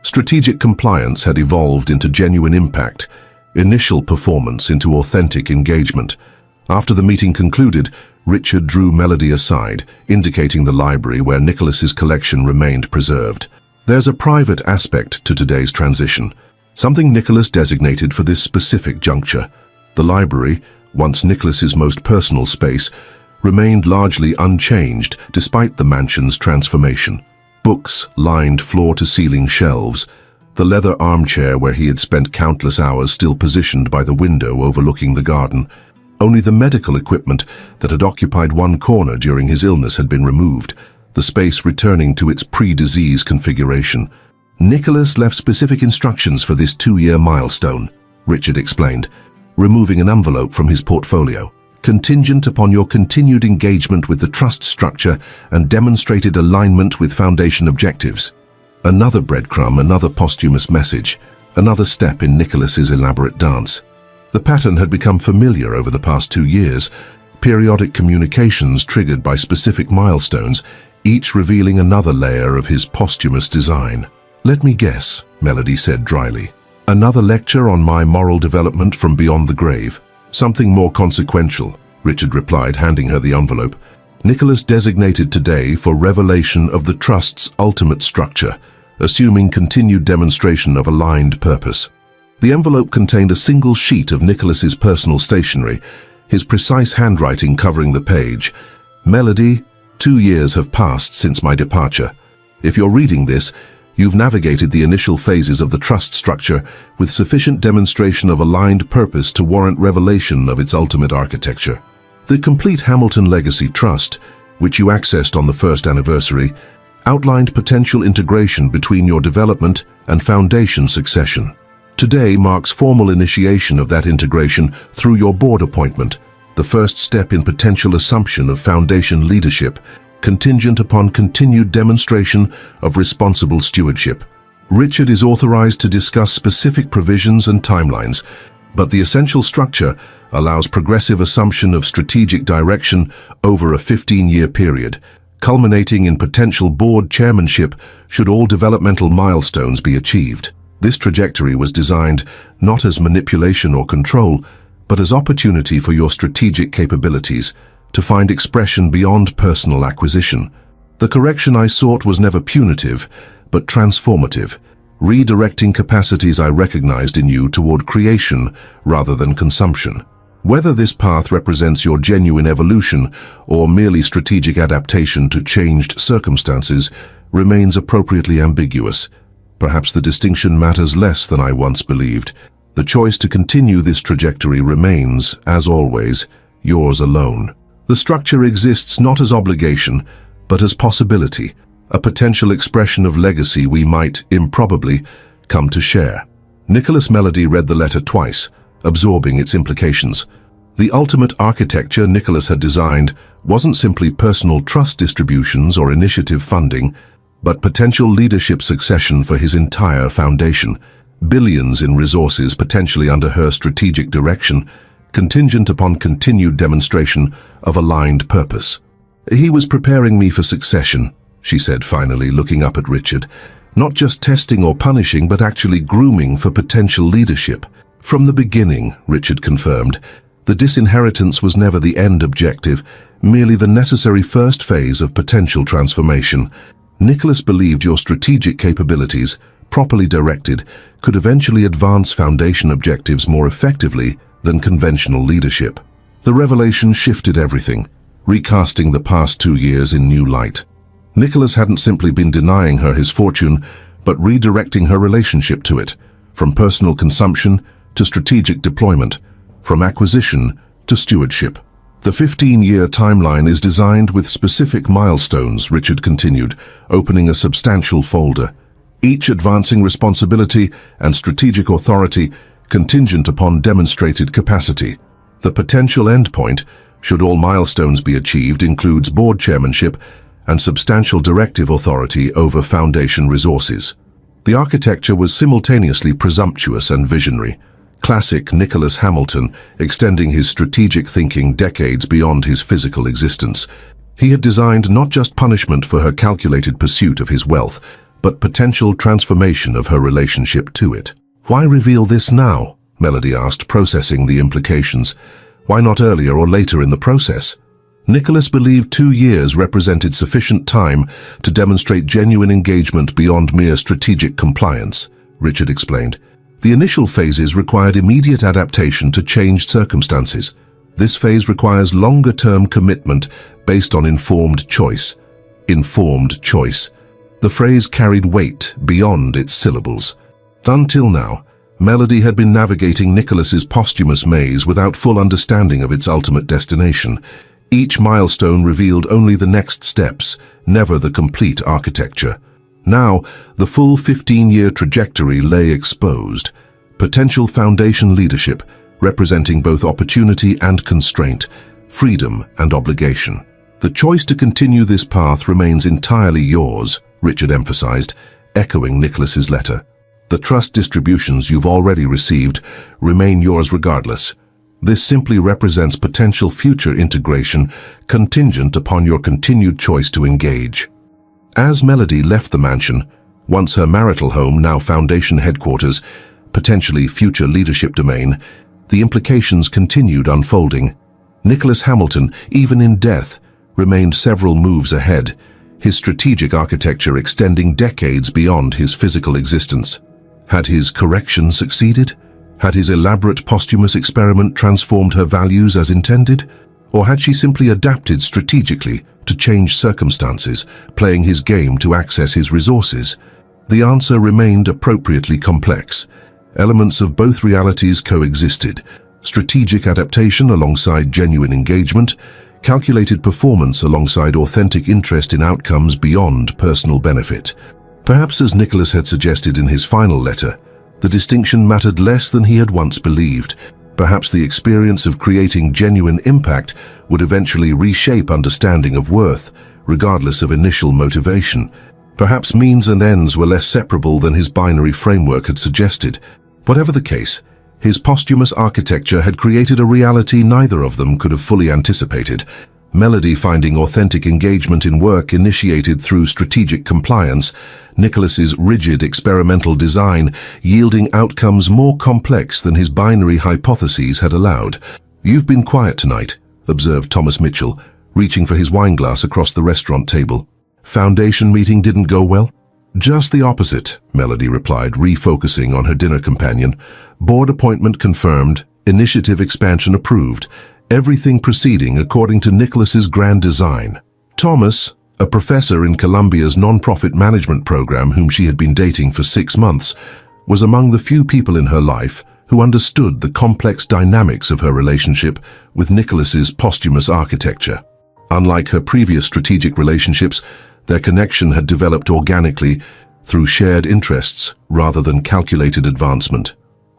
Strategic compliance had evolved into genuine impact, initial performance into authentic engagement. After the meeting concluded, Richard drew Melody aside, indicating the library where Nicholas's collection remained preserved. There's a private aspect to today's transition, something Nicholas designated for this specific juncture. The library, once Nicholas's most personal space, remained largely unchanged despite the mansion's transformation. Books lined floor-to-ceiling shelves, the leather armchair where he had spent countless hours still positioned by the window overlooking the garden. Only the medical equipment that had occupied one corner during his illness had been removed, the space returning to its pre-disease configuration. Nicholas left specific instructions for this 2-year milestone, Richard explained, removing an envelope from his portfolio. Contingent upon your continued engagement with the trust structure and demonstrated alignment with Foundation objectives. Another breadcrumb, another posthumous message, another step in Nicholas's elaborate dance. The pattern had become familiar over the past 2 years, periodic communications triggered by specific milestones, each revealing another layer of his posthumous design. "Let me guess," Melody said dryly. "Another lecture on my moral development from beyond the grave." "Something more consequential," Richard replied, handing her the envelope. "Nicholas designated today for revelation of the Trust's ultimate structure, assuming continued demonstration of aligned purpose." The envelope contained a single sheet of Nicholas's personal stationery, his precise handwriting covering the page. "Melody, 2 years have passed since my departure. If you're reading this, you've navigated the initial phases of the trust structure with sufficient demonstration of aligned purpose to warrant revelation of its ultimate architecture. The complete Hamilton Legacy Trust, which you accessed on the 1st anniversary, outlined potential integration between your development and Foundation succession. Today marks formal initiation of that integration through your board appointment, the first step in potential assumption of Foundation leadership, contingent upon continued demonstration of responsible stewardship. Richard is authorized to discuss specific provisions and timelines, but the essential structure allows progressive assumption of strategic direction over a 15-year period, culminating in potential board chairmanship should all developmental milestones be achieved. This trajectory was designed not as manipulation or control, but as opportunity for your strategic capabilities to find expression beyond personal acquisition. The correction I sought was never punitive, but transformative, redirecting capacities I recognized in you toward creation rather than consumption. Whether this path represents your genuine evolution or merely strategic adaptation to changed circumstances remains appropriately ambiguous. Perhaps the distinction matters less than I once believed. The choice to continue this trajectory remains, as always, yours alone. The structure exists not as obligation, but as possibility, a potential expression of legacy we might, improbably, come to share. Nicholas Melody read the letter twice, absorbing its implications. The ultimate architecture Nicholas had designed wasn't simply personal trust distributions or initiative funding, but potential leadership succession for his entire Foundation. billions in resources potentially under her strategic direction, contingent upon continued demonstration of aligned purpose. "He was preparing me for succession," she said finally, looking up at Richard. "Not just testing or punishing, but actually grooming for potential leadership." "From the beginning," Richard confirmed, "the disinheritance was never the end objective, merely the necessary first phase of potential transformation. Nicholas believed your strategic capabilities, properly directed, could eventually advance Foundation objectives more effectively than conventional leadership." The revelation shifted everything, recasting the past 2 years in new light. Nicholas hadn't simply been denying her his fortune, but redirecting her relationship to it, from personal consumption to strategic deployment, from acquisition to stewardship. "The 15-year timeline is designed with specific milestones," Richard continued, opening a substantial folder, "each advancing responsibility and strategic authority contingent upon demonstrated capacity. The potential endpoint, should all milestones be achieved, includes board chairmanship and substantial directive authority over Foundation resources." The architecture was simultaneously presumptuous and visionary. Classic Nicholas Hamilton, extending his strategic thinking decades beyond his physical existence. He had designed not just punishment for her calculated pursuit of his wealth, but potential transformation of her relationship to it. "Why reveal this now?" Melody asked, processing the implications. "Why not earlier or later in the process?" Nicholas believed 2 years represented sufficient time to demonstrate genuine engagement beyond mere strategic compliance, Richard explained. "The initial phases required immediate adaptation to changed circumstances. This phase requires longer-term commitment based on informed choice." Informed choice. The phrase carried weight beyond its syllables. Until now, Melody had been navigating Nicholas's posthumous maze without full understanding of its ultimate destination. Each milestone revealed only the next steps, never the complete architecture. Now, the full 15-year trajectory lay exposed. Potential Foundation leadership, representing both opportunity and constraint, freedom and obligation. "The choice to continue this path remains entirely yours," Richard emphasized, echoing Nicholas's letter. "The trust distributions you've already received remain yours regardless. This simply represents potential future integration contingent upon your continued choice to engage." As Melody left the mansion, once her marital home, now Foundation headquarters, potentially future leadership domain, the implications continued unfolding. Nicholas Hamilton, even in death, remained several moves ahead, his strategic architecture extending decades beyond his physical existence. Had his correction succeeded? Had his elaborate posthumous experiment transformed her values as intended? Or had she simply adapted strategically to change circumstances, playing his game to access his resources? The answer remained appropriately complex. Elements of both realities coexisted: strategic adaptation alongside genuine engagement, calculated performance alongside authentic interest in outcomes beyond personal benefit. Perhaps, as Nicholas had suggested in his final letter, the distinction mattered less than he had once believed. Perhaps the experience of creating genuine impact would eventually reshape understanding of worth, regardless of initial motivation. Perhaps means and ends were less separable than his binary framework had suggested. Whatever the case, his posthumous architecture had created a reality neither of them could have fully anticipated. Melody finding authentic engagement in work initiated through strategic compliance, Nicholas's rigid experimental design yielding outcomes more complex than his binary hypotheses had allowed. "You've been quiet tonight," observed Thomas Mitchell, reaching for his wineglass across the restaurant table. "Foundation meeting didn't go well?" "Just the opposite," Melody replied, refocusing on her dinner companion. "Board appointment confirmed, initiative expansion approved, everything proceeding according to Nicholas's grand design." Thomas, a professor in Columbia's non-profit management program whom she had been dating for 6 months, was among the few people in her life who understood the complex dynamics of her relationship with Nicholas's posthumous architecture. Unlike her previous strategic relationships, their connection had developed organically through shared interests rather than calculated advancement.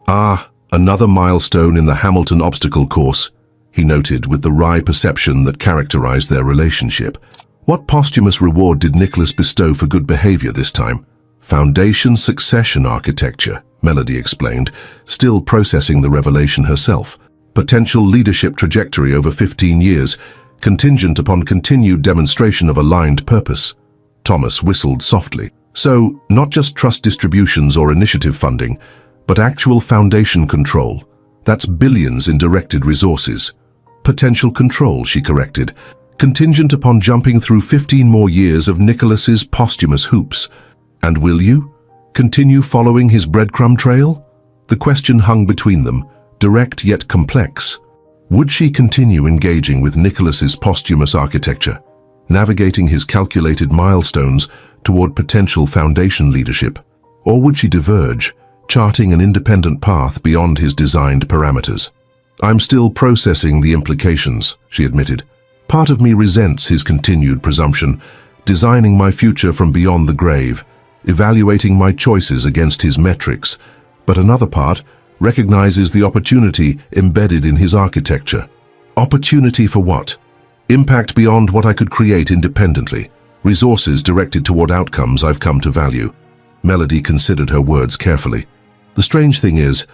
"Ah, another milestone in the Hamilton obstacle course," he noted with the wry perception that characterized their relationship. What posthumous reward did Nicholas bestow for good behavior this time? Foundation succession architecture. Melody explained, still processing the revelation herself. Potential leadership trajectory over 15 years, contingent upon continued demonstration of aligned purpose. Thomas whistled softly. So, not just trust distributions or initiative funding, but actual foundation control. That's billions in directed resources. Potential control, she corrected, contingent upon jumping through 15 more years of Nicholas's posthumous hoops. And will you continue following his breadcrumb trail? The question hung between them, direct yet complex. Would she continue engaging with Nicholas's posthumous architecture, navigating his calculated milestones toward potential foundation leadership? Or would she diverge, charting an independent path beyond his designed parameters? I'm still processing the implications, she admitted. Part of me resents his continued presumption, designing my future from beyond the grave, evaluating my choices against his metrics, but another part recognizes the opportunity embedded in his architecture. Opportunity for what? Impact beyond what I could create independently, resources directed toward outcomes I've come to value. Melody considered her words carefully. The strange thing is,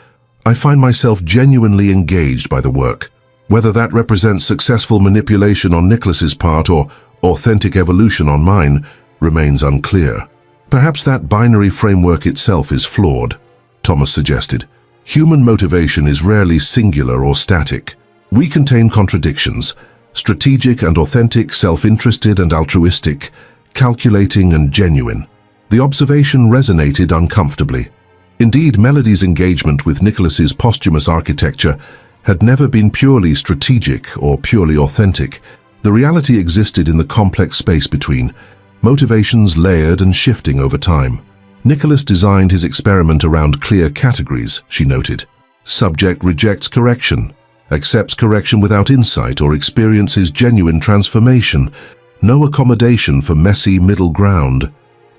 I find myself genuinely engaged by the work. Whether that represents successful manipulation on Nicholas's part or authentic evolution on mine remains unclear. Perhaps that binary framework itself is flawed, Thomas suggested. Human motivation is rarely singular or static. We contain contradictions, strategic and authentic, self-interested and altruistic, calculating and genuine. The observation resonated uncomfortably. Indeed, Melody's engagement with Nicholas's posthumous architecture had never been purely strategic or purely authentic. The reality existed in the complex space between, motivations layered and shifting over time. Nicholas designed his experiment around clear categories, she noted. Subject rejects correction, accepts correction without insight, or experiences genuine transformation. No accommodation for messy middle ground.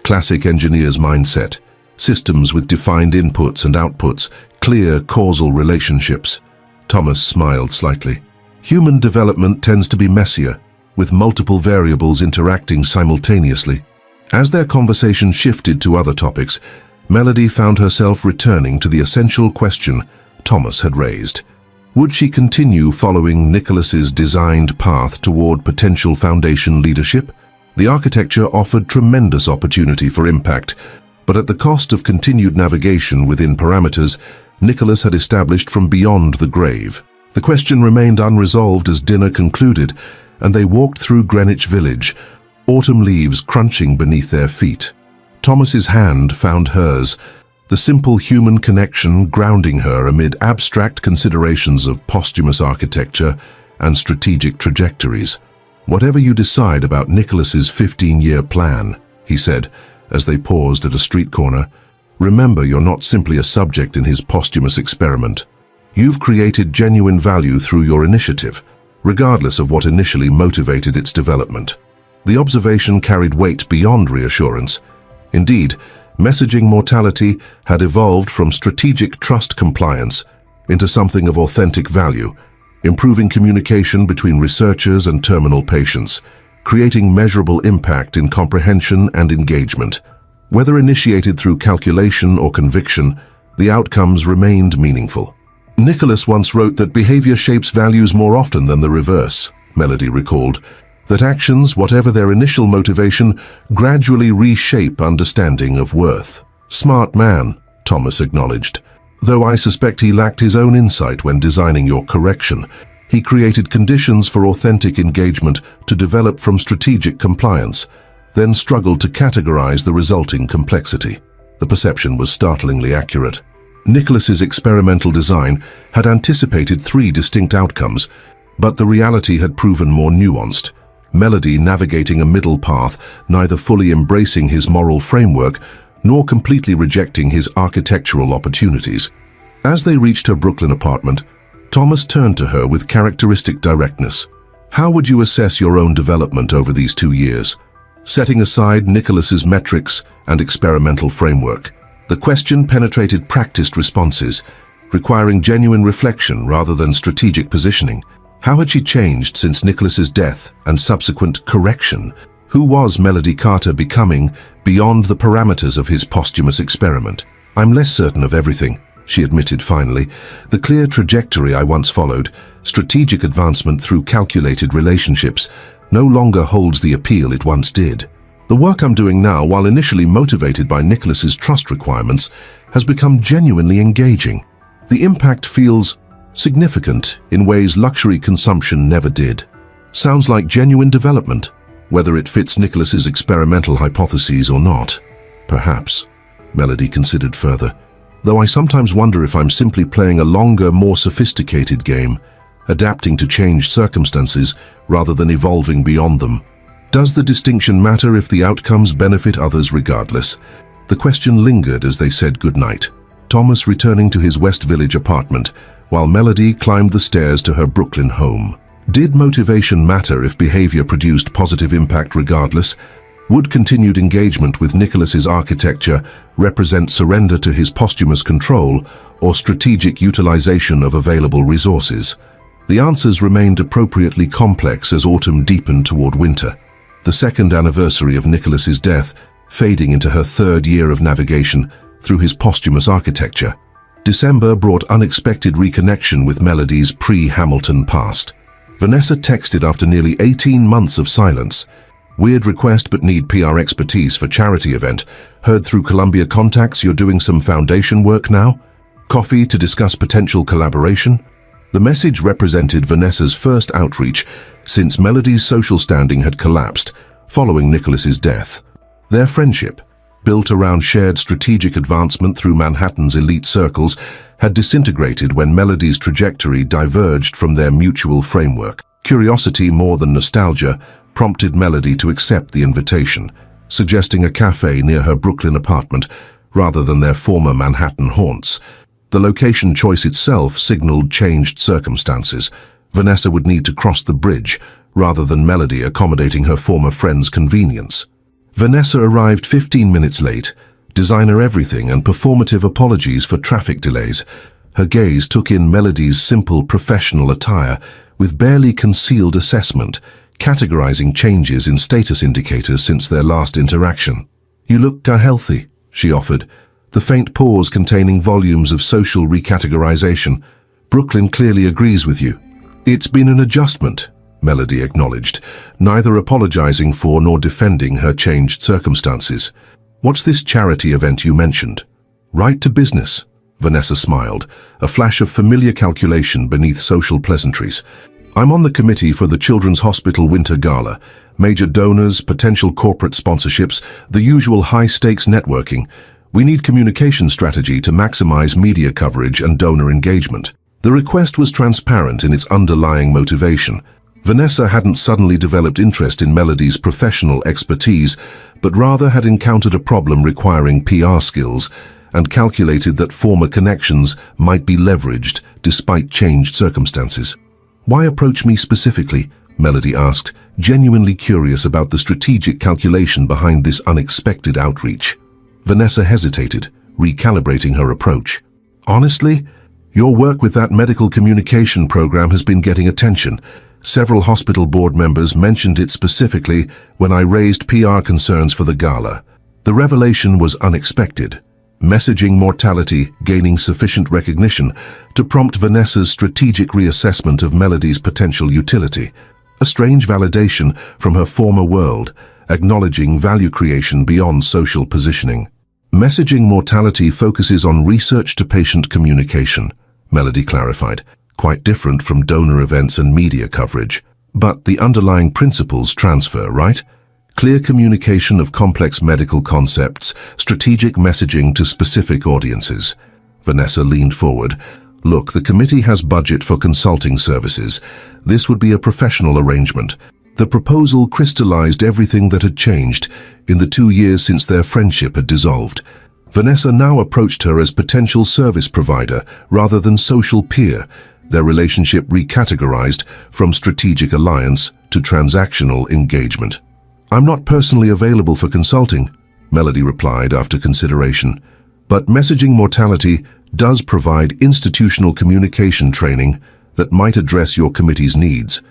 Classic engineer's mindset. Systems with defined inputs and outputs, clear causal relationships. Thomas smiled slightly. Human development tends to be messier, with multiple variables interacting simultaneously. As their conversation shifted to other topics, Melody found herself returning to the essential question Thomas had raised. Would she continue following Nicholas's designed path toward potential foundation leadership? The architecture offered tremendous opportunity for impact, but at the cost of continued navigation within parameters Nicholas had established from beyond the grave. The question remained unresolved as dinner concluded, and they walked through Greenwich Village, autumn leaves crunching beneath their feet. Thomas's hand found hers, the simple human connection grounding her amid abstract considerations of posthumous architecture and strategic trajectories. Whatever you decide about Nicholas's 15-year plan, he said, as they paused at a street corner, remember you're not simply a subject in his posthumous experiment. You've created genuine value through your initiative, regardless of what initially motivated its development. The observation carried weight beyond reassurance. Indeed, messaging mortality had evolved from strategic trust compliance into something of authentic value, improving communication between researchers and terminal patients, creating measurable impact in comprehension and engagement. Whether initiated through calculation or conviction, the outcomes remained meaningful. Nicholas once wrote that behavior shapes values more often than the reverse, Melody recalled, that actions, whatever their initial motivation, gradually reshape understanding of worth. Smart man, Thomas acknowledged. Though I suspect he lacked his own insight when designing your correction, he created conditions for authentic engagement to develop from strategic compliance, then struggled to categorize the resulting complexity. The perception was startlingly accurate. Nicholas's experimental design had anticipated 3 distinct outcomes, but the reality had proven more nuanced. Melody navigating a middle path, neither fully embracing his moral framework nor completely rejecting his architectural opportunities. As they reached her Brooklyn apartment, Thomas turned to her with characteristic directness. How would you assess your own development over these 2 years? Setting aside Nicholas's metrics and experimental framework, the question penetrated practiced responses, requiring genuine reflection rather than strategic positioning. How had she changed since Nicholas's death and subsequent correction? Who was Melody Carter becoming beyond the parameters of his posthumous experiment? I'm less certain of everything, she admitted finally. The clear trajectory I once followed, strategic advancement through calculated relationships, no longer holds the appeal it once did. The work I'm doing now, while initially motivated by Nicholas's trust requirements, has become genuinely engaging. The impact feels significant in ways luxury consumption never did. Sounds like genuine development, whether it fits Nicholas's experimental hypotheses or not. Perhaps, Melody considered further, though I sometimes wonder if I'm simply playing a longer, more sophisticated game, adapting to changed circumstances rather than evolving beyond them. Does the distinction matter if the outcomes benefit others regardless? The question lingered as they said goodnight, Thomas returning to his West Village apartment, while Melody climbed the stairs to her Brooklyn home. Did motivation matter if behavior produced positive impact regardless? Would continued engagement with Nicholas's architecture represent surrender to his posthumous control or strategic utilization of available resources? The answers remained appropriately complex as autumn deepened toward winter. The second anniversary of Nicholas's death, fading into her third year of navigation through his posthumous architecture. December brought unexpected reconnection with Melody's pre-Hamilton past. Vanessa texted after nearly 18 months of silence. Weird request but need PR expertise for charity event. Heard through Columbia contacts you're doing some foundation work now? Coffee to discuss potential collaboration? The message represented Vanessa's first outreach since Melody's social standing had collapsed following Nicholas's death. Their friendship, built around shared strategic advancement through Manhattan's elite circles, had disintegrated when Melody's trajectory diverged from their mutual framework. Curiosity more than nostalgia prompted Melody to accept the invitation, suggesting a cafe near her Brooklyn apartment rather than their former Manhattan haunts. The location choice itself signaled changed circumstances. Vanessa would need to cross the bridge, rather than Melody accommodating her former friend's convenience. Vanessa arrived 15 minutes late, designer everything and performative apologies for traffic delays. Her gaze took in Melody's simple professional attire, with barely concealed assessment, categorizing changes in status indicators since their last interaction. "You look healthy," she offered, the faint pause containing volumes of social recategorization. "Brooklyn clearly agrees with you." "It's been an adjustment," Melody acknowledged, neither apologizing for nor defending her changed circumstances. "What's this charity event you mentioned?" "Right to business," Vanessa smiled, a flash of familiar calculation beneath social pleasantries. "I'm on the committee for the Children's Hospital Winter Gala. Major donors, potential corporate sponsorships, the usual high-stakes networking. We need communication strategy to maximize media coverage and donor engagement." The request was transparent in its underlying motivation. Vanessa hadn't suddenly developed interest in Melody's professional expertise, but rather had encountered a problem requiring PR skills and calculated that former connections might be leveraged despite changed circumstances. "Why approach me specifically?" Melody asked, genuinely curious about the strategic calculation behind this unexpected outreach. Vanessa hesitated, recalibrating her approach. "Honestly, your work with that medical communication program has been getting attention. Several hospital board members mentioned it specifically when I raised PR concerns for the gala. The revelation was unexpected. Messaging mortality gaining sufficient recognition to prompt Vanessa's strategic reassessment of Melody's potential utility. A strange validation from her former world, acknowledging value creation beyond social positioning. Messaging mortality focuses on research-to-patient communication, Melody clarified, quite different from donor events and media coverage. But the underlying principles transfer, right? Clear communication of complex medical concepts, strategic messaging to specific audiences. Vanessa leaned forward. "Look, the committee has budget for consulting services. This would be a professional arrangement." The proposal crystallized everything that had changed in the 2 years since their friendship had dissolved. Vanessa now approached her as potential service provider rather than social peer, their relationship recategorized from strategic alliance to transactional engagement. "I'm not personally available for consulting," Melody replied after consideration, "but messaging mortality does provide institutional communication training that might address your committee's needs.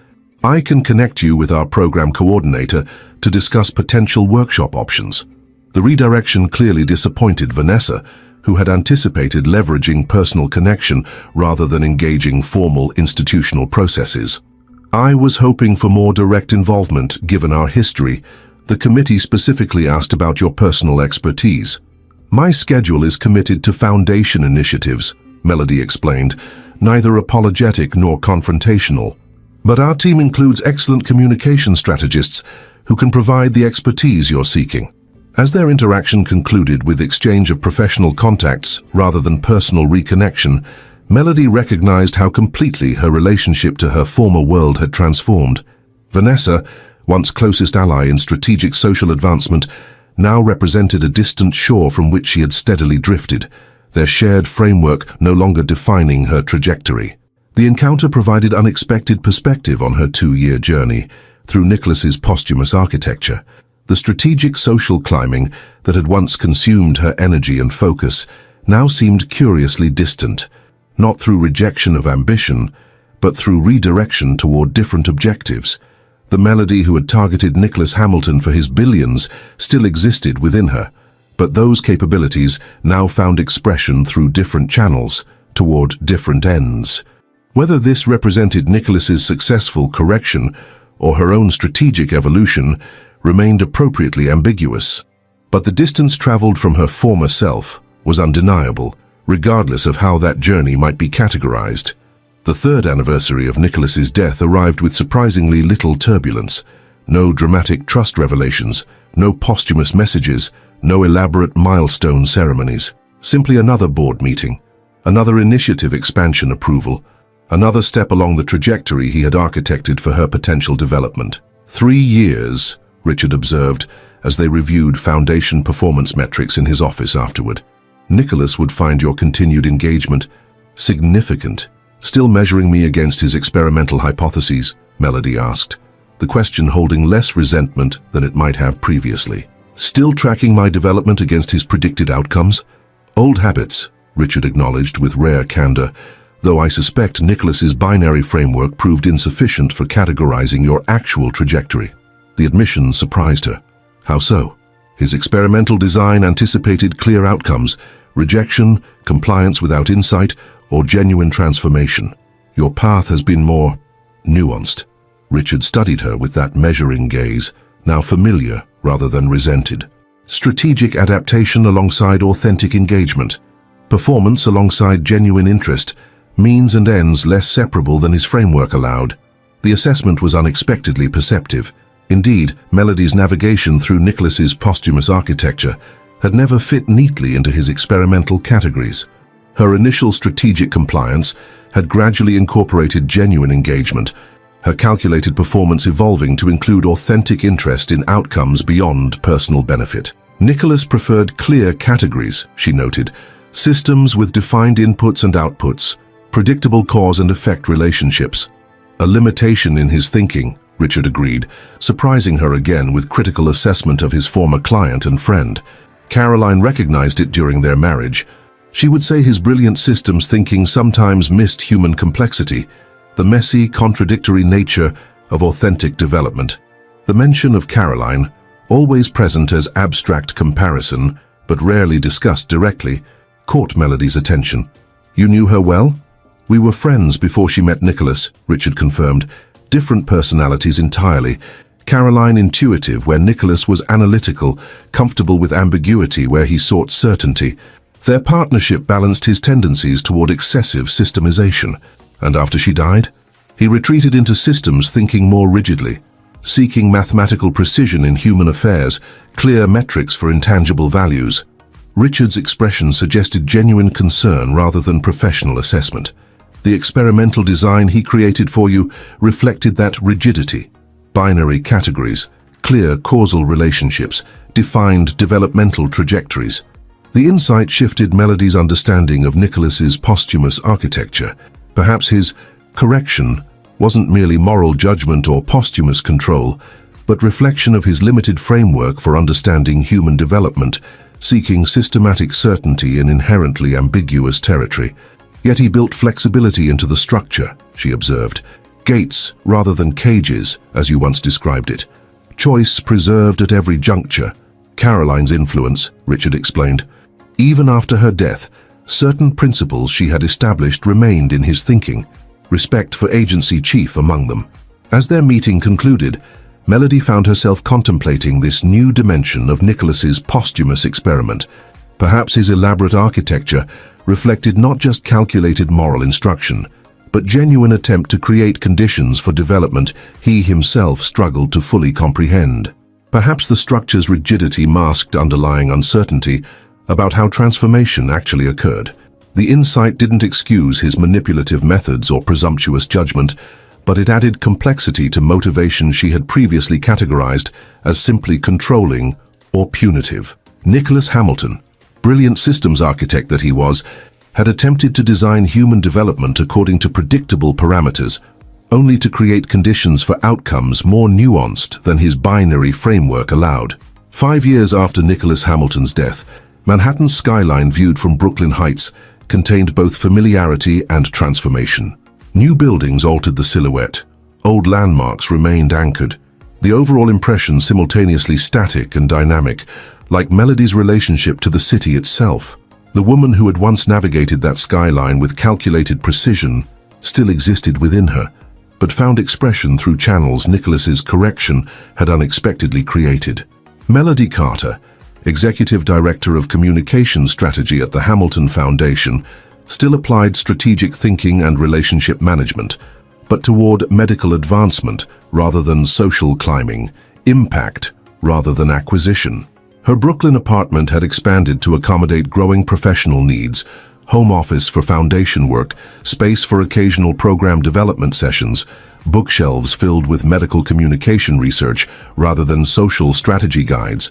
I can connect you with our program coordinator to discuss potential workshop options." The redirection clearly disappointed Vanessa, who had anticipated leveraging personal connection rather than engaging formal institutional processes. "I was hoping for more direct involvement given our history. The committee specifically asked about your personal expertise." "My schedule is committed to foundation initiatives," Melody explained, neither apologetic nor confrontational. "But our team includes excellent communication strategists who can provide the expertise you're seeking." As their interaction concluded with exchange of professional contacts rather than personal reconnection, Melody recognized how completely her relationship to her former world had transformed. Vanessa, once closest ally in strategic social advancement, now represented a distant shore from which she had steadily drifted, their shared framework no longer defining her trajectory. The encounter provided unexpected perspective on her 2-year journey through Nicholas's posthumous architecture. The strategic social climbing that had once consumed her energy and focus now seemed curiously distant, not through rejection of ambition, but through redirection toward different objectives. The Melody who had targeted Nicholas Hamilton for his billions still existed within her, but those capabilities now found expression through different channels, toward different ends. Whether this represented Nicholas's successful correction or her own strategic evolution remained appropriately ambiguous. But the distance traveled from her former self was undeniable, regardless of how that journey might be categorized. The 3rd anniversary of Nicholas's death arrived with surprisingly little turbulence. No dramatic trust revelations, no posthumous messages, no elaborate milestone ceremonies. Simply another board meeting, another initiative expansion approval, another step along the trajectory he had architected for her potential development. 3 years, Richard observed, as they reviewed foundation performance metrics in his office afterward. "Nicholas would find your continued engagement significant. Still measuring me against his experimental hypotheses?" Melody asked, the question holding less resentment than it might have previously. "Still tracking my development against his predicted outcomes?" "Old habits," Richard acknowledged with rare candor, "though I suspect Nicholas's binary framework proved insufficient for categorizing your actual trajectory." The admission surprised her. How so? His experimental design anticipated clear outcomes: rejection, compliance without insight, or genuine transformation. "Your path has been more nuanced." Richard studied her with that measuring gaze, now familiar rather than resented. Strategic adaptation alongside authentic engagement. Performance alongside genuine interest. Means and ends less separable than his framework allowed. The assessment was unexpectedly perceptive. Indeed, Melody's navigation through Nicholas's posthumous architecture had never fit neatly into his experimental categories. Her initial strategic compliance had gradually incorporated genuine engagement, her calculated performance evolving to include authentic interest in outcomes beyond personal benefit. Nicholas preferred clear categories, she noted, systems with defined inputs and outputs, predictable cause and effect relationships. A limitation in his thinking, Richard agreed, surprising her again with critical assessment of his former client and friend. Caroline recognized it during their marriage. She would say his brilliant systems thinking sometimes missed human complexity, the messy, contradictory nature of authentic development. The mention of Caroline, always present as abstract comparison, but rarely discussed directly, caught Melody's attention. "You knew her well?" "We were friends before she met Nicholas," Richard confirmed. "Different personalities entirely. Caroline intuitive, where Nicholas was analytical, comfortable with ambiguity where he sought certainty. Their partnership balanced his tendencies toward excessive systemization, and after she died, he retreated into systems thinking more rigidly, seeking mathematical precision in human affairs, clear metrics for intangible values." Richard's expression suggested genuine concern rather than professional assessment. "The experimental design he created for you reflected that rigidity. Binary categories, clear causal relationships, defined developmental trajectories." The insight shifted Melody's understanding of Nicholas's posthumous architecture. Perhaps his correction wasn't merely moral judgment or posthumous control, but reflection of his limited framework for understanding human development, seeking systematic certainty in inherently ambiguous territory. Yet he built flexibility into the structure, she observed. Gates rather than cages, as you once described it. Choice preserved at every juncture. Caroline's influence, Richard explained. Even after her death, certain principles she had established remained in his thinking, respect for agency chief among them. As their meeting concluded, Melody found herself contemplating this new dimension of Nicholas's posthumous experiment. Perhaps his elaborate architecture reflected not just calculated moral instruction, but genuine attempt to create conditions for development he himself struggled to fully comprehend. Perhaps the structure's rigidity masked underlying uncertainty about how transformation actually occurred. The insight didn't excuse his manipulative methods or presumptuous judgment, but it added complexity to motivation she had previously categorized as simply controlling or punitive. Nicholas Hamilton, brilliant systems architect that he was, had attempted to design human development according to predictable parameters, only to create conditions for outcomes more nuanced than his binary framework allowed. 5 years after Nicholas Hamilton's death, Manhattan's skyline viewed from Brooklyn Heights contained both familiarity and transformation. New buildings altered the silhouette. Old landmarks remained anchored. The overall impression simultaneously static and dynamic, like Melody's relationship to the city itself. The woman who had once navigated that skyline with calculated precision still existed within her, but found expression through channels Nicholas's correction had unexpectedly created. Melody Carter, Executive Director of Communication Strategy at the Hamilton Foundation, still applied strategic thinking and relationship management, but toward medical advancement rather than social climbing, impact rather than acquisition. Her Brooklyn apartment had expanded to accommodate growing professional needs, home office for foundation work, space for occasional program development sessions, bookshelves filled with medical communication research rather than social strategy guides.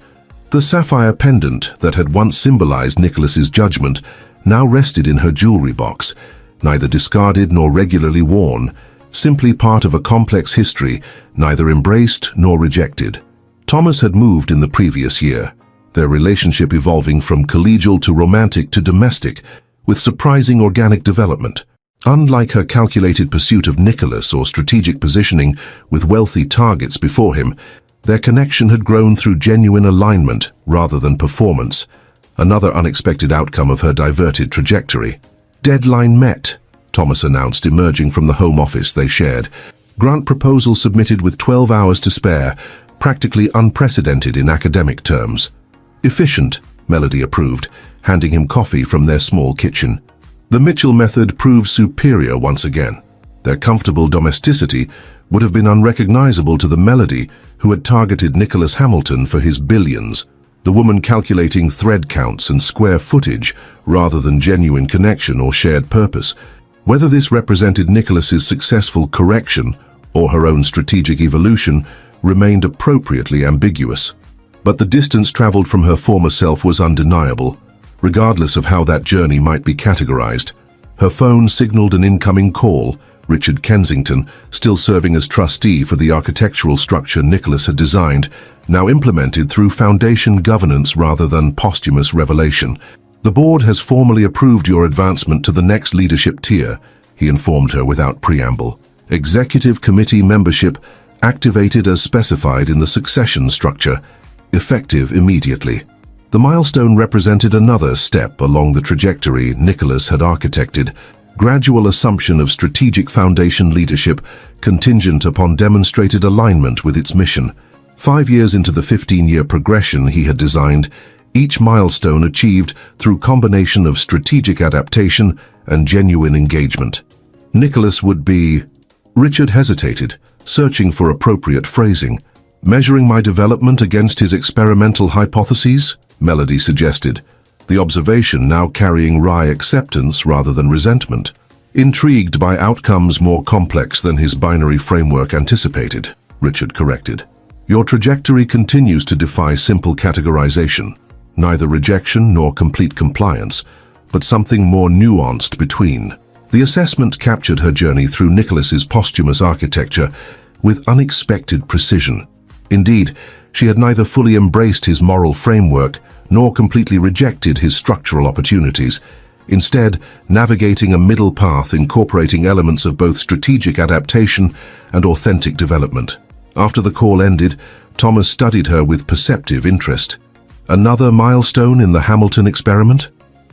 The sapphire pendant that had once symbolized Nicholas's judgment now rested in her jewelry box, neither discarded nor regularly worn, simply part of a complex history, neither embraced nor rejected. Thomas had moved in the previous year, their relationship evolving from collegial to romantic to domestic, with surprising organic development. Unlike her calculated pursuit of Nicholas or strategic positioning with wealthy targets before him, their connection had grown through genuine alignment rather than performance, another unexpected outcome of her diverted trajectory. Deadline met, Thomas announced, emerging from the home office they shared. Grant proposal submitted with 12 hours to spare, practically unprecedented in academic terms. Efficient, Melody approved, handing him coffee from their small kitchen. The Mitchell method proved superior once again. Their comfortable domesticity would have been unrecognizable to the Melody who had targeted Nicholas Hamilton for his billions, the woman calculating thread counts and square footage rather than genuine connection or shared purpose. Whether this represented Nicholas's successful correction or her own strategic evolution remained appropriately ambiguous. But the distance traveled from her former self was undeniable, regardless of how that journey might be categorized. Her phone signaled an incoming call. Richard Kensington, still serving as trustee for the architectural structure Nicholas had designed, now implemented through foundation governance rather than posthumous revelation. The board has formally approved your advancement to the next leadership tier, he informed her without preamble. Executive committee membership activated as specified in the succession structure, effective immediately. The milestone represented another step along the trajectory Nicholas had architected, gradual assumption of strategic foundation leadership contingent upon demonstrated alignment with its mission. 5 years into the 15-year progression he had designed, each milestone achieved through combination of strategic adaptation and genuine engagement. Nicholas would be... Richard hesitated, searching for appropriate phrasing. Measuring my development against his experimental hypotheses, Melody suggested, the observation now carrying wry acceptance rather than resentment. Intrigued by outcomes more complex than his binary framework anticipated, Richard corrected. Your trajectory continues to defy simple categorization, neither rejection nor complete compliance, but something more nuanced between. The assessment captured her journey through Nicholas's posthumous architecture with unexpected precision. Indeed, she had neither fully embraced his moral framework nor completely rejected his structural opportunities, instead navigating a middle path incorporating elements of both strategic adaptation and authentic development. After the call ended, Thomas studied her with perceptive interest. Another milestone in the Hamilton experiment?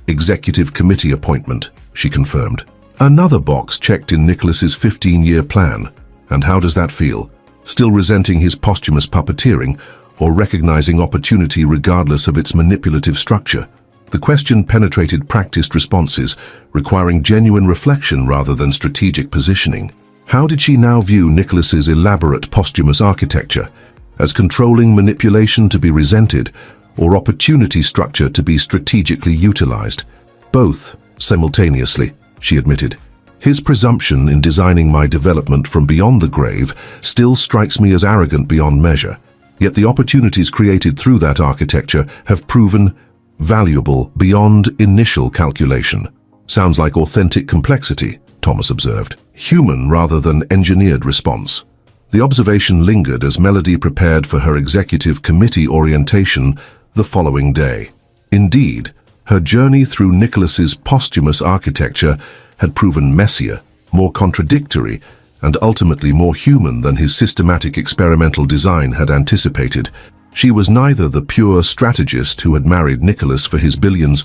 Executive committee appointment, she confirmed. Another box checked in Nicholas's 15-year plan. And how does that feel? Still resenting his posthumous puppeteering, or recognizing opportunity regardless of its manipulative structure? The question penetrated practiced responses, requiring genuine reflection rather than strategic positioning. How did she now view Nicholas's elaborate posthumous architecture? As controlling manipulation to be resented, or opportunity structure to be strategically utilized? Both, simultaneously, she admitted. His presumption in designing my development from beyond the grave still strikes me as arrogant beyond measure. Yet the opportunities created through that architecture have proven valuable beyond initial calculation. Sounds like authentic complexity, Thomas observed. Human rather than engineered response. The observation lingered as Melody prepared for her executive committee orientation the following day. Indeed, her journey through Nicholas's posthumous architecture had proven messier, more contradictory, and ultimately more human than his systematic experimental design had anticipated. She was neither the pure strategist who had married Nicholas for his billions,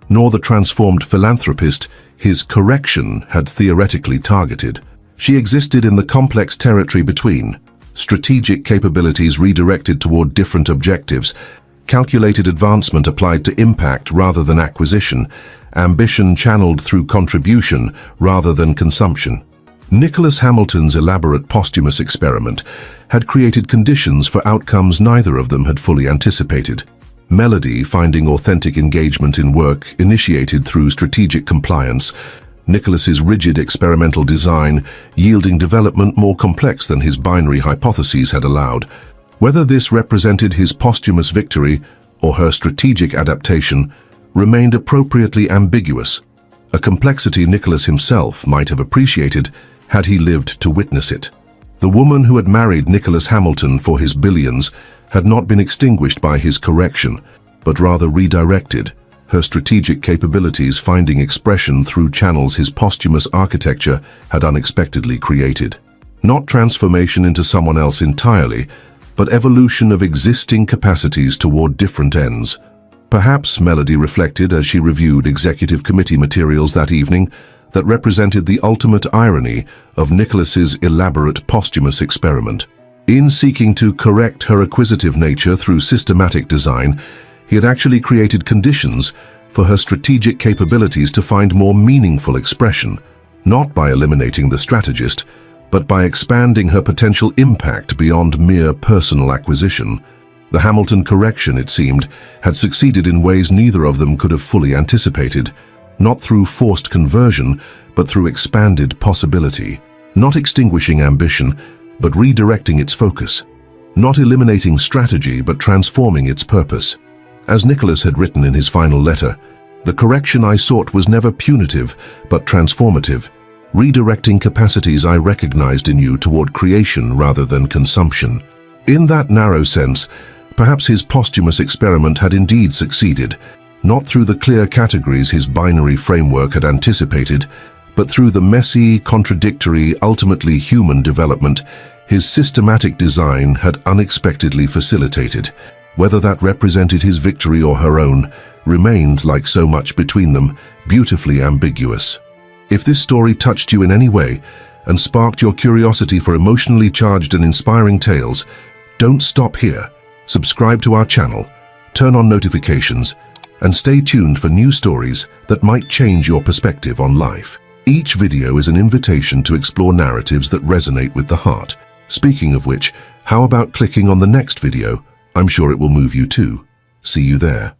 nor the transformed philanthropist his correction had theoretically targeted. She existed in the complex territory between strategic capabilities redirected toward different objectives, calculated advancement applied to impact rather than acquisition, ambition channeled through contribution rather than consumption. Nicholas Hamilton's elaborate posthumous experiment had created conditions for outcomes neither of them had fully anticipated. Melody finding authentic engagement in work initiated through strategic compliance, Nicholas's rigid experimental design yielding development more complex than his binary hypotheses had allowed. Whether this represented his posthumous victory or her strategic adaptation remained appropriately ambiguous, a complexity Nicholas himself might have appreciated had he lived to witness it. The woman who had married Nicholas Hamilton for his billions had not been extinguished by his correction, but rather redirected, her strategic capabilities finding expression through channels his posthumous architecture had unexpectedly created. Not transformation into someone else entirely, but evolution of existing capacities toward different ends. Perhaps, Melody reflected as she reviewed executive committee materials that evening, that represented the ultimate irony of Nicholas's elaborate posthumous experiment. In seeking to correct her acquisitive nature through systematic design, he had actually created conditions for her strategic capabilities to find more meaningful expression, not by eliminating the strategist, but by expanding her potential impact beyond mere personal acquisition. The Hamilton correction, it seemed, had succeeded in ways neither of them could have fully anticipated, not through forced conversion, but through expanded possibility, not extinguishing ambition, but redirecting its focus, not eliminating strategy, but transforming its purpose. As Nicholas had written in his final letter, the correction I sought was never punitive, but transformative, redirecting capacities I recognized in you toward creation rather than consumption. In that narrow sense, perhaps his posthumous experiment had indeed succeeded, not through the clear categories his binary framework had anticipated, but through the messy, contradictory, ultimately human development his systematic design had unexpectedly facilitated. Whether that represented his victory or her own remained, like so much between them, beautifully ambiguous. If this story touched you in any way and sparked your curiosity for emotionally charged and inspiring tales, don't stop here. Subscribe to our channel, turn on notifications, and stay tuned for new stories that might change your perspective on life. Each video is an invitation to explore narratives that resonate with the heart. Speaking of which, how about clicking on the next video? I'm sure it will move you too. See you there.